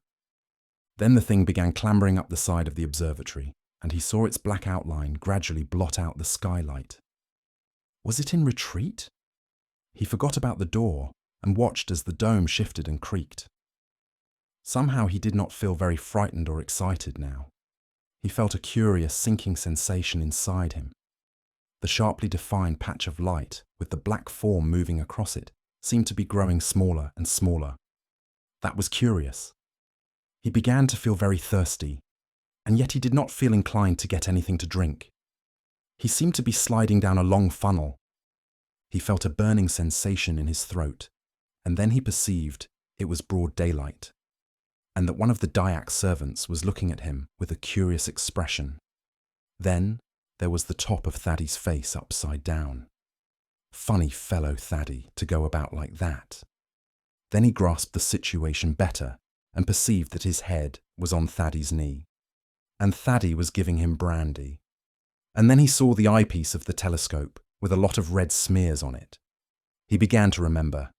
Then the thing began clambering up the side of the observatory, and he saw its black outline gradually blot out the skylight. Was it in retreat? He forgot about the door and watched as the dome shifted and creaked. Somehow he did not feel very frightened or excited now. He felt a curious sinking sensation inside him. The sharply defined patch of light, with the black form moving across it, seemed to be growing smaller and smaller. That was curious. He began to feel very thirsty, and yet he did not feel inclined to get anything to drink. He seemed to be sliding down a long funnel. He felt a burning sensation in his throat, and then he perceived it was broad daylight, and that one of the Dyak servants was looking at him with a curious expression. Then there was the top of Thaddeus' face upside down. Funny fellow Thaddeus to go about like that. Then he grasped the situation better and perceived that his head was on Thaddeus' knee, and Thaddeus was giving him brandy. And then he saw the eyepiece of the telescope with a lot of red smears on it. He began to remember.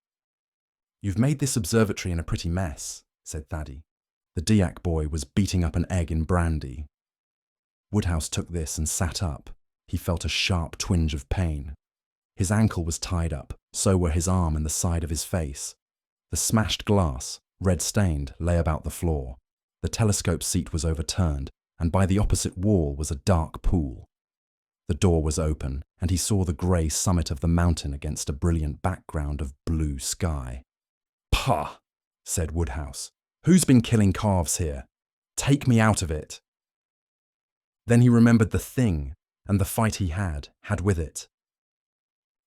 "You've made this observatory in a pretty mess," said Thaddeus. The Dyak boy was beating up an egg in brandy. Woodhouse took this and sat up. He felt a sharp twinge of pain. His ankle was tied up, so were his arm and the side of his face. The smashed glass, red-stained, lay about the floor. The telescope seat was overturned, and by the opposite wall was a dark pool. The door was open, and he saw the grey summit of the mountain against a brilliant background of blue sky. "Pah!" said Woodhouse. "Who's been killing calves here? Take me out of it." Then he remembered the thing and the fight he had with it.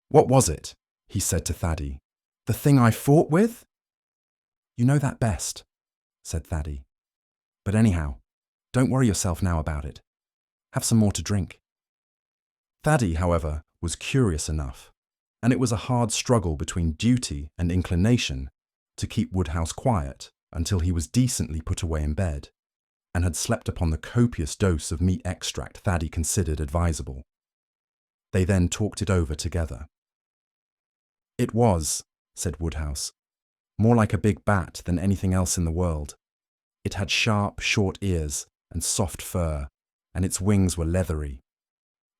"What was it?" he said to Thaddeus. "The thing I fought with?" "You know that best," said Thaddeus. "But anyhow, don't worry yourself now about it. Have some more to drink." Thaddeus, however, was curious enough, and it was a hard struggle between duty and inclination to keep Woodhouse quiet until he was decently put away in bed, and had slept upon the copious dose of meat extract Thaddeus considered advisable. They then talked it over together. "It was," said Woodhouse, "more like a big bat than anything else in the world. It had sharp, short ears and soft fur, and its wings were leathery.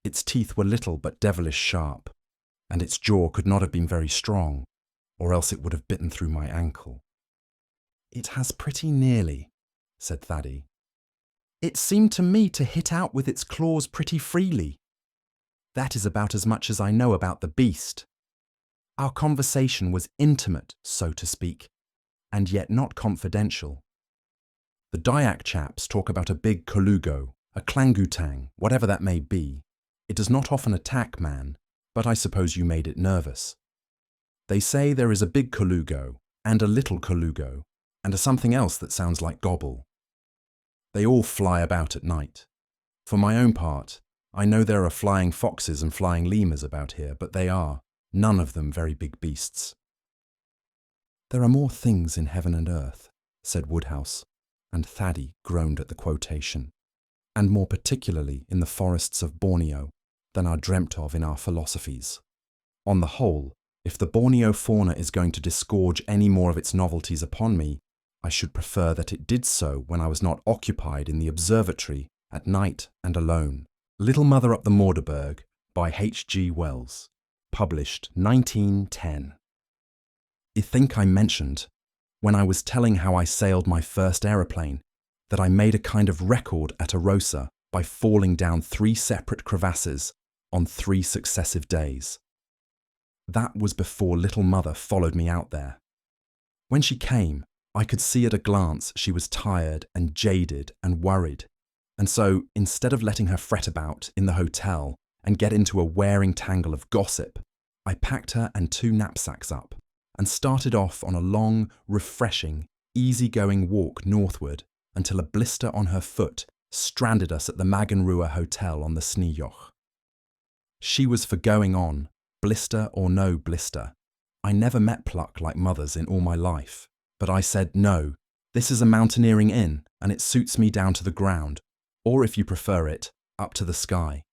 Its teeth were little but devilish sharp, and its jaw could not have been very strong, or else it would have bitten through my ankle. It has pretty nearly said Thaddy. It seemed to me to hit out with its claws pretty freely. That is about as much as I know about the beast. Our conversation was intimate, so to speak, and yet not confidential. The Dayak chaps talk about a big kolugo, a klangutang, whatever that may be. It does not often attack man, but I suppose you made it nervous. They say there is a big kolugo, and a little kolugo, and a something else that sounds like gobble. They all fly about at night. For my own part, I know there are flying foxes and flying lemurs about here, but they are, none of them, very big beasts. There are more things in heaven and earth, said Woodhouse, and Thaddy groaned at the quotation, and more particularly in the forests of Borneo, than are dreamt of in our philosophies. On the whole, if the Borneo fauna is going to disgorge any more of its novelties upon me, I should prefer that it did so when I was not occupied in the observatory at night and alone. Little Mother Up the Morderberg by H.G. Wells, published 1910. I think I mentioned, when I was telling how I sailed my first aeroplane, that I made a kind of record at Arosa by falling down 3 separate crevasses on 3 successive days. That was before Little Mother followed me out there. When she came, I could see at a glance she was tired and jaded and worried, and so, instead of letting her fret about in the hotel and get into a wearing tangle of gossip, I packed her and 2 knapsacks up and started off on a long, refreshing, easy-going walk northward until a blister on her foot stranded us at the Maganrua Hotel on the Sneejoch. She was for going on, blister or no blister. I never met pluck like Mother's in all my life, but I said, no, this is a mountaineering inn and it suits me down to the ground, or if you prefer it, up to the sky.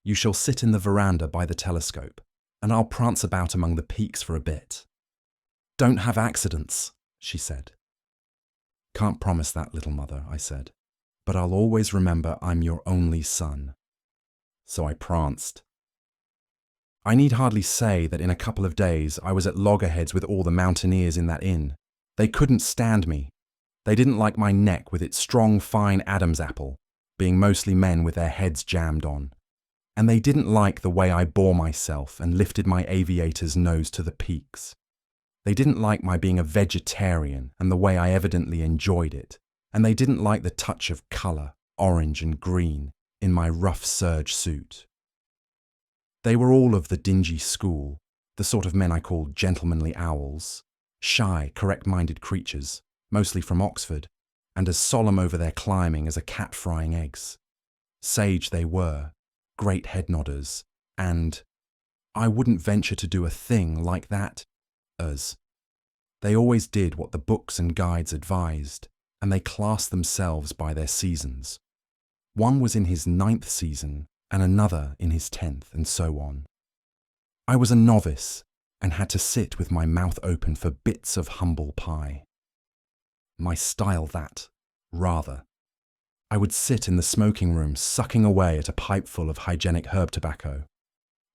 You shall sit in the veranda by the telescope, and I'll prance about among the peaks for a bit. Don't have accidents, she said. Can't promise that, Little Mother, I said, but I'll always remember I'm your only son. So I pranced. I need hardly say that in a couple of days I was at loggerheads with all the mountaineers in that inn. They couldn't stand me. They didn't like my neck with its strong, fine Adam's apple, being mostly men with their heads jammed on. And they didn't like the way I bore myself and lifted my aviator's nose to the peaks. They didn't like my being a vegetarian and the way I evidently enjoyed it. And they didn't like the touch of colour, orange and green, in my rough serge suit. They were all of the dingy school, the sort of men I call gentlemanly owls, shy, correct-minded creatures, mostly from Oxford, and as solemn over their climbing as a cat frying eggs. Sage they were, great head nodders, and I wouldn't venture to do a thing like that, as they always did what the books and guides advised, and they classed themselves by their seasons. One was in his 9th season, and another in his 10th, and so on. I was a novice, and had to sit with my mouth open for bits of humble pie. My style that, rather. I would sit in the smoking room sucking away at a pipeful of hygienic herb tobacco.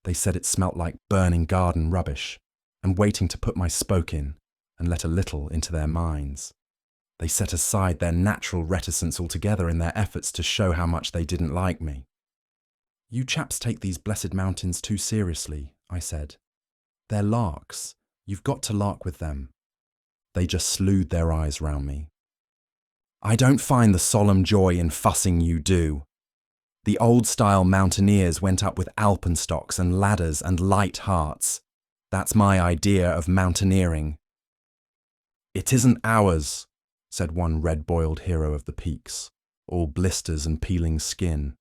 They said it smelt like burning garden rubbish, and waiting to put my spoke in and let a little into their minds. They set aside their natural reticence altogether in their efforts to show how much they didn't like me. You chaps take these blessed mountains too seriously, I said. They're larks. You've got to lark with them. They just slewed their eyes round me. I don't find the solemn joy in fussing you do. The old-style mountaineers went up with alpenstocks and ladders and light hearts. That's my idea of mountaineering. It isn't ours, said one red-boiled hero of the peaks, all blisters and peeling skin,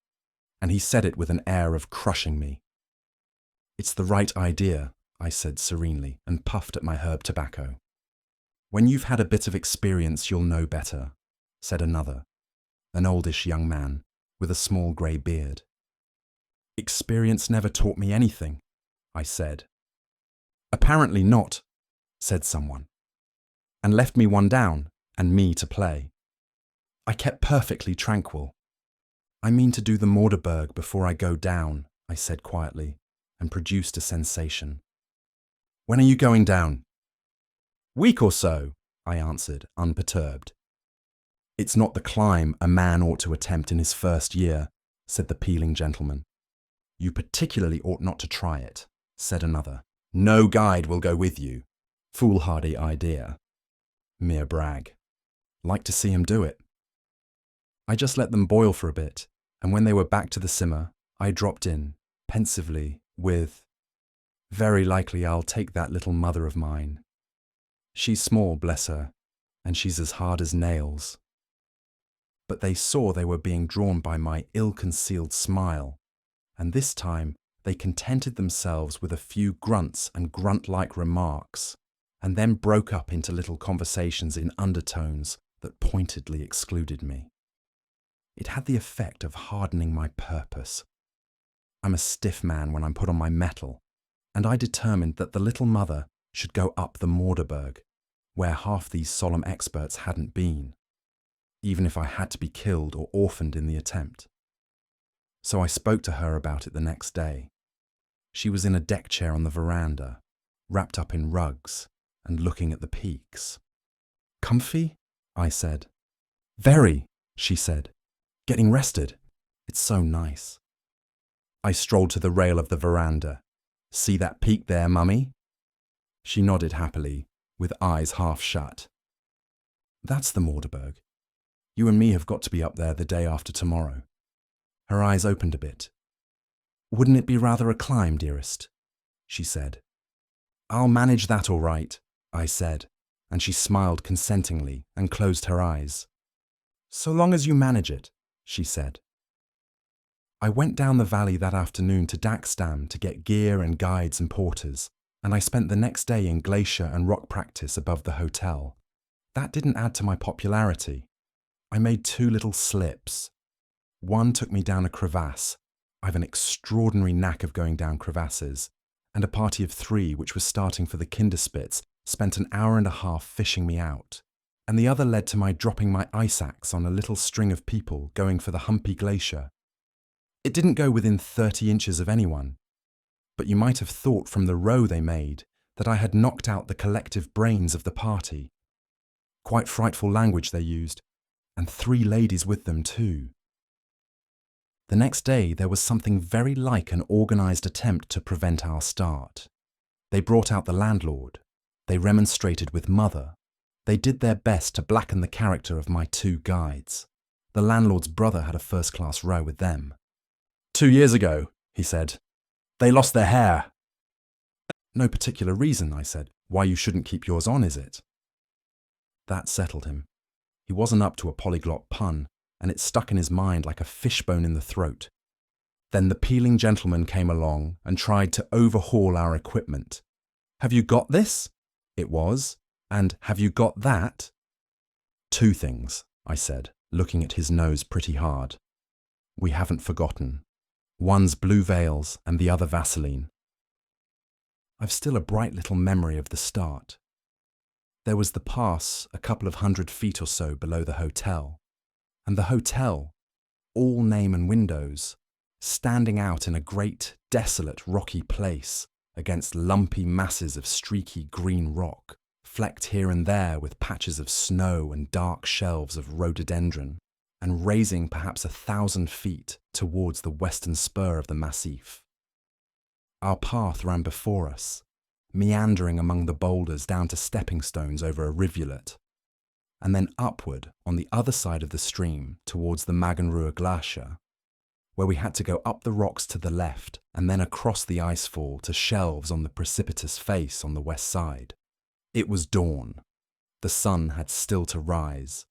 and he said it with an air of crushing me. It's the right idea, I said serenely, and puffed at my herb tobacco. When you've had a bit of experience, you'll know better, said another, an oldish young man with a small grey beard. Experience never taught me anything, I said. Apparently not, said someone, and left me one down and me to play. I kept perfectly tranquil. I mean to do the Morderberg before I go down, I said quietly, and produced a sensation. When are you going down? Week or so, I answered, unperturbed. "It's not the climb a man ought to attempt in his first year," said the peeling gentleman. "You particularly ought not to try it," said another. "No guide will go with you. Foolhardy idea. Mere brag. Like to see him do it." I just let them boil for a bit, and when they were back to the simmer, I dropped in, pensively, with, "Very likely I'll take that little mother of mine. She's small, bless her, and she's as hard as nails." But they saw they were being drawn by my ill-concealed smile, and this time they contented themselves with a few grunts and grunt-like remarks, and then broke up into little conversations in undertones that pointedly excluded me. It had the effect of hardening my purpose. I'm a stiff man when I'm put on my mettle, and I determined that the little mother should go up the Morderberg, where half these solemn experts hadn't been, even if I had to be killed or orphaned in the attempt. So I spoke to her about it the next day. She was in a deck chair on the veranda, wrapped up in rugs and looking at the peaks. "Comfy?" I said. "Very," she said. "Getting rested. It's so nice." I strolled to the rail of the veranda. "See that peak there, Mummy?" She nodded happily, with eyes half shut. "That's the Morderberg. You and me have got to be up there the day after tomorrow." Her eyes opened a bit. "Wouldn't it be rather a climb, dearest?" she said. "I'll manage that all right," I said, and she smiled consentingly and closed her eyes. "So long as you manage it," she said. I went down the valley that afternoon to Dakstam to get gear and guides and porters, and I spent the next day in glacier and rock practice above the hotel. That didn't add to my popularity. I made 2 little slips. One took me down a crevasse. I've an extraordinary knack of going down crevasses, and a party of 3, which was starting for the Kinderspitz, spent an hour and a half fishing me out, and the other led to my dropping my ice axe on a little string of people going for the Humpy Glacier. It didn't go within 30 inches of anyone, but you might have thought from the row they made that I had knocked out the collective brains of the party. Quite frightful language they used, and 3 ladies with them too. The next day there was something very like an organised attempt to prevent our start. They brought out the landlord. They remonstrated with Mother. They did their best to blacken the character of my 2 guides. The landlord's brother had a first-class row with them. "2 years ago," he said, "they lost their hair." "No particular reason," I said, "why you shouldn't keep yours on, is it?" That settled him. He wasn't up to a polyglot pun, and it stuck in his mind like a fishbone in the throat. Then the peeling gentleman came along and tried to overhaul our equipment. "Have you got this?" it was, and "Have you got that?" "2 things," I said, looking at his nose pretty hard. "We haven't forgotten. One's blue veils and the other Vaseline." I've still a bright little memory of the start. There was the pass a couple of 100 feet or so below the hotel, and the hotel, all name and windows, standing out in a great, desolate, rocky place against lumpy masses of streaky green rock, flecked here and there with patches of snow and dark shelves of rhododendron, and raising perhaps 1,000 feet towards the western spur of the massif. Our path ran before us, meandering among the boulders down to stepping stones over a rivulet, and then upward on the other side of the stream towards the Magenruhr Glacier, where we had to go up the rocks to the left and then across the icefall to shelves on the precipitous face on the west side. It was dawn. The sun had still to rise,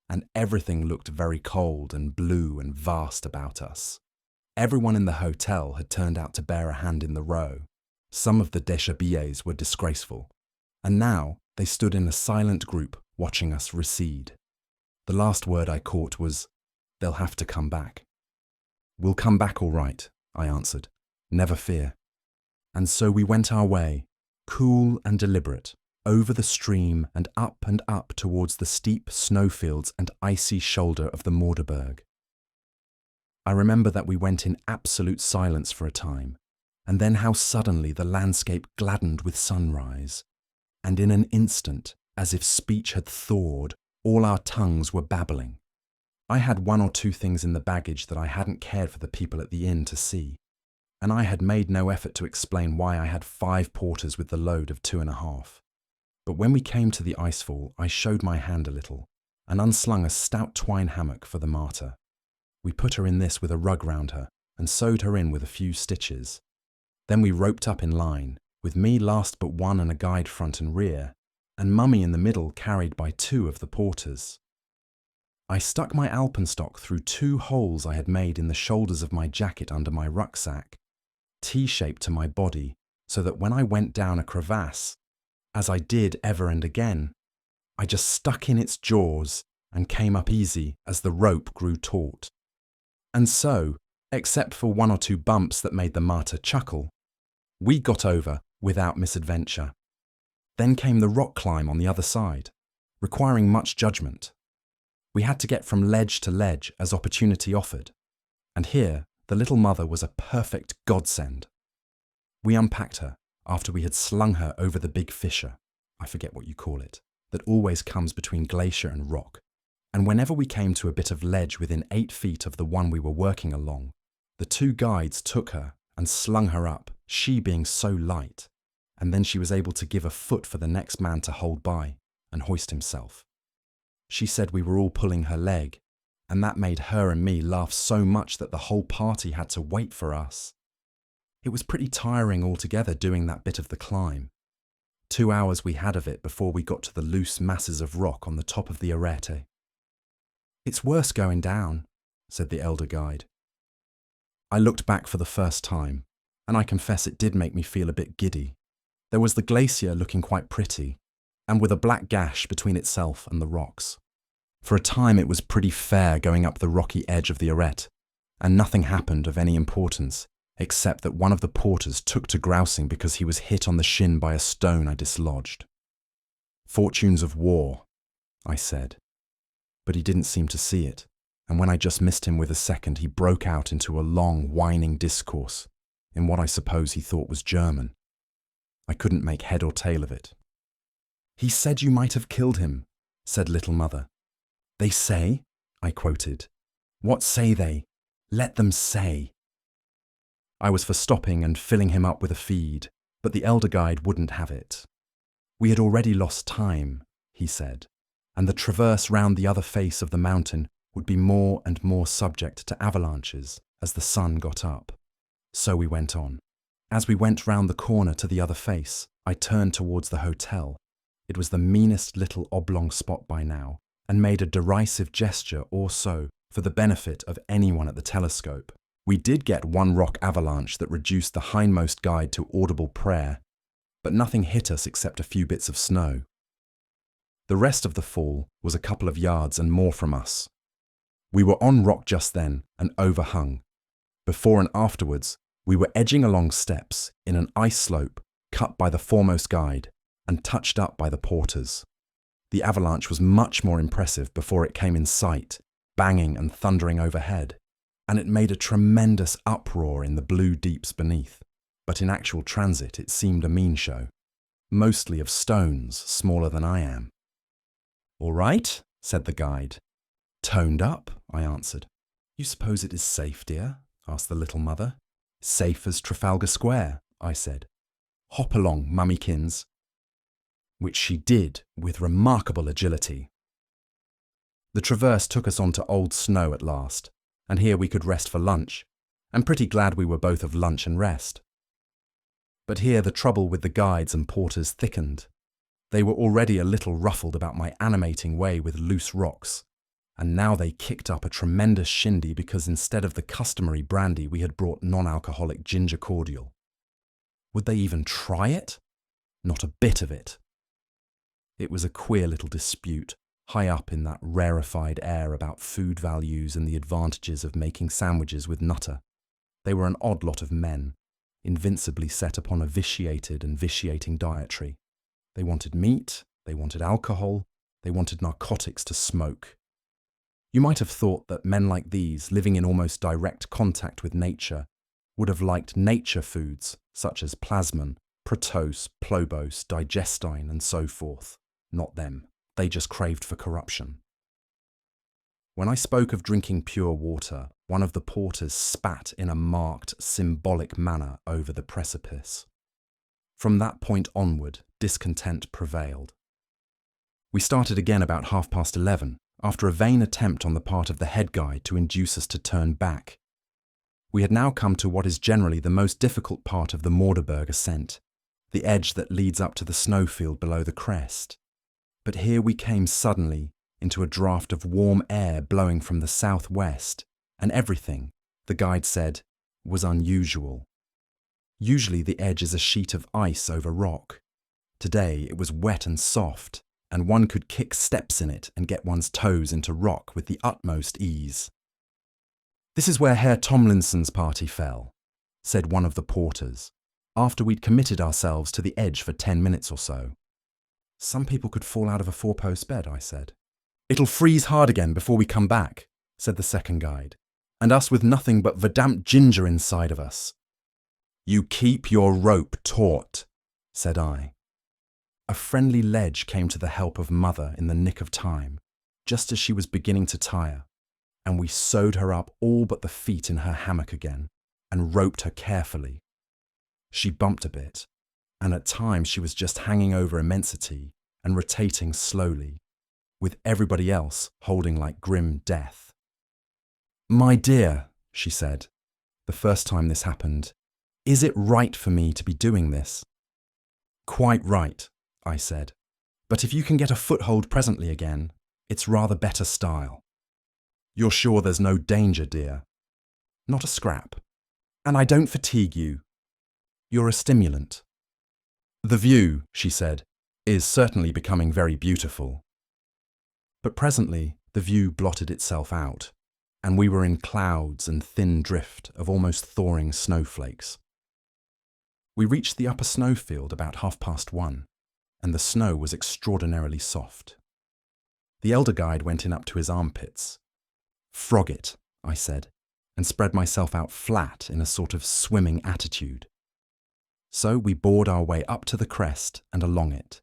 and everything looked very cold and blue and vast about us. Everyone in the hotel had turned out to bear a hand in the row. Some of the déshabillés were disgraceful, and now they stood in a silent group watching us recede. The last word I caught was, "They'll have to come back." "We'll come back all right," I answered. "Never fear." And so we went our way, cool and deliberate, over the stream and up towards the steep snowfields and icy shoulder of the Morderberg. I remember that we went in absolute silence for a time, and then how suddenly the landscape gladdened with sunrise, and in an instant, as if speech had thawed, All our tongues were babbling. I had one or two things in the baggage that I hadn't cared for the people at the inn to see, and I had made no effort to explain why I had 5 porters with the load of 2.5. But when we came to the icefall, I showed my hand a little and unslung a stout twine hammock for the martyr. We put her in this with a rug round her and sewed her in with a few stitches. Then we roped up in line, with me last but one and a guide front and rear, and Mummy in the middle carried by 2 of the porters. I stuck my alpenstock through 2 holes I had made in the shoulders of my jacket under my rucksack, T-shaped to my body, so that when I went down a crevasse, as I did ever and again, I just stuck in its jaws and came up easy as the rope grew taut. And so, except for 1 or 2 bumps that made the martyr chuckle, we got over without misadventure. Then came the rock climb on the other side, requiring much judgment. We had to get from ledge to ledge as opportunity offered, and here the little mother was a perfect godsend. We unpacked her after we had slung her over the big fissure, I forget what you call it, that always comes between glacier and rock, and whenever we came to a bit of ledge within 8 feet of the one we were working along, the 2 guides took her and slung her up, she being so light, and then she was able to give a foot for the next man to hold by and hoist himself. She said we were all pulling her leg, and that made her and me laugh so much that the whole party had to wait for us. It was pretty tiring altogether doing that bit of the climb. 2 hours we had of it before we got to the loose masses of rock on the top of the arete. "It's worse going down," said the elder guide. I looked back for the first time, and I confess it did make me feel a bit giddy. There was the glacier looking quite pretty, and with a black gash between itself and the rocks. For a time it was pretty fair going up the rocky edge of the arete, and nothing happened of any importance, except that one of the porters took to grousing because he was hit on the shin by a stone I dislodged. "Fortunes of war," I said. But he didn't seem to see it, and when I just missed him with a second, he broke out into a long, whining discourse, in what I suppose he thought was German. I couldn't make head or tail of it. "He said you might have killed him," said Little Mother. "They say," I quoted. "What say they? Let them say." I was for stopping and filling him up with a feed, but the elder guide wouldn't have it. We had already lost time, he said, and the traverse round the other face of the mountain would be more and more subject to avalanches as the sun got up. So we went on. As we went round the corner to the other face, I turned towards the hotel. It was the meanest little oblong spot by now, and made a derisive gesture or so for the benefit of anyone at the telescope. We did get 1 rock avalanche that reduced the hindmost guide to audible prayer, but nothing hit us except a few bits of snow. The rest of the fall was a couple of yards and more from us. We were on rock just then and overhung. Before and afterwards, we were edging along steps in an ice slope cut by the foremost guide and touched up by the porters. The avalanche was much more impressive before it came in sight, banging and thundering overhead, and it made a tremendous uproar in the blue deeps beneath, but in actual transit it seemed a mean show, mostly of stones smaller than I am. "All right," said the guide. "Toned up," I answered. "You suppose it is safe, dear?" asked the little mother. "Safe as Trafalgar Square," I said. "Hop along, mummykins." Which she did with remarkable agility. The traverse took us onto old snow at last, and here we could rest for lunch, and pretty glad we were both of lunch and rest. But here the trouble with the guides and porters thickened. They were already a little ruffled about my animating way with loose rocks, and now they kicked up a tremendous shindy because instead of the customary brandy we had brought non-alcoholic ginger cordial. Would they even try it? Not a bit of it. It was a queer little dispute, high up in that rarefied air about food values and the advantages of making sandwiches with Nutter. They were an odd lot of men, invincibly set upon a vitiated and vitiating dietary. They wanted meat, they wanted alcohol, they wanted narcotics to smoke. You might have thought that men like these, living in almost direct contact with nature, would have liked nature foods such as plasmon, protose, plobos, digestine, and so forth. Not them. they just craved for corruption. When I spoke of drinking pure water, one of the porters spat in a marked, symbolic manner over the precipice. From that point onward, discontent prevailed. We started again about 11:30, after a vain attempt on the part of the head guide to induce us to turn back. We had now come to what is generally the most difficult part of the Morderberg ascent, the edge that leads up to the snowfield below the crest. But here we came suddenly into a draught of warm air blowing from the southwest, and everything, the guide said, was unusual. Usually the edge is a sheet of ice over rock. Today it was wet and soft, and one could kick steps in it and get one's toes into rock with the utmost ease. "This is where Herr Tomlinson's party fell," said one of the porters, after we'd committed ourselves to the edge for 10 minutes or so. "Some people could fall out of a 4-post bed," I said. "It'll freeze hard again before we come back," said the second guide, "and us with nothing but verdammt ginger inside of us." "You keep your rope taut," said I. A friendly ledge came to the help of Mother in the nick of time, just as she was beginning to tire, and we sewed her up all but the feet in her hammock again, and roped her carefully. She bumped a bit, and at times she was just hanging over immensity and rotating slowly, with everybody else holding like grim death. "My dear," she said, the first time this happened, "is it right for me to be doing this?" "Quite right," I said, "but if you can get a foothold presently again, it's rather better style." "You're sure there's no danger, dear?" "Not a scrap. And I don't fatigue you. You're a stimulant." "The view," she said, "is certainly becoming very beautiful." But presently the view blotted itself out, and we were in clouds and thin drift of almost thawing snowflakes. We reached the upper snowfield about 1:30, and the snow was extraordinarily soft. The elder guide went in up to his armpits. "Frog it," I said, and spread myself out flat in a sort of swimming attitude. So we bored our way up to the crest and along it.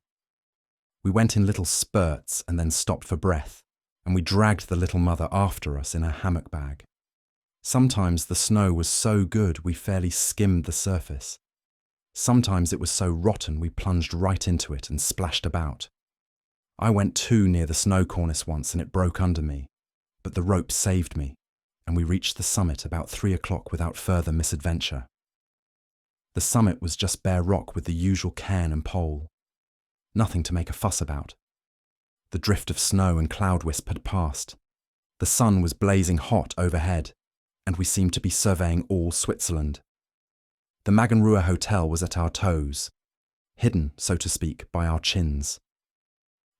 We went in little spurts and then stopped for breath, and we dragged the little mother after us in a hammock bag. Sometimes the snow was so good we fairly skimmed the surface. Sometimes it was so rotten we plunged right into it and splashed about. I went too near the snow cornice once and it broke under me, but the rope saved me, and we reached the summit about 3 o'clock without further misadventure. The summit was just bare rock with the usual cairn and pole. Nothing to make a fuss about. The drift of snow and cloud wisp had passed. The sun was blazing hot overhead, and we seemed to be surveying all Switzerland. The Magenruhe Hotel was at our toes, hidden, so to speak, by our chins.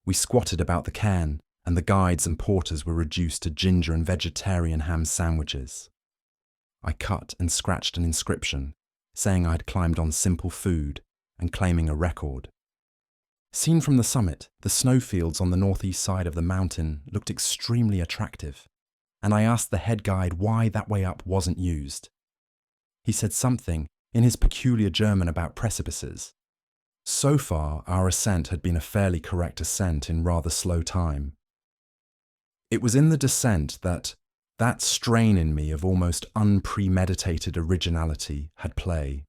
We squatted about the cairn, and the guides and porters were reduced to ginger and vegetarian ham sandwiches. I cut and scratched an inscription, saying I had climbed on simple food and claiming a record. Seen from the summit, the snowfields on the northeast side of the mountain looked extremely attractive, and I asked the head guide why that way up wasn't used. He said something in his peculiar German about precipices. So far, our ascent had been a fairly correct ascent in rather slow time. It was in the descent that strain in me of almost unpremeditated originality had play.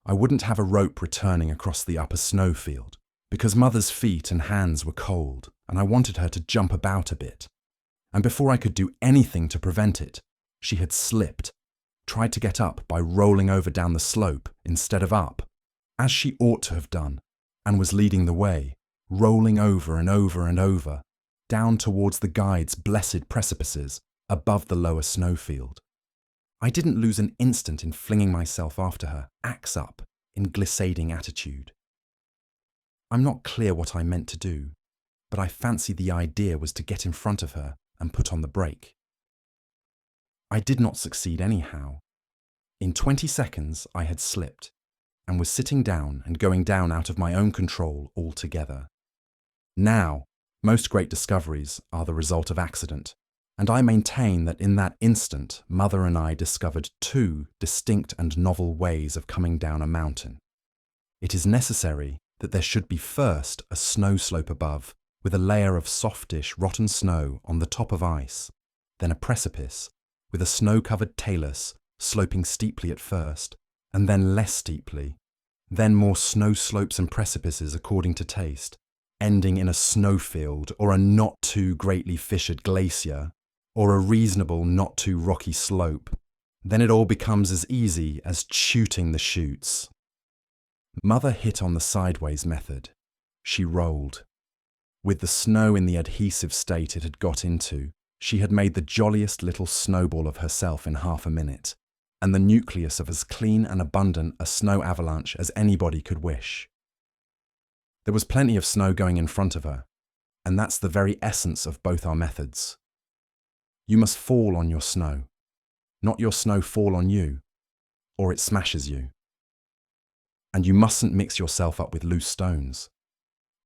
I wouldn't have a rope returning across the upper snowfield, because Mother's feet and hands were cold, and I wanted her to jump about a bit. And before I could do anything to prevent it, she had slipped, tried to get up by rolling over down the slope instead of up, as she ought to have done, and was leading the way, rolling over and over and over, down towards the guide's blessed precipices above the lower snowfield. I didn't lose an instant in flinging myself after her, axe up, in glissading attitude. I'm not clear what I meant to do, but I fancy the idea was to get in front of her and put on the brake. I did not succeed anyhow. In 20 seconds I had slipped, and was sitting down and going down out of my own control altogether. Now, most great discoveries are the result of accident, and I maintain that in that instant Mother and I discovered 2 distinct and novel ways of coming down a mountain. It is necessary that there should be first a snow slope above, with a layer of softish, rotten snow on the top of ice, then a precipice, with a snow-covered talus sloping steeply at first, and then less steeply, then more snow slopes and precipices according to taste, ending in a snowfield or a not too greatly fissured glacier, or a reasonable not too rocky slope. Then it all becomes as easy as shooting the chutes. Mother hit on the sideways method. She rolled. With the snow in the adhesive state it had got into, she had made the jolliest little snowball of herself in half a minute, and the nucleus of as clean and abundant a snow avalanche as anybody could wish. There was plenty of snow going in front of her, and that's the very essence of both our methods. You must fall on your snow, not your snow fall on you, or it smashes you. And you mustn't mix yourself up with loose stones.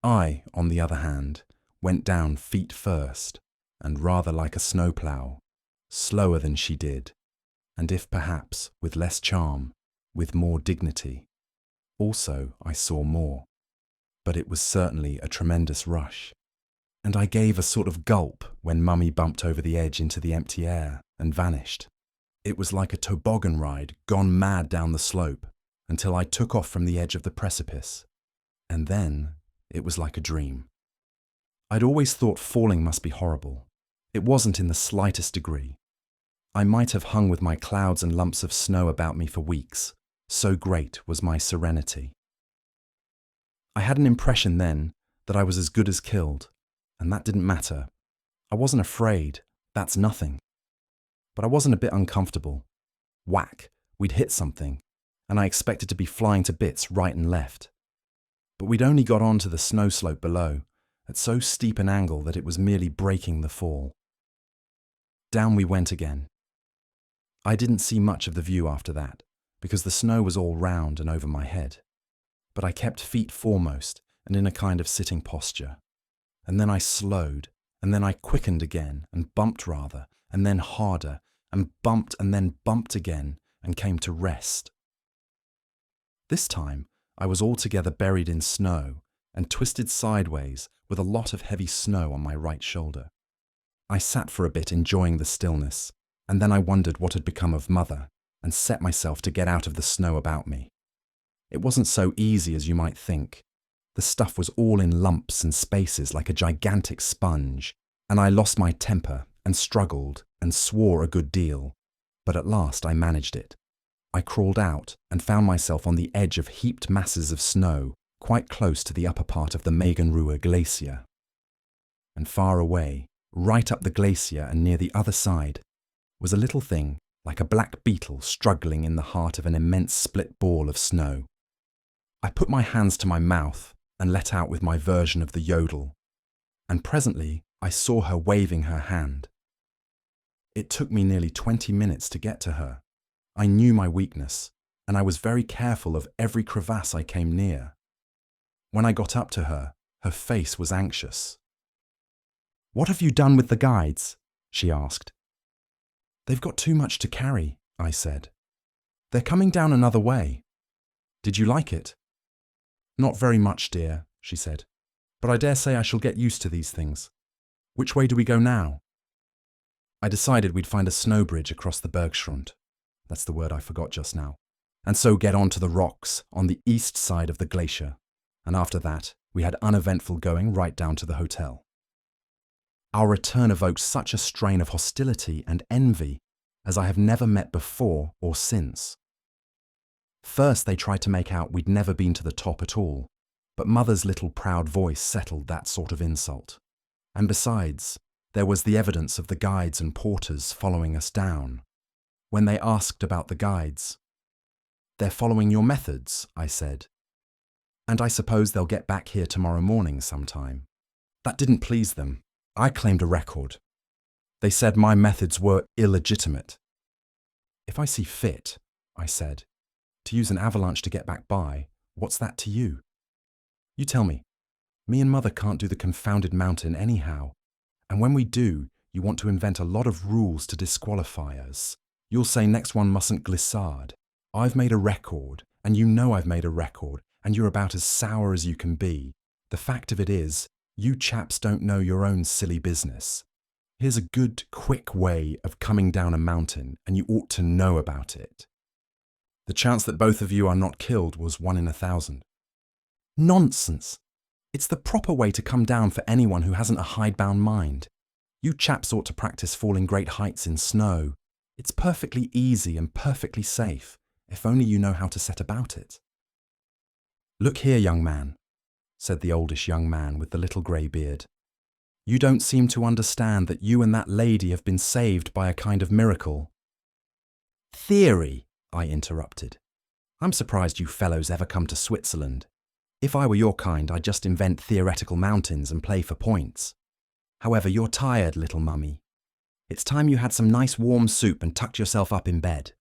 I, on the other hand, went down feet first, and rather like a snowplough, slower than she did, and if perhaps with less charm, with more dignity. Also, I saw more. But it was certainly a tremendous rush. And I gave a sort of gulp when Mummy bumped over the edge into the empty air and vanished. It was like a toboggan ride gone mad down the slope until I took off from the edge of the precipice. And then it was like a dream. I'd always thought falling must be horrible. It wasn't in the slightest degree. I might have hung with my clouds and lumps of snow about me for weeks, so great was my serenity. I had an impression then that I was as good as killed, and that didn't matter. I wasn't afraid, that's nothing. But I wasn't a bit uncomfortable. Whack, we'd hit something, and I expected to be flying to bits right and left. But we'd only got onto the snow slope below, at so steep an angle that it was merely breaking the fall. Down we went again. I didn't see much of the view after that, because the snow was all round and over my head. But I kept feet foremost and in a kind of sitting posture. And then I slowed, and then I quickened again, and bumped rather, and then harder, and then bumped again, and came to rest. This time I was altogether buried in snow, and twisted sideways with a lot of heavy snow on my right shoulder. I sat for a bit enjoying the stillness, and then I wondered what had become of Mother, and set myself to get out of the snow about me. It wasn't so easy as you might think. The stuff was all in lumps and spaces like a gigantic sponge, and I lost my temper and struggled and swore a good deal, but at last I managed it. I crawled out and found myself on the edge of heaped masses of snow, quite close to the upper part of the Meganruhr glacier. And far away, right up the glacier and near the other side, was a little thing like a black beetle struggling in the heart of an immense split ball of snow. I put my hands to my mouth and let out with my version of the yodel, and presently I saw her waving her hand. It took me nearly 20 minutes to get to her. I knew my weakness, and I was very careful of every crevasse I came near. When I got up to her, her face was anxious. "What have you done with the guides?" she asked. "They've got too much to carry," I said. "They're coming down another way. Did you like it?" "Not very much, dear," she said, "but I dare say I shall get used to these things. Which way do we go now?" I decided we'd find a snow bridge across the Bergschrund. That's the word I forgot just now. And so get on to the rocks on the east side of the glacier. And after that, we had uneventful going right down to the hotel. Our return evoked such a strain of hostility and envy as I have never met before or since. First, they tried to make out we'd never been to the top at all, but Mother's little proud voice settled that sort of insult. And besides, there was the evidence of the guides and porters following us down. When they asked about the guides, "They're following your methods," I said. "And I suppose they'll get back here tomorrow morning sometime." That didn't please them. I claimed a record. They said my methods were illegitimate. "If I see fit," I said, "to use an avalanche to get back by, what's that to you? You tell me. Me and Mother can't do the confounded mountain anyhow. And when we do, you want to invent a lot of rules to disqualify us. You'll say next one mustn't glissade. I've made a record, and you know I've made a record, and you're about as sour as you can be. The fact of it is, You chaps don't know your own silly business. Here's a good, quick way of coming down a mountain, and you ought to know about it. The chance that both of you are not killed was 1 in 1,000. Nonsense! It's the proper way to come down for anyone who hasn't a hidebound mind. You chaps ought to practice falling great heights in snow. It's perfectly easy and perfectly safe, if only you know how to set about it. Look here, young man, said the oldish young man with the little grey beard. You don't seem to understand that you and that lady have been saved by a kind of miracle. Theory, I interrupted. I'm surprised you fellows ever come to Switzerland. If I were your kind, I'd just invent theoretical mountains and play for points. However, you're tired, little mummy. It's time you had some nice warm soup and tucked yourself up in bed.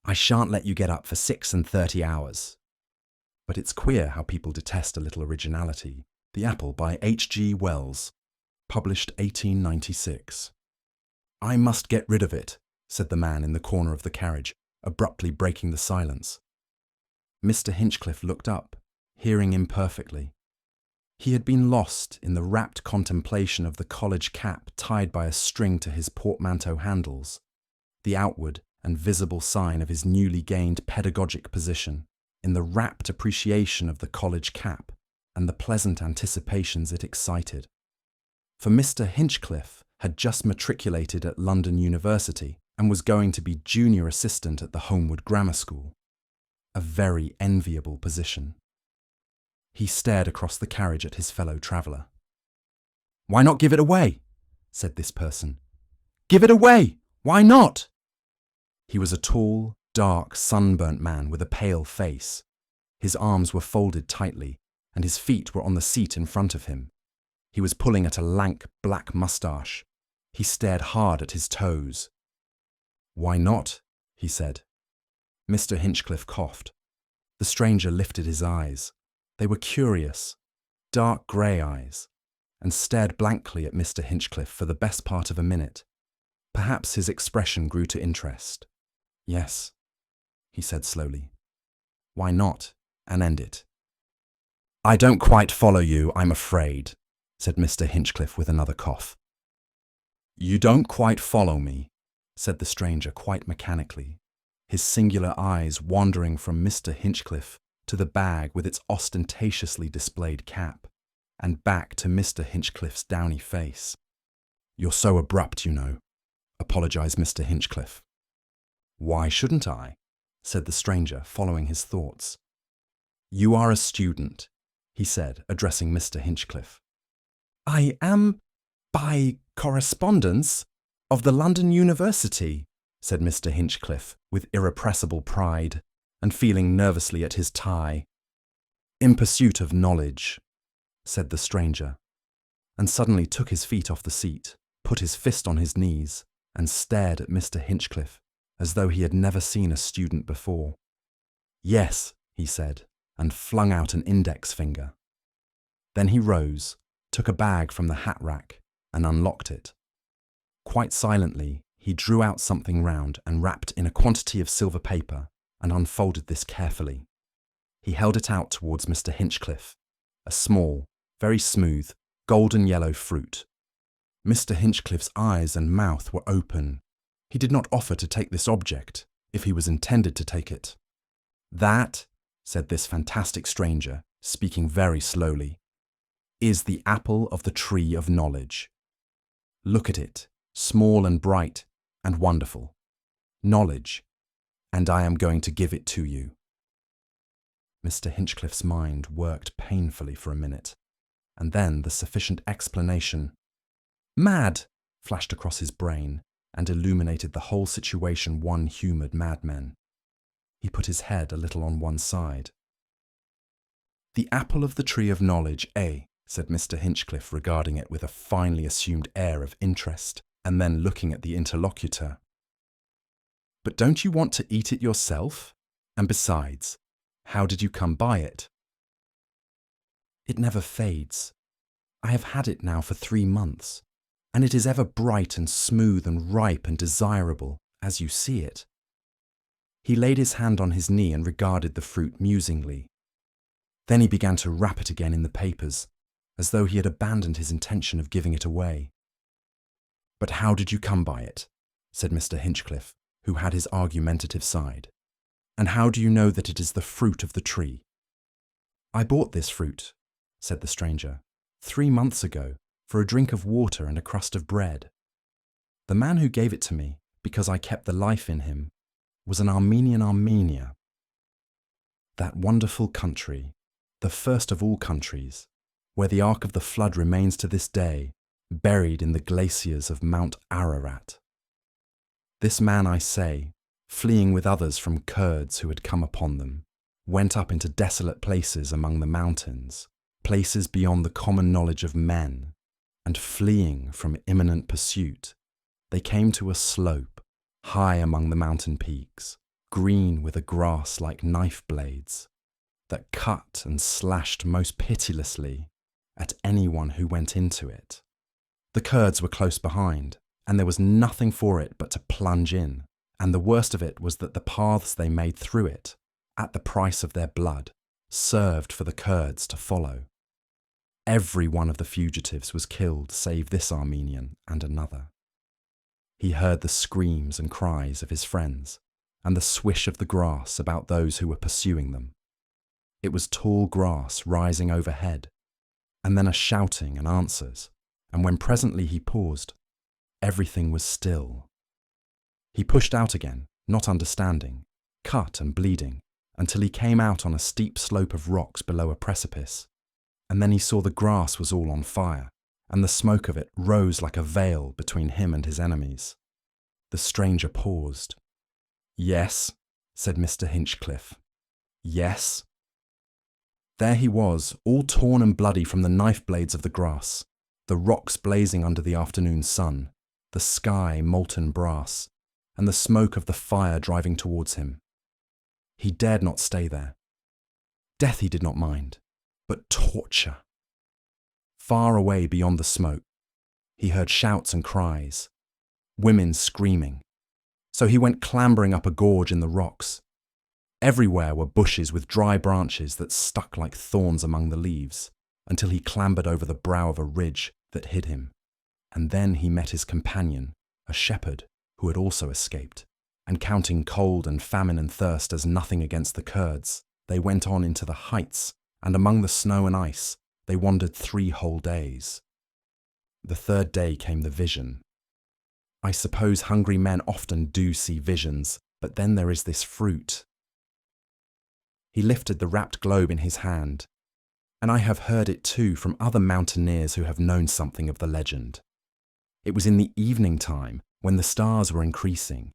I shan't let you get up for 36 hours. But it's queer how people detest a little originality. The Apple by H.G. Wells, published 1896. I must get rid of it, said the man in the corner of the carriage, abruptly breaking the silence. Mr. Hinchcliffe looked up, hearing imperfectly. He had been lost in the rapt contemplation of the college cap tied by a string to his portmanteau handles, the outward and visible sign of his newly gained pedagogic position, in the rapt appreciation of the college cap and the pleasant anticipations it excited. For Mr. Hinchcliffe had just matriculated at London University and was going to be junior assistant at the Homewood Grammar School. A very enviable position. He stared across the carriage at his fellow traveller. "Why not give it away?" said this person. "Give it away! Why not?" He was a tall, dark, sunburnt man with a pale face. His arms were folded tightly, and his feet were on the seat in front of him. He was pulling at a lank, black moustache. He stared hard at his toes. "Why not?" he said. Mr. Hinchcliffe coughed. The stranger lifted his eyes. They were curious, dark grey eyes, and stared blankly at Mr. Hinchcliffe for the best part of a minute. Perhaps his expression grew to interest. "Yes," he said slowly. "Why not? And end it." "I don't quite follow you, I'm afraid," said Mr. Hinchcliffe with another cough. "You don't quite follow me," said the stranger quite mechanically, his singular eyes wandering from Mr. Hinchcliffe to the bag with its ostentatiously displayed cap, and back to Mr. Hinchcliffe's downy face. "You're so abrupt, you know," apologised Mr. Hinchcliffe. "Why shouldn't I?" said the stranger, following his thoughts. "You are a student," he said, addressing Mr. Hinchcliffe. "I am, by correspondence, of the London University," said Mr. Hinchcliffe, with irrepressible pride, and feeling nervously at his tie. "In pursuit of knowledge," said the stranger, and suddenly took his feet off the seat, put his fist on his knees, and stared at Mr. Hinchcliffe as though he had never seen a student before. "Yes," he said, and flung out an index finger. Then he rose, took a bag from the hat rack, and unlocked it. Quite silently, he drew out something round and wrapped in a quantity of silver paper, and unfolded this carefully. He held it out towards Mr. Hinchcliffe, a small, very smooth, golden yellow fruit. Mr. Hinchcliffe's eyes and mouth were open. He did not offer to take this object, if he was intended to take it. "That," said this fantastic stranger, speaking very slowly, "is the apple of the tree of knowledge. Look at it, small and bright and wonderful. Knowledge. And I am going to give it to you." Mr. Hinchcliffe's mind worked painfully for a minute, and then the sufficient explanation, "Mad," flashed across his brain and illuminated the whole situation one humoured madman. He put his head a little on one side. "The apple of the tree of knowledge, eh?" said Mr. Hinchcliffe, regarding it with a finely assumed air of interest, and then looking at the interlocutor. "But don't you want to eat it yourself? And besides, how did you come by it?" "It never fades. I have had it now for 3 months, and it is ever bright and smooth and ripe and desirable, as you see it." He laid his hand on his knee and regarded the fruit musingly. Then he began to wrap it again in the papers, as though he had abandoned his intention of giving it away. "But how did you come by it?" said Mr. Hinchcliffe, who had his argumentative side. "And how do you know that it is the fruit of the tree?" "I bought this fruit," said the stranger, 3 months ago, for a drink of water and a crust of bread. The man who gave it to me, because I kept the life in him, was an Armenian Armenia. That wonderful country, the first of all countries, where the Ark of the Flood remains to this day, buried in the glaciers of Mount Ararat. This man, I say, fleeing with others from Kurds who had come upon them, went up into desolate places among the mountains, places beyond the common knowledge of men, and fleeing from imminent pursuit, they came to a slope, high among the mountain peaks, green with a grass like knife blades, that cut and slashed most pitilessly at anyone who went into it. The Kurds were close behind, and there was nothing for it but to plunge in, and the worst of it was that the paths they made through it, at the price of their blood, served for the Kurds to follow. Every one of the fugitives was killed save this Armenian and another. He heard the screams and cries of his friends, and the swish of the grass about those who were pursuing them. It was tall grass rising overhead, and then a shouting and answers, and when presently he paused, everything was still. He pushed out again, not understanding, cut and bleeding, until he came out on a steep slope of rocks below a precipice, and then he saw the grass was all on fire, and the smoke of it rose like a veil between him and his enemies. The stranger paused. "Yes," said Mr. Hinchcliffe. "Yes." There he was, all torn and bloody from the knife blades of the grass, the rocks blazing under the afternoon sun, the sky molten brass, and the smoke of the fire driving towards him. He dared not stay there. Death he did not mind, but torture. Far away beyond the smoke, he heard shouts and cries, women screaming. So he went clambering up a gorge in the rocks. Everywhere were bushes with dry branches that stuck like thorns among the leaves, until he clambered over the brow of a ridge that hid him. And then he met his companion, a shepherd, who had also escaped, and counting cold and famine and thirst as nothing against the Kurds, they went on into the heights, and among the snow and ice they wandered 3 whole days. The 3rd day came the vision. I suppose hungry men often do see visions, but then there is this fruit. He lifted the wrapped globe in his hand, and I have heard it too from other mountaineers who have known something of the legend. It was in the evening time, when the stars were increasing,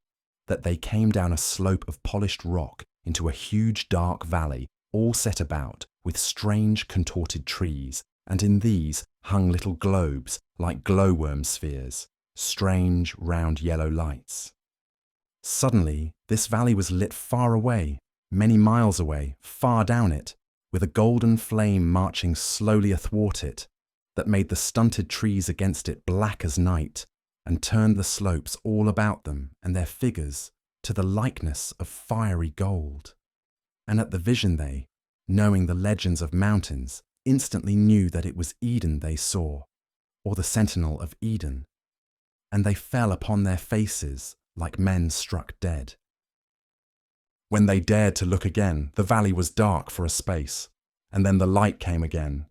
that they came down a slope of polished rock into a huge dark valley, all set about with strange contorted trees, and in these hung little globes like glowworm spheres, strange round yellow lights. Suddenly this valley was lit far away, many miles away, far down it, with a golden flame marching slowly athwart it, that made the stunted trees against it black as night, and turned the slopes all about them and their figures to the likeness of fiery gold. And at the vision they, knowing the legends of mountains, instantly knew that it was Eden they saw, or the sentinel of Eden, and they fell upon their faces like men struck dead. When they dared to look again, the valley was dark for a space, and then the light came again,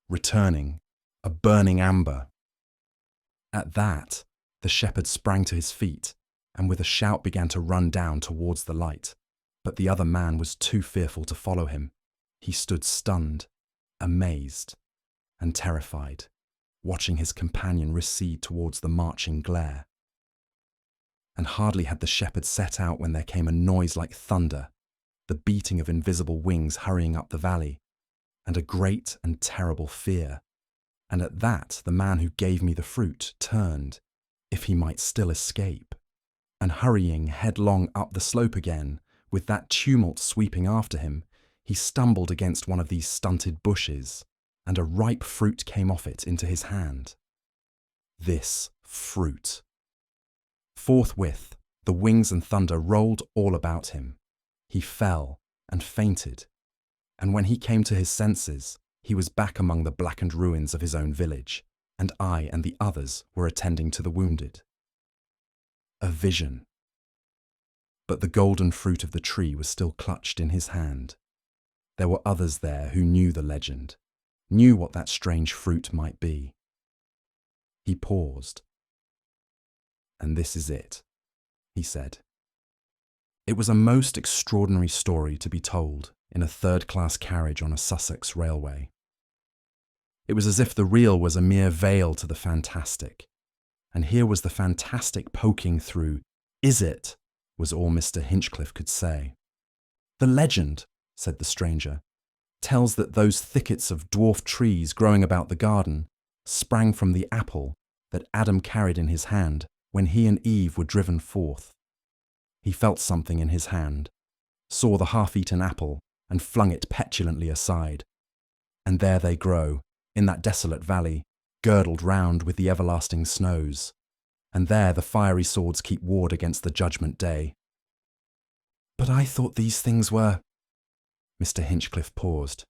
returning, a burning amber. At that, the shepherd sprang to his feet, and with a shout began to run down towards the light, but the other man was too fearful to follow him. He stood stunned, amazed, and terrified, watching his companion recede towards the marching glare. And hardly had the shepherd set out when there came a noise like thunder, the beating of invisible wings hurrying up the valley, and a great and terrible fear. And at that the man who gave me the fruit turned, if he might still escape, and hurrying headlong up the slope again, with that tumult sweeping after him, he stumbled against one of these stunted bushes, and a ripe fruit came off it into his hand. This fruit. Forthwith, the wings and thunder rolled all about him. He fell and fainted, and when he came to his senses, he was back among the blackened ruins of his own village, and I and the others were attending to the wounded. A vision. But the golden fruit of the tree was still clutched in his hand. There were others there who knew the legend, knew what that strange fruit might be. He paused. "And this is it," he said. It was a most extraordinary story to be told in a third-class carriage on a Sussex railway. It was as if the real was a mere veil to the fantastic, and here was the fantastic poking through. "Is it?" was all Mr. Hinchcliffe could say. "The legend," said the stranger, "tells that those thickets of dwarf trees growing about the garden sprang from the apple that Adam carried in his hand when he and Eve were driven forth. He felt something in his hand, saw the half-eaten apple, and flung it petulantly aside. And there they grow, in that desolate valley, girdled round with the everlasting snows. And there the fiery swords keep ward against the judgment day." "But I thought these things were—" Mr. Hinchcliffe paused.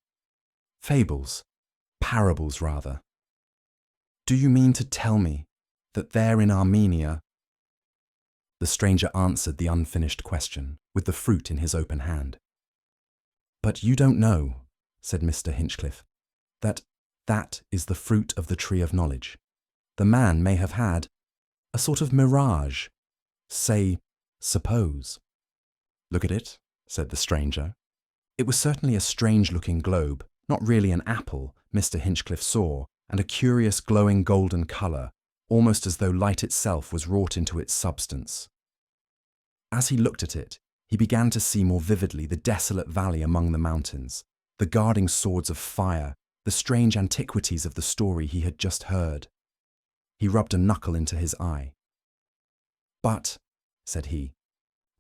"Fables, parables rather. Do you mean to tell me that there in Armenia—" The stranger answered the unfinished question with the fruit in his open hand. "But you don't know," said Mr. Hinchcliffe, that is the fruit of the tree of knowledge. The man may have had a sort of mirage. Say, suppose." "Look at it," said the stranger. It was certainly a strange-looking globe, not really an apple, Mr. Hinchcliffe saw, and a curious glowing golden colour, almost as though light itself was wrought into its substance. As he looked at it, he began to see more vividly the desolate valley among the mountains, the guarding swords of fire, the strange antiquities of the story he had just heard. He rubbed a knuckle into his eye. "But," said he,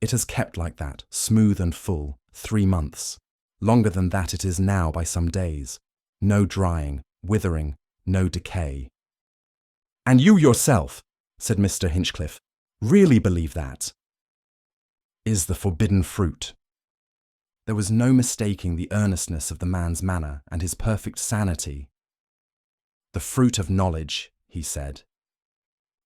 "it has kept like that, smooth and full, 3 months. Longer than that it is now by some days. No drying, withering, no decay." "And you yourself," said Mr. Hinchcliffe, "really believe that?" "Is the forbidden fruit." There was no mistaking the earnestness of the man's manner and his perfect sanity. "The fruit of knowledge," he said.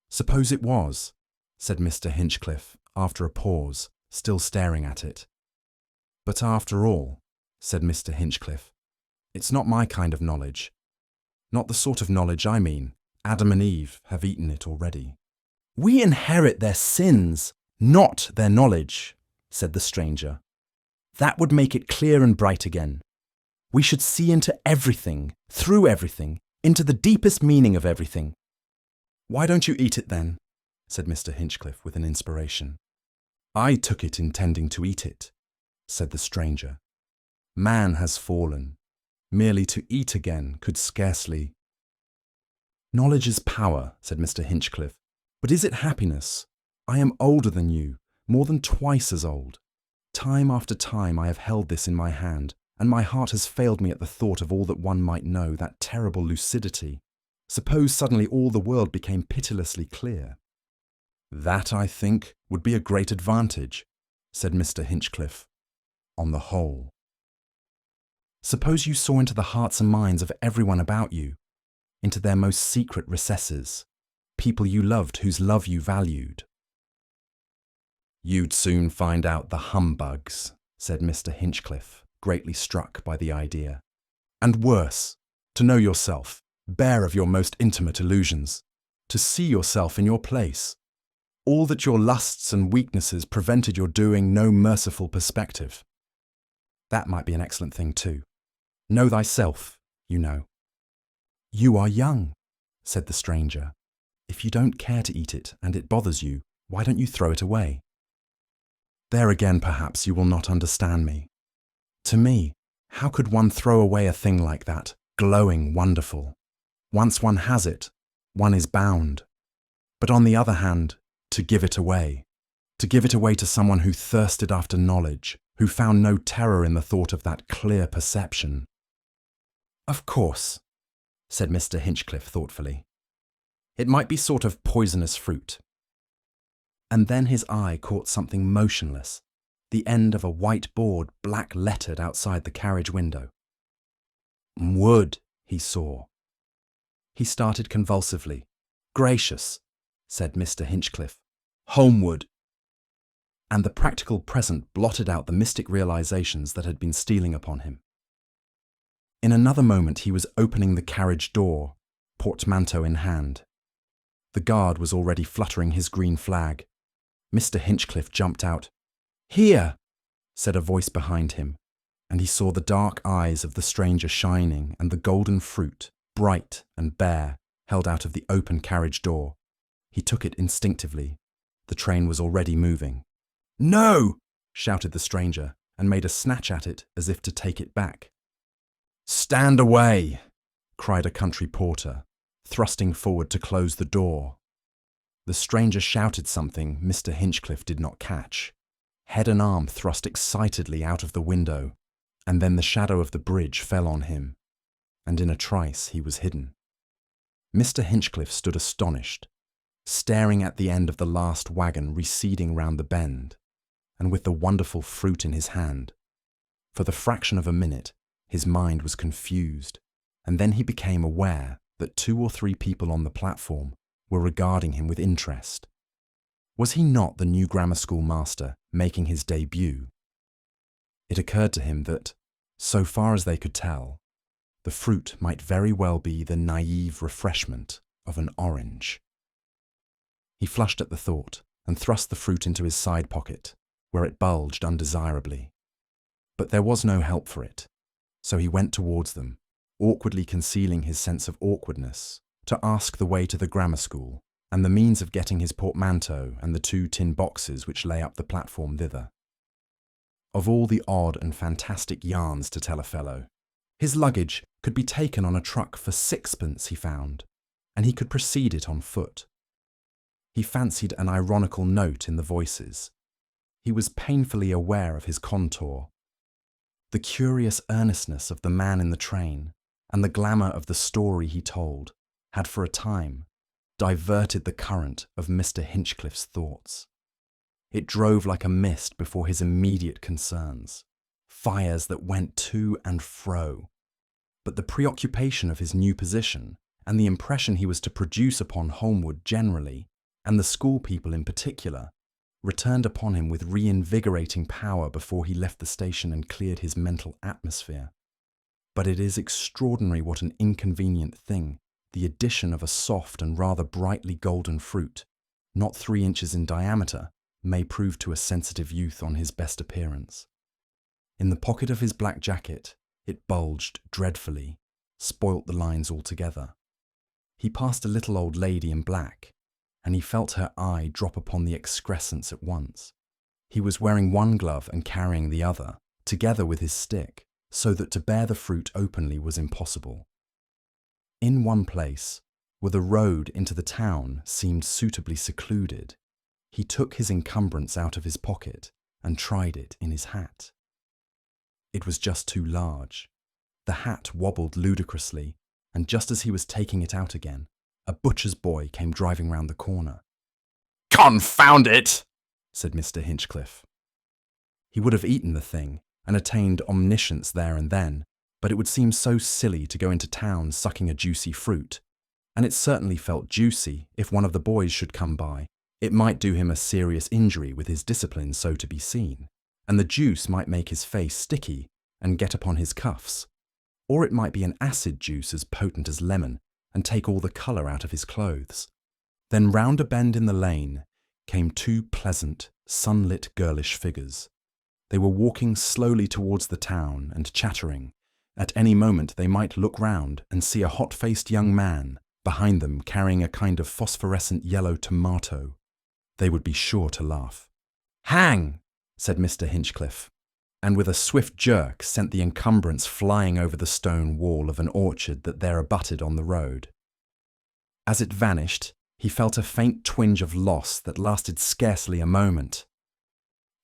"Suppose it was," said Mr. Hinchcliffe, after a pause, still staring at it. "But after all," said Mr. Hinchcliffe, "it's not my kind of knowledge. Not the sort of knowledge I mean. Adam and Eve have eaten it already." "We inherit their sins, not their knowledge," said the stranger. "That would make it clear and bright again. We should see into everything, through everything, into the deepest meaning of everything." "Why don't you eat it then?" said Mr. Hinchcliffe with an inspiration. "I took it intending to eat it," said the stranger. "Man has fallen. Merely to eat again could scarcely—" "Knowledge is power," said Mr. Hinchcliffe. "But is it happiness? I am older than you, more than twice as old. Time after time I have held this in my hand, and my heart has failed me at the thought of all that one might know, that terrible lucidity. Suppose suddenly all the world became pitilessly clear." "That, I think, would be a great advantage," said Mr. Hinchcliffe, "on the whole." "Suppose you saw into the hearts and minds of everyone about you, into their most secret recesses, people you loved whose love you valued." "You'd soon find out the humbugs," said Mr. Hinchcliffe, greatly struck by the idea. "And worse, to know yourself, bare of your most intimate illusions, to see yourself in your place. All that your lusts and weaknesses prevented your doing, no merciful perspective. That might be an excellent thing too. Know thyself, you know." "You are young," said the stranger. "If you don't care to eat it and it bothers you, why don't you throw it away?" "There again, perhaps you will not understand me. To me, how could one throw away a thing like that, glowing, wonderful? Once one has it, one is bound. But on the other hand, to give it away to someone who thirsted after knowledge, who found no terror in the thought of that clear perception." "Of course," said Mr. Hinchcliffe thoughtfully. "It might be sort of poisonous fruit." And then his eye caught something motionless, the end of a white board black-lettered outside the carriage window. Wood, he saw. He started convulsively. Gracious, said Mr. Hinchcliffe. Homewood. And the practical present blotted out the mystic realizations that had been stealing upon him. In another moment he was opening the carriage door, portmanteau in hand. The guard was already fluttering his green flag. Mr. Hinchcliffe jumped out. Here, said a voice behind him, and he saw the dark eyes of the stranger shining and the golden fruit, bright and bare, held out of the open carriage door. He took it instinctively. The train was already moving. No! Shouted the stranger, and made a snatch at it as if to take it back. Stand away! Cried a country porter, thrusting forward to close the door. The stranger shouted something Mr. Hinchcliffe did not catch. Head and arm thrust excitedly out of the window, and then the shadow of the bridge fell on him, and in a trice he was hidden. Mr. Hinchcliffe stood astonished, staring at the end of the last wagon receding round the bend, and with the wonderful fruit in his hand. For the fraction of a minute, his mind was confused, and then he became aware that 2 or 3 people on the platform were regarding him with interest. Was he not the new grammar school master making his debut? It occurred to him that, so far as they could tell, the fruit might very well be the naive refreshment of an orange. He flushed at the thought and thrust the fruit into his side pocket, where it bulged undesirably. But there was no help for it, so he went towards them, awkwardly concealing his sense of awkwardness, to ask the way to the grammar school and the means of getting his portmanteau and the 2 tin boxes which lay up the platform thither. Of all the odd and fantastic yarns to tell a fellow, his luggage could be taken on a truck for 6pence, he found, and he could proceed it on foot. He fancied an ironical note in the voices. He was painfully aware of his contour. The curious earnestness of the man in the train and the glamour of the story he told had for a time diverted the current of Mr. Hinchcliffe's thoughts. It drove like a mist before his immediate concerns, fires that went to and fro. But the preoccupation of his new position and the impression he was to produce upon Holmwood generally, and the school people in particular, returned upon him with reinvigorating power before he left the station and cleared his mental atmosphere. But it is extraordinary what an inconvenient thing the addition of a soft and rather brightly golden fruit, not 3 inches in diameter, may prove to a sensitive youth on his best appearance. In the pocket of his black jacket, it bulged dreadfully, spoilt the lines altogether. He passed a little old lady in black, and he felt her eye drop upon the excrescence at once. He was wearing one glove and carrying the other, together with his stick, so that to bear the fruit openly was impossible. In one place, where the road into the town seemed suitably secluded, he took his encumbrance out of his pocket and tried it in his hat. It was just too large. The hat wobbled ludicrously, and just as he was taking it out again, a butcher's boy came driving round the corner. "Confound it!" said Mr. Hinchcliffe. He would have eaten the thing and attained omniscience there and then, but it would seem so silly to go into town sucking a juicy fruit, and it certainly felt juicy if one of the boys should come by. It might do him a serious injury with his discipline so to be seen, and the juice might make his face sticky and get upon his cuffs, or it might be an acid juice as potent as lemon and take all the colour out of his clothes. Then round a bend in the lane came 2 pleasant, sunlit girlish figures. They were walking slowly towards the town and chattering. At any moment they might look round and see a hot-faced young man behind them carrying a kind of phosphorescent yellow tomato. They would be sure to laugh. "Hang!" said Mr. Hinchcliffe, and with a swift jerk sent the encumbrance flying over the stone wall of an orchard that there abutted on the road. As it vanished, he felt a faint twinge of loss that lasted scarcely a moment.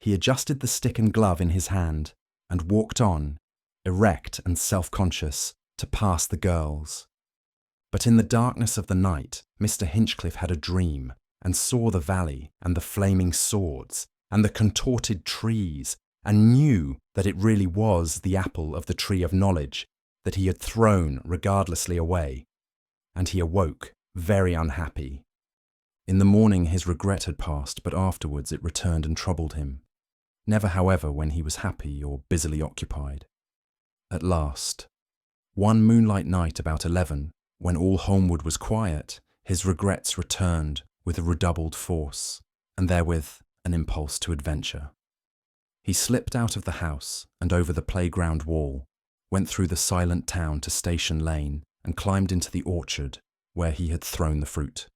He adjusted the stick and glove in his hand and walked on, erect and self-conscious, to pass the girls. But in the darkness of the night, Mr. Hinchcliffe had a dream and saw the valley and the flaming swords and the contorted trees, and knew that it really was the apple of the tree of knowledge that he had thrown regardlessly away, and he awoke very unhappy. In the morning his regret had passed, but afterwards it returned and troubled him. Never, however, when he was happy or busily occupied. At last, one moonlight night about 11, when all Holmwood was quiet, his regrets returned with a redoubled force, and therewith an impulse to adventure. He slipped out of the house and over the playground wall, went through the silent town to Station Lane, and climbed into the orchard where he had thrown the fruit.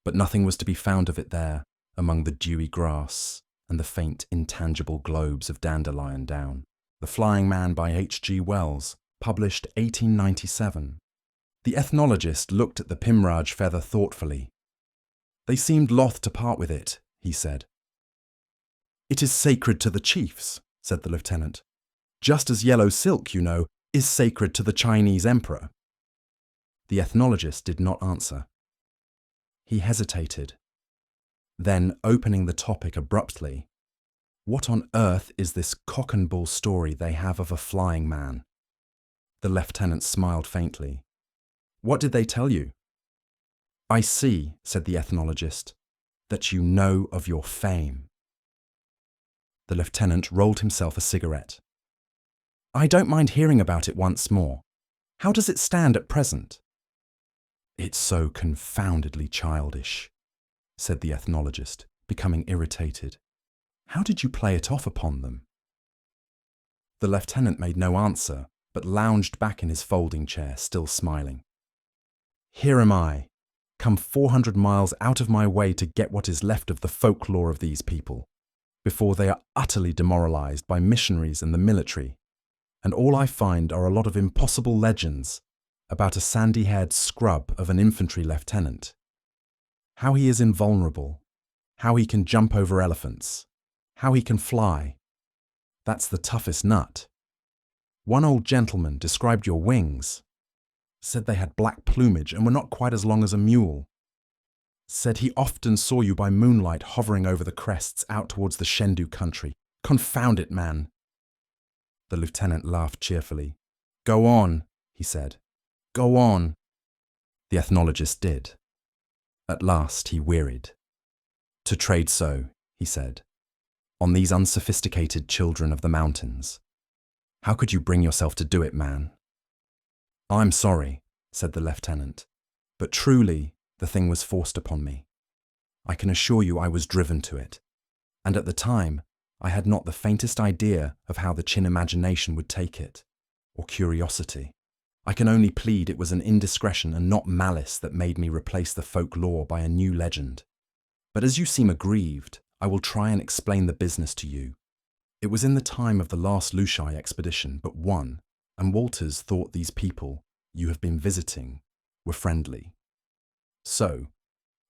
But nothing was to be found of it there, among the dewy grass and the faint, intangible globes of dandelion down. The Flying Man by H.G. Wells, published 1897. The ethnologist looked at the Pimraj feather thoughtfully. "They seemed loth to part with it," he said. "It is sacred to the chiefs," said the lieutenant. "Just as yellow silk, you know, is sacred to the Chinese emperor." The ethnologist did not answer. He hesitated. Then, opening the topic abruptly, "What on earth is this cock and bull story they have of a flying man?" The lieutenant smiled faintly. "What did they tell you?" "I see," said the ethnologist, "that you know of your fame." The lieutenant rolled himself a cigarette. "I don't mind hearing about it once more. How does it stand at present?" "It's so confoundedly childish," said the ethnologist, becoming irritated. "How did you play it off upon them?" The lieutenant made no answer, but lounged back in his folding chair, still smiling. "Here am I, come 400 miles out of my way to get what is left of the folklore of these people, before they are utterly demoralized by missionaries and the military, and all I find are a lot of impossible legends about a sandy-haired scrub of an infantry lieutenant. How he is invulnerable, how he can jump over elephants, how he can fly. That's the toughest nut. One old gentleman described your wings. Said they had black plumage and were not quite as long as a mule. Said he often saw you by moonlight hovering over the crests out towards the Shendu country. Confound it, man." The lieutenant laughed cheerfully. "Go on," he said. "Go on." The ethnologist did. At last he wearied. "To trade so," he said, "on these unsophisticated children of the mountains. How could you bring yourself to do it, man?" "I'm sorry," said the lieutenant, "but truly the thing was forced upon me. I can assure you I was driven to it, and at the time I had not the faintest idea of how the Chin imagination would take it, or curiosity. I can only plead it was an indiscretion and not malice that made me replace the folk lore by a new legend. But as you seem aggrieved, I will try and explain the business to you. It was in the time of the last Lushai expedition but one, and Walters thought these people you have been visiting were friendly. So,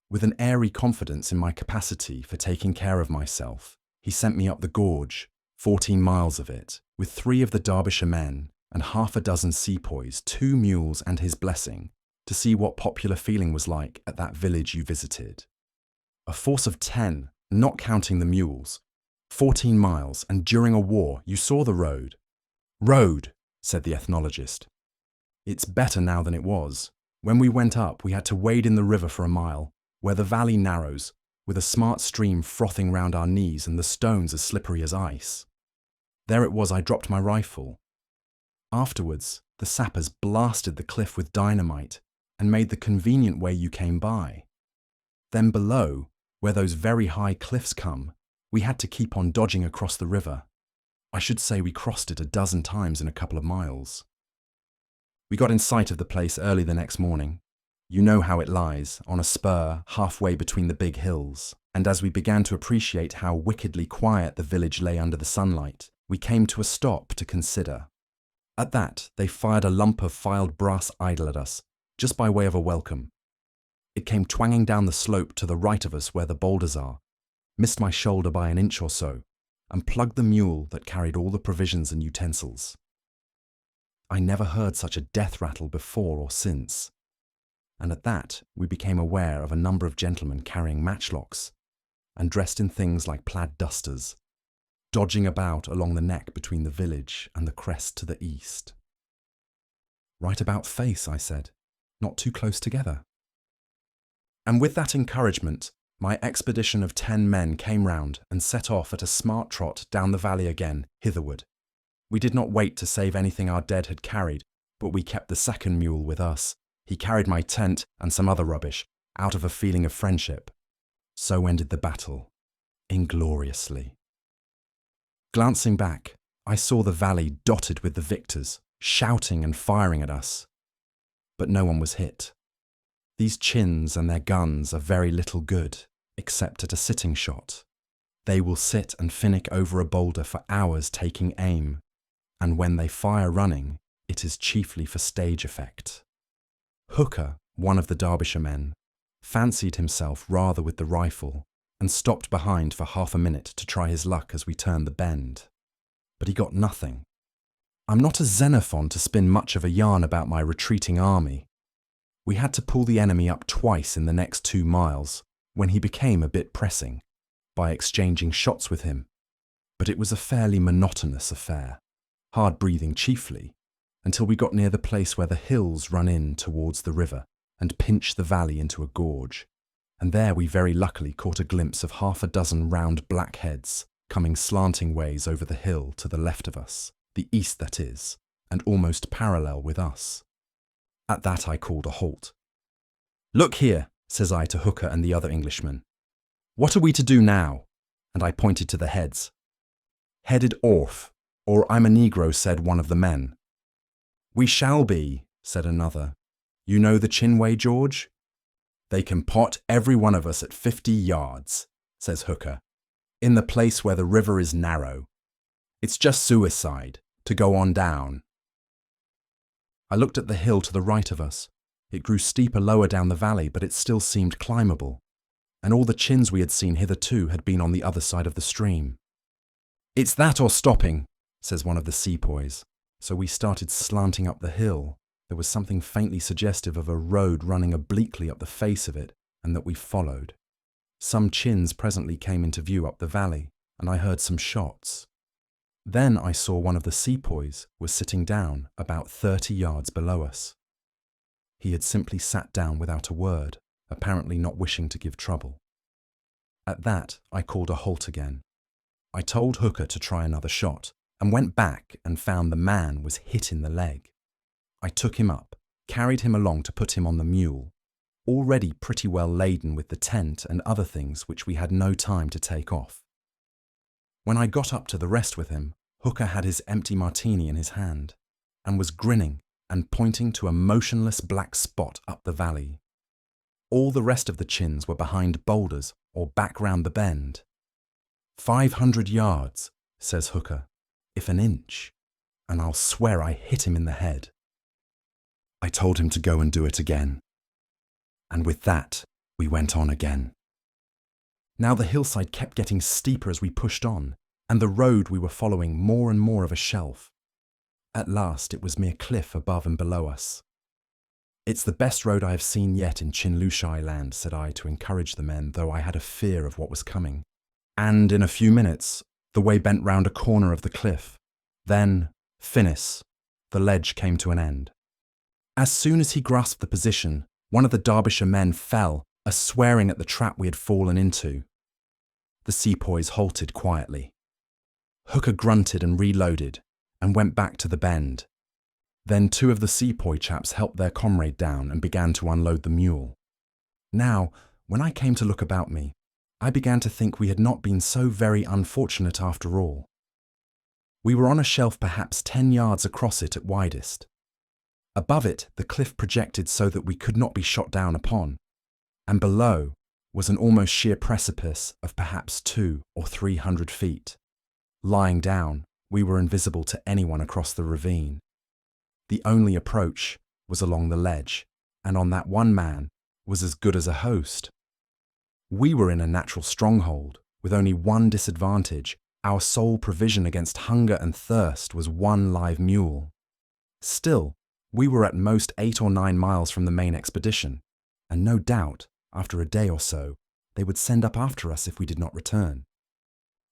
with an airy confidence in my capacity for taking care of myself, he sent me up the gorge, 14 miles of it, with 3 of the Derbyshire men and half a dozen sepoys, 2 mules and his blessing, to see what popular feeling was like at that village you visited. A force of 10, not counting the mules, 14 miles, and during a war you saw the road. "Road," said the ethnologist. "It's better now than it was. When we went up, we had to wade in the river for a mile, where the valley narrows, with a smart stream frothing round our knees and the stones as slippery as ice. There it was I dropped my rifle. Afterwards, the sappers blasted the cliff with dynamite and made the convenient way you came by. Then below, where those very high cliffs come, we had to keep on dodging across the river. I should say we crossed it a dozen times in a couple of miles. We got in sight of the place early the next morning. You know how it lies, on a spur halfway between the big hills, and as we began to appreciate how wickedly quiet the village lay under the sunlight, we came to a stop to consider. At that, they fired a lump of filed brass idol at us, just by way of a welcome. It came twanging down the slope to the right of us where the boulders are, missed my shoulder by an inch or so, and plugged the mule that carried all the provisions and utensils. I never heard such a death rattle before or since. And at that, we became aware of a number of gentlemen carrying matchlocks and dressed in things like plaid dusters, dodging about along the neck between the village and the crest to the east. Right about face, I said. Not too close together. And with that encouragement, my expedition of 10 men came round and set off at a smart trot down the valley again, hitherward. We did not wait to save anything our dead had carried, but we kept the second mule with us. He carried my tent and some other rubbish, out of a feeling of friendship. So ended the battle, ingloriously. Glancing back, I saw the valley dotted with the victors, shouting and firing at us. But no one was hit. These chins and their guns are very little good, except at a sitting shot. They will sit and finnick over a boulder for hours taking aim, and when they fire running, it is chiefly for stage effect. Hooker, one of the Derbyshire men, fancied himself rather with the rifle and stopped behind for half a minute to try his luck as we turned the bend. But he got nothing. I'm not a Xenophon to spin much of a yarn about my retreating army. We had to pull the enemy up twice in the next 2 miles, when he became a bit pressing, by exchanging shots with him. But it was a fairly monotonous affair, hard breathing chiefly, until we got near the place where the hills run in towards the river and pinch the valley into a gorge, and there we very luckily caught a glimpse of half a dozen round black heads coming slanting ways over the hill to the left of us, the east that is, and almost parallel with us. At that I called a halt. "Look here," says I to Hooker and the other Englishman. "What are we to do now?" And I pointed to the heads. "Headed off, or I'm a Negro," said one of the men. "We shall be," said another. "You know the chin way, George?" "They can pot every one of us at 50 yards, says Hooker, "in the place where the river is narrow. It's just suicide, to go on down." I looked at the hill to the right of us. It grew steeper lower down the valley, but it still seemed climbable, and all the chins we had seen hitherto had been on the other side of the stream. "It's that or stopping," says one of the sepoys. So we started slanting up the hill. There was something faintly suggestive of a road running obliquely up the face of it, and that we followed. Some chins presently came into view up the valley, and I heard some shots. Then I saw one of the sepoys was sitting down about 30 yards below us. He had simply sat down without a word, apparently not wishing to give trouble. At that, I called a halt again. I told Hooker to try another shot, and went back and found the man was hit in the leg. I took him up, carried him along to put him on the mule, already pretty well laden with the tent and other things which we had no time to take off. When I got up to the rest with him, Hooker had his empty martini in his hand, and was grinning and pointing to a motionless black spot up the valley. All the rest of the chins were behind boulders or back round the bend. 500 yards, says Hooker, if an inch, and I'll swear I hit him in the head. I told him to go and do it again. And with that, we went on again. Now the hillside kept getting steeper as we pushed on, and the road we were following more and more of a shelf. At last it was mere cliff above and below us. "It's the best road I have seen yet in Chinlushai land," said I to encourage the men, though I had a fear of what was coming. And in a few minutes, the way bent round a corner of the cliff. Then, finis, the ledge came to an end. As soon as he grasped the position, one of the Derbyshire men fell, a-swearing at the trap we had fallen into. The sepoys halted quietly. Hooker grunted and reloaded, and went back to the bend. Then 2 of the sepoy chaps helped their comrade down and began to unload the mule. Now, when I came to look about me, I began to think we had not been so very unfortunate after all. We were on a shelf perhaps 10 yards across it at widest. Above it, the cliff projected so that we could not be shot down upon, and below was an almost sheer precipice of perhaps 200 or 300 feet. Lying down, we were invisible to anyone across the ravine. The only approach was along the ledge, and on that one man was as good as a host. We were in a natural stronghold, with only one disadvantage. Our sole provision against hunger and thirst was 1 live mule. Still, we were at most 8 or 9 miles from the main expedition, and no doubt, after a day or so, they would send up after us if we did not return.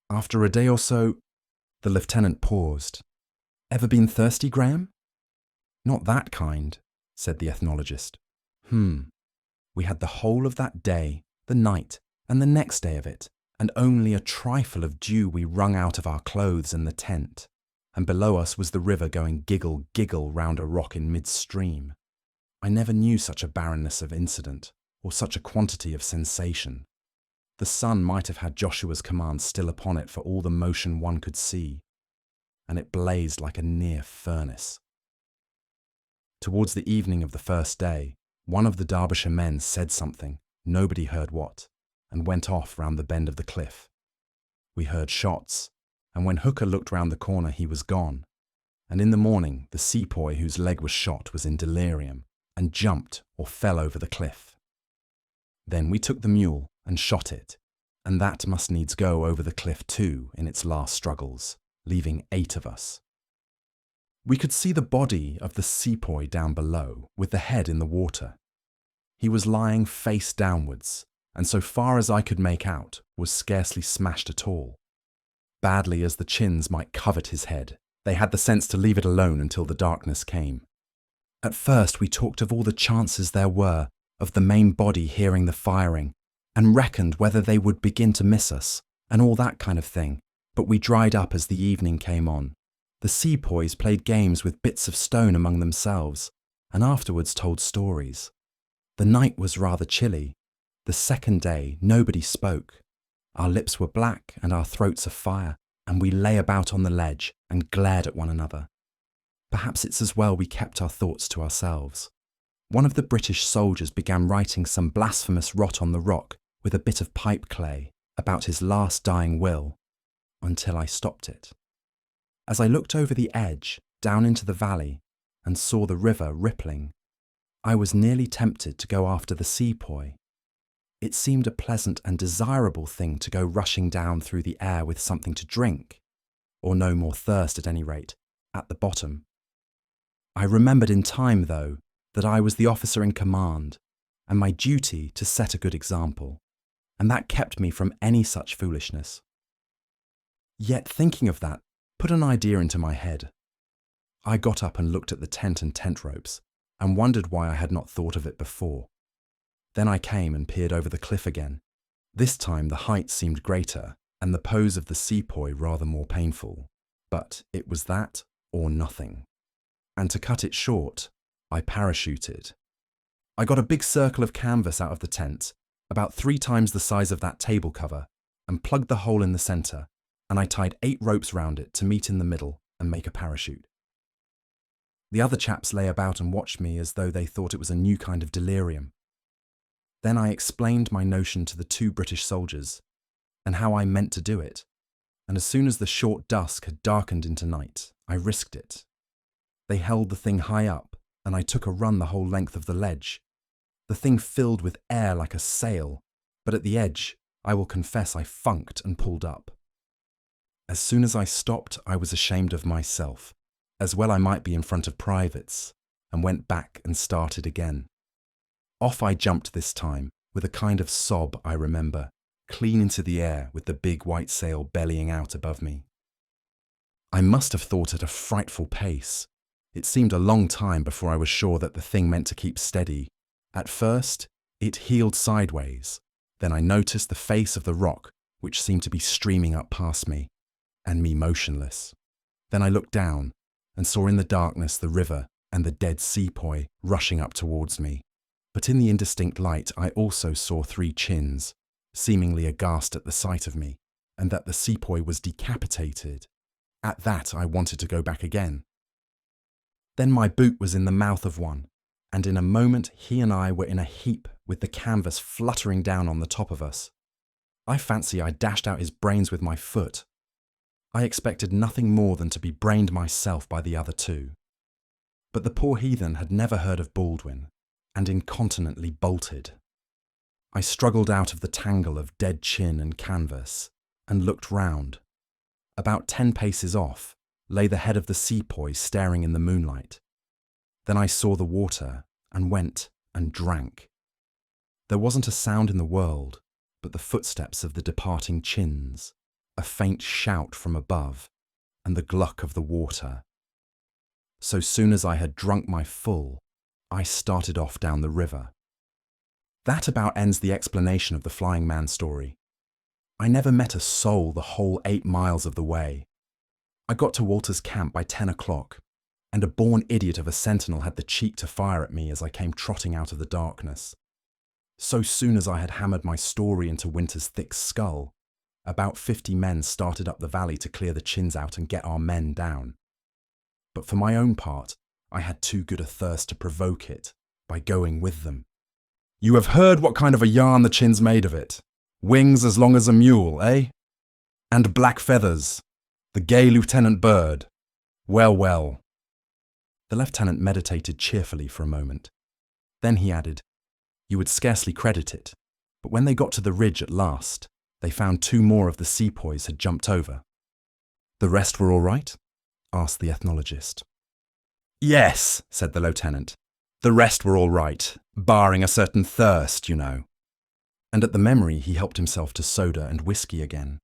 After a day or so, the lieutenant paused. "Ever been thirsty, Graham?" Not that kind, said the ethnologist. We had the whole of that day, the night, and the next day of it, and only a trifle of dew we wrung out of our clothes and the tent, and below us was the river going giggle, giggle round a rock in mid-stream. I never knew such a barrenness of incident, or such a quantity of sensation. The sun might have had Joshua's command still upon it for all the motion one could see, and it blazed like a near furnace. Towards the evening of the first day, one of the Derbyshire men said something, nobody heard what, and went off round the bend of the cliff. We heard shots, and when Hooker looked round the corner he was gone, and in the morning the sepoy whose leg was shot was in delirium, and jumped or fell over the cliff. Then we took the mule and shot it, and that must needs go over the cliff too in its last struggles, leaving 8 of us. We could see the body of the sepoy down below, with the head in the water. He was lying face downwards, and so far as I could make out, was scarcely smashed at all. Badly as the chins might covet his head, they had the sense to leave it alone until the darkness came. At first we talked of all the chances there were of the main body hearing the firing, and reckoned whether they would begin to miss us, and all that kind of thing, but we dried up as the evening came on. The sepoys played games with bits of stone among themselves, and afterwards told stories. The night was rather chilly. The second day nobody spoke. Our lips were black and our throats afire, and we lay about on the ledge and glared at one another. Perhaps it's as well we kept our thoughts to ourselves. One of the British soldiers began writing some blasphemous rot on the rock with a bit of pipe clay about his last dying will, until I stopped it. As I looked over the edge, down into the valley, and saw the river rippling, I was nearly tempted to go after the sepoy. It seemed a pleasant and desirable thing to go rushing down through the air with something to drink, or no more thirst at any rate, at the bottom. I remembered in time, though, that I was the officer in command, and my duty to set a good example, and that kept me from any such foolishness. Yet thinking of that put an idea into my head. I got up and looked at the tent and tent ropes, and wondered why I had not thought of it before. Then I came and peered over the cliff again. This time the height seemed greater, and the pose of the sepoy rather more painful. But it was that or nothing. And to cut it short, I parachuted. I got a big circle of canvas out of the tent, about 3 times the size of that table cover, and plugged the hole in the centre, and I tied 8 ropes round it to meet in the middle and make a parachute. The other chaps lay about and watched me as though they thought it was a new kind of delirium. Then I explained my notion to the 2 British soldiers, and how I meant to do it, and as soon as the short dusk had darkened into night, I risked it. They held the thing high up, and I took a run the whole length of the ledge. The thing filled with air like a sail, but at the edge, I will confess I funked and pulled up. As soon as I stopped, I was ashamed of myself, as well I might be in front of privates, and went back and started again. Off I jumped this time, with a kind of sob, I remember, clean into the air with the big white sail bellying out above me. I must have thought at a frightful pace. It seemed a long time before I was sure that the thing meant to keep steady. At first, it heeled sideways. Then I noticed the face of the rock, which seemed to be streaming up past me, and me motionless. Then I looked down, and saw in the darkness the river and the dead sepoy rushing up towards me. But in the indistinct light I also saw 3 chins, seemingly aghast at the sight of me, and that the sepoy was decapitated. At that I wanted to go back again. Then my boot was in the mouth of one, and in a moment he and I were in a heap with the canvas fluttering down on the top of us. I fancy I dashed out his brains with my foot. I expected nothing more than to be brained myself by the other 2. But the poor heathen had never heard of Baldwin, and incontinently bolted. I struggled out of the tangle of dead chin and canvas, and looked round. About 10 paces off lay the head of the sepoy staring in the moonlight. Then I saw the water, and went and drank. There wasn't a sound in the world but the footsteps of the departing chins, a faint shout from above, and the gluck of the water. So soon as I had drunk my full, I started off down the river. That about ends the explanation of the flying man story. I never met a soul the whole 8 miles of the way. I got to Walter's camp by 10 o'clock, and a born idiot of a sentinel had the cheek to fire at me as I came trotting out of the darkness. So soon as I had hammered my story into Winter's thick skull, about 50 men started up the valley to clear the chins out and get our men down. But for my own part, I had too good a thirst to provoke it by going with them. "You have heard what kind of a yarn the chin's made of it. Wings as long as a mule, eh? And black feathers. The gay lieutenant bird. Well, well." The lieutenant meditated cheerfully for a moment. Then he added, "You would scarcely credit it, but when they got to the ridge at last, they found 2 more of the sepoys had jumped over." "The rest were all right?" asked the ethnologist. "Yes," said the lieutenant. "The rest were all right, barring a certain thirst, you know." And at the memory he helped himself to soda and whiskey again.